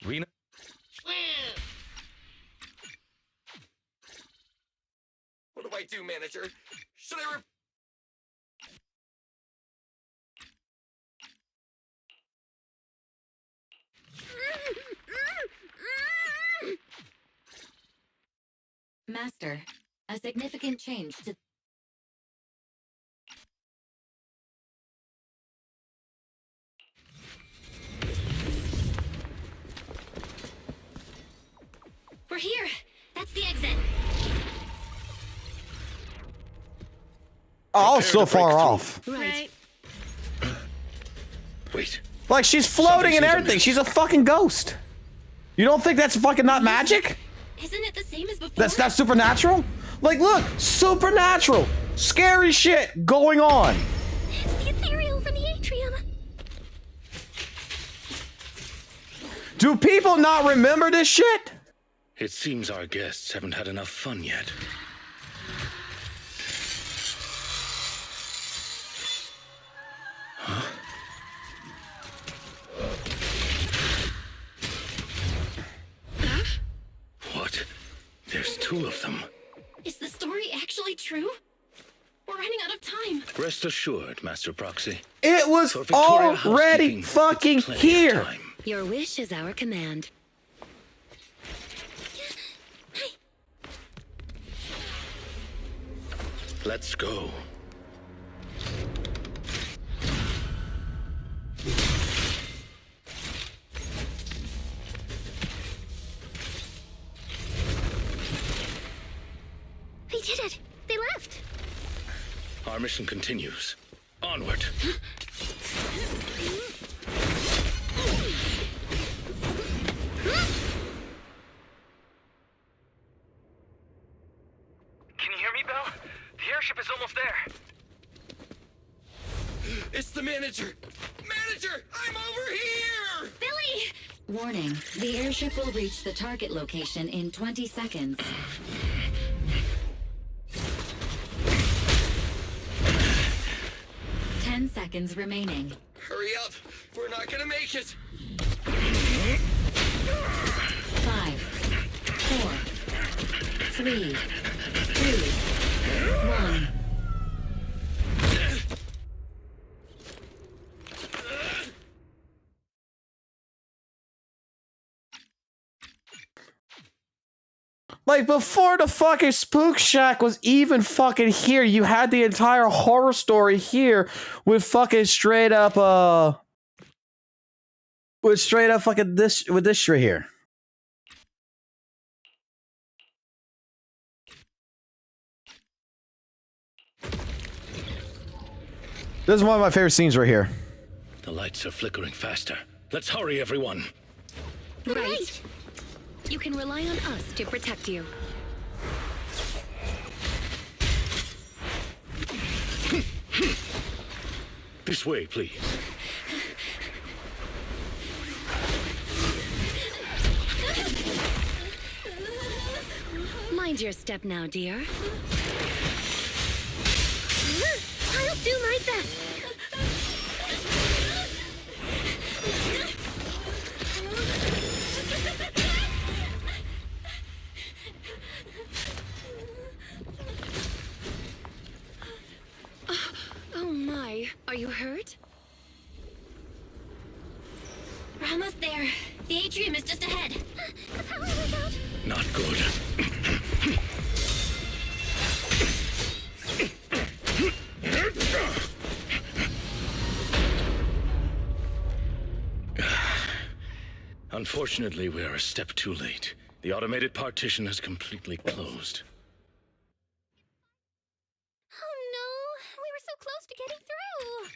Rena. What do I do, manager? Should I Master, a significant change to... We're here. That's the exit. Oh, so far off. Right. Wait. Like, she's floating and everything. She's a fucking ghost. You don't think that's fucking not magic? Isn't it the same as before? That's not supernatural? Like, look, supernatural. Scary shit going on. It's the ethereal from the atrium. Do people not remember this shit? It seems our guests haven't had enough fun yet. Huh? What? There's two of them. Is the story actually true? We're running out of time. Rest assured, Master Proxy. It was already fucking here. Your wish is our command. Let's go. They did it. They left. Our mission continues. Onward. Can you hear me, Belle? The airship is almost there. It's the manager! Manager! I'm over here! Billy! Warning, the airship will reach the target location in 20 seconds. Seconds remaining. Hurry up! We're not gonna make it! 5, 4, 3, 2, 1. Like, before the fucking Spook Shack was even fucking here, you had the entire horror story here with fucking straight up, fucking this, with this shit here. This is one of my favorite scenes right here. The lights are flickering faster. Let's hurry, everyone. Right. You can rely on us to protect you. This way, please. Mind your step now, dear. I'll do my best. Oh my, are you hurt? We're almost there. The atrium is just ahead. The power was out. Not good. Unfortunately, we are a step too late. The automated partition has completely closed. Oh no, we were so close to getting through.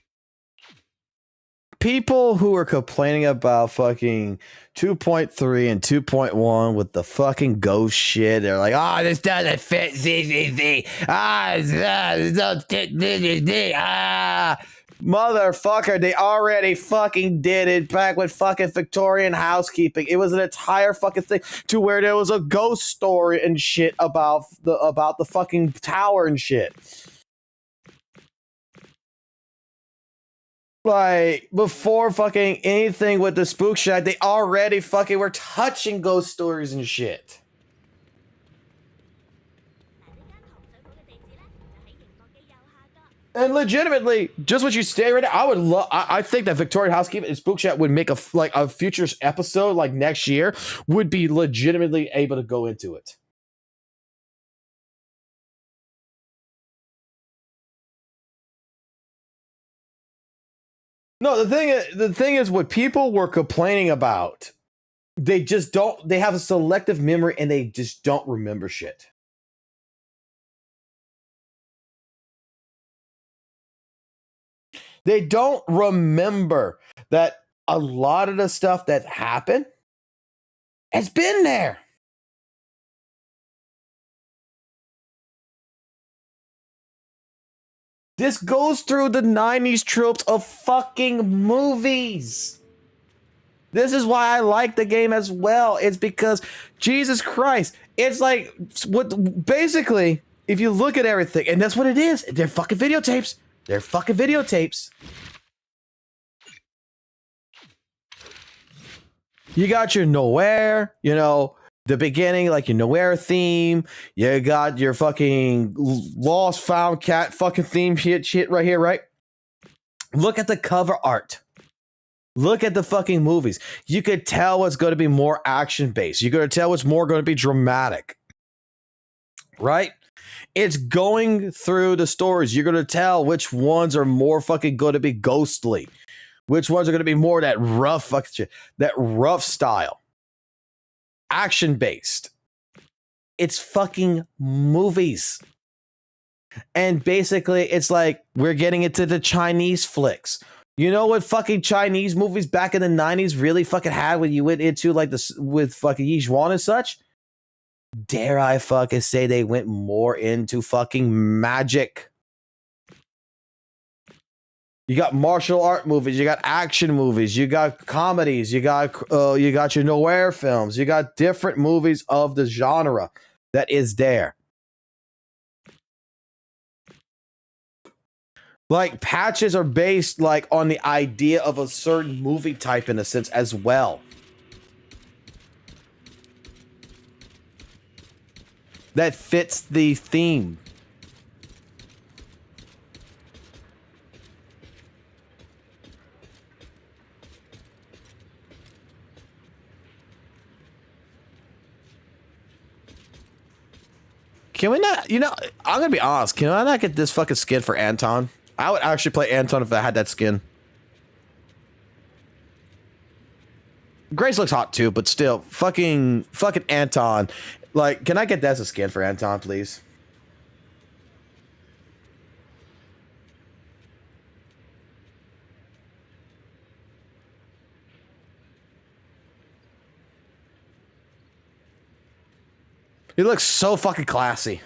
People who are complaining about fucking 2.3 and 2.1 with the fucking ghost shit, they're like, oh, this doesn't fit CCC. Motherfucker, they already fucking did it back with fucking Victorian housekeeping. It was an entire fucking thing to where there was a ghost story and shit about the fucking tower and shit. Like, before fucking anything with the Spook Shack, they already fucking were touching ghost stories and shit. And legitimately, just what you say right now, I would love. I think that Victorian Housekeeping and Spook Shack would make a future episode like next year would be legitimately able to go into it. No, the thing is what people were complaining about They just don't, they have a selective memory and they just don't remember shit. They don't remember that a lot of the stuff that happened has been there. This goes through the 90s tropes of fucking movies. This is why I like the game as well. It's because, Jesus Christ, it's like, what basically, if you look at everything, and that's what it is, they're fucking videotapes. They're fucking videotapes. You got your nowhere, you know, the beginning, like your nowhere theme. You got your fucking lost found cat fucking theme shit right here, right? Look at the cover art. Look at the fucking movies. You could tell what's going to be more action based. You're going to tell what's more going to be dramatic. Right? It's going through the stories. You're going to tell which ones are more fucking going to be ghostly. Which ones are going to be more that rough fucking shit. That rough style. Action based. It's fucking movies. And basically, it's like we're getting into the Chinese flicks. You know what fucking Chinese movies back in the 90s really fucking had when you went into like this with fucking Yizhuan and such? Dare I fucking say they went more into fucking magic. You got martial art movies, you got action movies, you got comedies, you got your nowhere films, you got different movies of the genre that is there. Like, patches are based, like, on the idea of a certain movie type in a sense as well. That fits the theme. Can we not, you know, I'm gonna be honest, can I not get this fucking skin for Anton? I would actually play Anton if I had that skin. Grace looks hot too, but still, fucking Anton. Like, can I get that as a skin for Anton, please? He looks so fucking classy.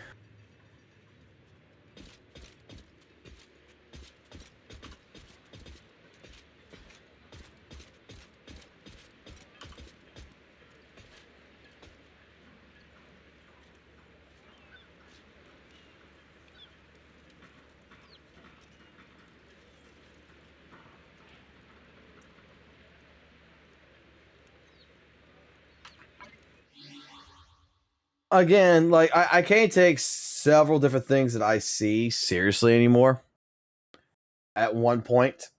Again, like, I can't take several different things that I see seriously anymore at one point.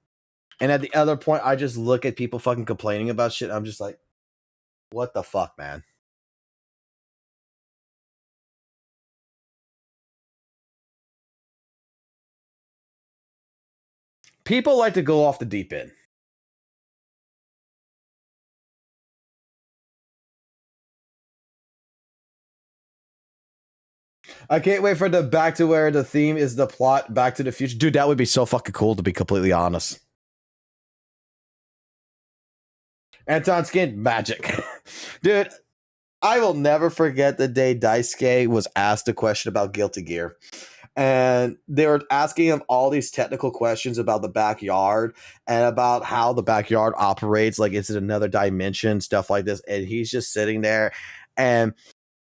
And at the other point, I just look at people fucking complaining about shit. I'm just like, what the fuck, man? People like to go off the deep end. I can't wait for the back to where the theme is the plot Back to the Future. Dude, that would be so fucking cool, to be completely honest. Anton skin, magic. Dude, I will never forget the day Daisuke was asked a question about Guilty Gear. And they were asking him all these technical questions about the backyard and about how the backyard operates. Like, is it another dimension? Stuff like this. And he's just sitting there, and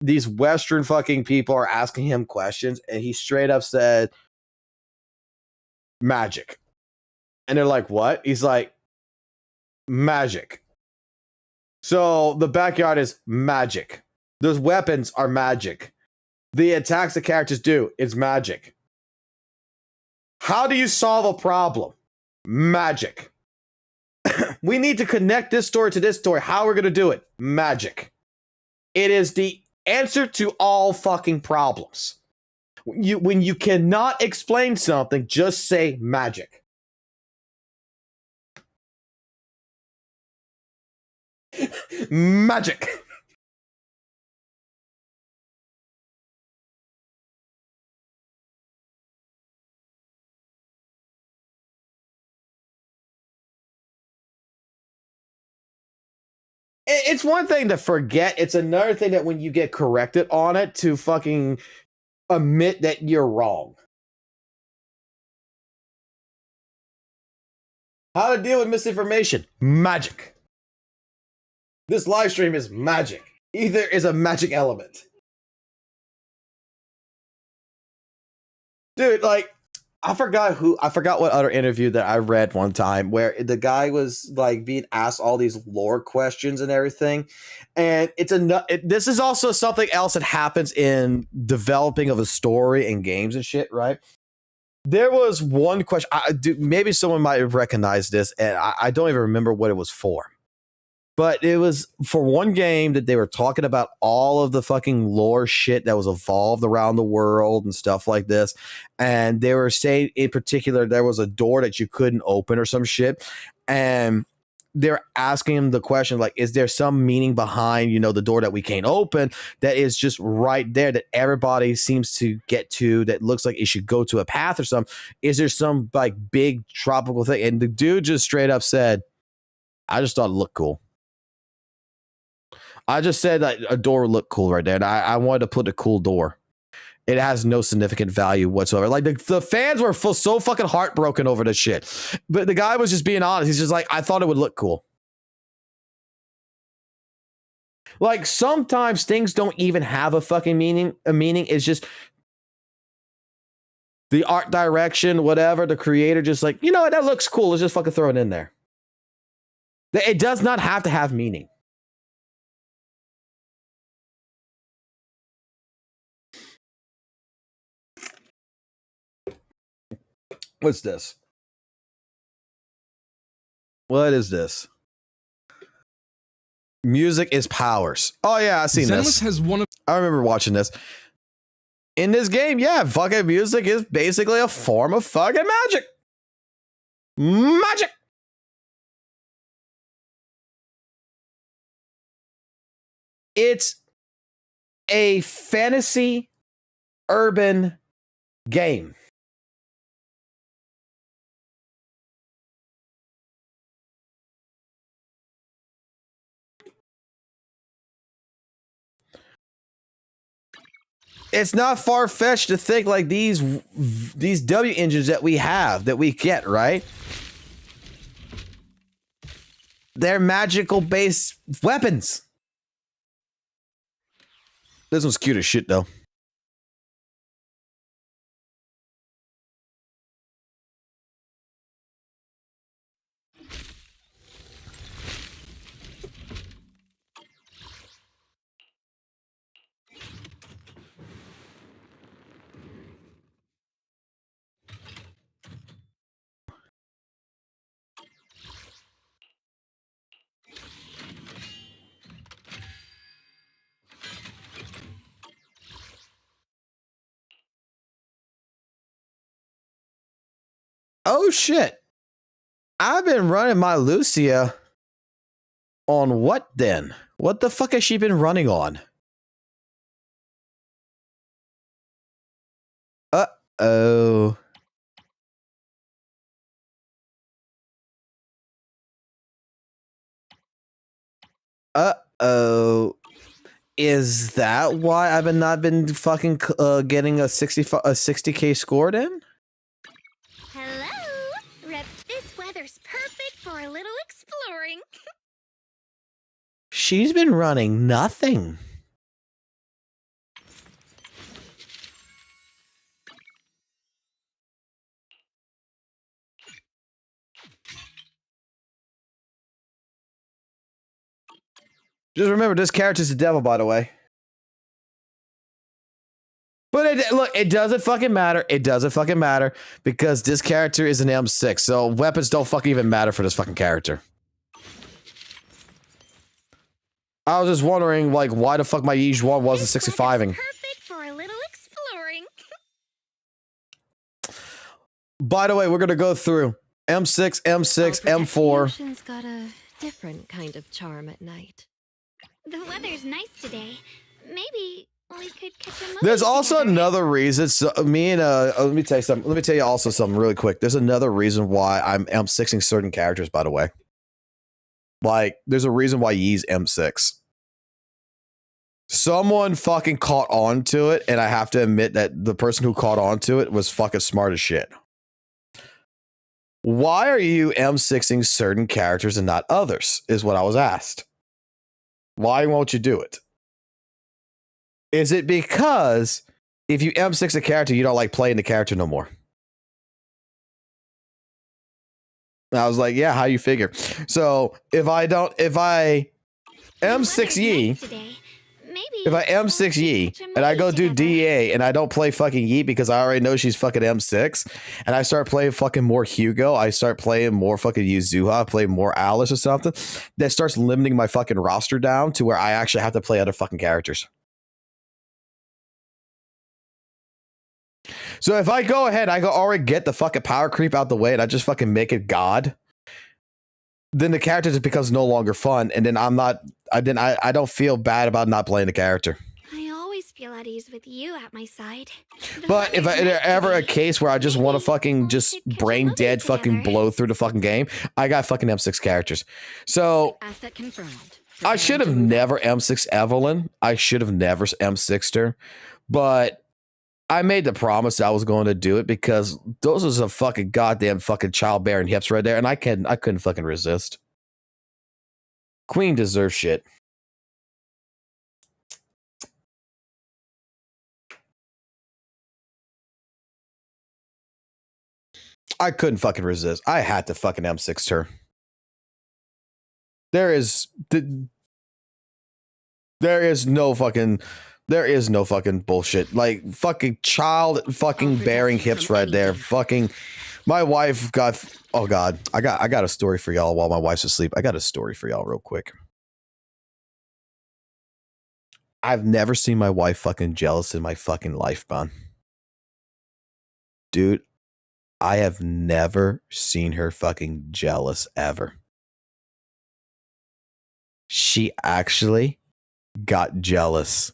these Western fucking people are asking him questions, and he straight up said, magic. And they're like, what? He's like, magic. So the backyard is magic. Those weapons are magic. The attacks the characters do is magic. How do you solve a problem? Magic. We need to connect this story to this story. How we're going to do it? Magic. It is the answer to all fucking problems. When you cannot explain something, just say magic. Magic. It's one thing to forget. It's another thing that when you get corrected on it to fucking admit that you're wrong. How to deal with misinformation? Magic. This live stream is magic. Either is a magic element. Dude, like, I forgot what other interview that I read one time where the guy was like being asked all these lore questions and everything. And this is also something else that happens in developing of a story in games and shit, right? There was one question. Maybe someone might have recognized this, and I don't even remember what it was for. But it was for one game that they were talking about all of the fucking lore shit that was evolved around the world and stuff like this. And they were saying in particular, there was a door that you couldn't open or some shit. And they're asking him the question, like, is there some meaning behind, the door that we can't open that is just right there that everybody seems to get to that looks like it should go to a path or something? Is there some like big tropical thing? And the dude just straight up said, I just thought it looked cool. I just said that a door would look cool right there, and I wanted to put a cool door. It has no significant value whatsoever. Like, the fans were so fucking heartbroken over this shit. But the guy was just being honest. He's just like, I thought it would look cool. Like, sometimes things don't even have a fucking meaning. A meaning is just the art direction, whatever, the creator just like, you know what, that looks cool. Let's just fucking throw it in there. It does not have to have meaning. What's this? What is this? Music is powers. Oh yeah, I've seen this. I remember watching this. In this game, yeah, fucking music is basically a form of fucking magic. Magic. It's a fantasy urban game. It's not far-fetched to think like these W engines that we have, that we get, right? They're magical based weapons. This one's cute as shit though. Oh shit. I've been running my Lucia on what then? What the fuck has she been running on? Uh-oh. Uh-oh. Is that why I've not been fucking getting a 60K scored in? Hello, Rep. This weather's perfect for a little exploring. She's been running nothing. Just remember, this character's the devil, by the way. But look, it doesn't fucking matter. It doesn't fucking matter because this character is an M6, so weapons don't fucking even matter for this fucking character. I was just wondering, like, why the fuck my Yige 1 wasn't 65ing. Perfect for a little exploring. By the way, we're gonna go through M6, M6, M4. Got a different kind of charm at night. The weather's nice today. Maybe we could catch a movie There's also together. another reason. So me and let me tell you something. Let me tell you also something really quick. There's another reason why I'm M6ing certain characters. By the way, like there's a reason why Yee's M6. Someone fucking caught on to it, and I have to admit that the person who caught on to it was fucking smart as shit. Why are you M6ing certain characters and not others? Is what I was asked. Why won't you do it? Is it because if you M6 a character, you don't like playing the character no more? And I was like, yeah, how you figure? So if I M6 Yi, if I M6 Yi and I go do DA and I don't play fucking Yi because I already know she's fucking M6 and I start playing fucking more Hugo, I start playing more fucking Yuzuha, play more Alice or something, that starts limiting my fucking roster down to where I actually have to play other fucking characters. So if I go ahead, I go already get the fucking power creep out the way and I just fucking make it God, then the character just becomes no longer fun. And then I don't feel bad about not playing the character. I always feel at ease with you at my side. But if there's ever a case where I just want to fucking just brain dead fucking blow through the fucking game, I got fucking M6 characters. So Asset confirmed. I should have never M6 Evelyn. I should have never M6'd her. But I made the promise that I was going to do it because those are some fucking goddamn fucking childbearing hips right there, and I couldn't fucking resist. Queen deserves shit. I couldn't fucking resist. I had to fucking M6 her. There is no fucking bullshit. Like fucking child fucking bearing hips right there. Fucking my wife got, oh god. I got a story for y'all while my wife's asleep. I got a story for y'all real quick. I've never seen my wife fucking jealous in my fucking life, man. Dude, I have never seen her fucking jealous ever. She actually got jealous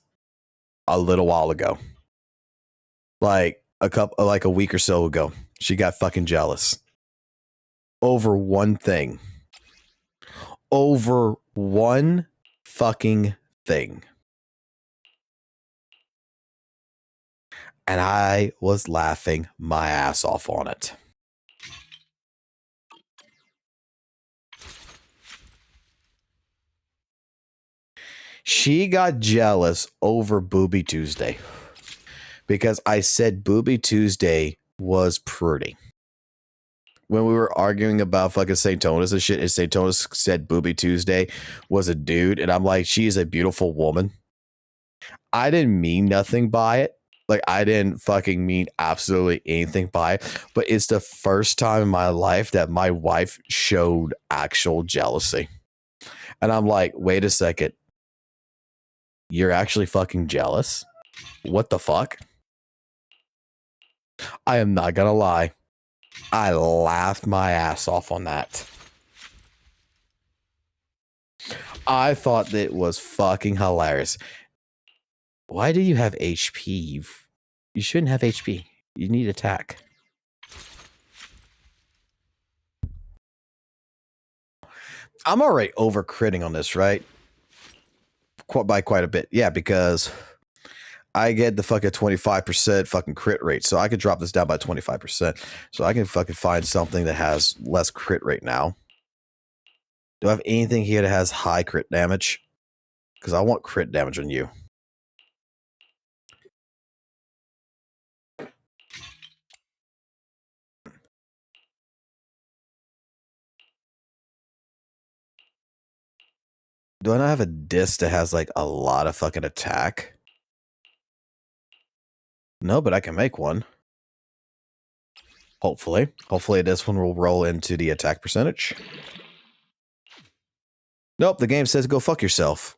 a little while ago. Like a week or so ago. She got fucking jealous. Over one thing. Over one fucking thing. And I was laughing my ass off on it. She got jealous over Booby Tuesday because I said Booby Tuesday was pretty. When we were arguing about fucking St. Tonis and shit, and St. Tonis said Booby Tuesday was a dude, and I'm like, she is a beautiful woman. I didn't mean nothing by it. Like, I didn't fucking mean absolutely anything by it, but it's the first time in my life that my wife showed actual jealousy. And I'm like, wait a second. You're actually fucking jealous? What the fuck? I am not gonna lie. I laughed my ass off on that. I thought that it was fucking hilarious. Why do you have HP? You shouldn't have HP. You need attack. I'm already over critting on this, right? By quite a bit. Yeah, because I get the fucking 25% fucking crit rate. So I could drop this down by 25%. So I can fucking find something that has less crit rate now. Do I have anything here that has high crit damage? Because I want crit damage on you. Do I not have a disc that has like a lot of fucking attack? No, but I can make one. Hopefully. Hopefully this one will roll into the attack percentage. Nope, the game says go fuck yourself.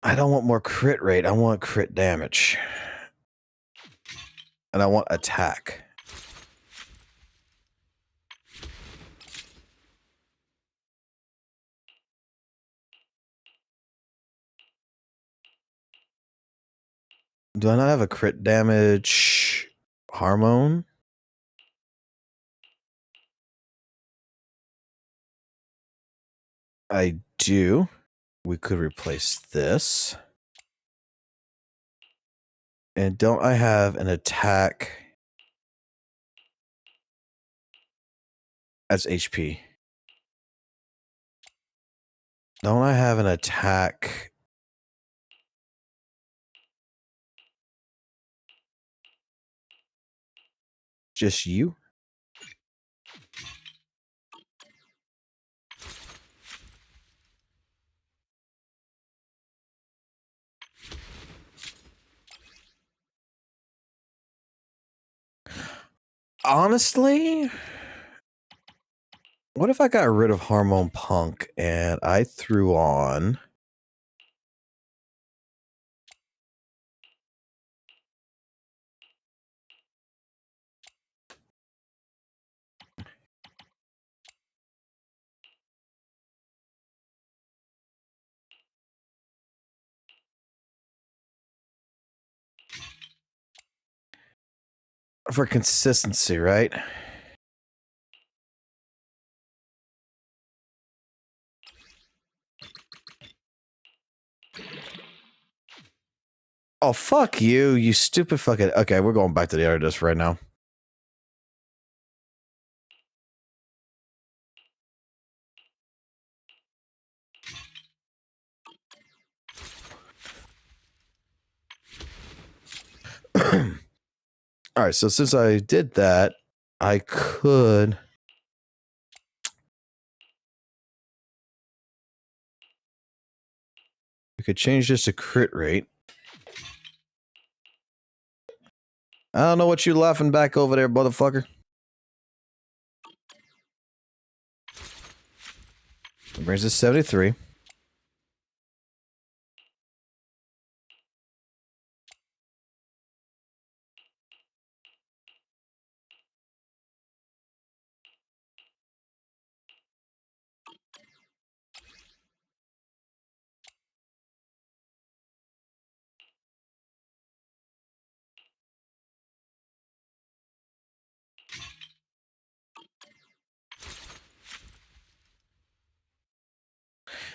I don't want more crit rate. I want crit damage. And I want attack. Do I not have a crit damage hormone? I do. We could replace this. And don't I have an attack as HP? Don't I have an attack? Just you? Honestly, what if I got rid of Hormone Punk and I threw on for consistency, right? Oh, fuck you, you stupid fucking... Okay, we're going back to the other disc right now. All right, so since I did that, I could... We could change this to crit rate. I don't know what you laughing back over there, motherfucker. It brings us 73.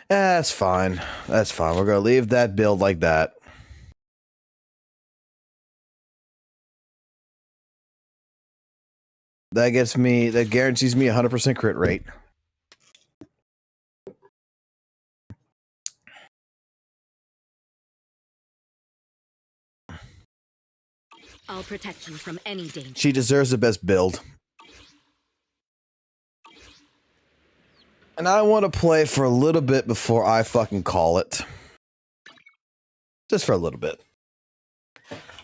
That's fine. That's fine. We're going to leave that build like that. That gets me, that guarantees me 100% crit rate. I'll protect you from any danger. She deserves the best build. And I want to play for a little bit before I fucking call it. Just for a little bit.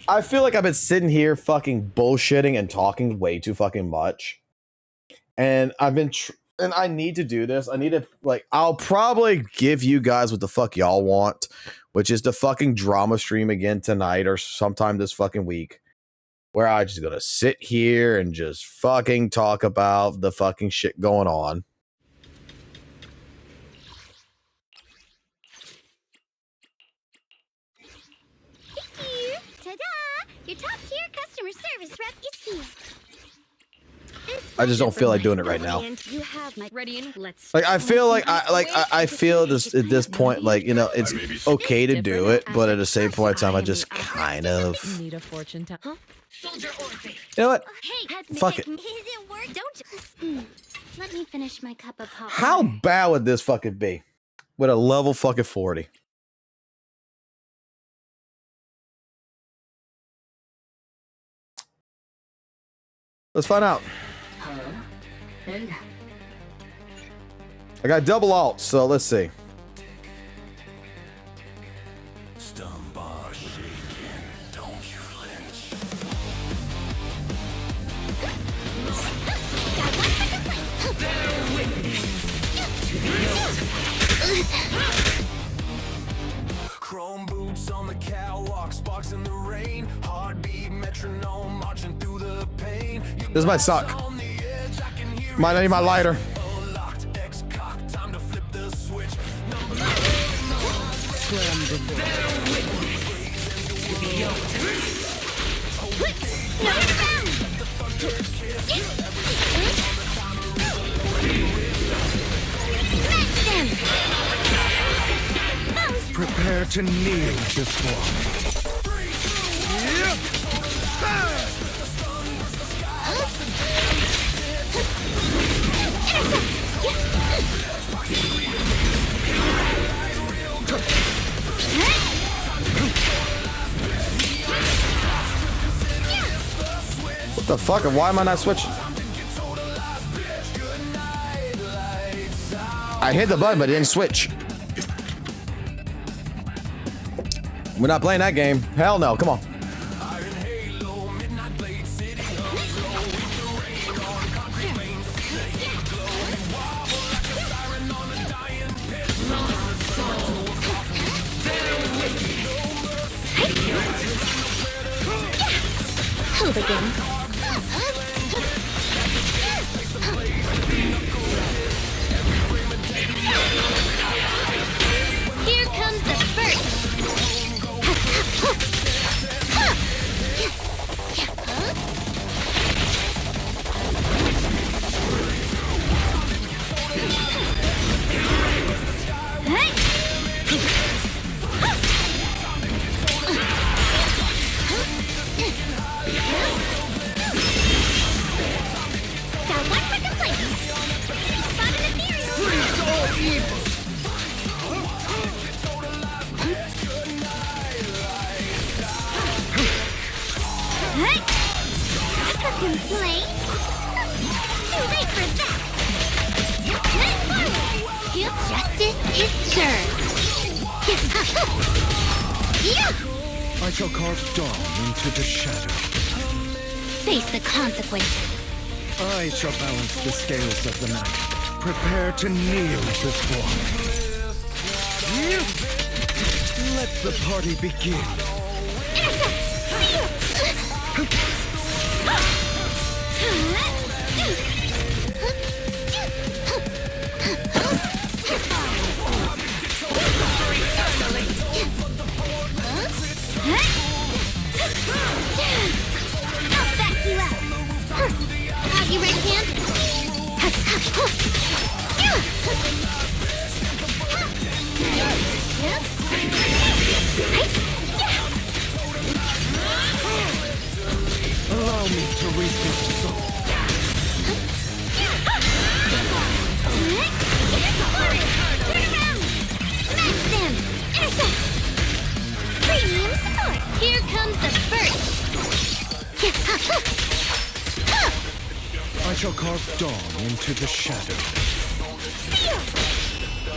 I feel like I've been sitting here fucking bullshitting and talking way too fucking much. And I've been... and I need to do this. I need to... Like, I'll probably give you guys what the fuck y'all want. Which is the fucking drama stream again tonight or sometime this fucking week. Where I just gonna sit here and just fucking talk about the fucking shit going on. Your top-tier customer service rep is here. I just don't feel like doing it right now. You have my let's Like I feel like I feel this at this point, like, you know, it's okay to do it, but at the same point in time, I just kind of Need a fortune teller. Huh? you know what? Hey, Fuck it. Is it work? Don't. Let me finish my cup of hot How water. bad would this fucking be with a level fucking 40? Let's find out. I got double alt, so let's see. Stumbar shaking, don't you flinch. Chrome This might suck. Might need my lighter. Prepare to kneel before me. What the fuck? And why am I not switching? I hit the button, but it didn't switch. We're not playing that game. Hell no. Come on. I'll begin. Here comes the first. Complain? Too late for that. Justice is served. I shall carve dawn into the shadow. Face the consequences. I shall balance the scales of the night. Prepare to kneel before me. Let the party begin. I'll back you up. Have you right hand? Allow me to reach your soul. Turn around! Smash them! Intercept! Premium support! Here comes the first! I shall carve dawn into the shadow.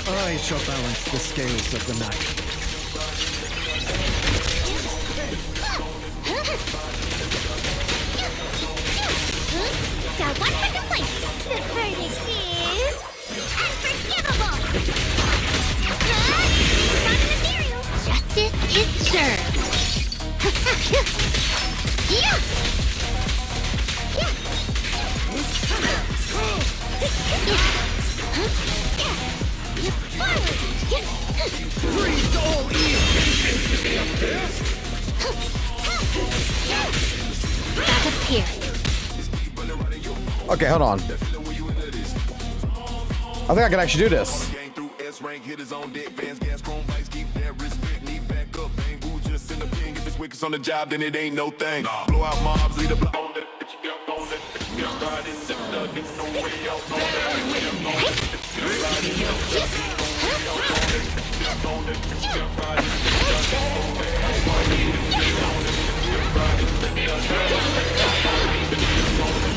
I shall balance the scales of the night. Got one for complaint. The verdict is unforgivable. Non-material. Justice is served. Yeah. Freeze all Back up here. Okay, hold on. I think I can actually do this. On the job, then it ain't no thing. Blow out mobs, lead a block.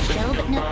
Still, but no.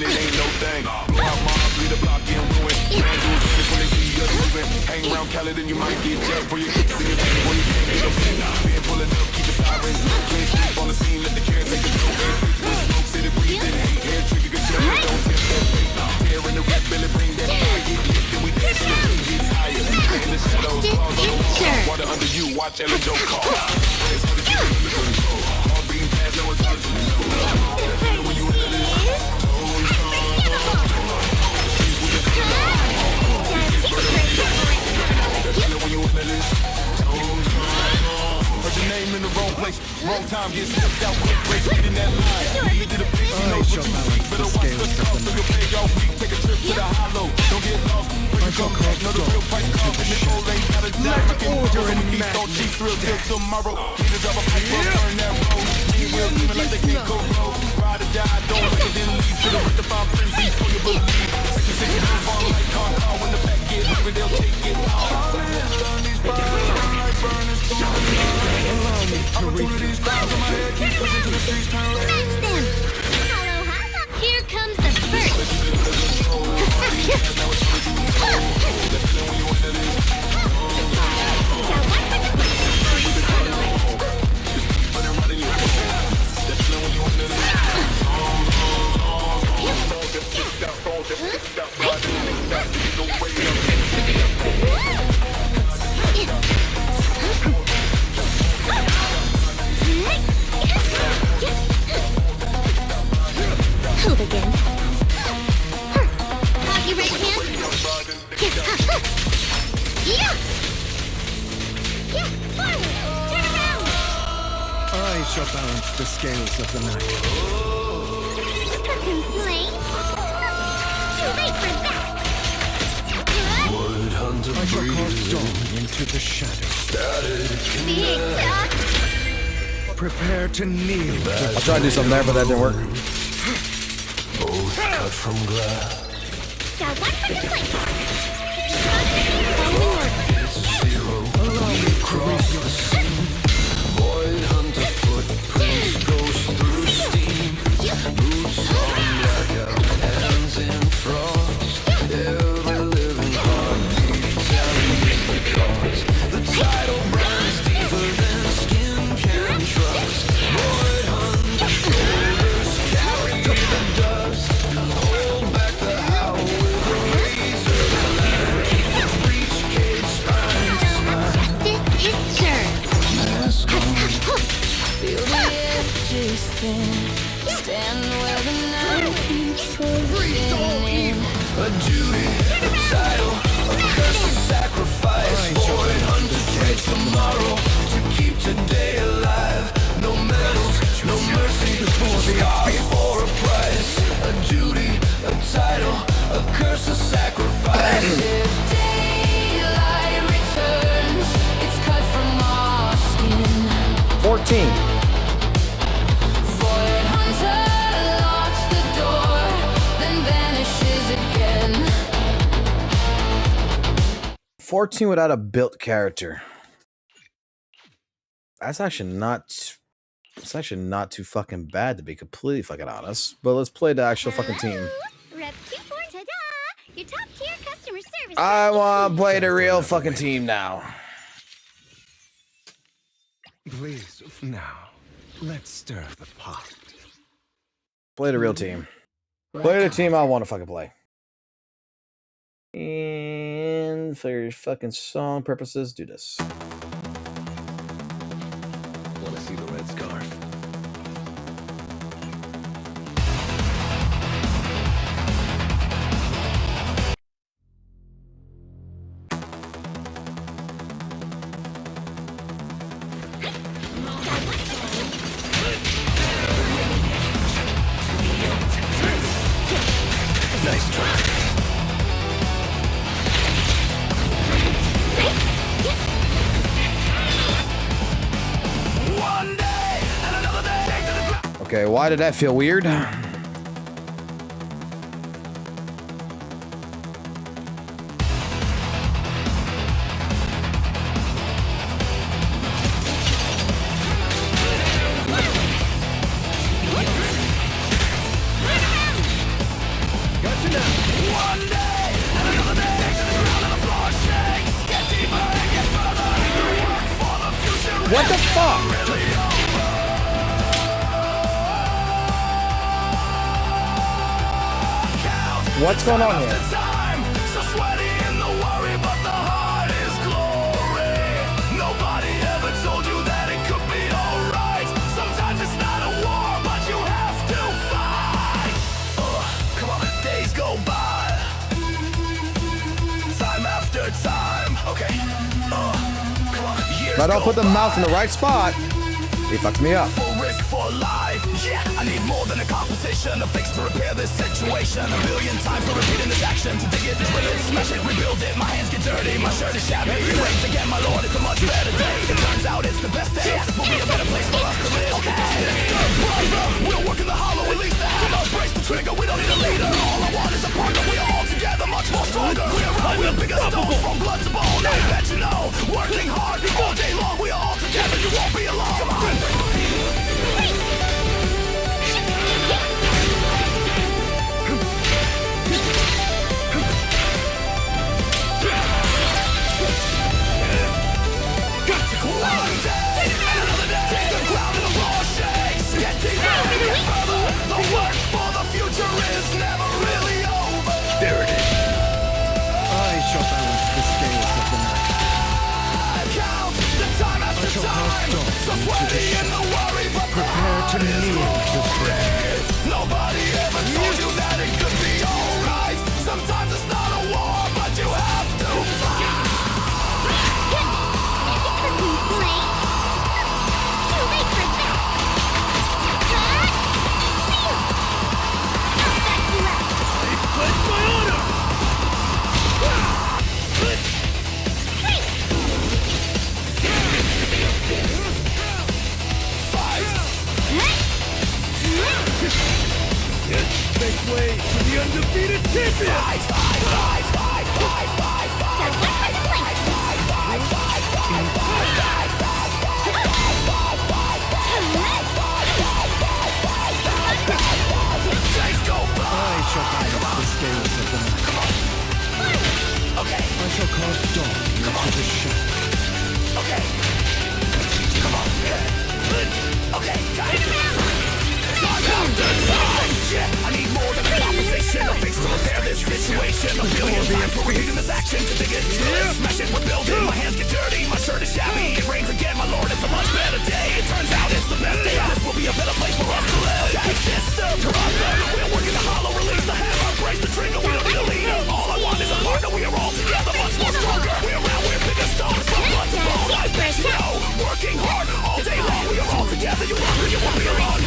it ain't no thing. Blow out mob, lead the block in ruin. Man, do it when they see you moving. Hang around Cali, then you might get jacked for your kicks in your back. Boy, you can't get up in. Being pulling up, keep the sirens. Clean sleep on the scene, let the caretaker go in. With smoke, city breathing, hate hair, trigger good job. Don't test that fake. Hair in the rap, Billy, bring that fire. Get lit, then we dance till the beat gets higher. In the shadows, claws on the wall. Water under you, watch Ellen Joe call. It's hard to keep it under control. All being fast, no intelligence. When you into this, heard your name in the wrong place, wrong time, get slipped out quick, race, get in that line. You did a bitch, you know what you see. Better watch the cost, so you'll pay all week. Take a trip to the hollow, don't get lost. When you come back, know the real price cost. And Nicole ain't got a dime. I can order in the don't cheap thrill till tomorrow. Need to drop a pipe, burn that road. Ain't real living like they can't go road. Ride or die, don't look and then leave. To the rest of our friends, these for your believe. 66 years fall like car, when the back get hungry, they'll take it all. Opportunities clouds on my head, keep pushing to the streets, turn red. Smash them! Here comes the first! Hold again. Out your right hand. Yeah. Yeah. Forward. Turn around. I shall balance the scales of the night. A complaint? Too late for that. I shall cast dawn into the shadows. Big talk. Prepare to kneel. I'll try to do something there, but that didn't work. Both cut from glass. Got one for the plate. Zero. Allow me to cross the sea. Void hunter footprints goes through steam. Boots on blackout, hands in frost. Every living heartbeat telling me the cause. The tidal burns deeper than skin can trust. Void hunter shoulders carry the dust. Hold back the howl with a razor line. Keep the breach cage spine to spine. This is sure. Mask on. Feel the edges thin. Stand where the night keeps pushing in. A duty, a title, a curse, a sacrifice. Void hunter trade tomorrow to keep today alive. No medals, no mercy, scars for a price. A duty, a title, a curse, a sacrifice. If daylight returns, it's cut from our skin. 14. Void hunter locks the door, then vanishes again. 14 without a built character. That's actually not. It's actually not too fucking bad, to be completely fucking honest. But let's play the actual fucking team. Rep 24, ta-da! Your top tier customer service. I want to play the real fucking team now. Please, now, let's stir the pot. Play the real team. Play the team I want to fucking play. And for fucking song purposes, do this. Wanna see the red scarf? Nice try. One day and another day. Okay, why did that feel weird? up! What's going on here? If I don't put the mouse in the right spot, he fucks me up. Yeah, I need more than a compensation, a fix to repair this situation. A billion times for repeating this action. To dig it, drill it, smash it, rebuild it. My hands get dirty, my shirt is shabby. It rains again, my lord, it's a much better day. It turns out it's the best day. This will be a better place for us to live. Okay, sister, brother, we'll work in the hollow, release the hammer, brace the trigger. We don't need a leader. All I want is a partner. We are all together, much more stronger. We're bigger stones from blood to bone. I bet you know, working hard all day long. We are all together, you won't be alone. Come on. Prepare to kneel before me. Nobody ever told you that it could be alright. Sometimes it's not a war, but you have to fight. Too late for that. I pledge my honor! Make way to the undefeated champion! I shall balance the scales of the night. Okay. I shall cause dawn into the shadow. Okay. Come on. Okay, got it. Time after time. Yeah, I need more than a compensation. A fix to repair this situation. A billion times for repeating this action. To dig it, drill it, smash it, we're building. My hands get dirty, my shirt is shabby. It rains again, my lord, it's a much better day. It turns out it's the best day. This will be a better place for us to live. Okay, sister, brother, we'll work in the hollow, release the hammer, brace the trigger. We don't need a leader. All I want is a partner. We are all together, much more stronger. We're bigger stones from blood to bone. I bet you know, working hard all day long. We are all together. You won't be alone.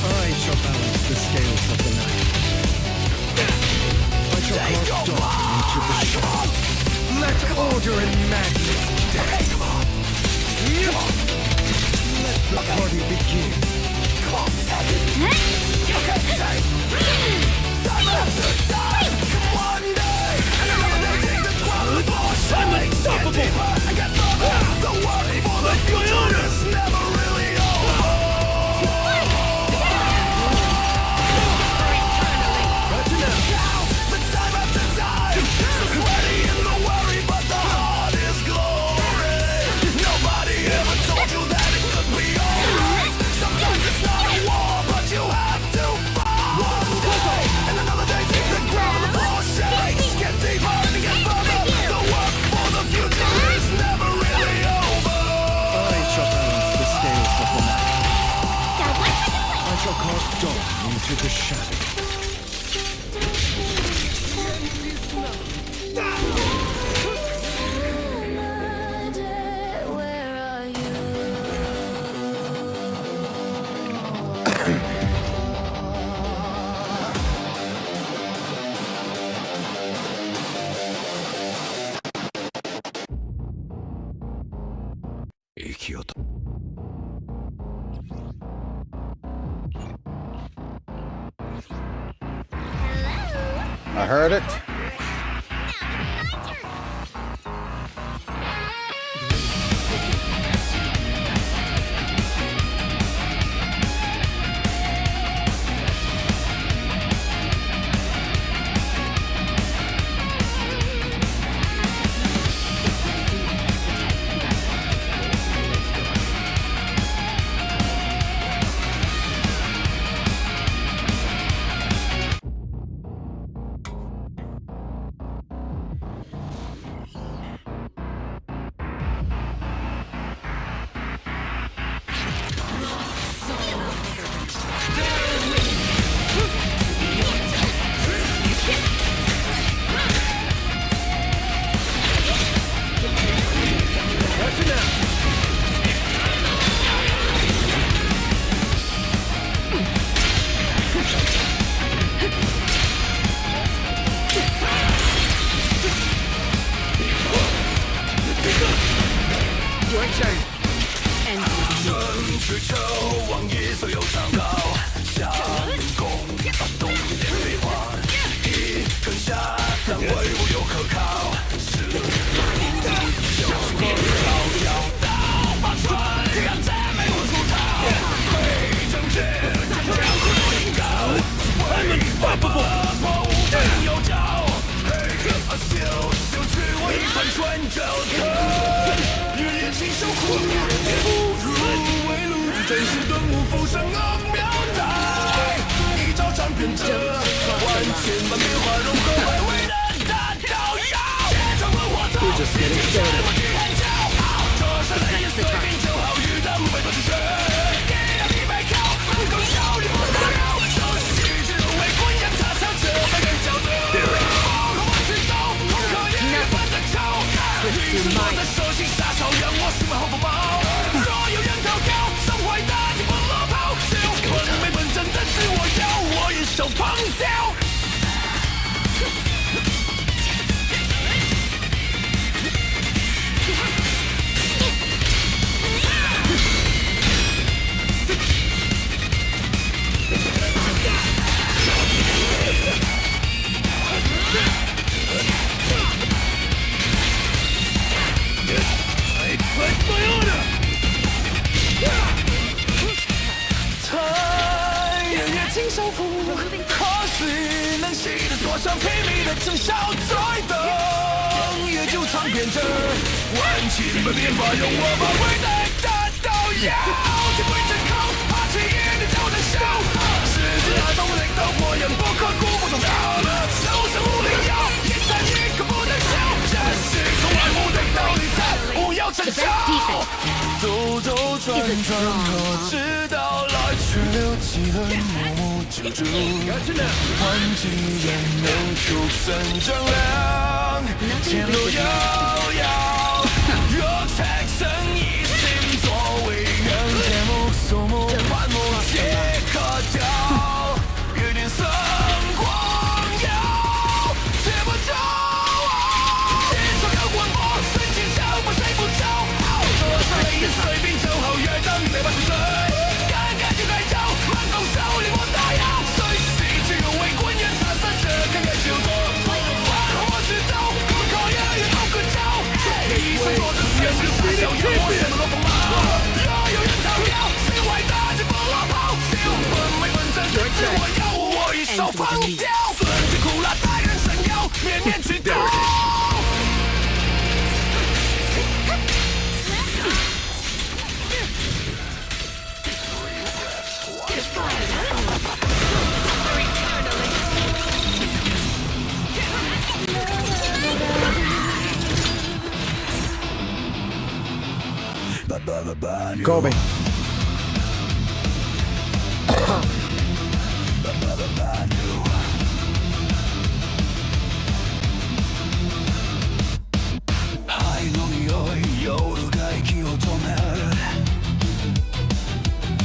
I shall balance the scales of the night. I shall cause dawn into the shadow. Let order and madness stay. Let the party begin. I'm unstoppable! The work for the future is never really over. The time after time, so sweaty in the worry, but the heart is glory. Nobody ever told you that it could be alright. Sometimes it's not a war, but you have to fight. One day, and another day, take the ground and the floor shakes. Get deeper and get further. The work for the future is never really over. I shall balance the scales of the night. I shall cause dawn into the shadow. I heard it. Your turn. End with me. 追求往野所有长高，向攻发动点飞环，一根下，但威武又可靠，是不就高脚刀发传，让赞美我出逃，会正直，坚强和灵高，为发不破无非有招，秀智我一番穿着疼，日夜亲手苦，不如为路之真实顿悟浮生恶妙态，一招斩遍这万千万变化融合外围的大招摇，结成文化头，世界上我居然骄傲，这是雷随便就好，遇到被动之神，给了你背靠，不够少你不得了，熟悉之后为滚阳擦擦这般人角的。宇宙的手心杀手，让我心怀后风暴。若有人投靠，伤坏大地不落跑，只有本没本真的自我要我一手捧掉。亲手扶，或许能吸得多少拼命的争笑在等，也就尝遍这万千的变化，用我宝贵的大刀腰，铁轨真空，霸气也能就能笑，世界大动力斗火焰不可固不动摇，手上无力摇，眼看一刻不能笑，这是从万物的道理在无要争吵，兜兜转转可知道来去留几轮默默救助，换几人能出身正亮，前路遥遥，若产生一心作为人，天目肃穆，万物皆可雕，一点生光耀，绝不骄傲，接受摇滚风，瞬间笑不谁不骄傲，多少泪眼随便就好，越等没办法追。我一手放掉，孙子苦辣带人闪耀，面面俱到。Kobe.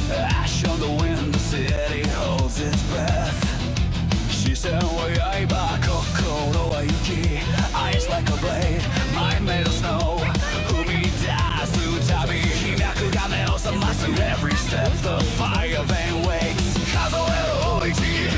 Ash on the wind, the city holds its breath. She said, Kokoro wa yuki, eyes like a blade, mind made of snow. Umidasu tabi, himyaku ga me o samasu every step, the fire vein wakes. Kazoeru ichi,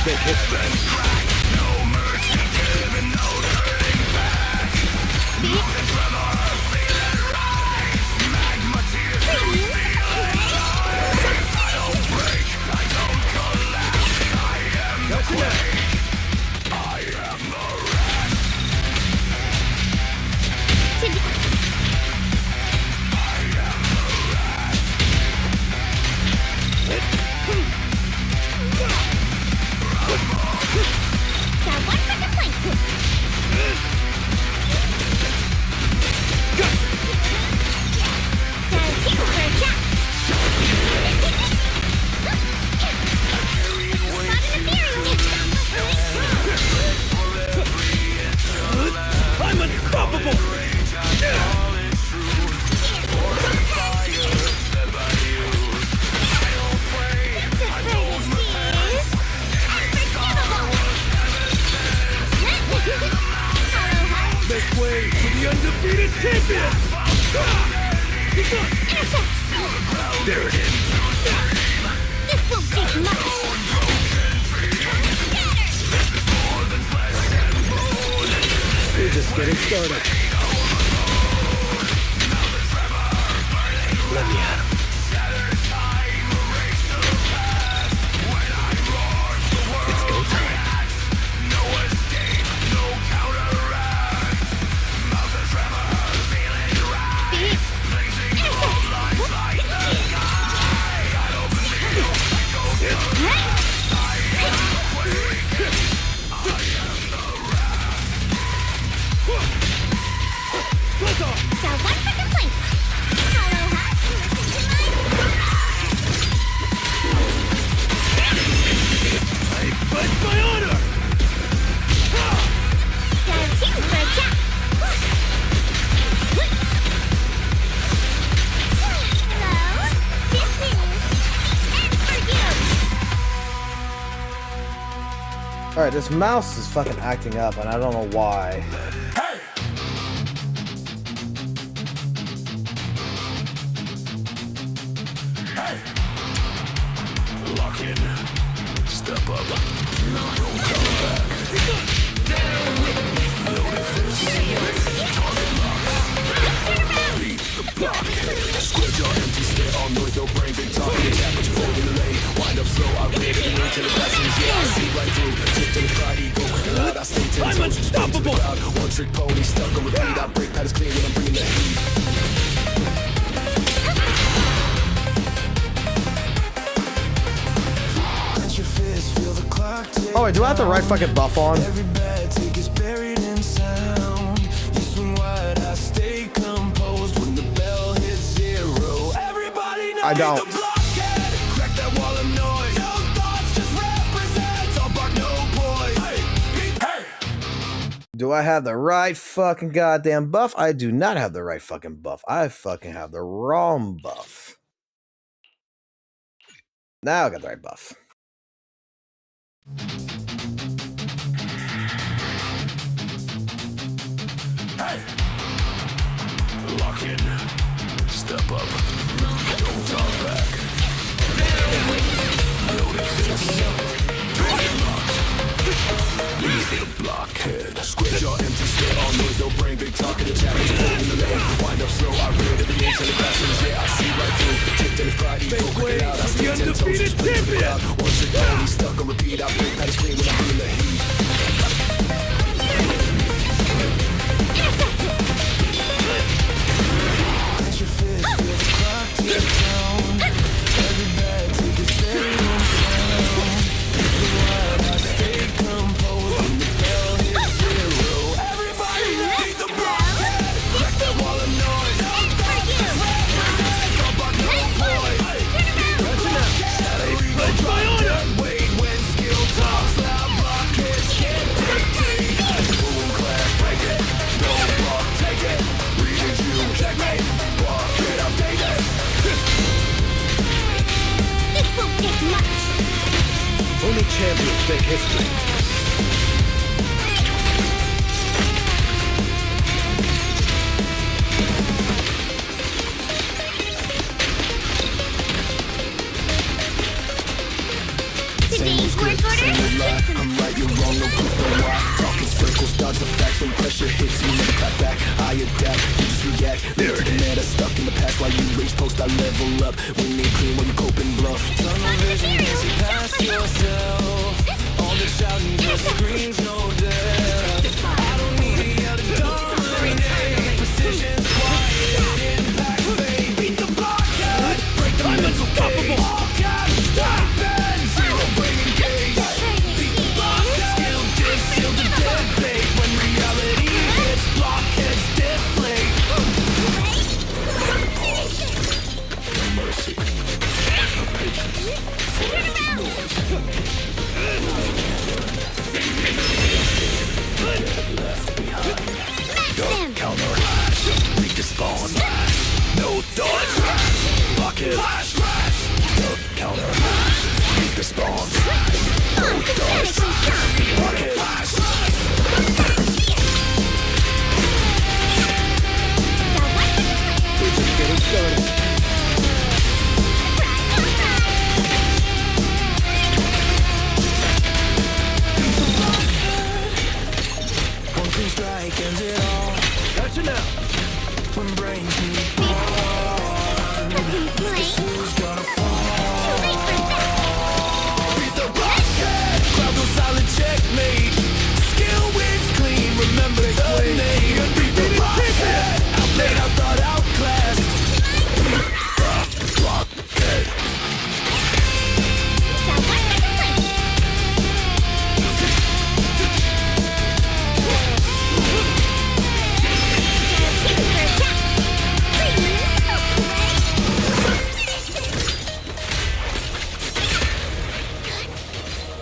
big history. I'm unstoppable! Make way for the undefeated champion! There it is! This won't take much! We're just getting started. Let me at him. It's go time. Alright, this mouse is fucking acting up, and I don't know why. Lock in. Step up. Don't come back. Loaded fist. Target locked. Beat the block. Squid jaw empty, stare all noise, no brain, big talk. Big tap, but you fold in the lane. Wind up slow, I read it, and to the blessings. Yeah, I see right through. Tip to the body, go quick and loud. I stay 10 I'm toes, unstoppable! one trick pony, stuck on repeat. I break patterns clean when I'm bringing the heat. Oh wait, do I have the right fucking buff on? Every bad take is buried in sound. You swing wide, I stay composed when the bell hits zero. Everybody knows I don't. the blockhead. Crack that wall of noise. No thoughts, just represents. All bark, no boys. Hey. Do I have the right fucking goddamn buff? I do not have the right fucking buff. I fucking have the wrong buff. Now I got the right buff. Hey! Lock in. Step up. Don't talk back. Loaded fist. Target locked. Beat the blockhead. Squid jaw empty, stare all noise, no brain, big talk in the challenge. In the lane. Wind up slow, I read every inch of the classrooms. Yeah, I see right through. Tipped in his body, go quick it out. I stay 10 toes, just play to the crowd. One trick pony, stuck on repeat. I break patterns clean when I'm bringing the heat. Only champions make history. Today's work order? When pressure hits, you never clap back. I adapt, you just react. There it is. Man, that's stuck in the past. While you rage post, I level up. When they clean, while you cope and bluff. Tunnel vision as you pass yourself. All the shouting just screams no death. I don't need to yell to dominate. Precision's quiet, impact fade. Beat the blockhead, break the mental cage. All caps, stop and zero brain engage. Beat the blockhead, skill diff, seal the dead bait. When reality hits, blockheads deflate. No mercy, no patience, for empty noise. Get left behind. Duck counter, beat the spawn. No thoughts, blockhead. Duck counter, beat the spawn. No thoughts, blockhead. One clean strike ends it all. Gotcha now. When brains meet born, guess who's gonna fall? Beat the blockhead, crowd goes silent, checkmate. Skill wins clean, remember the name. Beat the blockhead, outplayed, outthought, outclassed. Beat the blockhead.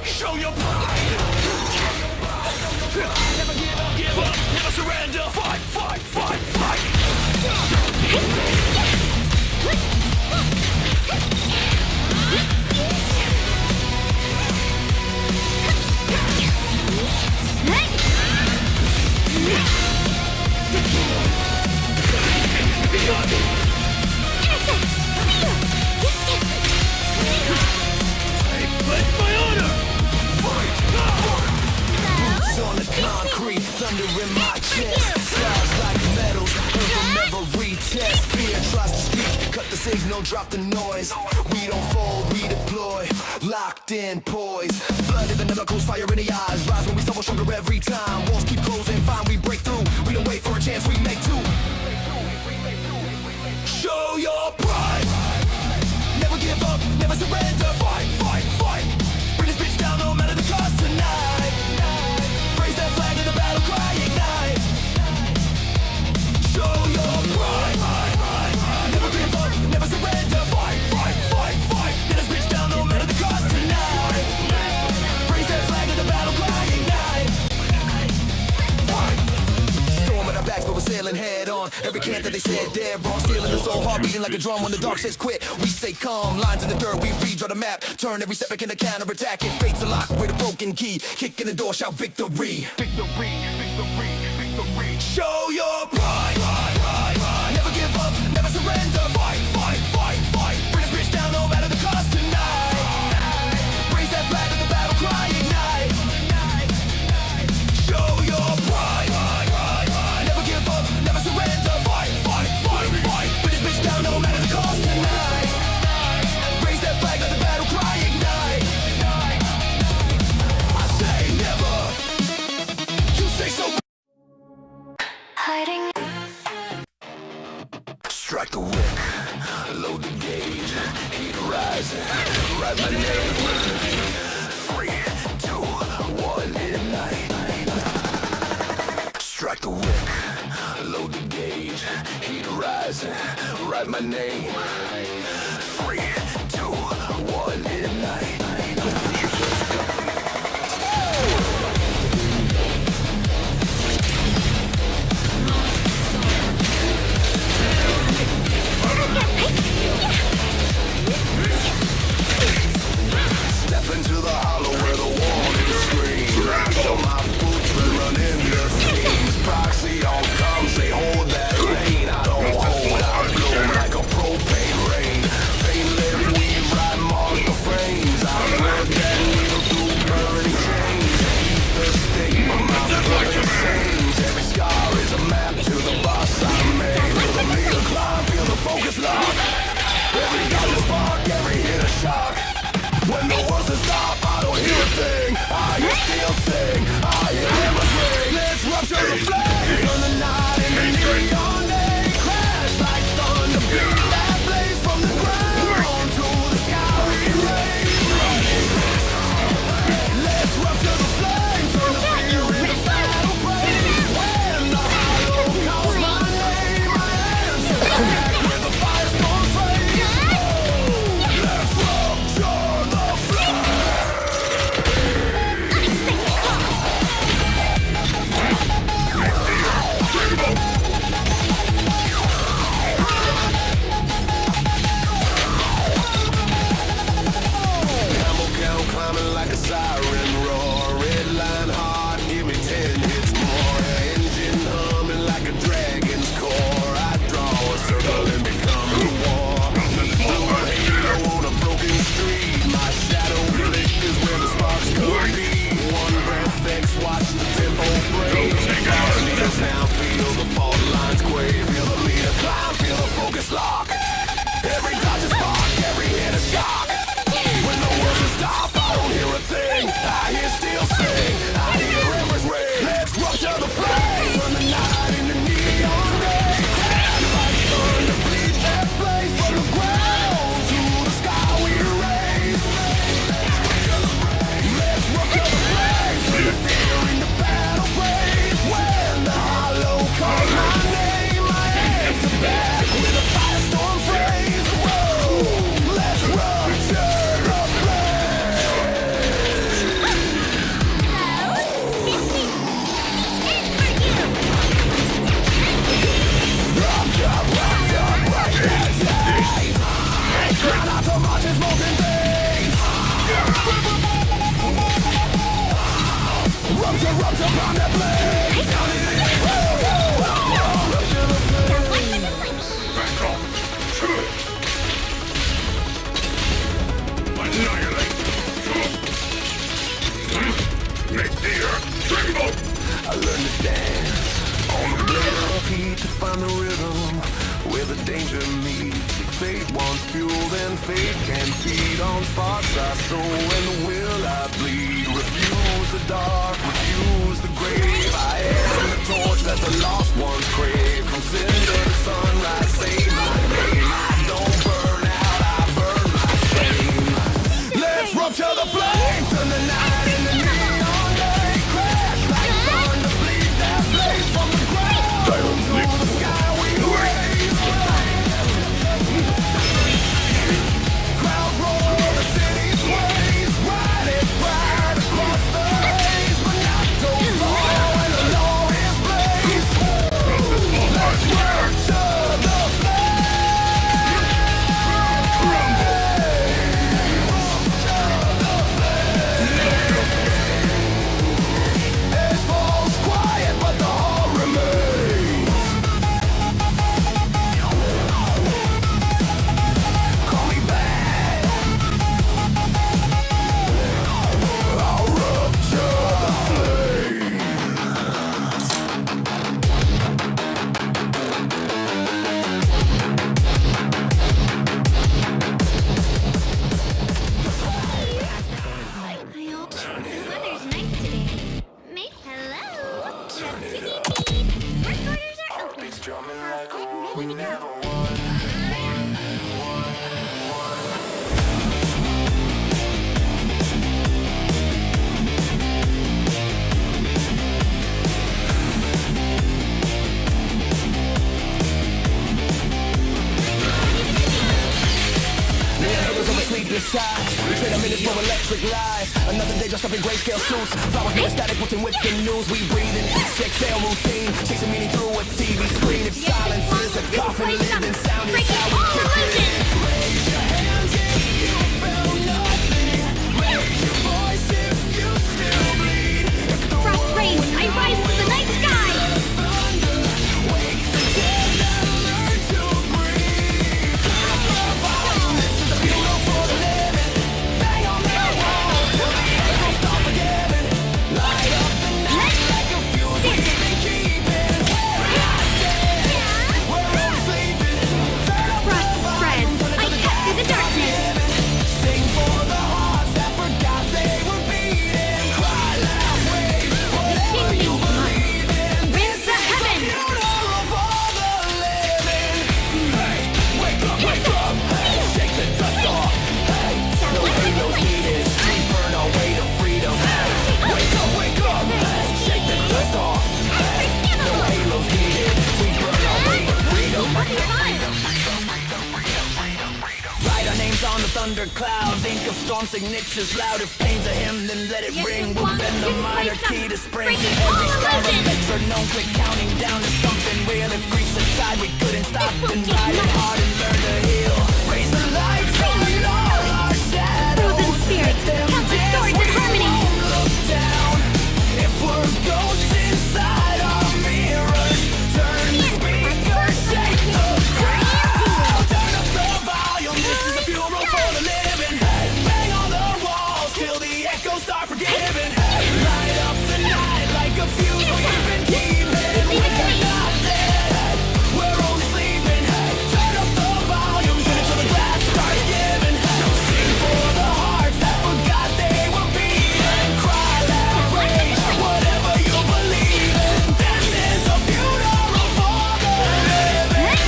Show your pride. Never give up, never surrender. Fight, fight, fight, fight. My honor. Boots on the concrete, thunder in my chest. Styles like metals, earth will never retest. Fear tries to speak, cut the signal, drop the noise. We don't fold, we deploy, locked in, poised. Blood in the knuckles, fire in the eyes. Rise when we stumble stronger every time. Walls keep closing, fine, we break through. We don't wait for a chance, we make two. Show your pride. Never give up, never surrender. Fight, fight, fight. Bring this bitch down, no matter the cost tonight. Raise that flag in the battle cry, ignite. Show your pride. Never give up, never surrender. Fight, fight, fight, fight. Bring this bitch down, no matter the cost tonight. Raise that flag in the battle cry, ignite. Storm at our backs, but we're sailing head on. Every can that they said dead wrong. Stealing the soul, heart beating like a drum. When the dark says quit, we say calm. Lines in the dirt, we redraw the map. Turn every step back into counter-attack. It fates a lock with a broken key. Kick in the door, shout victory. Victory, victory, victory. Show your pride. Never give up, never surrender. Fight, fight, fight, fight. Bring this bitch down, no matter the cost tonight. Raise that flag in the battle cry, ignite. Show your pride. Never give up, never surrender. Fight, fight, fight, fight. Bring this bitch down, no matter the cost tonight. Raise that flag in the battle cry, ignite. I say never. You say so. Hiding. Strike the wick, load the gauge, heat rising, write my name. 3, 2, 1, ignite. Strike the wick, load the gauge, heat rising, write my name. 3, 2, 1, ignite. Step into the hollow where the warriors scream. Show my boots, but run in your schemes. Proxy on comes, they hold that lane. I don't hold, I bloom like a propane rain. Fame live, we ride mark the frames. I erupt upon that blaze. Annihilate. Make the earth tremble. I learned to dance on the blade of heat to find the rhythm where the danger meets. Fate wants fuel, then fate can feed on sparks I sow and the will I bleed. Refuse the dark, refuse the grave. I am the torch that the lost ones crave. From cinder to sunrise, say my name. I don't burn out, I burn my flame. Let's rupture the flames, turn the night into neon day. Crash like thunder, bleed that blaze from the ground to the sky we raise. Crowds roar, the city sways, ride it bright across the haze, but not so far when the law is blazed. Let's rupture the It falls quiet, but the heart remains. Call me back. I'll rupture the flame. The weather's nice today. Mate, hello. Work orders are open. It's drumming like we never won. Niggas on the sleepless side. Trade a minute for electric lies. Another day dressed up in grayscale suits. Flowers made static, putting with the news. We breathe in each exhale routine. Chasing meaning through a TV screen. If silence is a coffin, living sound is how we kick it. Raise your hands if you feel nothing. Raise your voice if you still bleed. If the Frost rains, I rise to the night sky. thunder, wake the dead and learn to breathe. Turn up the volume, this is a funeral for the living. Bang on their walls till the echoes start forgiving. Light up the night like a fuse we've been keeping. We're not dead, we're all sleeping. Turn up the volume, turn it to the gas, start giving. Sing for the hearts that forgot they were beating. Cry, laugh, rage, whatever you believe in. This is a funeral for the living. Hey, wake up, hey, shake the dust off. Hey, no heroes needed, we burn our way to freedom. Hey, wake up, hey, shake the dust off. Hey, no halos needed, we burn our way to freedom. Write our names on the thunder clouds, ink of storm signatures loud. If pain's a hymn, then let it ring. We'll bend the minor key to spring. Every star a metronome, click counting down to something real. If grief's aside, we couldn't stop. Then ride it hard and learn to heal. Raise the lights on all our shadows. Frozen spirits, countless swords in harmony. Look down. If we're ghosts inside our mirrors, turn the speakers, shake the crowd. Turn up the volume, this is a funeral for the living. Bang on the walls till the echoes start forgiving. Light up the night like a fuse we've been keeping. We're not dead, we're only sleeping. Turn up the volume, turn it till the glass starts giving. Sing for the hearts that forgot they were beating. Cry, laugh, rage, whatever you believe in. This is a funeral for the living.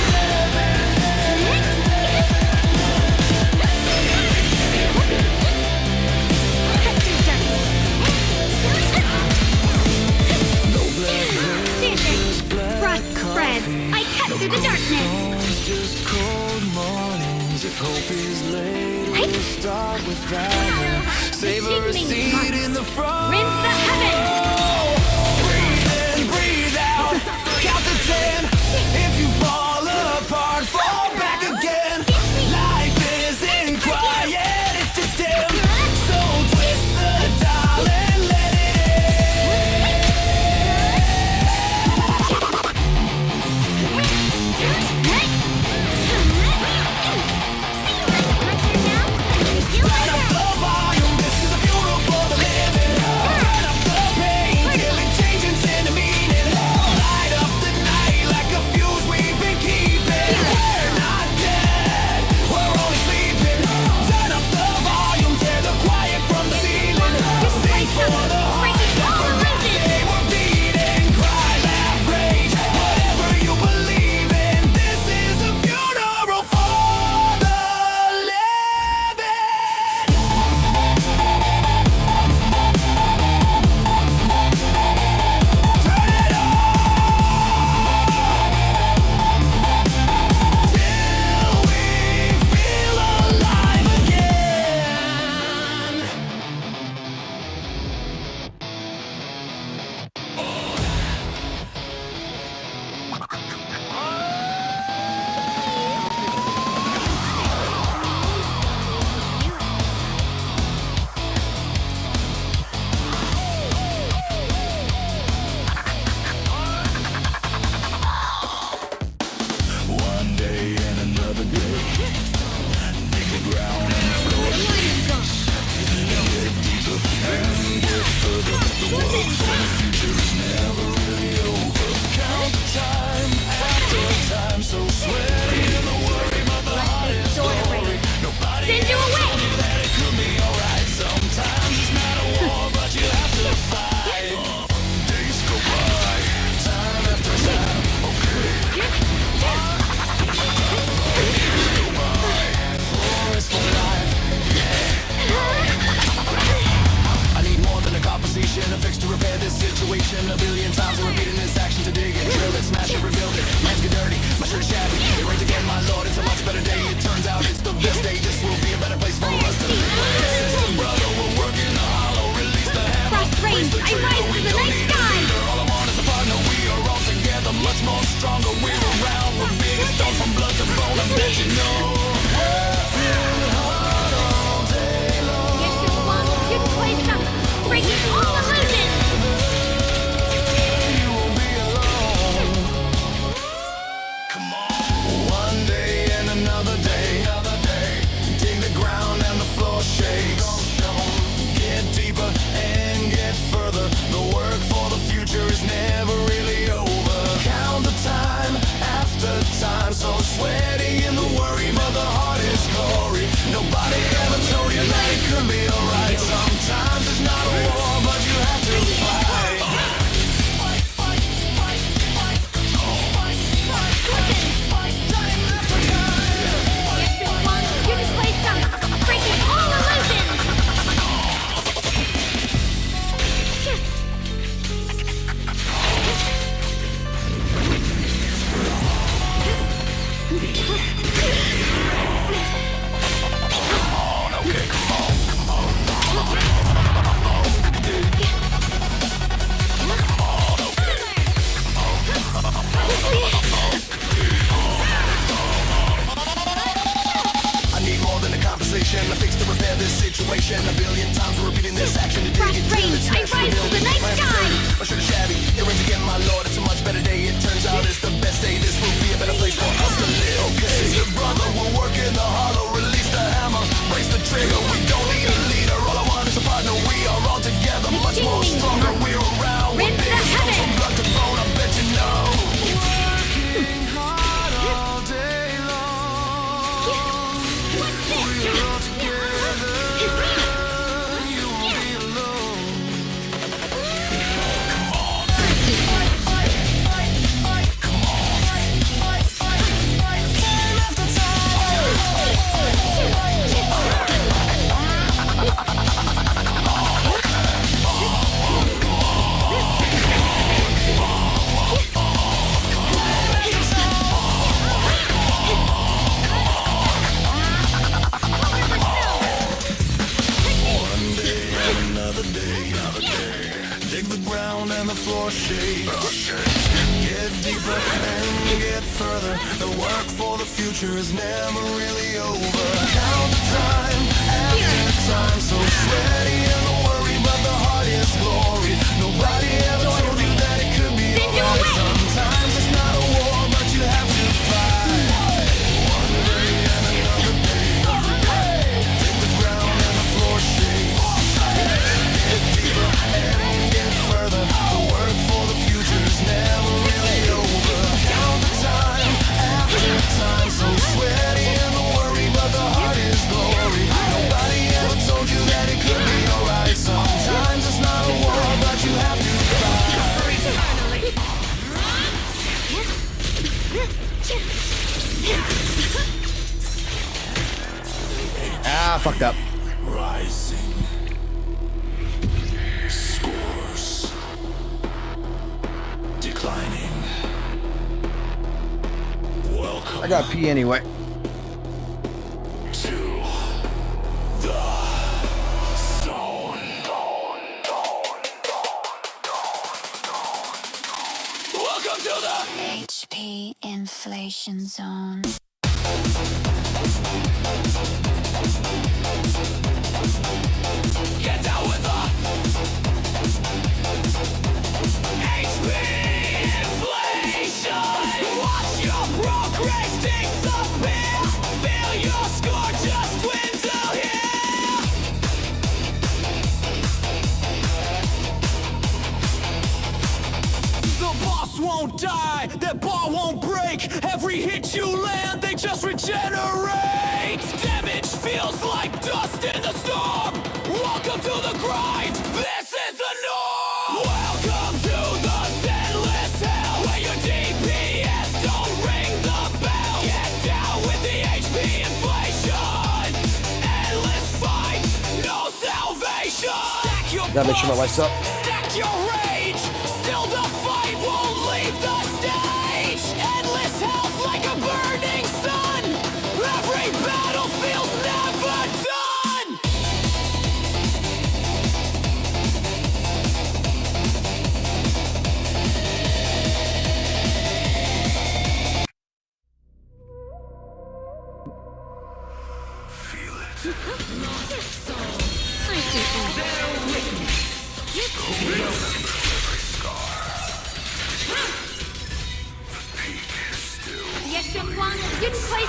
Frost spreads. I cut through the darkness. Just cold mornings. If hope is late, we'll start with that. Savor a seat in the front. Rinse the heavens. Breathe in, breathe out. Count to 10. If you fall apart, fall back again. Life isn't quiet, it's just dim. So twist the dial and let it in. I rise to the night sky. All I want is a partner. We are all together, much more stronger. We're around. We're big as stones from blood to bone. I bet you know. Working hard all day long. Get your swamp, you can play some, breaking all illusions. You won't be alone. Come on. One day and another day. Dig the ground and the floor shakes. Get deeper and get further. The work for the future is never really over. Count the time after time. So sweaty in the worry, but the heart is glory. Nobody ever told you that it could be alright. Sometimes it's not a war, but you have to fight. You can play some, breaking all illusions. I need more than a conversation, a fix to repair this situation. A billion times we're repeating this action to dig it till it's I rise to the night sky. Or should have shabby, earrings again, my lord, it's a much better day. It turns out it's the best day, this will be a better place for us to live. Okay, sister, brother, we're working the hollow, release the hammer, brace the trigger. We don't need a leader, all I want is a partner. We are all together, much more stronger. We're around, we're big stones from blood to bone, I bet you know. Working hard all day long. We're all together. You won't be alone. One day and another day. Dig the ground and the floor shakes. Get deeper and get further. The work for the future is never really over. Count the time after time. So sweaty and the worry, but the heart is glory. Nobody ever told you that it could be alright. Sometimes it's not a war, but you have to fight. One day and another day. Dig the ground and the floor shakes. Get deeper and get further. The work for the future is never really over. Count the time after time. So sweaty and the worry, but the heart is glory. Nobody ever told you that it could be alright. Sometimes it's not a war, but you have to fight. Ah, fucked up. Rising. Scores. Declining. Welcome. I got pee anyway. To the zone. Welcome to the HP inflation zone. Get down with the HP inflation. Watch your progress disappear. Feel your score just dwindle here. The boss won't die, their bar won't break. Every hit you land, they just regenerate. Damage feels like dust in the storm. Welcome to the grind, this is the norm. Welcome to the Zenless hell, where your DPS don't ring the bell. Get down with the HP inflation. Endless fight, no salvation. Stack your Gotta make sure my lights up. Stack your rage, still the fight won't leave the stage. Endless health like a burning sun. Every battlefield's never done.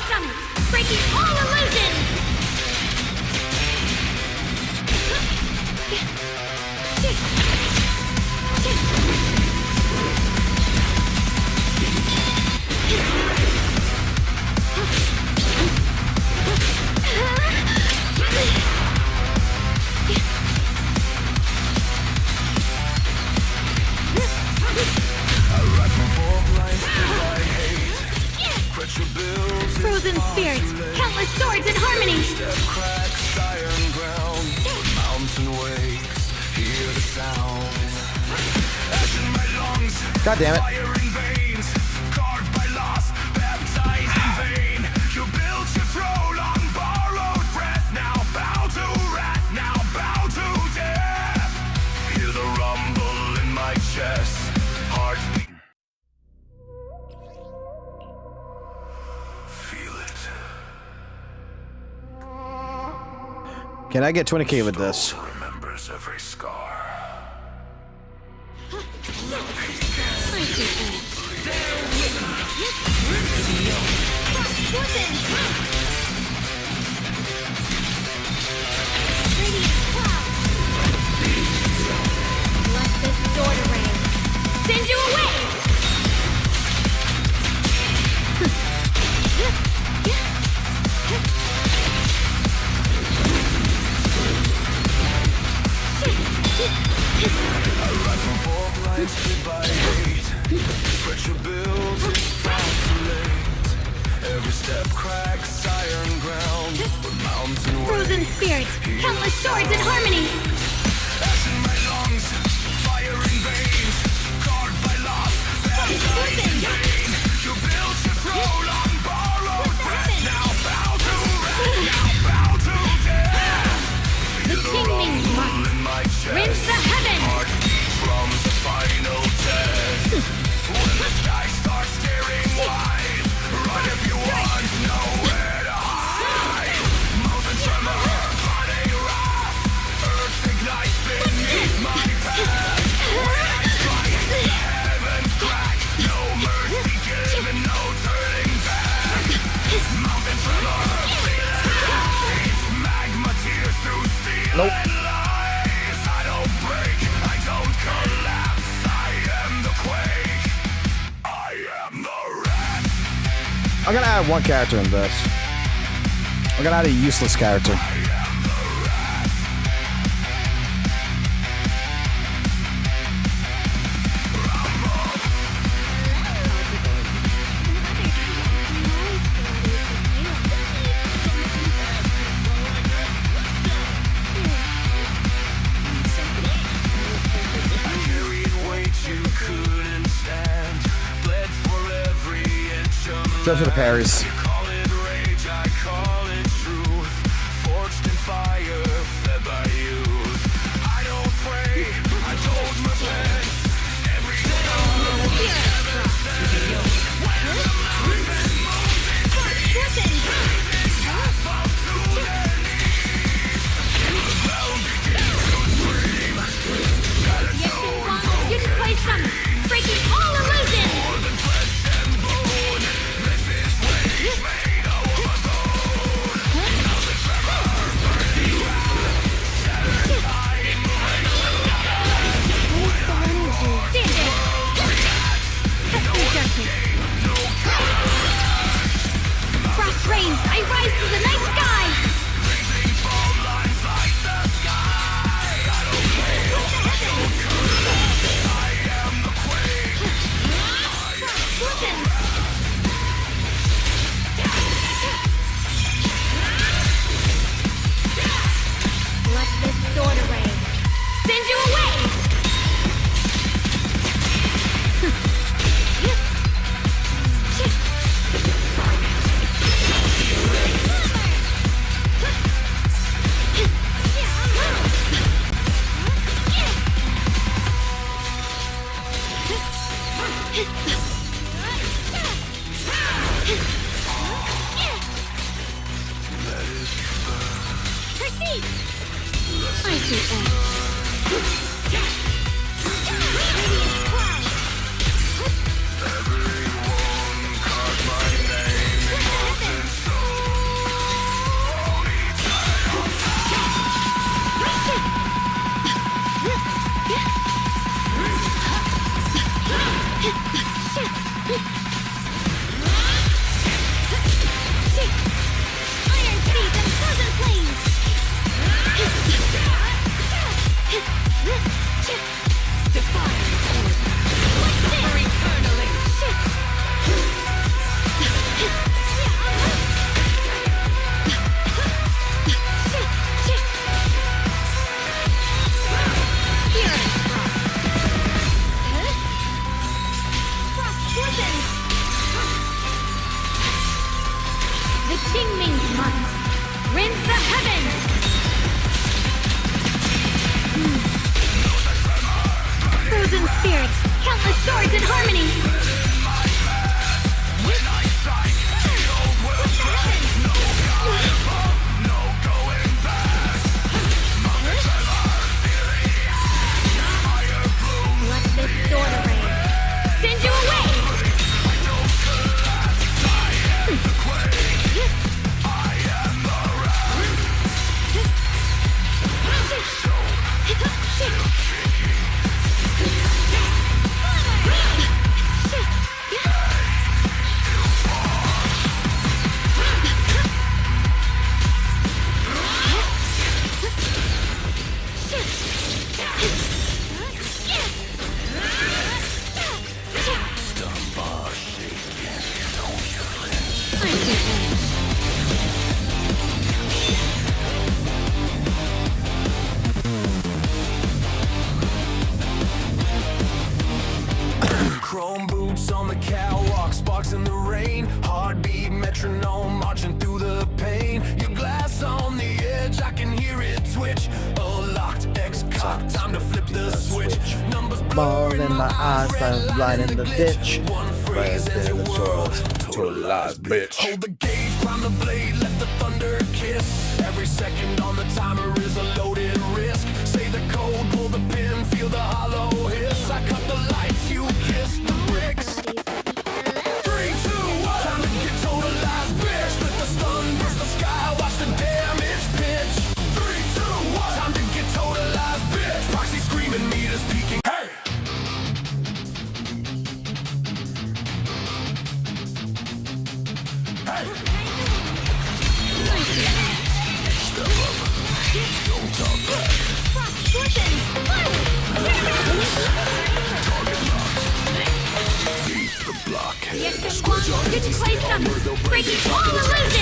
summit, breaking all illusions! Frozen spirits, countless swords in harmony. Step cracks, iron ground, mountain wakes, hear the sound. Ash in my lungs, God damn it. fire in veins, carved by loss, baptized in vain. You built your throne on borrowed breath, now bow to wrath, now bow to death. Hear the rumble in my chest, heart beat. Can I get 20k with this? Remembers every scar. Let this sword array send you away! A rifle for blights by hate. Pressure builds, it's far too late. Every step cracks iron ground, but mountain Frozen wakes. spirits, countless swords in harmony. Ash in my lungs, fire in veins, carved by loss, baptized in vain. You built your throne on borrowed breath, now bow to wrath, now bow to death. The king means much. Rinse the heaven. Heartbeat drums the final test. When the sky starts staring wide, run if you want, nowhere to hide. Mountain tremor, body wrath, earth ignites beneath my path. When I strike, heavens crack, no mercy given, no turning back. Mountain tremor, feel it rise, magma tears through steel. Nope. I'm gonna add one character in this. I'm gonna add a useless character. Just for the parries. You just play some breaking all illusions. Frost rains, I rise to the night sky! Let this sword array send you away! Proceed! I see Everyone caught my name in Frozen spirits, countless swords in harmony. Let this sword array send you away. Chrome boots on the catwalk, sparks in the rain. Heartbeat metronome marching through the pain. Your glass on the edge, I can hear it twitch. A locked X-cock, time to flip the switch. Numbers More in my eyes, I'm blind in the ditch. One phrase as your world totalized, bitch. Hold the gauge, prime the blade, let the thunder kiss. Every second on the timer is a loaded risk. Say the code, pull the pin, feel the hollow hiss. I cut the lights, you kiss the bricks. 3, 2, 1, time to get totalized, bitch. Split the stun, burst the sky, watch the damage pitch. 3, 2, 1, time to get totalized, bitch. Proxy screaming, meters peaking. Hey! Hey! Step up, don't talk back. Target locked. Beat the blockhead. Squirt your Get to play some breaking all illusions.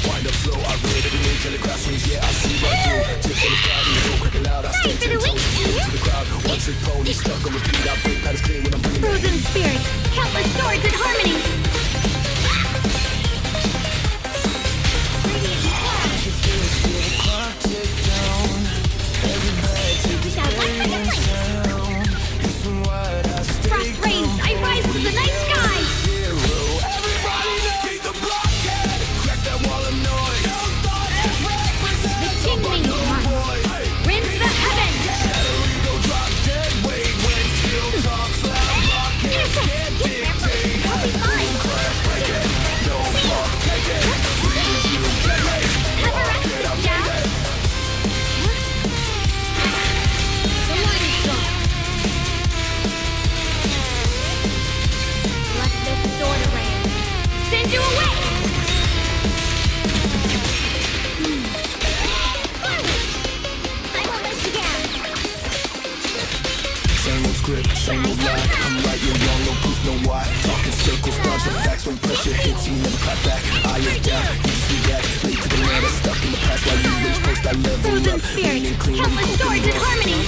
Wind up slow, I read it in telegraph swings. Yeah, I see right through. Tip in the crowd, you go quick and loud. I stay 10 toes to the crowd. One trick pony stuck on repeat. I break patterns clear when I'm bringing Frozen spirits, countless swords in harmony. Frost rains, I rise to the night sky. The kindling one rends the heavens. I'll be fine. Have a rest, Jack. The light gone. Let this sword array send you away. I won't let you down. Same old script, same old lie. I'm right, you're wrong, no proof, no why. Talking circles, dodge the facts. When pressure hits, you never clap back. I am down, you just react. Late to the land, that's stuck in the past. While you reach post, I level Frozen up. spirits, countless swords in harmony.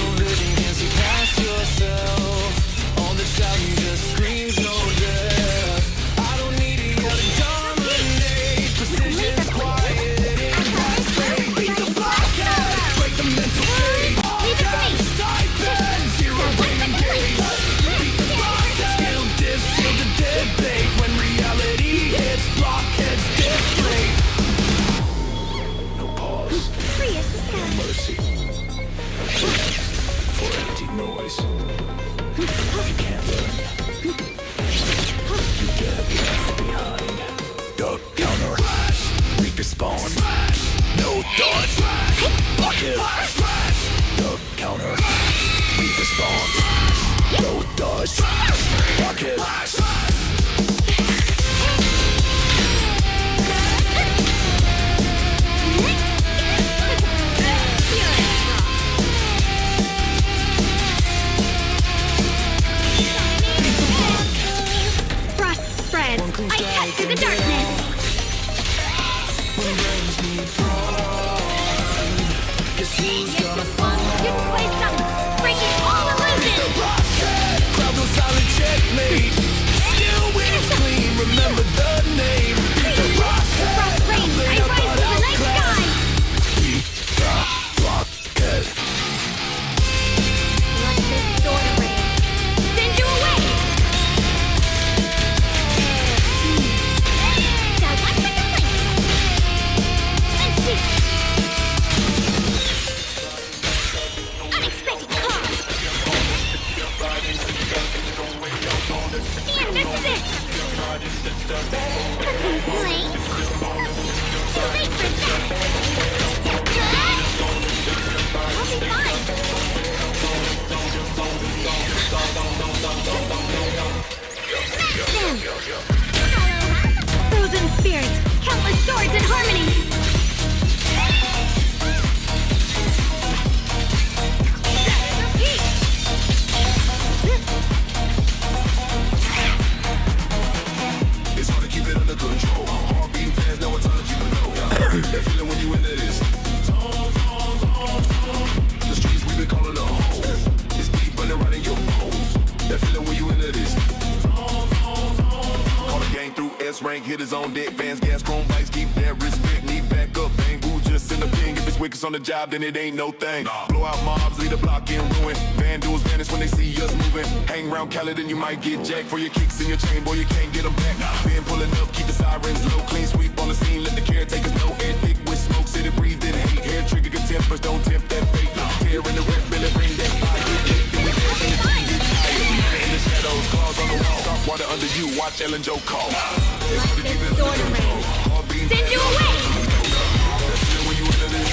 All the shouting just screams no death. I don't need you to dominate. Precision's quiet and that's fake. Beat the blockhead, break the mental gate. Leave it to me. Stipend, zero engage. Beat the blockhead, skill diff, seal the dead bait. When reality hits, blockheads deflate. No pause, Free as the no sky. mercy, no chance for empty noise. If you can't learn, you get left behind. Duck counter, respawn, no dodge, blockhead. Duck counter, respawn, no dodge, blockhead. Frost spreads, I cut through the darkness. Guess who's gonna Get to play some breaking all illusions. Complaint? Too late for that. I'll be fine. Frozen spirits, countless swords in harmony. It's hard to keep it under control. Heart beating fast, now it's hard to keep it low. That feeling when you into this. The streets we been calling a home. It's deep running right in your bones. That feeling when you into this. Call the gang through S rank, hitters on deck, fans, gas, chrome bikes, keep that respect, need back up, bang, boo, just send a ping. If it's wickets on the job, then it ain't no thing. Blow out mobs, lead the block in ruin. Vandals vanish when they see us moving. Hang around Cali, then you might get jacked for your kicks in your chain, boy, you can't get them back. Been pulling up, keep the sirens low, clean sweep on the scene, let the caretakers know. Air thick with smoke, city breathe in hate. Hair trigger good tempers, don't tempt that fate. Tear in the rep, Billy, bring that fire. Then we dance in the tree, get tired. In the shadows, claws on the wall, dark water under you, watch Ellen Joe call. It's hard to keep it under control. Heart beating Send you away! that feeling when you into this.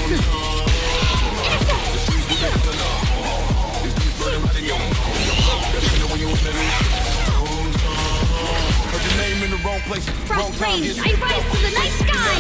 The streets we been calling a home. It's deep running right in your bones. That feeling when you into this. Heard your name in the wrong place, wrong time. Frost I rise to the night sky!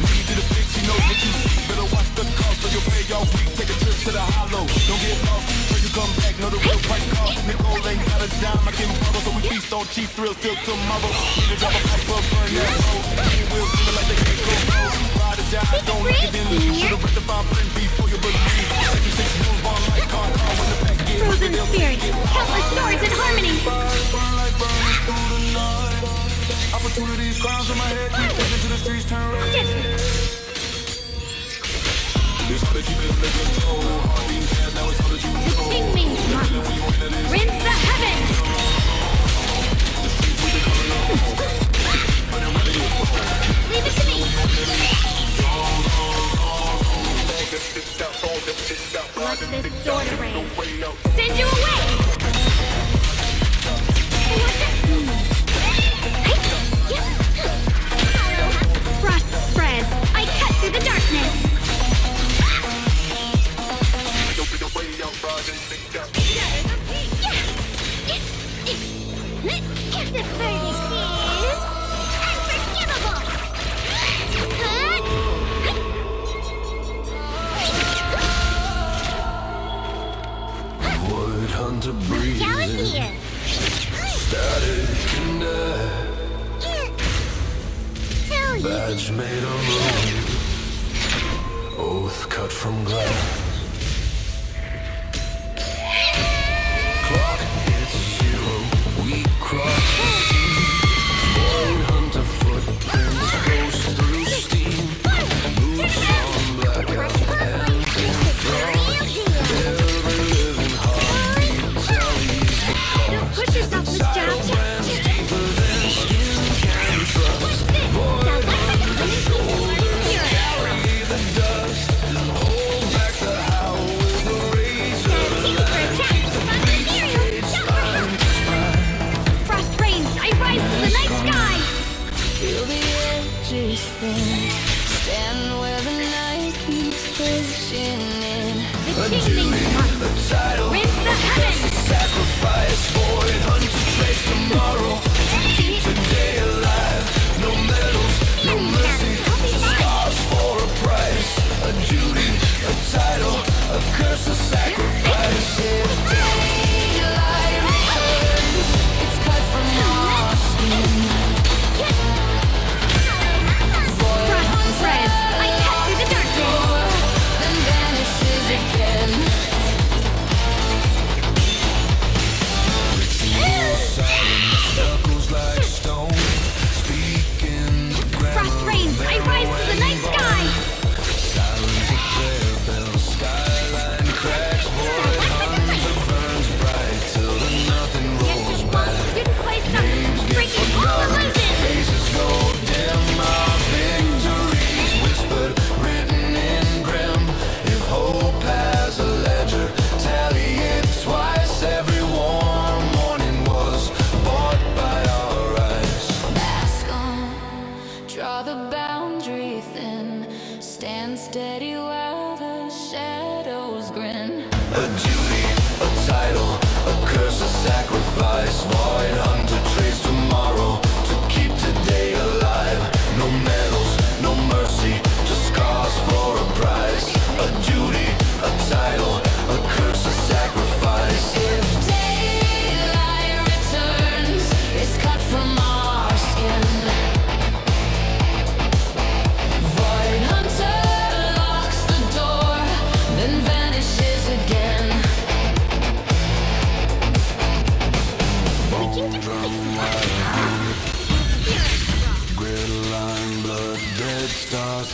Lead to the fix, you know what you see. Better watch the cost, so you'll pay your week. Take a trip to the hollow, don't get lost. Pray you come back, know the real price cost. Nicole ain't got a dime, I can borrow, so we feast on cheap thrills till tomorrow. Need to drop a pipe up, burn that road. Ain't wheels feeling like they can't go road. Ride or die, don't like it, then leave. Should've read the fine print before you believe. 76 moves on like car, when the back gets Frozen spirits, countless swords in harmony. burn like burning through the night. Opportunities, crowns in my head, keep pushing to the streets, turn red. It's hard to keep it under control. Heart beating fast, now it's hard to know. Sing me, rinse the heavens. Leave it to me. Let this sword rain. Send you away. Frost spreads. I cut through the darkness. The verdict is unforgivable. Void hunter breathing. Static in there. Badge made of bone. Oath cut from glass. Clock hits 0. We cross the sea. Void hunter footprints goes through steam. Boots on blackout and in frost. Every living heartbeat tallies the cost. Push yourself, Miss Jones. Brands deeper than skin can trust. Void hunter shoulders carry the dust. Hold back the howl with a razor. Frost rains. I rise to the night sky. Feel the edges thin. Stand where the night keeps pushing in. The kingdom's mark. Rinse the heavens. Sacrifice, void hunter trace tomorrow. Keep today alive. No medals, no mercy. Scars for a price. A duty, a title, a curse, a sacrifice. If daylight returns, it's cut from our skin. Frost spreads. I cut through the darkness. then vanishes again.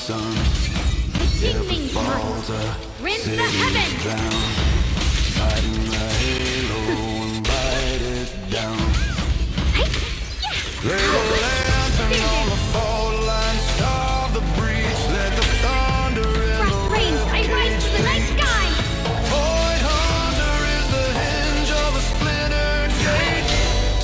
sun. Evening falls, rend the heavens. Down, tighten the halo and bite it down. Lay the lantern on the fault line, starve the breach, let the thunder in the rains, I rise to the night sky. Void Hunter is the hinge of a splintered gate,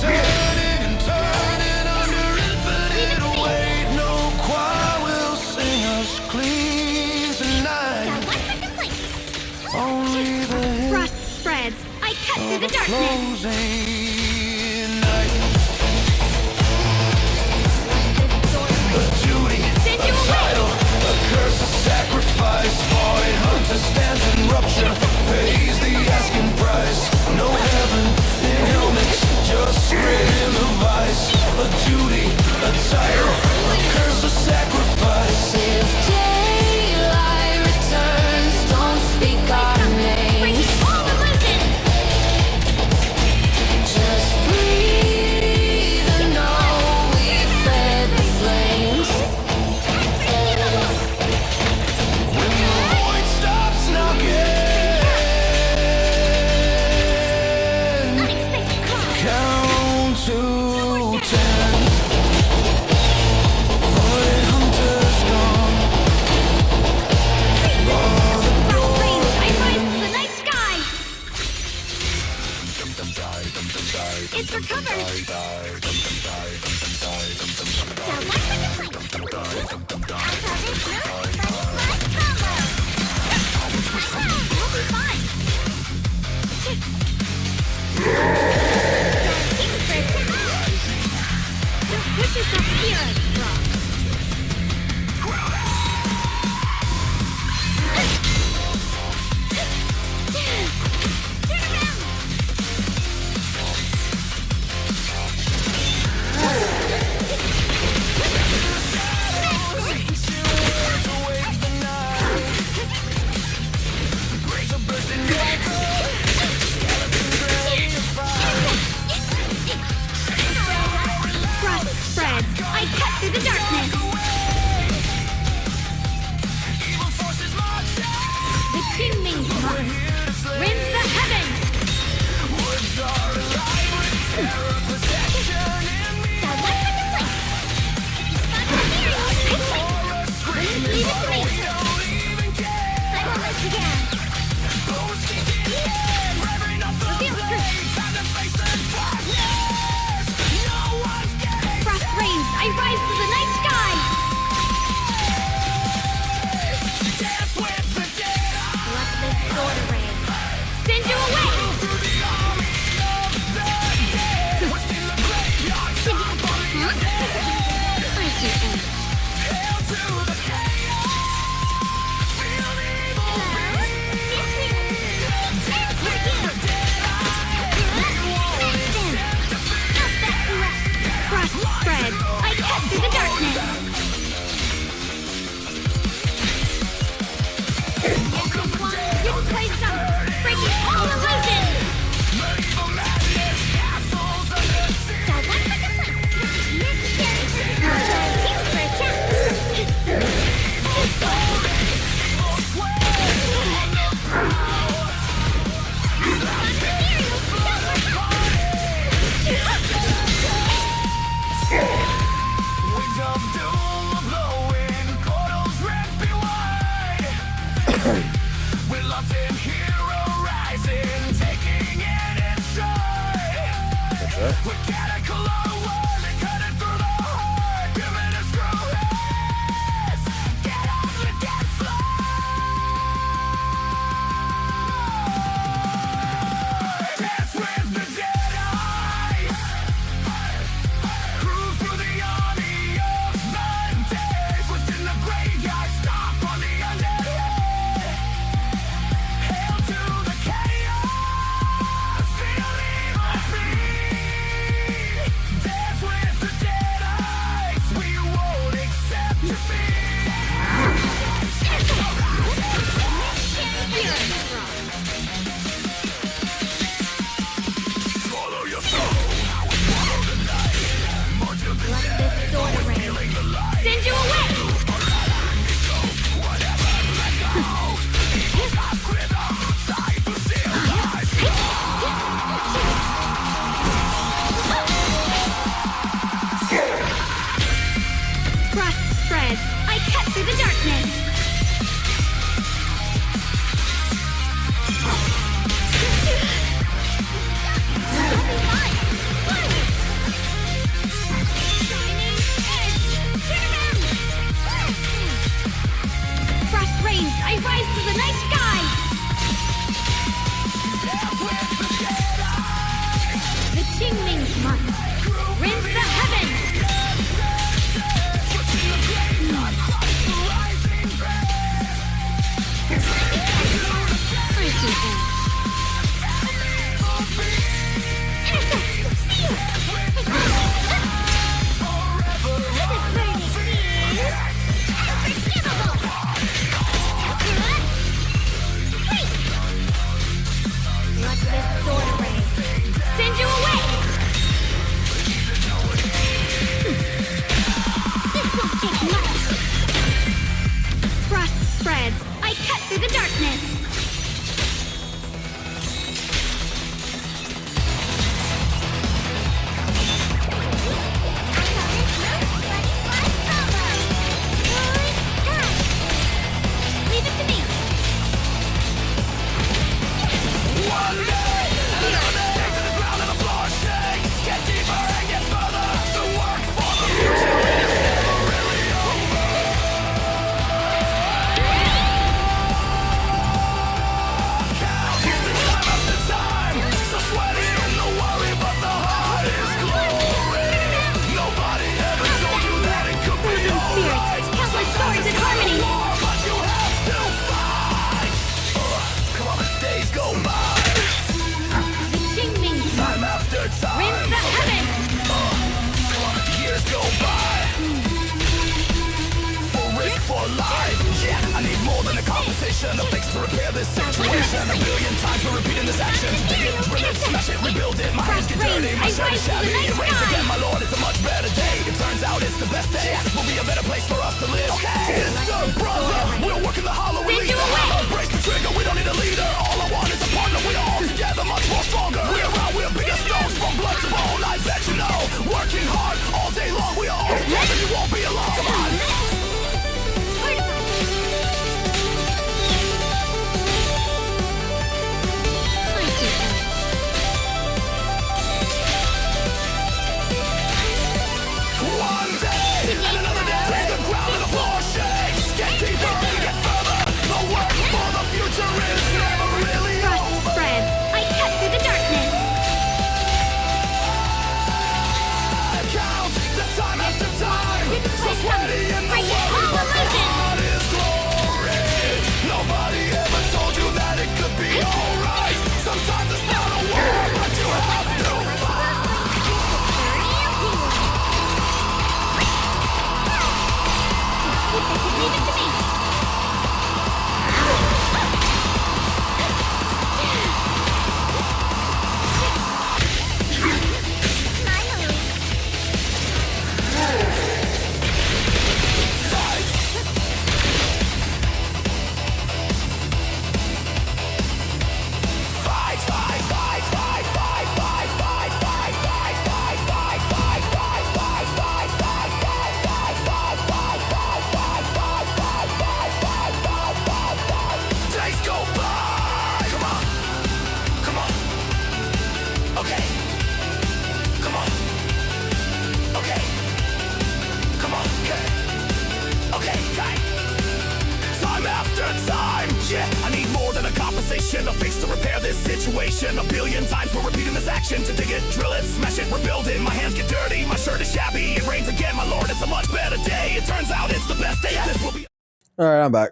turning and turning under infinite weight. No choir will sing us clean tonight. Only the Frost spreads, I cut through the darkness. closing night. A duty, Send you a title, a curse, a sacrifice. Void Hunter stands in rupture, pays the asking price. No heaven in helmets, just spreading the vice. A duty, a title, a curse, a sacrifice. If daylight returns, don't speak our names. Just breathe and know we fed the flames. When the void stops knocking, count to 10. Void Hunter's gone. The night sky. It's recovered. Put yourself here, Rock. Frost spreads, I cut through the darkness. The kindling month rends the heavens. Leave it to me. I won't let you down. Reveal truth. Frost rains, I rise to the night sky. Let this sword rain. Send you away. I see them. Frost spreads, I cut through the darkness. You play some, breaking all illusions. Dance with time. Rinse the heavens. Years go by. For risk for life. Yeah, I need more than a compensation. A fix to repair this situation. A billion times we're repeating this action. Dig it, drill it, smash it, rebuild it. My hands get dirty, my shirt is shabby. It rains again, my lord, it's a much better day. It turns out it's the best day. This will be a better place for us to live. Sister, brother, we'll work in the hollow. Release the hammer, brace the trigger. We don't need a leader. All I want is a partner. We are all together, much more stronger. We're around, we're bigger stones from blood to bone. I bet you know, working hard all day long. We are all together. You won't be alone. Come on. One day and another day, the ground and the floor shakes. Get deeper, get further. The work for the future is never really over. Spread. I cut through the darkness. Count the time after time. So sweaty in the world, but the heart is glory. Nobody ever told you that it could be alright. Sometimes it's not a war, but you have to fight. Leave it to me. Days go by. Come on. Come on. Okay. Come on. Okay. Come on. Okay. Okay. Time after time. Yeah, I need more than a compensation. A fix to repair this situation. A billion times we're repeating this action. To dig it, drill it, smash it, rebuild it. My hands get dirty, my shirt is shabby. It rains again, my lord, it's a much better day. It turns out it's the best day. This will be... All right, I'm back.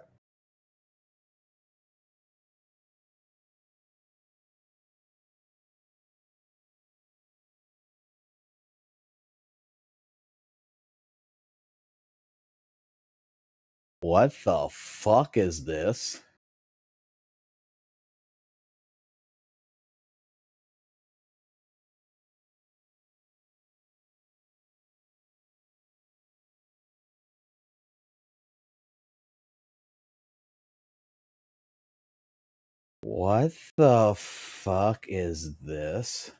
What the fuck is this? What the fuck is this?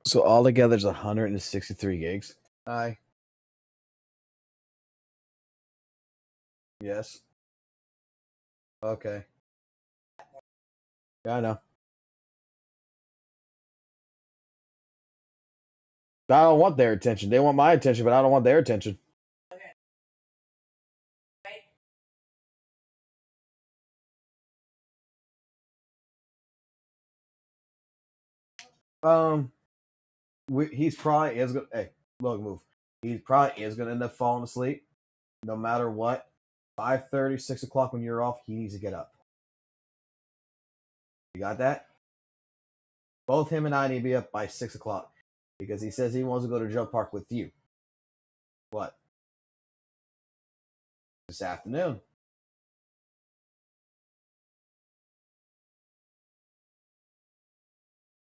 So altogether, there's 163 gigs. Hi. Yes. Okay. Yeah, I know. I don't want their attention. They want my attention, but I don't want their attention. He's probably is gonna. Hey, look, move. He probably is gonna end up falling asleep, no matter what. 5:30, 6 o'clock when you're off, he needs to get up. You got that? Both him and I need to be up by 6 o'clock because he says he wants to go to jump park with you. What? This afternoon.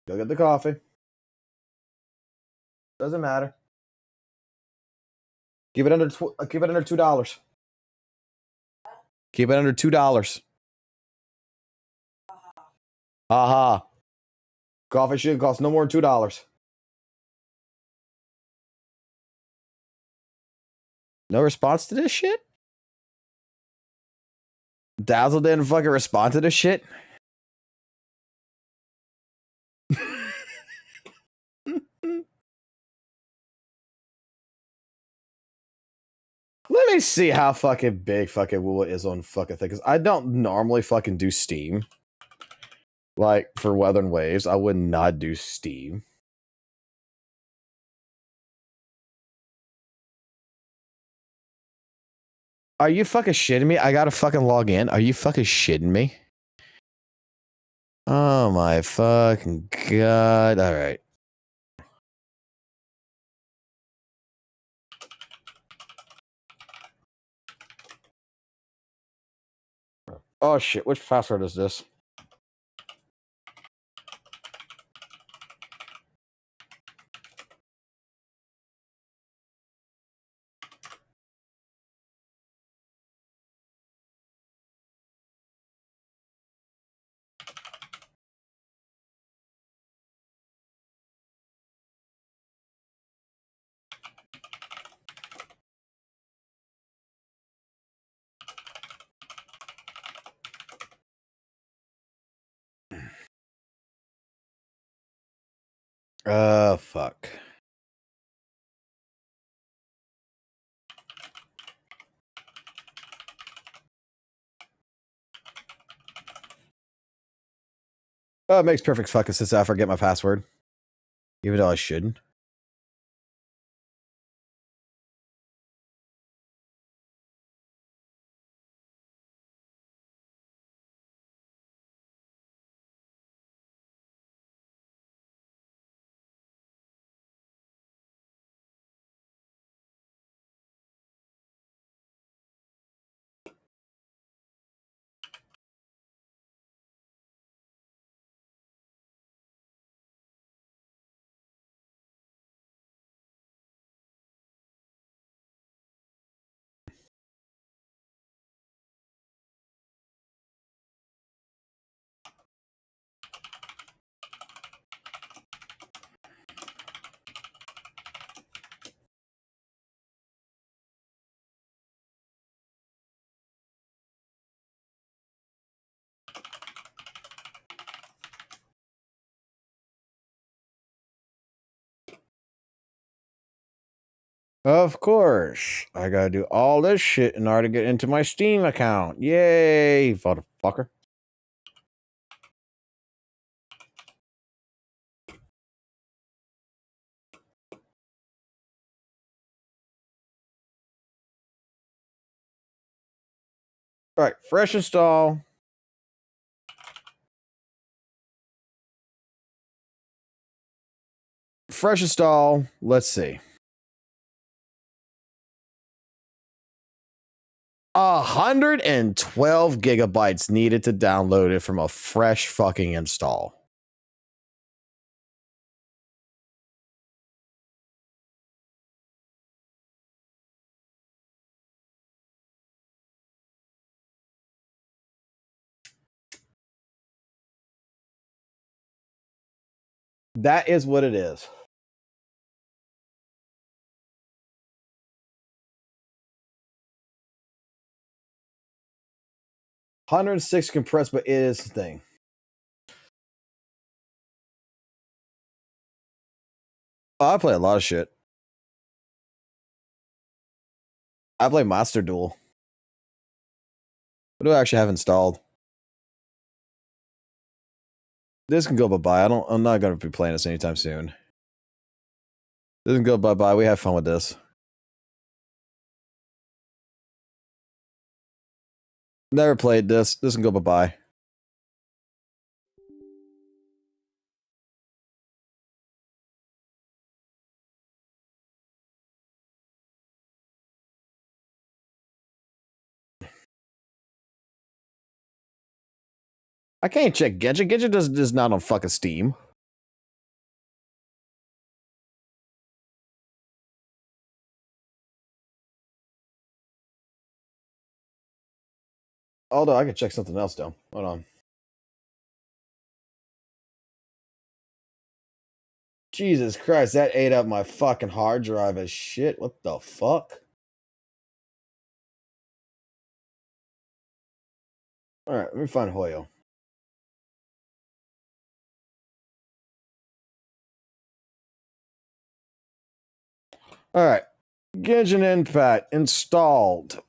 Go get the coffee. Doesn't matter. Keep it under $2. Keep it under $2. Haha. Coffee should cost no more than $2. No response to this shit? Dazzle didn't fucking respond to this shit? Let me see how fucking big fucking WUWA is on fucking thing, because I don't normally fucking do Steam. Like for Weather and Waves, I would not do Steam. Are you fucking shitting me? I gotta fucking log in. Are you fucking shitting me? Oh my fucking god. All right. Oh shit, which password is this? Fuck. Oh, it makes perfect fucking sense. I forget my password, even though I shouldn't. Of course. I gotta do all this shit in order to get into my Steam account. Yay, motherfucker. All right, fresh install. Fresh install. Let's see. 112 gigabytes needed to download it from a fresh fucking install. That is what it is. $106 compressed, but it is the thing. Oh, I play a lot of shit. I play Monster Duel. What do I actually have installed? This can go bye-bye. I'm not gonna be playing this anytime soon. This can go bye-bye. We have fun with this. Never played this. This can go bye-bye. I can't check Genshin. Genshin does not on fucking Steam. Although I can check something else though. Hold on. Jesus Christ, that ate up my fucking hard drive as shit. What the fuck? Alright, let me find Hoyo. Alright. Genshin Impact installed.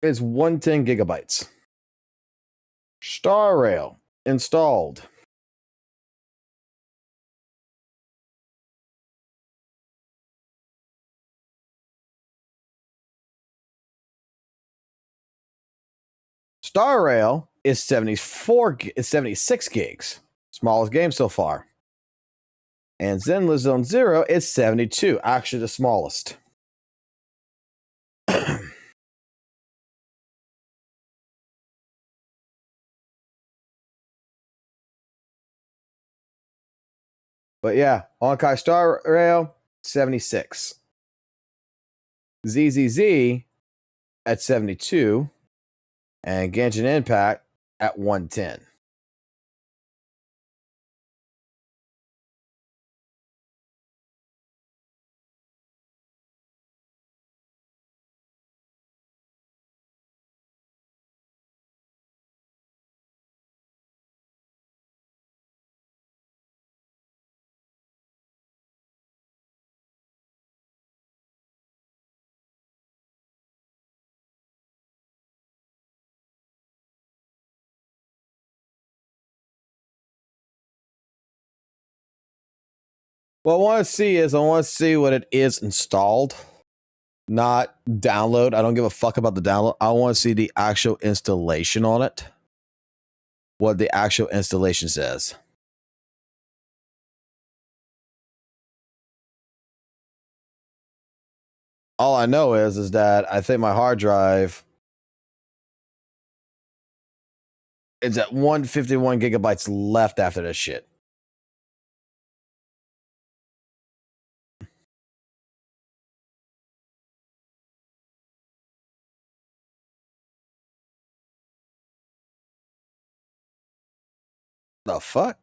It's 110 gigabytes. Star Rail installed. Star Rail is 76 gigs. Smallest game so far. And Zenless Zone Zero is 72, actually the smallest. But yeah, Honkai Star Rail, 76. ZZZ at 72. And Genshin Impact at 110. What I want to see what it is installed, not download. I don't give a fuck about the download. I want to see the actual installation on it. What the actual installation says. All I know is that I think my hard drive is at 151 gigabytes left after this shit. The fuck?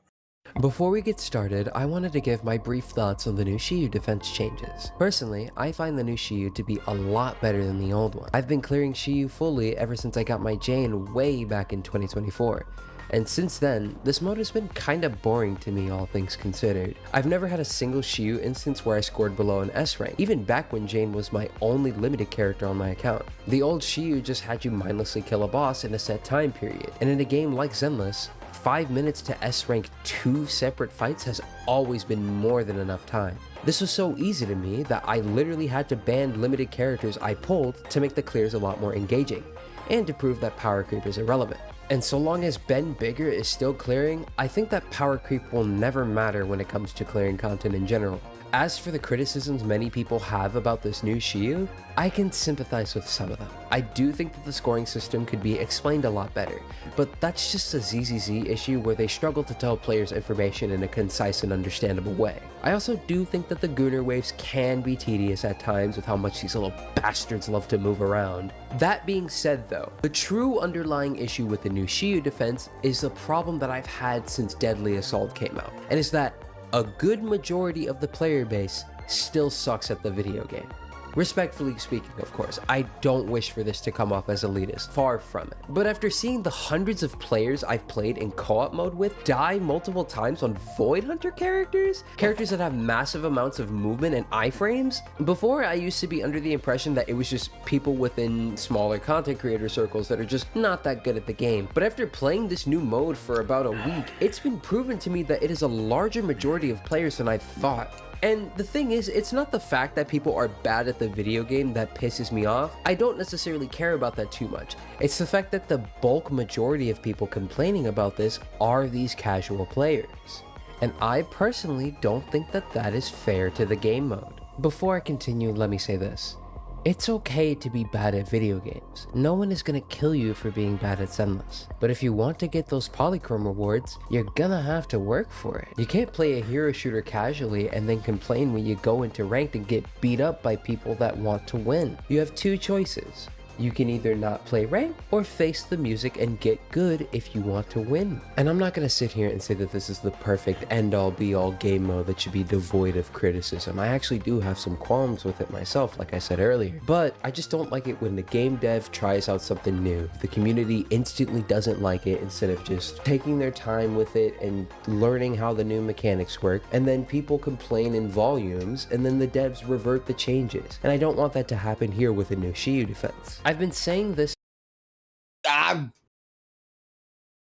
Before we get started, I wanted to give my brief thoughts on the new Shiyu defense changes. Personally, I find the new Shiyu to be a lot better than the old one. I've been clearing Shiyu fully ever since I got my Jane way back in 2024. And since then, this mode has been kinda boring to me, all things considered. I've never had a single Shiyu instance where I scored below an S rank, even back when Jane was my only limited character on my account. The old Shiyu just had you mindlessly kill a boss in a set time period, and in a game like Zenless, 5 minutes to S rank 2 separate fights has always been more than enough time. This was so easy to me that I literally had to ban limited characters I pulled to make the clears a lot more engaging, and to prove that power creep is irrelevant. And so long as Ben Bigger is still clearing, I think that power creep will never matter when it comes to clearing content in general. As for the criticisms many people have about this new Shiyu, I can sympathize with some of them. I do think that the scoring system could be explained a lot better, but that's just a ZZZ issue where they struggle to tell players information in a concise and understandable way. I also do think that the Gunner waves can be tedious at times with how much these little bastards love to move around. That being said though, the true underlying issue with the new Shiyu defense is the problem that I've had since Deadly Assault came out, and is that a good majority of the player base still sucks at the video game. Respectfully speaking, of course, I don't wish for this to come off as elitist, far from it. But after seeing the hundreds of players I've played in co-op mode with die multiple times on Void Hunter characters that have massive amounts of movement and iframes, before I used to be under the impression that it was just people within smaller content creator circles that are just not that good at the game. But after playing this new mode for about a week, it's been proven to me that it is a larger majority of players than I thought. And the thing is, it's not the fact that people are bad at the video game that pisses me off. I don't necessarily care about that too much. It's the fact that the bulk majority of people complaining about this are these casual players. And I personally don't think that that is fair to the game mode. Before I continue, let me say this. It's okay to be bad at video games. No one is gonna kill you for being bad at Zenless. But if you want to get those polychrome rewards, you're gonna have to work for it. You can't play a hero shooter casually and then complain when you go into ranked and get beat up by people that want to win. You have two choices. You can either not play ranked or face the music and get good if you want to win. And I'm not gonna sit here and say that this is the perfect end-all be-all game mode that should be devoid of criticism. I actually do have some qualms with it myself, like I said earlier. But I just don't like it when the game dev tries out something new. The community instantly doesn't like it instead of just taking their time with it and learning how the new mechanics work. And then people complain in volumes and then the devs revert the changes. And I don't want that to happen here with a new Shiyu defense. I've been saying this.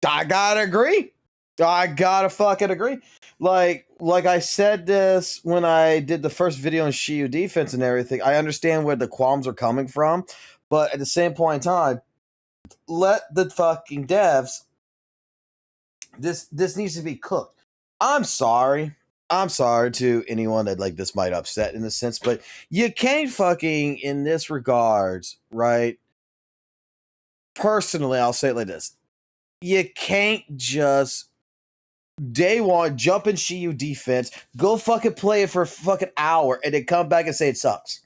I gotta agree. I gotta fucking agree. Like I said this when I did the first video on Shiyu defense and everything. I understand where the qualms are coming from, but at the same point in time, let the fucking devs. This needs to be cooked. I'm sorry to anyone that like this might upset in a sense, but you can't fucking in this regards, right? Personally, I'll say it like this. You can't just day one jump in Shiyu defense, go fucking play it for a fucking hour, and then come back and say it sucks.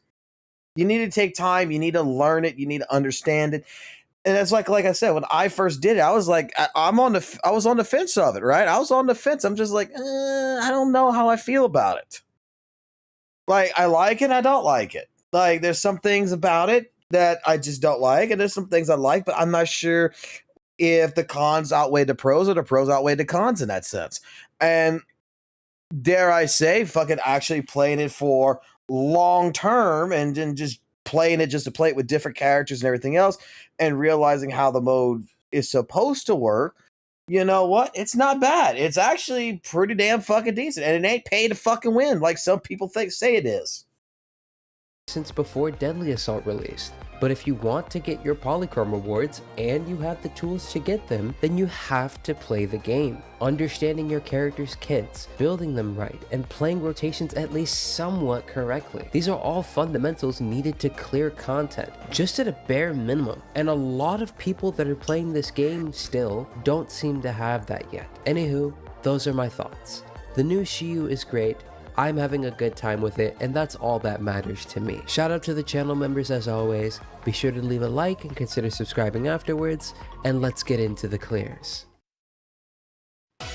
You need to take time, you need to learn it, you need to understand it. And it's like I said, when I first did it, I was like, I was on the fence of it, right? I was on the fence. I'm just like, I don't know how I feel about it. Like, I like it, I don't like it. Like, there's some things about it that I just don't like, and there's some things I like, but I'm not sure if the cons outweigh the pros or the pros outweigh the cons in that sense. And dare I say, fucking actually playing it for long term and then just playing it just to play it with different characters and everything else and realizing how the mode is supposed to work, you know what? It's not bad. It's actually pretty damn fucking decent. And it ain't pay to fucking win like some people say it is. Since before Deadly Assault released. But if you want to get your Polychrome rewards and you have the tools to get them, then you have to play the game. Understanding your character's kits, building them right, and playing rotations at least somewhat correctly. These are all fundamentals needed to clear content, just at a bare minimum. And a lot of people that are playing this game still don't seem to have that yet. Anywho, those are my thoughts. The new Shiyu is great. I'm having a good time with it, and that's all that matters to me. Shout out to the channel members as always. Be sure to leave a like and consider subscribing afterwards, and let's get into the clears. My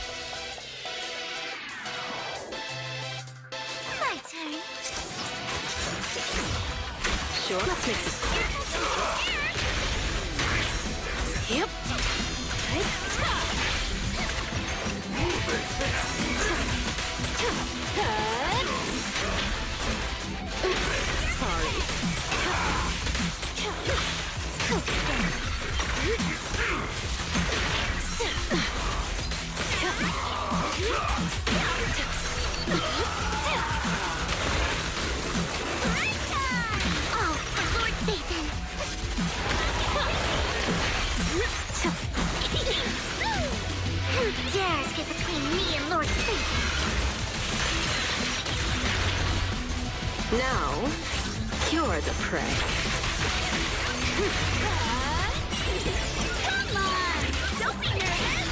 turn. Sure, let's make this quick. Yep. Sorry. Oh, Lord Satan. Who dares get between me and Lord Satan? Now, you're the prey. Come on! Don't be nervous!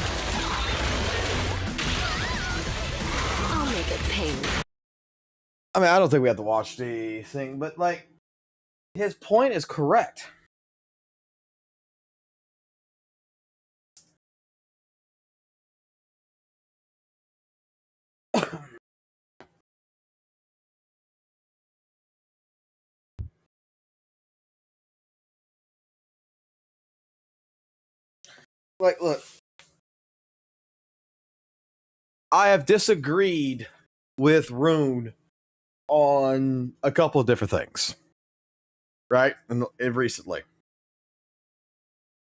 I'll make it pain. I mean, I don't think we have to watch the thing, but like, his point is correct. Like, look, I have disagreed with Rune on a couple of different things, right? And recently.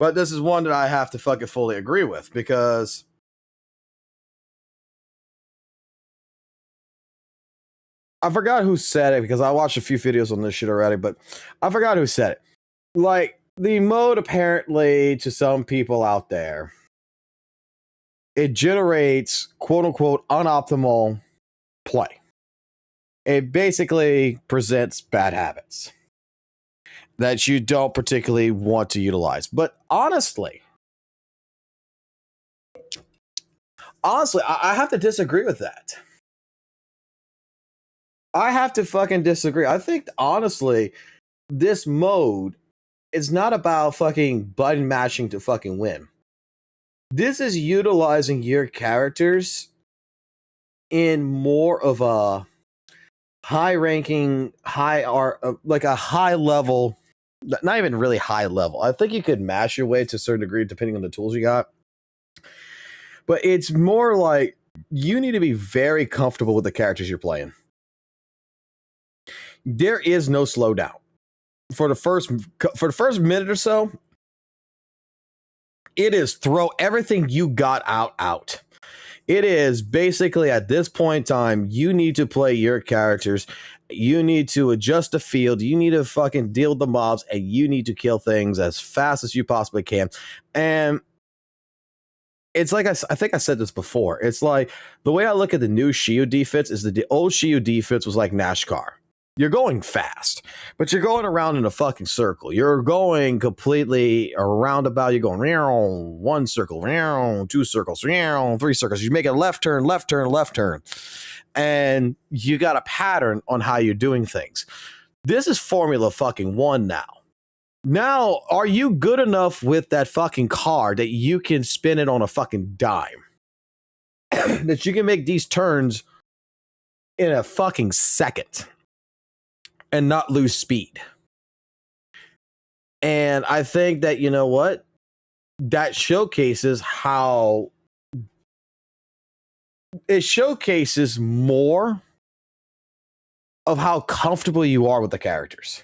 But this is one that I have to fucking fully agree with because I forgot who said it because I watched a few videos on this shit already, but I forgot who said it. Like, the mode apparently to some people out there, it generates quote unquote unoptimal play. It basically presents bad habits that you don't particularly want to utilize. But honestly, I have to disagree with that. I have to fucking disagree. I think honestly, this mode is not about fucking button mashing to fucking win. This is utilizing your characters in more of a high ranking, like a high level, not even really high level. I think you could mash your way to a certain degree depending on the tools you got. But it's more like you need to be very comfortable with the characters you're playing. There is no slowdown. For the first minute or so, It is throw everything you got out. It is basically at this point in time, you need to play your characters. You need to adjust the field. You need to fucking deal with the mobs, and you need to kill things as fast as you possibly can. And it's like I think I said this before. It's like the way I look at the new Shiyu defense is that the old Shiyu defense was like NASCAR. You're going fast, but you're going around in a fucking circle. You're going completely around about. You're going one circle, two circles, three circles. You make a left turn, left turn, left turn. And you got a pattern on how you're doing things. This is Formula fucking 1 now. Now, are you good enough with that fucking car that you can spin it on a fucking dime? That you can make these turns in a fucking second and not lose speed? And I think that, you know what? That showcases how it showcases more of how comfortable you are with the characters.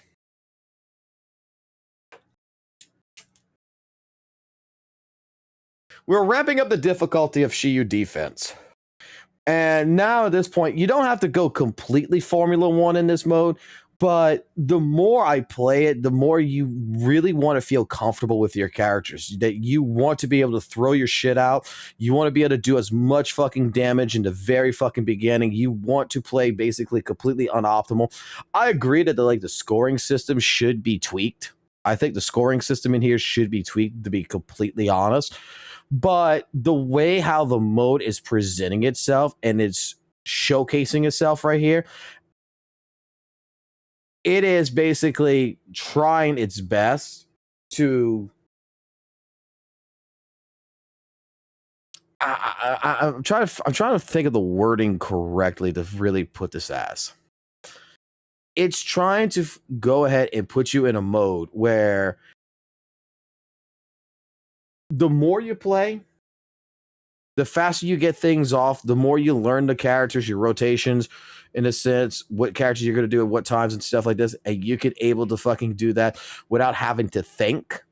We're ramping up the difficulty of Shiyu defense. And now at this point, you don't have to go completely Formula 1 in this mode, but the more I play it, the more you really want to feel comfortable with your characters. That you want to be able to throw your shit out. You want to be able to do as much fucking damage in the very fucking beginning. You want to play basically completely unoptimal. I agree that the scoring system should be tweaked. I think the scoring system in here should be tweaked, to be completely honest. But the way how the mode is presenting itself and it's showcasing itself right here, it is basically trying its best to. I'm trying to think of the wording correctly to really put this as. It's trying to go ahead and put you in a mode where the more you play, the faster you get things off, the more you learn the characters, your rotations, in a sense, what characters you're going to do at what times and stuff like this, and you could able to fucking do that without having to think.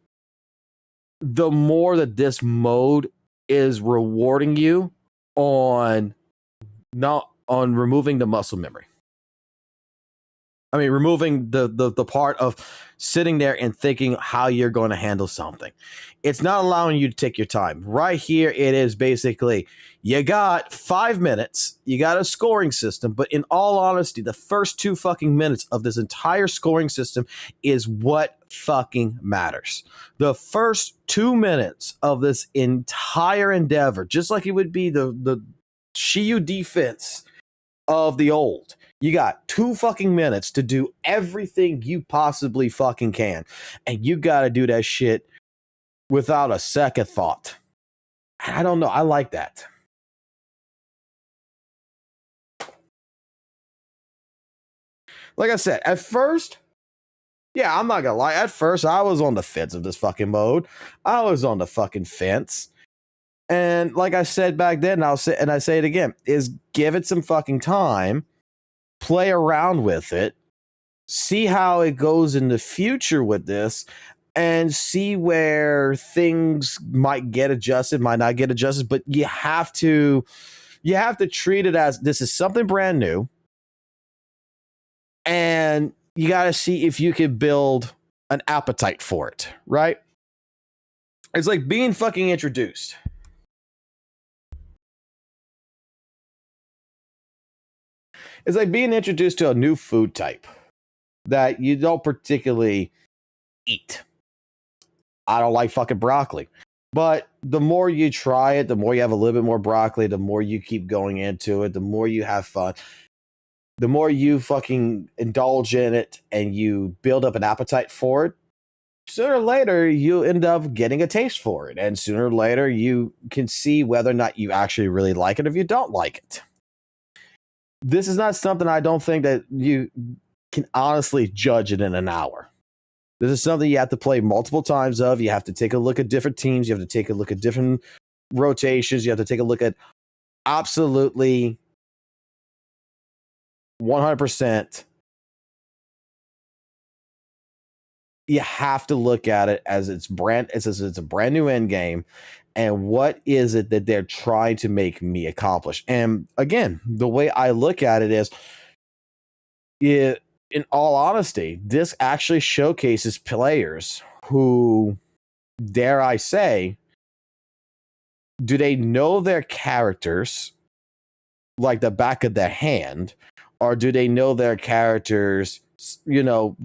The more that this mode is rewarding you on removing the muscle memory. I mean, removing the part of sitting there and thinking how you're going to handle something. It's not allowing you to take your time. Right here, it is basically, you got 5 minutes, you got a scoring system, but in all honesty, the first 2 fucking minutes of this entire scoring system is what fucking matters. The first 2 minutes of this entire endeavor, just like it would be the Shiyu defense of the old. You got 2 fucking minutes to do everything you possibly fucking can. And you got to do that shit without a second thought. I don't know. I like that. Like I said, at first, yeah, I'm not going to lie. At first, I was on the fence of this fucking mode. I was on the fucking fence. And like I said back then, I say it again, is give it some fucking time. Play around with it, see how it goes in the future with this, and see where things might get adjusted, might not get adjusted. But you have to treat it as this is something brand new, and you got to see if you can build an appetite for it, right? It's like being fucking introduced. It's like being introduced to a new food type that you don't particularly eat. I don't like fucking broccoli. But the more you try it, the more you have a little bit more broccoli, the more you keep going into it, the more you have fun, the more you fucking indulge in it and you build up an appetite for it, sooner or later you end up getting a taste for it. And sooner or later you can see whether or not you actually really like it or if you don't like it. This is not something I don't think that you can honestly judge it in an hour. This is something you have to play multiple times of. You have to take a look at different teams. You have to take a look at different rotations. You have to take a look at absolutely 100% you have to look at it as it's a brand new end game, and what is it that they're trying to make me accomplish? And again, the way I look at it is, in all honesty, this actually showcases players who, dare I say, do they know their characters like the back of their hand, or do they know their characters,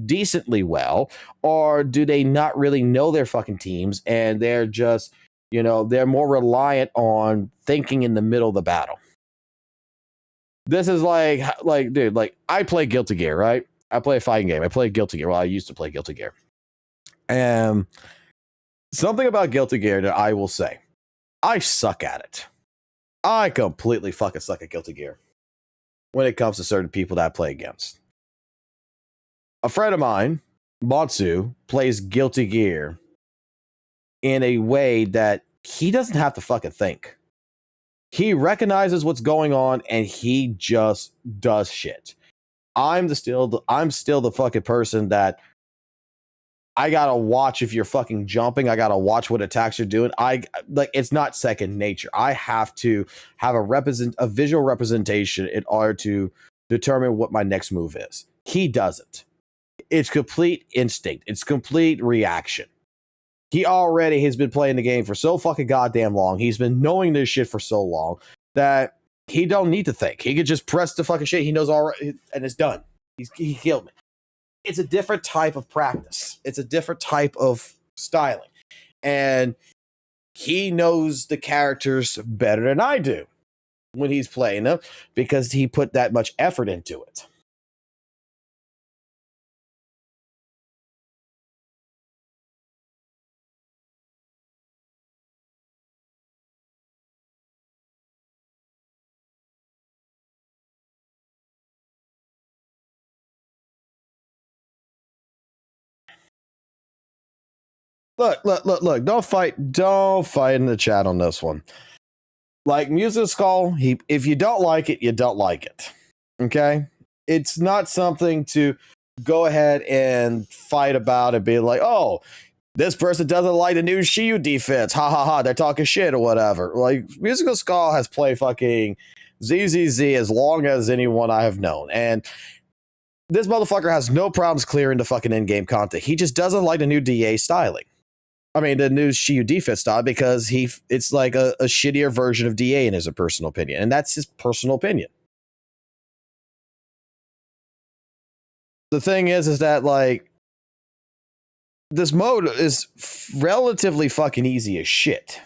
decently well, or do they not really know their fucking teams and they're just, they're more reliant on thinking in the middle of the battle. This is like, dude, like I play Guilty Gear, right? I play a fighting game. I play Guilty Gear. Well, I used to play Guilty Gear. And something about Guilty Gear that I will say, I suck at it. I completely fucking suck at Guilty Gear when it comes to certain people that I play against. A friend of mine, Matsu, plays Guilty Gear in a way that he doesn't have to fucking think. He recognizes what's going on and he just does shit. I'm still the fucking person that I gotta watch if you're fucking jumping. I gotta watch what attacks you're doing. It's not second nature. I have to have a visual representation in order to determine what my next move is. He doesn't. It's complete instinct. It's complete reaction. He already has been playing the game for so fucking goddamn long. He's been knowing this shit for so long that he don't need to think. He could just press the fucking shit. He knows all right, and it's done. He killed me. It's a different type of practice. It's a different type of styling. And he knows the characters better than I do when he's playing them because he put that much effort into it. Look. Don't fight in the chat on this one. Like Music Skull, if you don't like it, you don't like it. Okay? It's not something to go ahead and fight about and be like, oh, this person doesn't like the new Shiyu defense. Ha ha ha, they're talking shit or whatever. Like, Musical Skull has played fucking ZZZ as long as anyone I have known. And this motherfucker has no problems clearing the fucking in-game content. He just doesn't like the new DA styling. I mean, the new Shiyu defense style, because it's like a shittier version of DA in his personal opinion. And that's his personal opinion. The thing is that, like, this mode is relatively fucking easy as shit.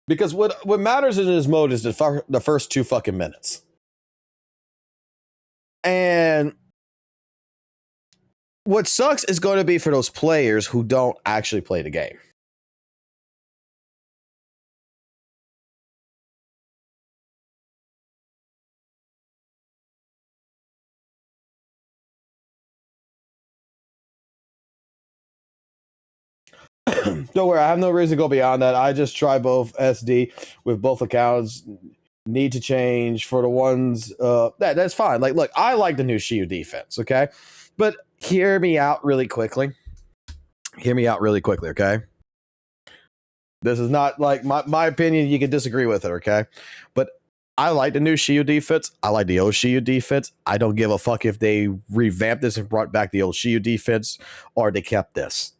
Because what matters in this mode is the first 2 fucking minutes. And what sucks is going to be for those players who don't actually play the game. Don't worry, I have no reason to go beyond that. I just try both SD with both accounts. Need to change for the ones that's fine. Like, look, I like the new Shiyu defense, okay? But hear me out really quickly. Okay? This is not like my opinion. You can disagree with it, okay? But I like the new Shiyu defense. I like the old Shiyu defense. I don't give a fuck if they revamped this and brought back the old Shiyu defense or they kept this.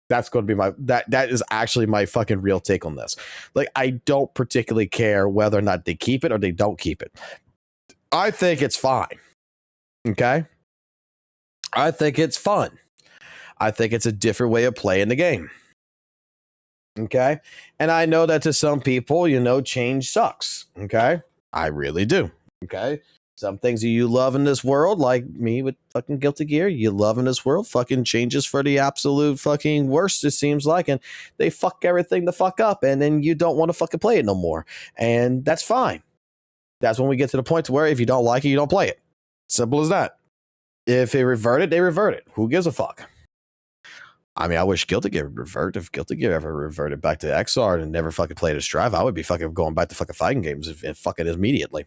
That's going to be that is actually my fucking real take on this. Like, I don't particularly care whether or not they keep it or they don't keep it. I think it's fine. Okay? I think it's fun. I think it's a different way of playing the game. Okay? And I know that to some people, change sucks. Okay? I really do. Okay? Some things you love in this world, like me with fucking Guilty Gear, you love in this world, fucking changes for the absolute fucking worst, it seems like, and they fuck everything the fuck up, and then you don't want to fucking play it no more. And that's fine. That's when we get to the point to where if you don't like it, you don't play it. Simple as that. If it reverted, they revert it. Who gives a fuck? I mean, I wish Guilty Gear would revert. If Guilty Gear ever reverted back to XR and never fucking played a Strive, I would be fucking going back to fucking fighting games and fucking immediately.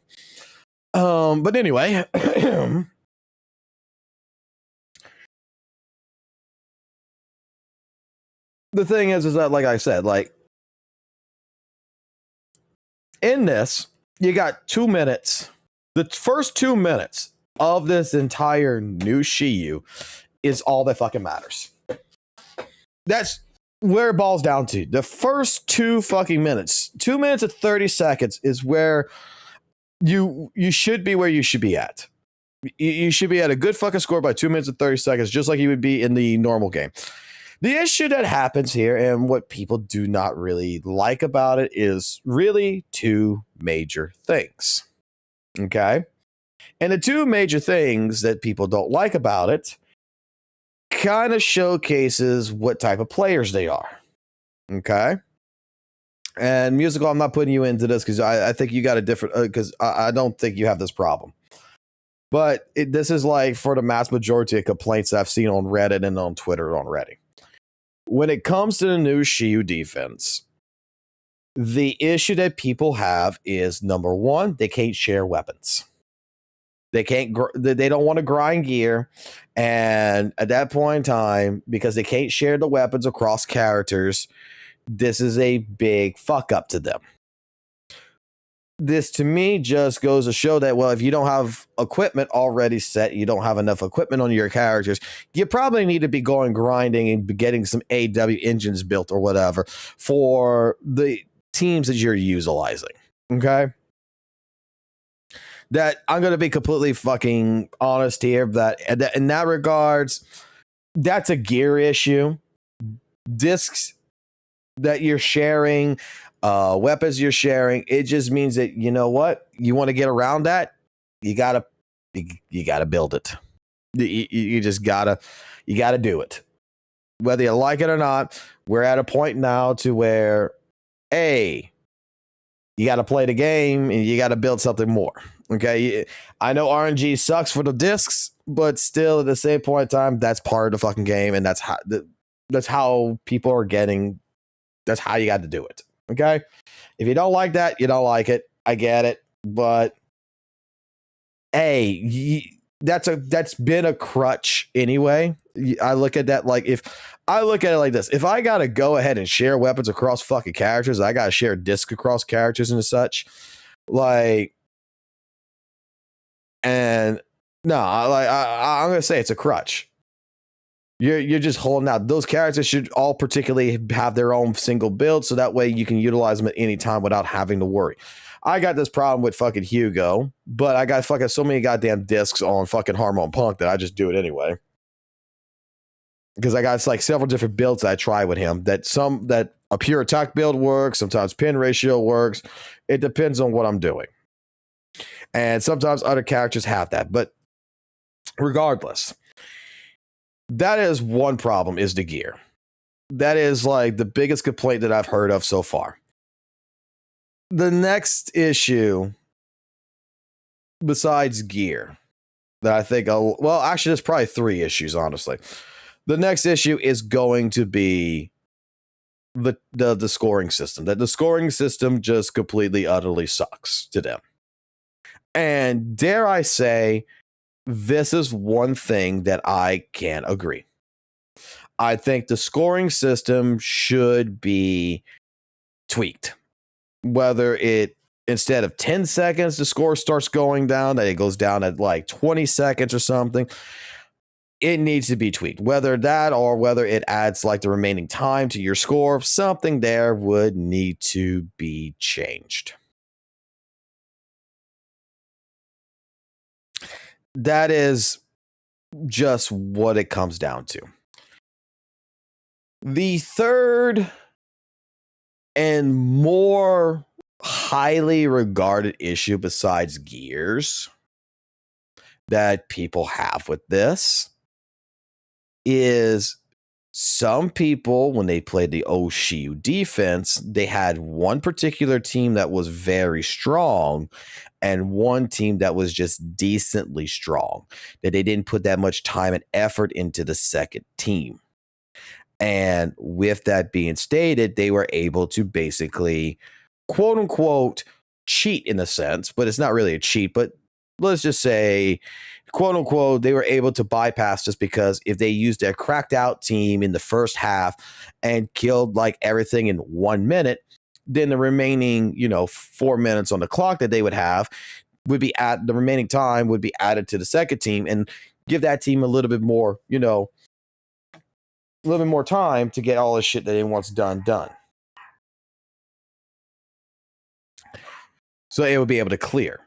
But anyway, the thing is that, like I said, like in this, you got 2 minutes. The first 2 minutes of this entire new Shiyu is all that fucking matters. That's where it boils down to. The first 2 fucking minutes, 2 minutes and 30 seconds is where you should be where you should be at. You should be at a good fucking score by 2 minutes and 30 seconds, just like you would be in the normal game. The issue that happens here and what people do not really like about it is really 2 major things. Okay? And the 2 major things that people don't like about it kind of showcases what type of players they are. Okay? And Musical, I'm not putting you into this because I think you got a different, because I don't think you have this problem. But this is like for the mass majority of complaints I've seen on Reddit and on Twitter already. When it comes to the new Shiyu defense, the issue that people have is, number one, they can't share weapons. They don't want to grind gear. And at that point in time, because they can't share the weapons across characters, this is a big fuck up to them. This to me just goes to show that, well, if you don't have equipment already set, you don't have enough equipment on your characters, you probably need to be going grinding and getting some AW engines built or whatever for the teams that you're utilizing. Okay? That I'm going to be completely fucking honest here, that in that regards, that's a gear issue. Discs that you're sharing, weapons you're sharing, it just means that, you know what, you want to get around that, you gotta build it. You just gotta do it, whether you like it or not. We're at a point now to where, you gotta play the game and you gotta build something more. Okay, I know RNG sucks for the discs, but still at the same point in time, that's part of the fucking game, and that's how people are getting. That's how you got to do it. Okay, if you don't like that, you don't like it. I get it, but that's been a crutch anyway. I look at that like, if I look at it like this, if I gotta go ahead and share weapons across fucking characters, I gotta share disc across characters and such, like, and no, I'm gonna say it's a crutch. You're just holding out. Those characters should all particularly have their own single build, so that way you can utilize them at any time without having to worry. I got this problem with fucking Hugo, but I got fucking so many goddamn discs on fucking Hormone Punk that I just do it anyway. Because I got like several different builds that I try with him. That a pure attack build works, sometimes pin ratio works. It depends on what I'm doing. And sometimes other characters have that. But regardless, that is one problem, is the gear. That is like the biggest complaint that I've heard of so far. The next issue, besides gear, that I think, well, actually, there's probably 3 issues, honestly. The next issue is going to be the scoring system. That the scoring system just completely, utterly sucks to them. And dare I say, this is one thing that I can't agree. I think the scoring system should be tweaked. Whether it, instead of 10 seconds, the score starts going down, that it goes down at like 20 seconds or something. It needs to be tweaked. Whether that or whether it adds like the remaining time to your score, something there would need to be changed. That is just what it comes down to. The third and more highly regarded issue besides gears that people have with this is some people, when they played the Shiyu defense, they had one particular team that was very strong and one team that was just decently strong, that they didn't put that much time and effort into the second team. And with that being stated, they were able to basically, quote unquote, cheat in a sense, but it's not really a cheat, but let's just say, quote unquote, they were able to bypass this because if they used their cracked out team in the first half and killed like everything in 1 minute, then the remaining, 4 minutes on the clock that they would have would be the remaining time would be added to the second team and give that team a little bit more, a little bit more time to get all the shit that they wants done. So it would be able to clear.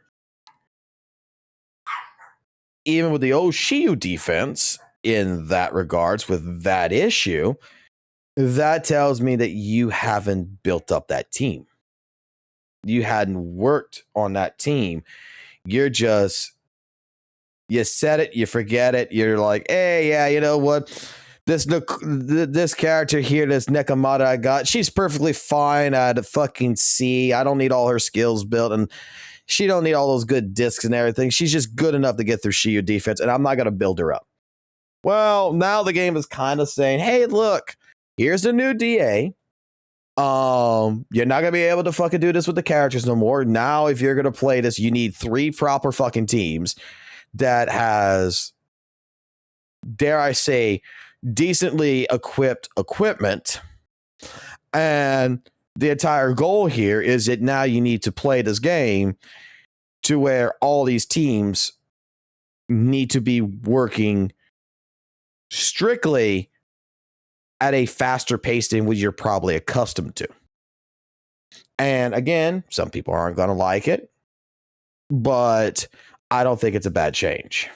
Even with the old Shiyu defense in that regards with that issue, that tells me that you haven't built up that team. You hadn't worked on that team. You're just, you said it, you forget it. You're like, hey, yeah, you know what? This character here, this Nekomata I got, she's perfectly fine at fucking C. I don't need all her skills built, and she don't need all those good discs and everything. She's just good enough to get through Shiyu defense, and I'm not going to build her up. Well, now the game is kind of saying, hey, look, here's the new DA. You're not going to be able to fucking do this with the characters no more. Now, if you're going to play this, you need 3 proper fucking teams that has, dare I say, decently equipped equipment. And the entire goal here is that now you need to play this game to where all these teams need to be working strictly at a faster pace than what you're probably accustomed to. And again, some people aren't going to like it, but I don't think it's a bad change.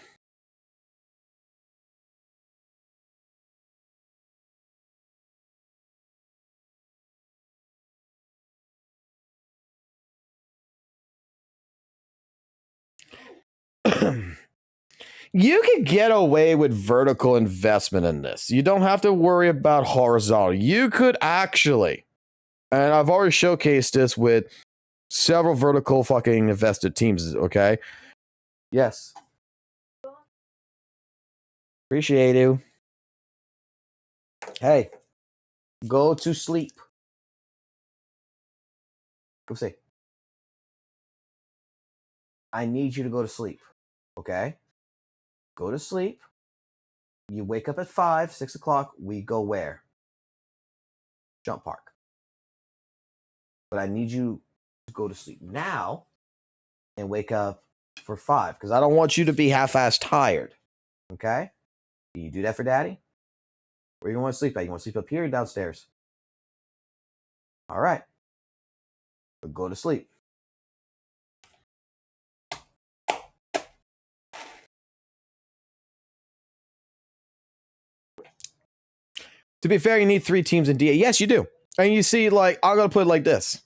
You can get away with vertical investment in this. You don't have to worry about horizontal. You could actually, and I've already showcased this with several vertical fucking invested teams, okay? Yes. Appreciate you. Hey, go to sleep. Go see. I need you to go to sleep, okay? Go to sleep. You wake up at 5, 6 o'clock. We go where? Jump Park. But I need you to go to sleep now and wake up for 5 because I don't want you to be half-assed tired. Okay? Can you do that for Daddy? Where you want to sleep at? You want to sleep up here or downstairs? All right. But go to sleep. To be fair, you need 3 teams in DA. Yes, you do. And you see, like, I'm going to put it like this.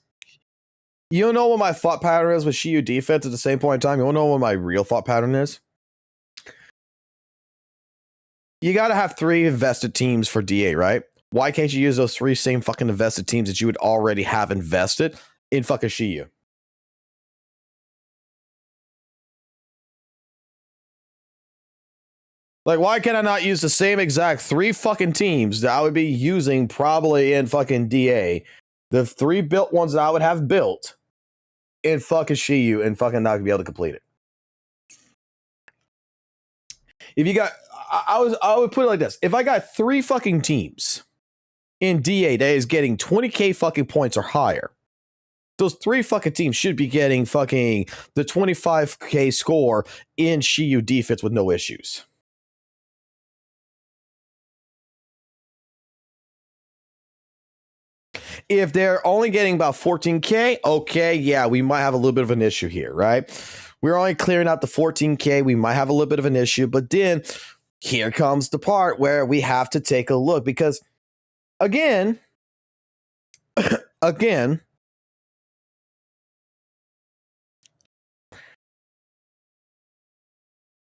You know what my thought pattern is with Shiyu defense at the same point in time? You want to know what my real thought pattern is? You got to have 3 invested teams for DA, right? Why can't you use those 3 same fucking invested teams that you would already have invested in fucking Shiyu? Like, why can I not use the same exact 3 fucking teams that I would be using probably in fucking DA? The 3 built ones that I would have built in fucking Shiyu and fucking not be able to complete it. If you got, I would put it like this. If I got 3 fucking teams in DA that is getting 20k fucking points or higher, those 3 fucking teams should be getting fucking the 25k score in Shiyu defense with no issues. If they're only getting about 14k, okay, yeah, we might have a little bit of an issue here, right? We're only clearing out the 14k. We might have a little bit of an issue, but then here comes the part where we have to take a look because, again,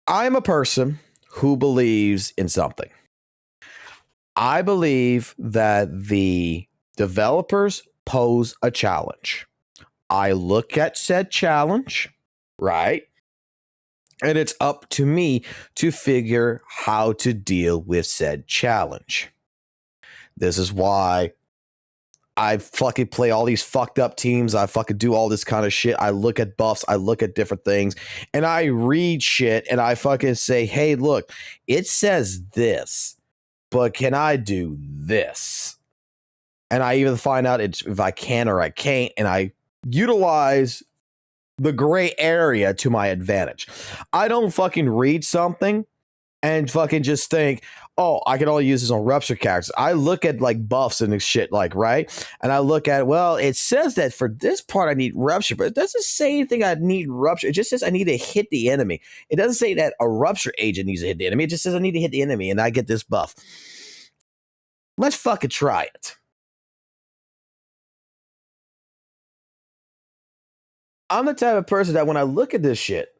I'm a person who believes in something. I believe that the developers pose a challenge. I look at said challenge, right? And it's up to me to figure how to deal with said challenge. This is why I fucking play all these fucked up teams. I fucking do all this kind of shit. I look at buffs. I look at different things, and I read shit, and I fucking say, hey, look, it says this, but can I do this? And I even find out if I can or I can't, and I utilize the gray area to my advantage. I don't fucking read something and fucking just think, oh, I can only use this on rupture characters. I look at like buffs and shit, like, right? And I look at, well, it says that for this part I need rupture, but it doesn't say anything I need rupture. It just says I need to hit the enemy. It doesn't say that a rupture agent needs to hit the enemy. It just says I need to hit the enemy and I get this buff. Let's fucking try it. I'm the type of person that when I look at this shit,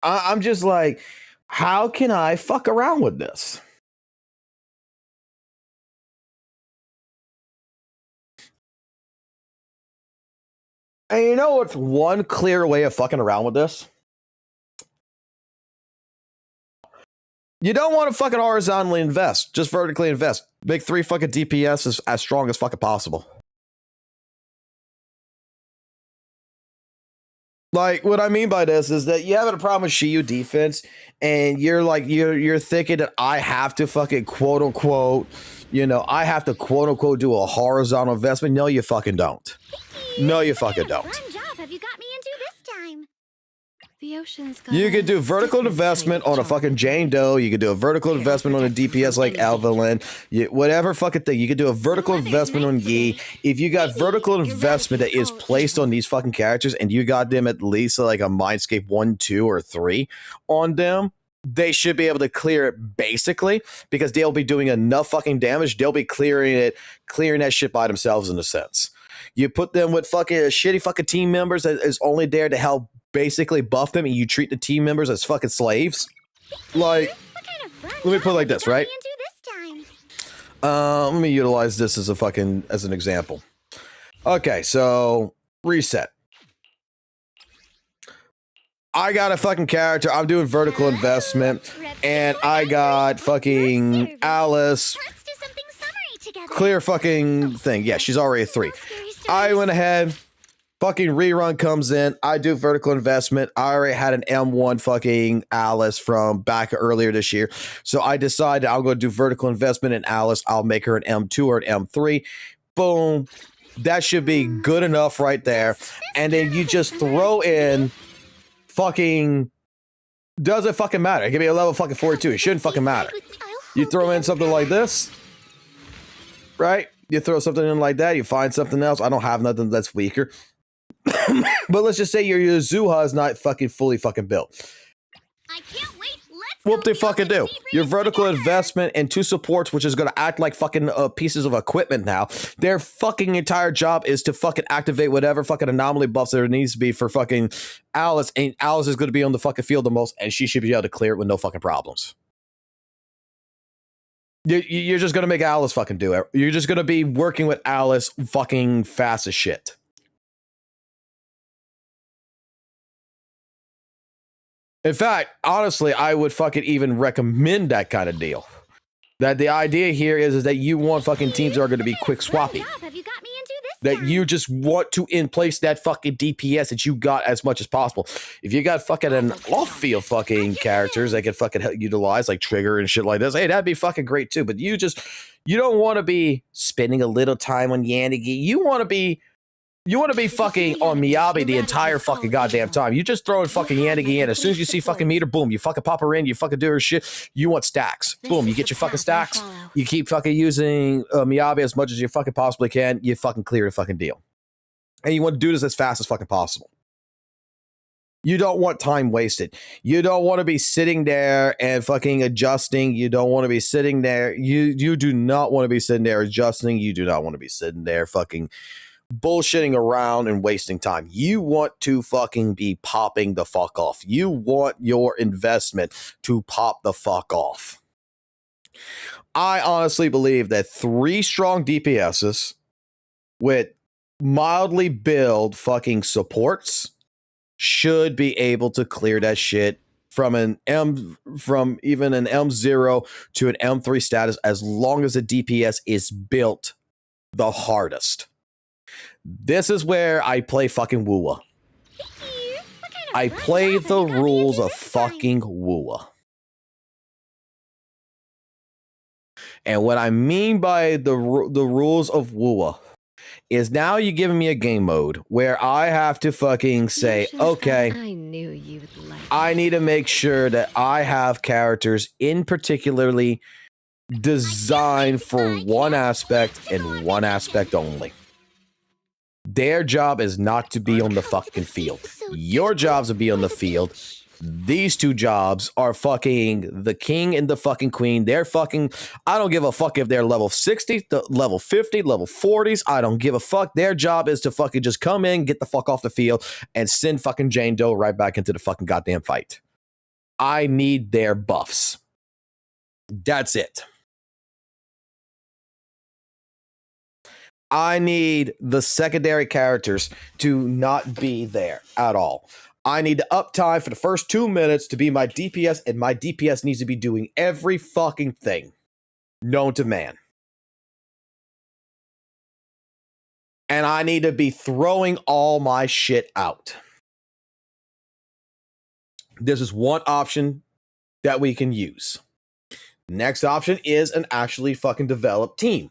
I'm just like, how can I fuck around with this? And you know what's one clear way of fucking around with this? You don't want to fucking horizontally invest, just vertically invest. Make 3 fucking DPS as strong as fucking possible. Like, what I mean by this is that you having a problem with Shiyu defense, and you're like, you're thinking that I have to fucking quote unquote, you know, I have to quote unquote do a horizontal investment. No, you fucking don't. No, you fucking don't. Fun job have you got me into this time? The ocean's got You could do vertical investment on a fucking Jane Doe. You could do a vertical investment on a DPS like Evelyn. Whatever fucking thing. You could do a vertical investment on Yi. If you got vertical investment that is placed on these fucking characters and you got them at least like a Mindscape 1, 2, or 3 on them, they should be able to clear it basically because they'll be doing enough fucking damage. They'll be clearing that shit by themselves in a sense. You put them with fucking shitty fucking team members that is only there to help basically buff them, and you treat the team members as fucking slaves. Like, let me put it like this, right? Let me utilize this as an example. Okay, so reset. I got a fucking character. I'm doing vertical investment, and I got fucking Alice. Clear fucking thing. Yeah, she's already a 3. I went ahead. Fucking rerun comes in. I do vertical investment. I already had an M1 fucking Alice from back earlier this year. So I decided I'm going to do vertical investment in Alice. I'll make her an M2 or an M3. Boom. That should be good enough right there. And then you just throw in fucking... Doesn't fucking matter. Give me a level fucking 42. It shouldn't fucking matter. You throw in something like this. Right? You throw something in like that. You find something else. I don't have nothing that's weaker. But let's just say your Zuha is not fucking fully fucking built. I can't wait. What they fucking do? Your vertical investment and 2 supports, which is going to act like fucking pieces of equipment now. Their fucking entire job is to fucking activate whatever fucking anomaly buffs there needs to be for fucking Alice, and Alice is going to be on the fucking field the most, and she should be able to clear it with no fucking problems. You're just going to make Alice fucking do it. You're just going to be working with Alice fucking fast as shit. In fact, honestly, I would fucking even recommend that kind of deal. That the idea here is that you want fucking teams that are going to be quick swappy. That you just want to in place that fucking DPS that you got as much as possible. If you got fucking an off-field fucking characters that can fucking utilize like Trigger and shit like this, hey, that'd be fucking great too. But you don't want to be spending a little time on Yanagi. You want to be fucking on Miyabi the entire fucking goddamn time. You just throw in fucking Yanagi in. As soon as you see fucking meter, boom, you fucking pop her in, you fucking do her shit. You want stacks. Boom, you get your fucking stacks. You keep fucking using Miyabi as much as you fucking possibly can. You fucking clear the fucking deal. And you want to do this as fast as fucking possible. You don't want time wasted. You don't want to be sitting there and fucking adjusting. You don't want to be sitting there. You do not want to be sitting there adjusting. You do not want to be sitting there fucking bullshitting around and wasting time. You want to fucking be popping the fuck off. You want your investment to pop the fuck off. I honestly believe that 3 strong DPSs with mildly build fucking supports should be able to clear that shit from even an M0 to an M3 status as long as the DPS is built the hardest. This is where I play fucking WUWA. I play the rules of fucking WUWA. And what I mean by the rules of WUWA is now you're giving me a game mode where I have to fucking say, okay, I knew you would like I need to make sure that I have characters in particularly designed for one aspect and one aspect only. Their job is not to be on the fucking field. Your job's to be on the field. These two jobs are fucking the king and the fucking queen. They're fucking, I don't give a fuck if they're level 60, level 50, level 40s. I don't give a fuck. Their job is to fucking just come in, get the fuck off the field, and send fucking Jane Doe right back into the fucking goddamn fight. I need their buffs. That's it. I need the secondary characters to not be there at all. I need the uptime for the first 2 minutes to be my DPS, and my DPS needs to be doing every fucking thing known to man. And I need to be throwing all my shit out. This is one option that we can use. Next option is an actually fucking developed team.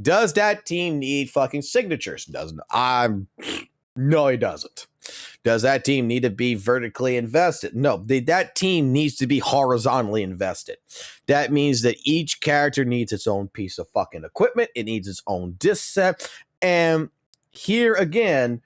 Does that team need fucking signatures? No, it doesn't. Does that team need to be vertically invested? No, that team needs to be horizontally invested. That means that each character needs its own piece of fucking equipment. It needs its own disc set. And here again,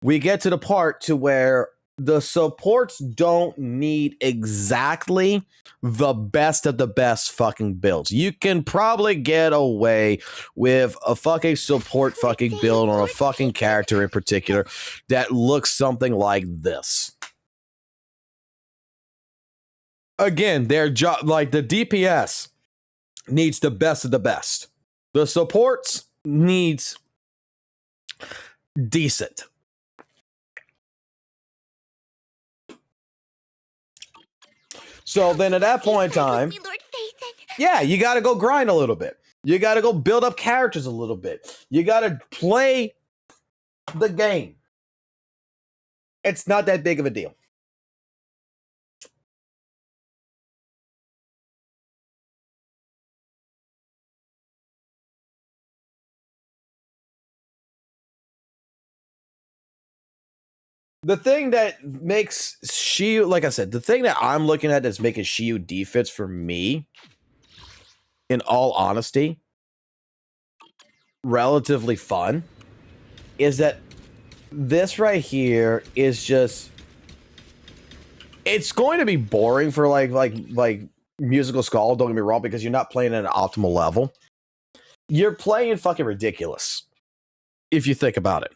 we get to the part to where the supports don't need exactly the best of the best fucking builds. You can probably get away with a fucking support fucking build on a fucking character in particular that looks something like this. Again, their job, like the DPS needs the best of the best. The supports needs decent. So then at that point in time, yeah, you got to go grind a little bit. You got to go build up characters a little bit. You got to play the game. It's not that big of a deal. The thing that makes Shiyu, like I said, the thing that I'm looking at that's making Shiyu defense for me, in all honesty, relatively fun, is that this right here is just, it's going to be boring for like Musical Skull, don't get me wrong, because you're not playing at an optimal level. You're playing fucking ridiculous, if you think about it.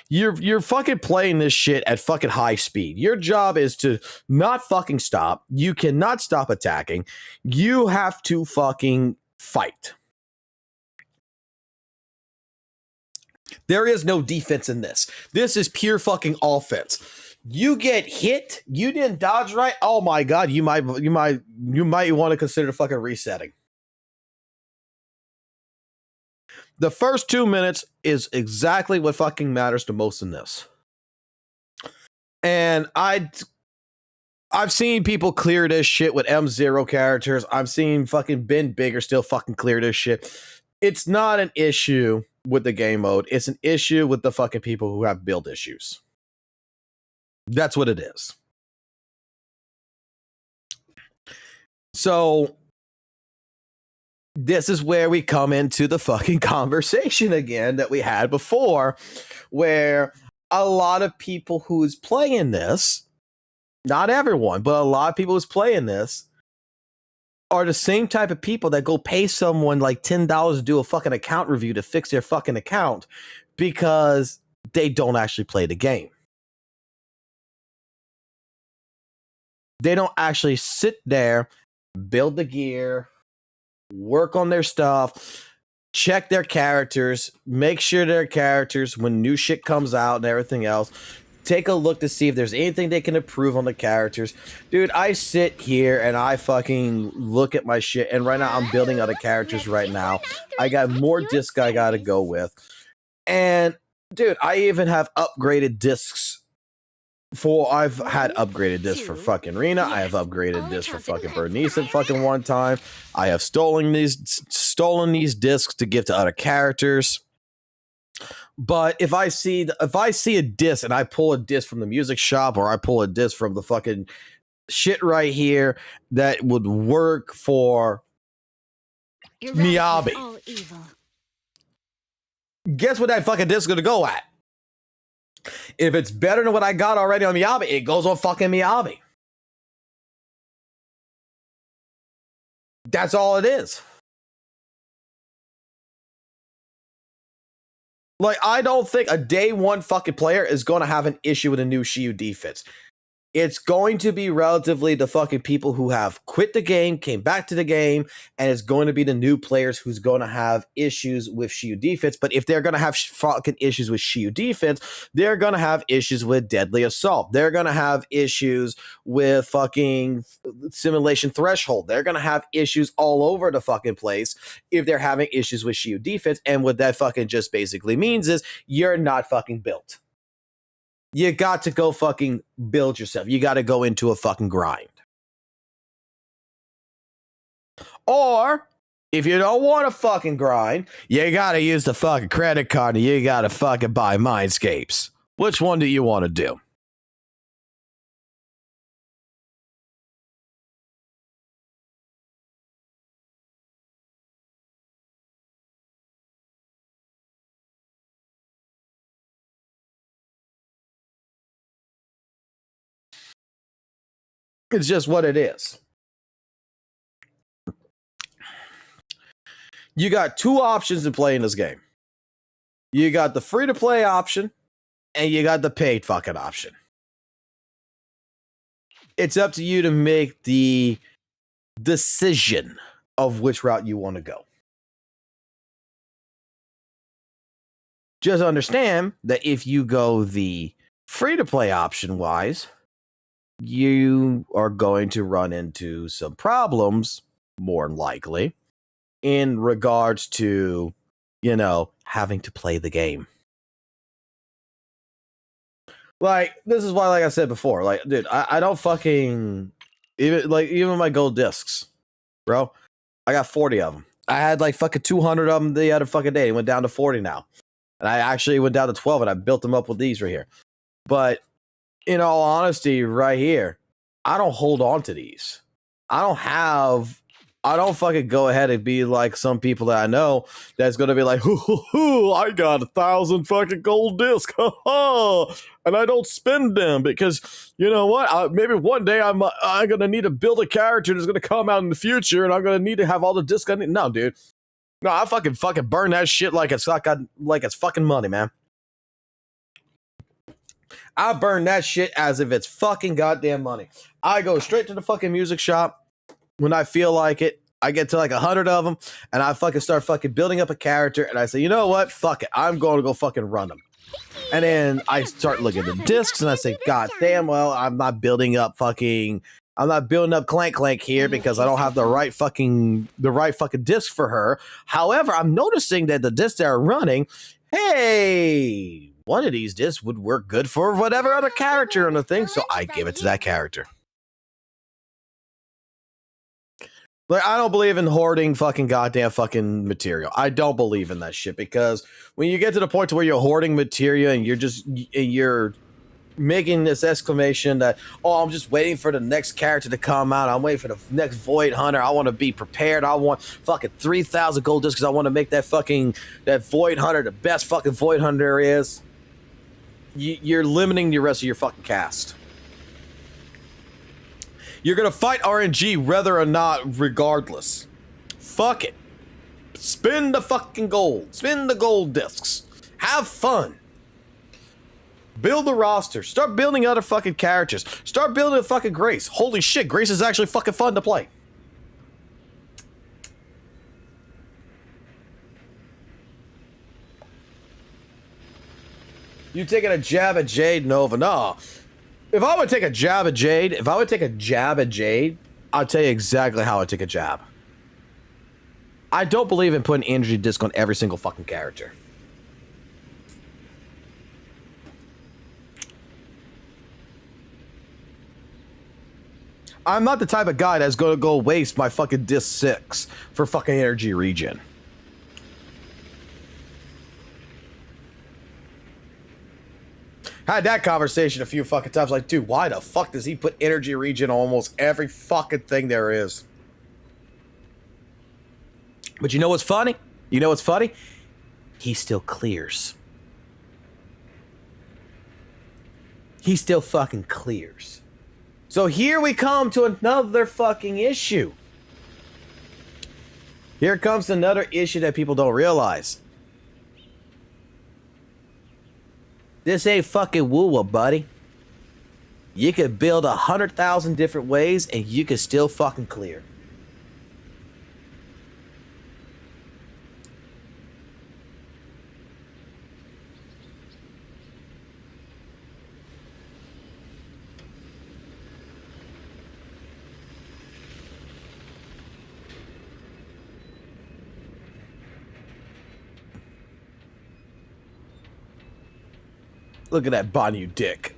You're fucking playing this shit at fucking high speed. Your job is to not fucking stop. You cannot stop attacking. You have to fucking fight. There is no defense in this. This is pure fucking offense. You get hit, you didn't dodge right. Oh my god, you might want to consider fucking resetting. The first 2 minutes is exactly what fucking matters the most in this. And I've seen people clear this shit with M0 characters. I've seen fucking Ben Bigger still fucking clear this shit. It's not an issue with the game mode. It's an issue with the fucking people who have build issues. That's what it is. So this is where we come into the fucking conversation again that we had before, where a lot of people who's playing this, not everyone, but a lot of people who's playing this are the same type of people that go pay someone like $10 to do a fucking account review to fix their fucking account because they don't actually play the game. They don't actually sit there, build the gear, work on their stuff, check their characters, make sure their characters, when new shit comes out and everything else, take a look to see if there's anything they can improve on the characters. Dude, I sit here and I fucking look at my shit, and right now I'm building other characters right now. I got more discs I gotta go with. And, dude, I even have upgraded discs I've had upgraded discs for fucking Rena. I have upgraded discs for fucking Bernice at fucking one time. I have stolen these discs to give to other characters. But if I see a disc and I pull a disc from the music shop, or I pull a disc from the fucking shit right here that would work for Miyabi, guess what that fucking disc is gonna go at? If it's better than what I got already on Miyabi, it goes on fucking Miyabi. That's all it is. Like, I don't think a day one fucking player is going to have an issue with a new Shiyu defense. It's going to be relatively the fucking people who have quit the game, came back to the game, and it's going to be the new players who's going to have issues with Shiyu defense. But if they're going to have fucking issues with Shiyu defense, they're going to have issues with Deadly Assault. They're going to have issues with fucking Simulation Threshold. They're going to have issues all over the fucking place if they're having issues with Shiyu defense. And what that fucking just basically means is you're not fucking built. You got to go fucking build yourself. You got to go into a fucking grind. Or, if you don't want to fucking grind, you got to use the fucking credit card and you got to fucking buy Mindscapes. Which one do you want to do? It's just what it is. You got two options to play in this game. You got the free-to-play option, and you got the paid fucking option. It's up to you to make the decision of which route you want to go. Just understand that if you go the free-to-play option-wise, you are going to run into some problems, more than likely, in regards to, you know, having to play the game. Like, this is why, like I said before, like, dude, I don't fucking, even my gold discs, bro, I got 40 of them. I had like fucking 200 of them the other fucking day. It went down to 40 now. And I actually went down to 12 and I built them up with these right here. But in all honesty, right here, I don't hold on to these. I don't fucking go ahead and be like some people that I know that's going to be like, I got 1,000 fucking gold discs. And I don't spend them because, you know what? Maybe one day I'm going to need to build a character that's going to come out in the future and I'm going to need to have all the discs I need. No, dude. No, I fucking burn that shit like it's fucking money, man. I burn that shit as if it's fucking goddamn money. I go straight to the fucking music shop when I feel like it. I get to like 100 of them and I fucking start fucking building up a character and I say, you know what? Fuck it. I'm going to go fucking run them. And then I start looking at the discs and I say, God damn, well, I'm not building up Clank Clank here because I don't have the right fucking disc for her. However, I'm noticing that the discs that are running, hey, one of these discs would work good for whatever other character on the thing, so I give it to that character. Like, I don't believe in hoarding fucking goddamn fucking material. I don't believe in that shit because when you get to the point to where you're hoarding material and you're making this exclamation that, oh, I'm just waiting for the next character to come out. I'm waiting for the next Void Hunter. I want to be prepared. I want fucking 3,000 gold discs because I want to make that Void Hunter the best fucking Void Hunter there is. You're limiting the rest of your fucking cast. You're going to fight RNG whether or not regardless. Fuck it. Spend the fucking gold. Spend the gold discs. Have fun. Build the roster. Start building other fucking characters. Start building a fucking Grace. Holy shit, Grace is actually fucking fun to play. You taking a jab at Jade Nova? No. If I would take a jab at Jade, I'll tell you exactly how I take a jab. I don't believe in putting energy disc on every single fucking character. I'm not the type of guy that's gonna go waste my fucking disc 6 for fucking energy regen. Had that conversation a few fucking times, like, dude, why the fuck does he put energy regen on almost every fucking thing there is? But you know what's funny? You know what's funny? He still clears. He still fucking clears. So here we come to another fucking issue. Here comes another issue that people don't realize. This ain't fucking WUWA, buddy. You could build 100,000 different ways and you could still fucking clear. Look at that Banyu dick.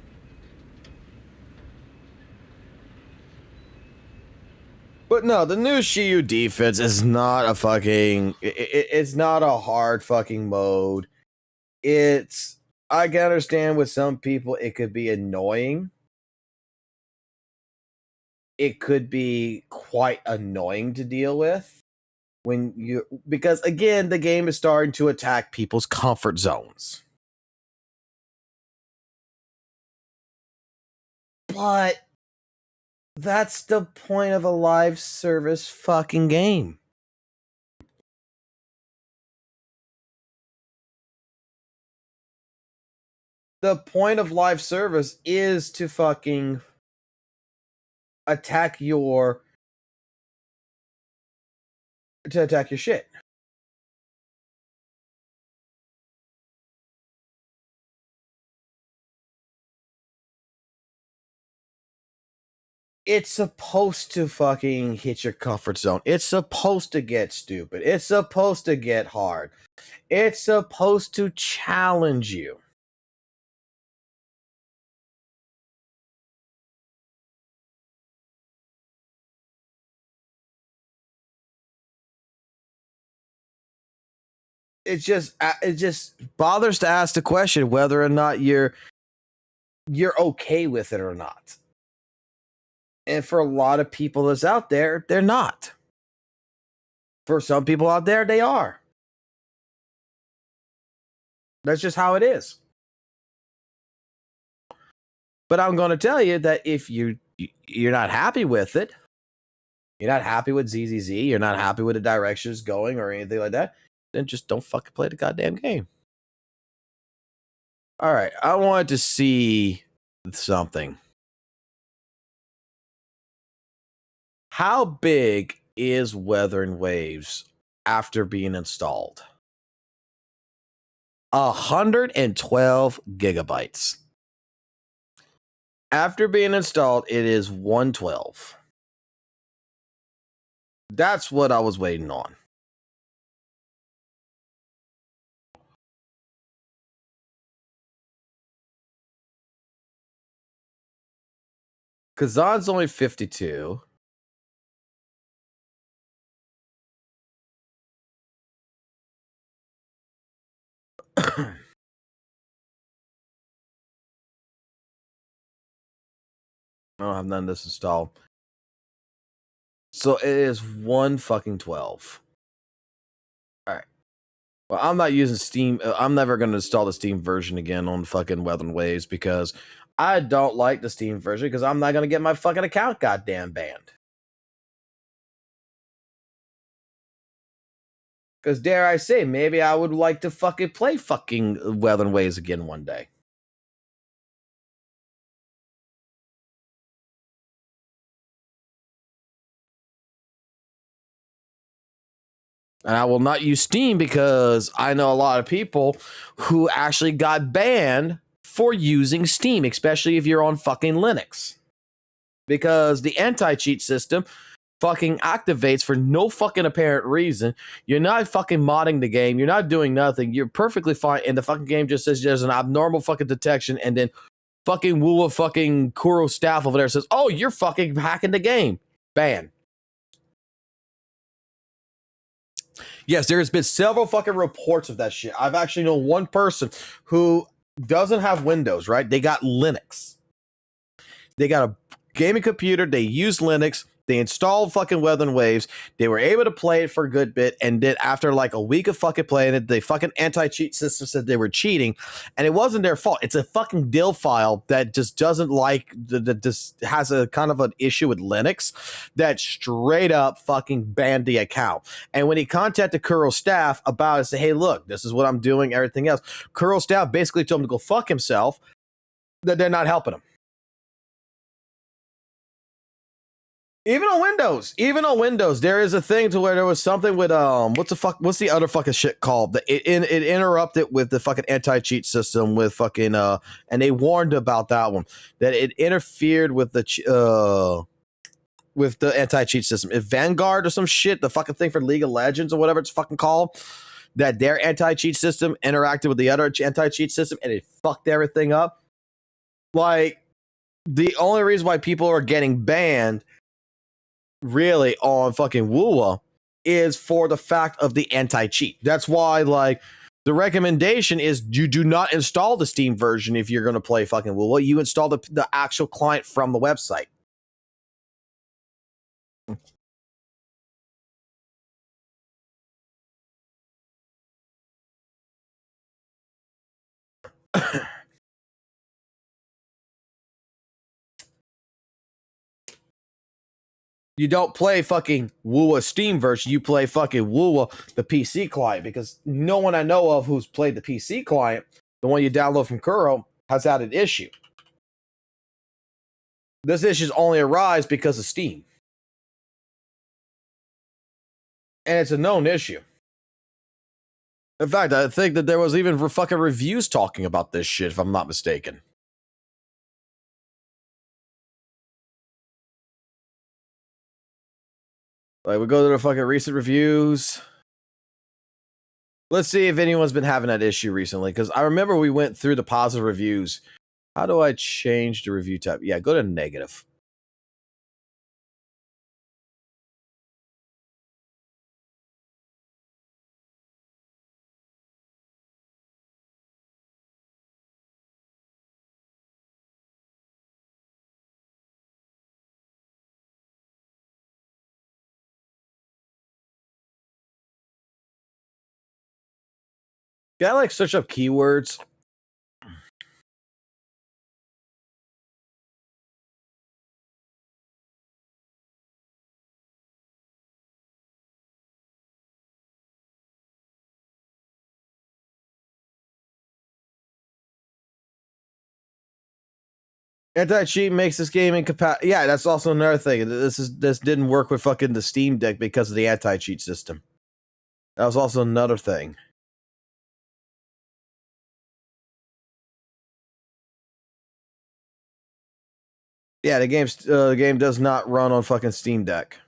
But no, the new Shiyu defense is not a fucking... It's not a hard fucking mode. It's... I can understand with some people it could be annoying. It could be quite annoying to deal with. When you... Because, again, the game is starting to attack people's comfort zones. But that's the point of a live service fucking game. The point of live service is to fucking attack your shit. It's supposed to fucking hit your comfort zone. It's supposed to get stupid. It's supposed to get hard. It's supposed to challenge you. It just bothers to ask the question whether or not you're okay with it or not. And for a lot of people that's out there, they're not. For some people out there, they are. That's just how it is. But I'm going to tell you that if you're not happy with it, you're not happy with ZZZ, you're not happy with the direction it's going or anything like that, then just don't fucking play the goddamn game. All right, I wanted to see something. How big is Weathering Waves after being installed? 112 gigabytes. After being installed, it is 112. That's what I was waiting on. Kazan's only 52. I don't have none of this installed. So it is 112. Alright. Well, I'm not using Steam. I'm never going to install the Steam version again on fucking Weathering Waves because I don't like the Steam version because I'm not going to get my fucking account goddamn banned. Because dare I say, maybe I would like to fucking play fucking Weathering Waves again one day. And I will not use Steam because I know a lot of people who actually got banned for using Steam, especially if you're on fucking Linux. Because the anti-cheat system fucking activates for no fucking apparent reason. You're not fucking modding the game. You're not doing nothing. You're perfectly fine. And the fucking game just says there's an abnormal fucking detection. And then fucking WUWA fucking Kuro staff over there says, oh, you're fucking hacking the game. Ban. Yes, there's been several fucking reports of that shit. I've actually known one person who doesn't have Windows, right? They got Linux. They got a gaming computer. They use Linux. They installed fucking Weather and Waves. They were able to play it for a good bit. And then after like a week of fucking playing it, the fucking anti-cheat system said they were cheating. And it wasn't their fault. It's a fucking dill file that just doesn't like, that just has a kind of an issue with Linux that straight up fucking banned the account. And when he contacted Kuro staff about it, say, hey, look, this is what I'm doing, everything else. Kuro staff basically told him to go fuck himself, that they're not helping him. Even on Windows, there is a thing to where there was something with what's the other fucking shit called? It interrupted with the fucking anti-cheat system with fucking and they warned about that one, that it interfered with the anti-cheat system. If Vanguard or some shit, the fucking thing for League of Legends or whatever it's fucking called, that their anti-cheat system interacted with the other anti-cheat system and it fucked everything up. Like, the only reason why people are getting banned really on fucking WUWA is for the fact of the anti-cheat. That's why, like, the recommendation is you do not install the Steam version if you're going to play fucking WUWA. You install the actual client from the website. You don't play fucking WUWA Steam version. You play fucking WUWA, the PC client, because no one I know of who's played the PC client, the one you download from Kuro, has had an issue. This issues only arise because of Steam. And it's a known issue. In fact, I think that there was even fucking reviews talking about this shit, if I'm not mistaken. Like, we go to the fucking recent reviews. Let's see if anyone's been having that issue recently, because I remember we went through the positive reviews. How do I change the review type? Yeah, go to negative. Can I like search up keywords? Anti-cheat makes this game incompatible. Yeah, that's also another thing. This didn't work with fucking the Steam Deck because of the anti-cheat system. That was also another thing. Yeah, the game does not run on fucking Steam Deck.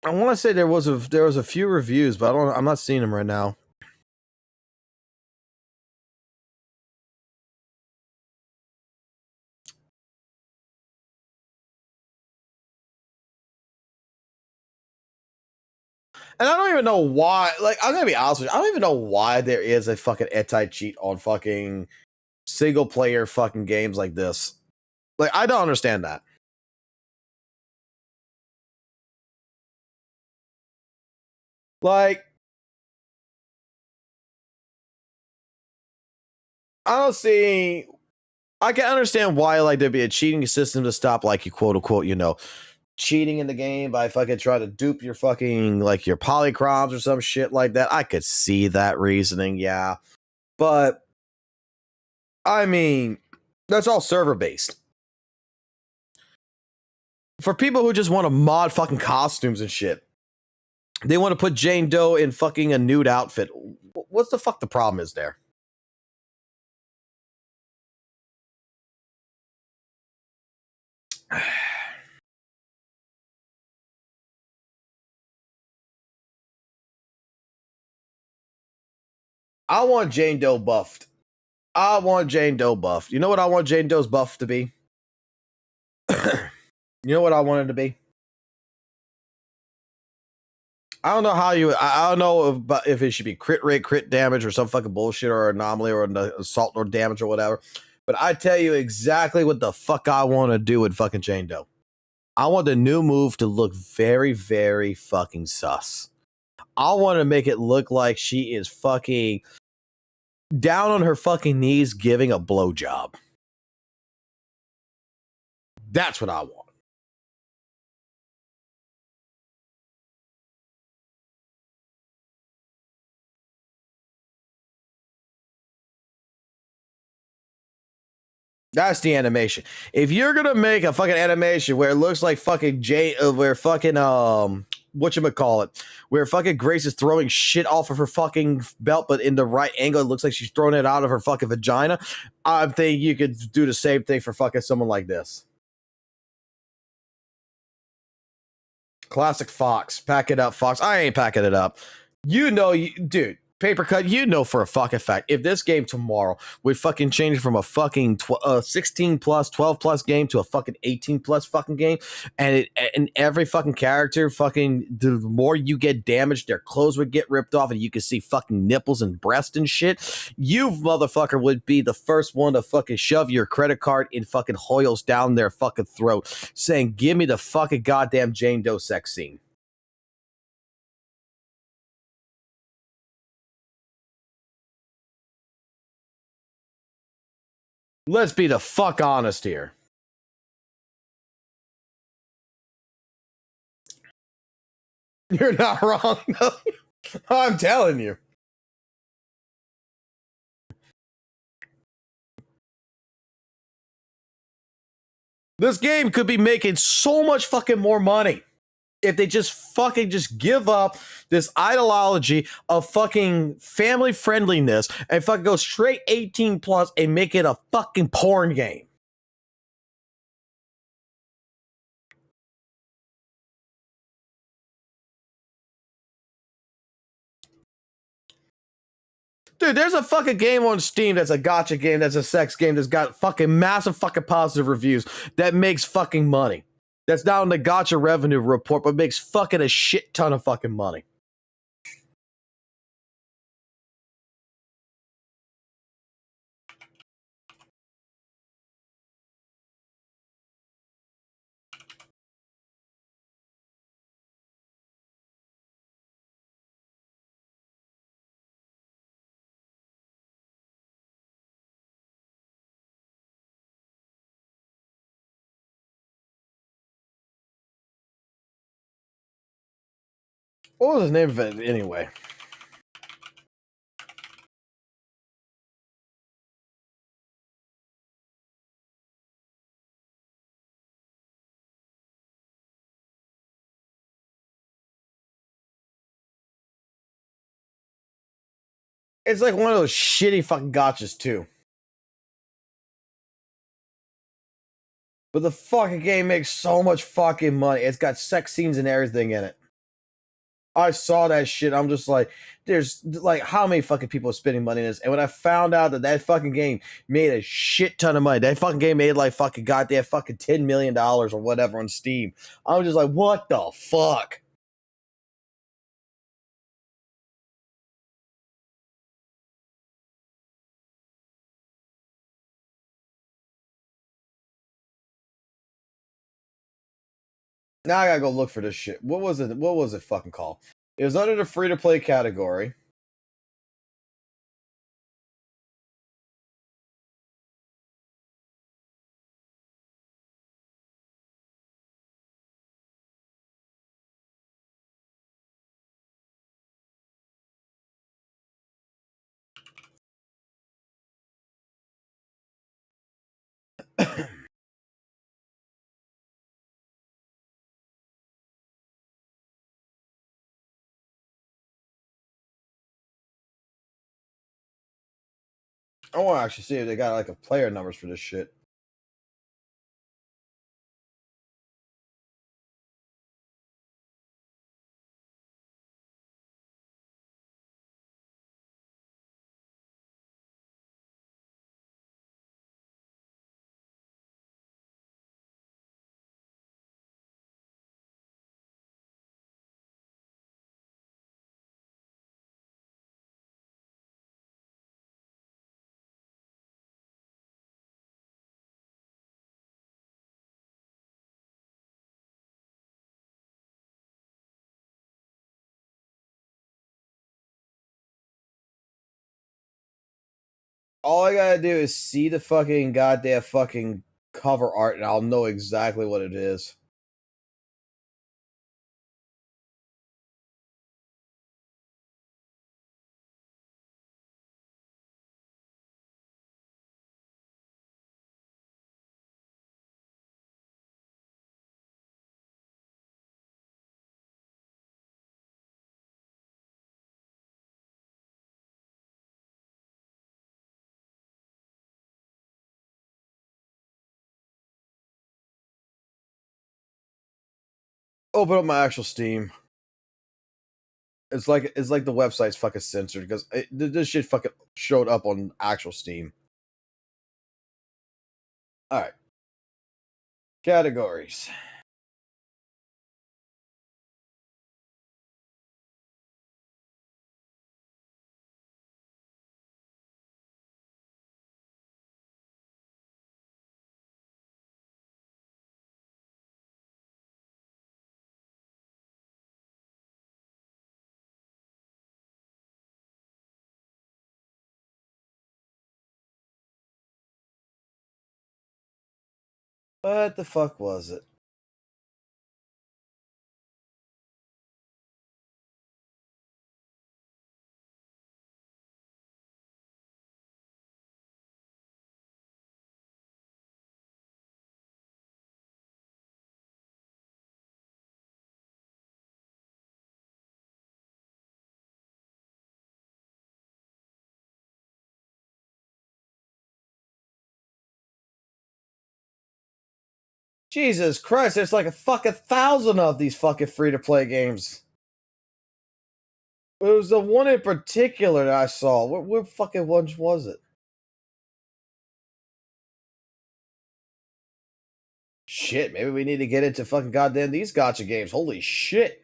I want to say there was a few reviews, but I'm not seeing them right now. And I don't even know why. Like, I'm gonna be honest with you, I don't even know why there is a fucking anti-cheat on fucking single player fucking games like this. Like, I don't understand that. Like, I don't see. I can understand why like there'd be a cheating system to stop like you quote unquote, you know, cheating in the game by fucking trying to dupe your fucking like your polychroms or some shit like that. I could see that reasoning, yeah. But I mean, that's all server based. For people who just want to mod fucking costumes and shit, they want to put Jane Doe in fucking a nude outfit. What's the fuck the problem is there? I want Jane Doe buffed. I want Jane Doe buffed. You know what I want Jane Doe's buff to be? You know what I want it to be? I don't know how you. I don't know if it should be crit rate, crit damage, or some fucking bullshit, or anomaly, or an assault or damage, or whatever. But I tell you exactly what the fuck I want to do with fucking Jane Doe. I want the new move to look very, very fucking sus. I want to make it look like she is fucking down on her fucking knees giving a blowjob. That's what I want. That's the animation. If you're gonna make a fucking animation where it looks like fucking where fucking whatchamacallit, where fucking Grace is throwing shit off of her fucking belt, but in the right angle, it looks like she's throwing it out of her fucking vagina. I think you could do the same thing for fucking someone like this. Classic Fox. Pack it up, Fox. I ain't packing it up. You know, dude. Paper cut, you know for a fucking fact, if this game tomorrow would fucking change from a fucking 16 plus, 12 plus game to a fucking 18 plus fucking game, and every fucking character fucking, the more you get damaged, their clothes would get ripped off, and you could see fucking nipples and breast and shit, you motherfucker would be the first one to fucking shove your credit card in fucking Hoyles down their fucking throat, saying, give me the fucking goddamn Jane Doe sex scene. Let's be the fuck honest here. You're not wrong. I'm telling you. This game could be making so much fucking more money if they just fucking just give up this ideology of fucking family friendliness and fucking go straight 18 plus and make it a fucking porn game. Dude, there's a fucking game on Steam that's a gacha game, that's a sex game, that's got fucking massive fucking positive reviews that makes fucking money. That's not on the gacha revenue report, but makes fucking a shit ton of fucking money. What was the name of it anyway? It's like one of those shitty fucking gotchas too. But the fucking game makes so much fucking money. It's got sex scenes and everything in it. I saw that shit. I'm just like, there's like, how many fucking people are spending money in this? And when I found out that fucking game made a shit ton of money, that fucking game made like fucking goddamn fucking $10 million or whatever on Steam. I'm just like, what the fuck? Now I gotta go look for this shit. What was it? What was it fucking called? It was under the free-to-play category. I want to actually see if they got like a player numbers for this shit. All I gotta do is see the fucking goddamn fucking cover art and I'll know exactly what it is. Open up my actual Steam. It's like the website's fucking censored because this shit fucking showed up on actual Steam. All right. Categories. What the fuck was it? Jesus Christ, there's like a fucking 1,000 of these fucking free-to-play games. It was the one in particular that I saw. What fucking ones was it? Shit, maybe we need to get into fucking goddamn these gacha games. Holy shit.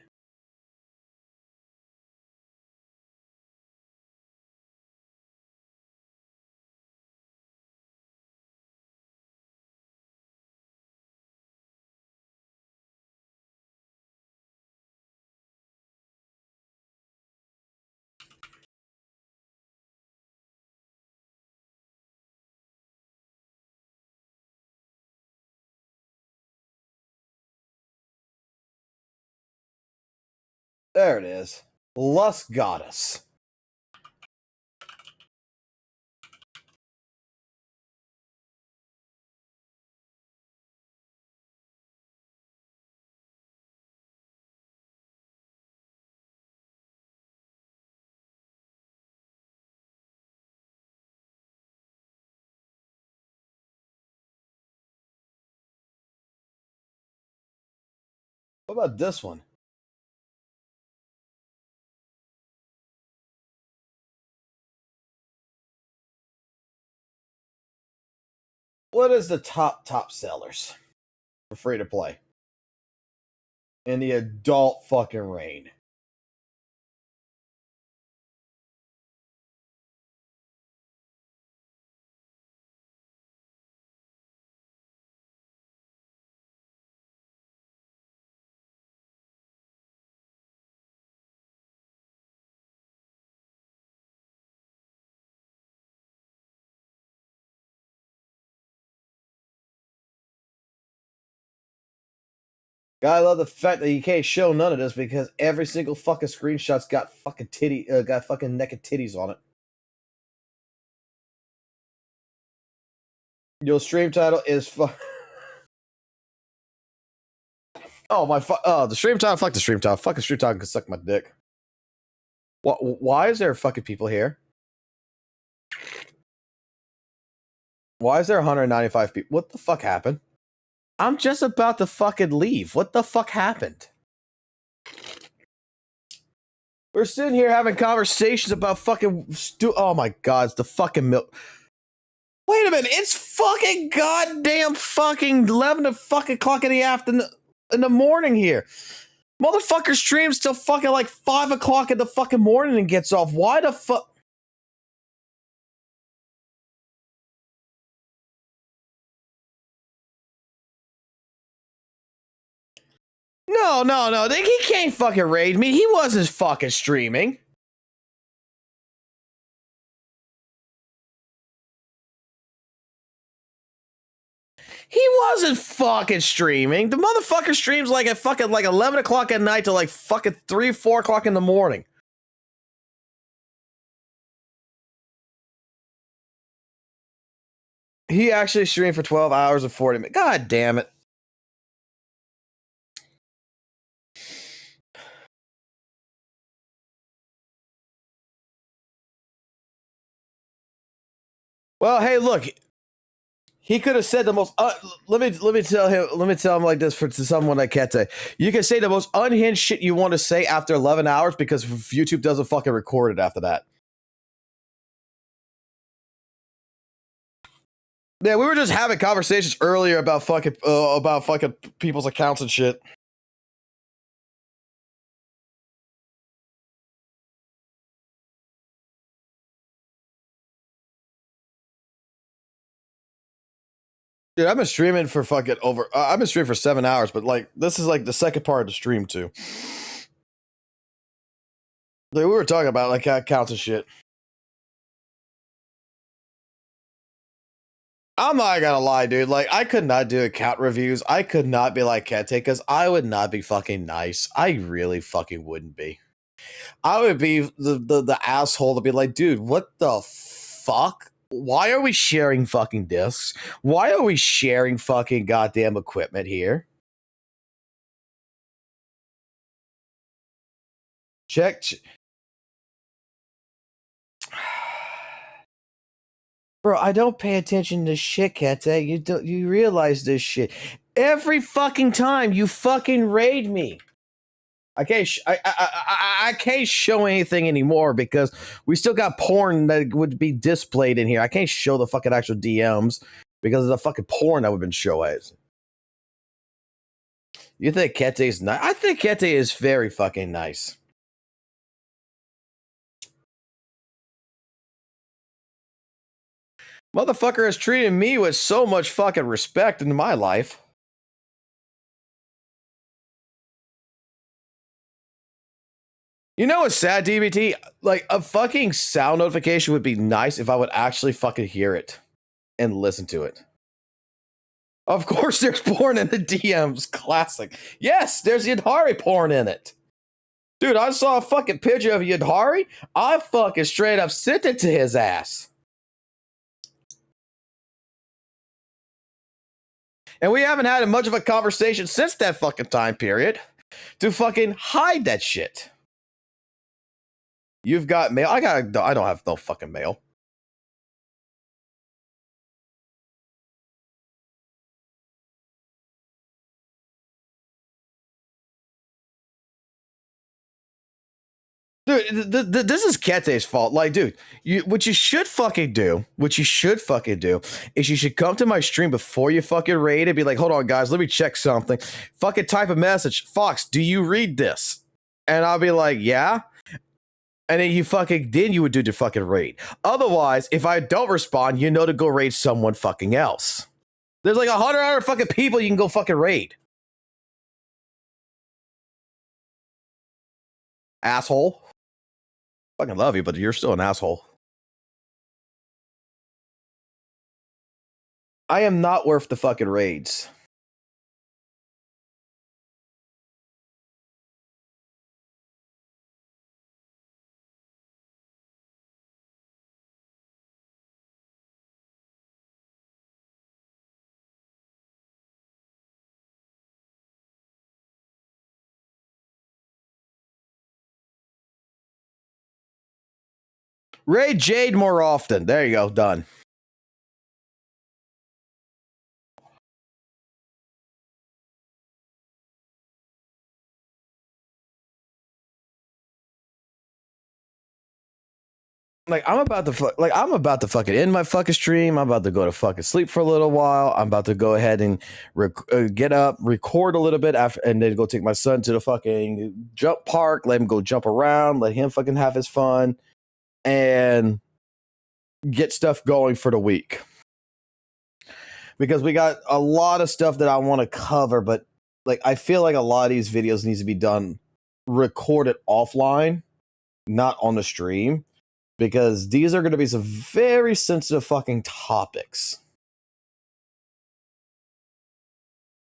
There it is. Lust Goddess. What about this one? What is the top sellers for free to play in the adult fucking reign? I love the fact that you can't show none of this because every single fucking screenshot's got fucking got fucking naked titties on it. Your stream title is oh my the stream title. Fuck the stream title. Fucking stream title can suck my dick. What? Why is there fucking people here? Why is there 195 people? What the fuck happened? I'm just about to fucking leave. What the fuck happened? We're sitting here having conversations about fucking oh my god, it's the fucking milk. Wait a minute, it's fucking goddamn fucking 11 o'clock in the afternoon, in the morning here. Motherfucker streams till fucking like 5 o'clock in the fucking morning and gets off. Why the fuck? No. He can't fucking raid me. He wasn't fucking streaming. He wasn't fucking streaming. The motherfucker streams like at fucking like 11 o'clock at night to like fucking 3, 4 o'clock in the morning. He actually streamed for 12 hours and 40 minutes. God damn it. Well, hey, look. He could have said the most. Let me tell him like this to someone like Kete. You can say the most unhinged shit you want to say after 11 hours because YouTube doesn't fucking record it after that. Yeah, we were just having conversations earlier about fucking people's accounts and shit. Dude, I've been streaming for fucking over. I've been streaming for 7 hours, but like this is like the second part of the stream too. Like, we were talking about like accounts and shit. I'm not gonna lie, dude. Like, I could not do account reviews. I could not be like Kete because I would not be fucking nice. I really fucking wouldn't be. I would be the asshole to be like, dude, what the fuck? Why are we sharing fucking discs? Why are we sharing fucking goddamn equipment here? Check. Bro, I don't pay attention to shit, Kete. You realize this shit. Every fucking time you fucking raid me. I can't show anything anymore because we still got porn that would be displayed in here. I can't show the fucking actual DMs because of the fucking porn that we've been showing. You think Kete's nice? I think Kete is very fucking nice. Motherfucker has treated me with so much fucking respect in my life. You know what's sad, DBT? Like, a fucking sound notification would be nice if I would actually fucking hear it and listen to it. Of course there's porn in the DMs. Classic. Yes, there's Yadhari porn in it. Dude, I saw a fucking picture of Yadhari. I fucking straight up sent it to his ass. And we haven't had much of a conversation since that fucking time period to fucking hide that shit. You've got mail. I don't have no fucking mail. Dude, this is Kete's fault. Like, dude, what you should fucking do is you should come to my stream before you fucking raid and be like, hold on, guys, let me check something. Fucking type a message. Fox, do you read this? And I'll be like, yeah. And then you would do the fucking raid. Otherwise, if I don't respond, you know to go raid someone fucking else. There's like 100 other fucking people you can go fucking raid. Asshole. Fucking love you, but you're still an asshole. I am not worth the fucking raids. Raid Jade more often. There you go. Done. Like I'm about to fucking end my fucking stream. I'm about to go to fucking sleep for a little while. I'm about to go ahead and get up, record a little bit after, and then go take my son to the fucking jump park. Let him go jump around. Let him fucking have his fun, and get stuff going for the week. Because we got a lot of stuff that I want to cover, but like I feel like a lot of these videos needs to be done recorded offline, not on the stream. Because these are going to be some very sensitive fucking topics.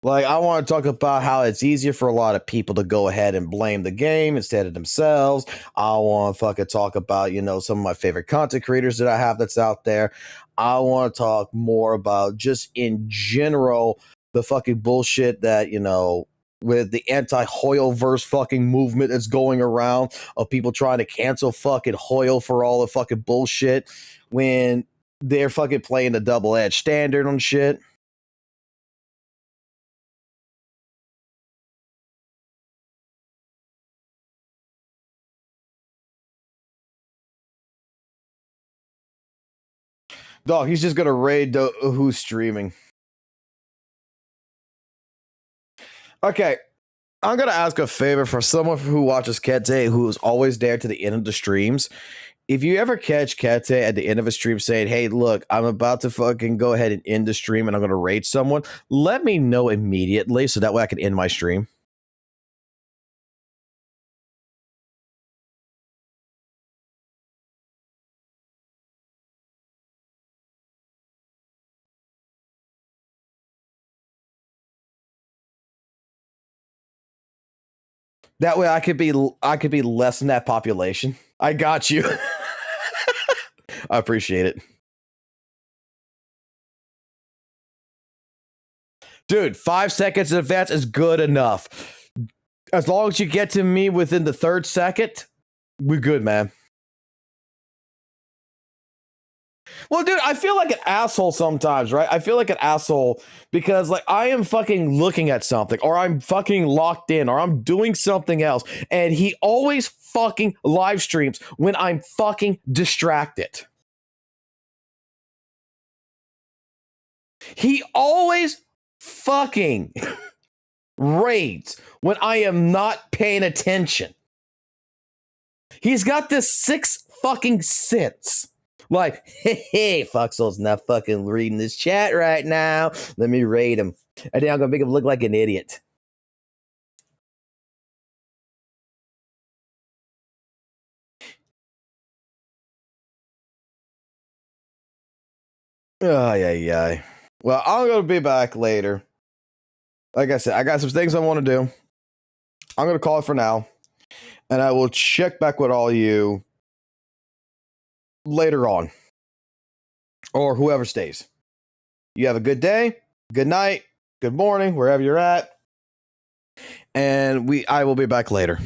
Like, I want to talk about how it's easier for a lot of people to go ahead and blame the game instead of themselves. I want to fucking talk about, you know, some of my favorite content creators that I have that's out there. I want to talk more about just in general the fucking bullshit that, you know, with the anti-Hoyle-verse fucking movement that's going around of people trying to cancel fucking Hoyle for all the fucking bullshit when they're fucking playing the double-edged standard on shit. Dog, he's just gonna raid who's streaming. Okay, I'm gonna ask a favor for someone who watches Kete, who is always there to the end of the streams. If you ever catch Kete at the end of a stream saying, "Hey, look, I'm about to fucking go ahead and end the stream, and I'm gonna raid someone," let me know immediately so that way I can end my stream. That way I could be less than that population. I got you. I appreciate it. Dude, 5 seconds in advance is good enough. As long as you get to me within the 3rd second, we're good, man. Well, dude, I feel like an asshole sometimes, right? I feel like an asshole because, like, I am fucking looking at something, or I'm fucking locked in, or I'm doing something else, and he always fucking live streams when I'm fucking distracted. He always fucking raids when I am not paying attention. He's got this 6 fucking sense. Like, hey, FOXSOL's not fucking reading this chat right now. Let me raid him. And then I'm gonna make him look like an idiot. Oh, yeah. Well, I'm gonna be back later. Like I said, I got some things I want to do. I'm gonna call it for now. And I will check back with all of you later on. Or whoever stays. You have a good day, good night, good morning, wherever you're at. And I will be back later.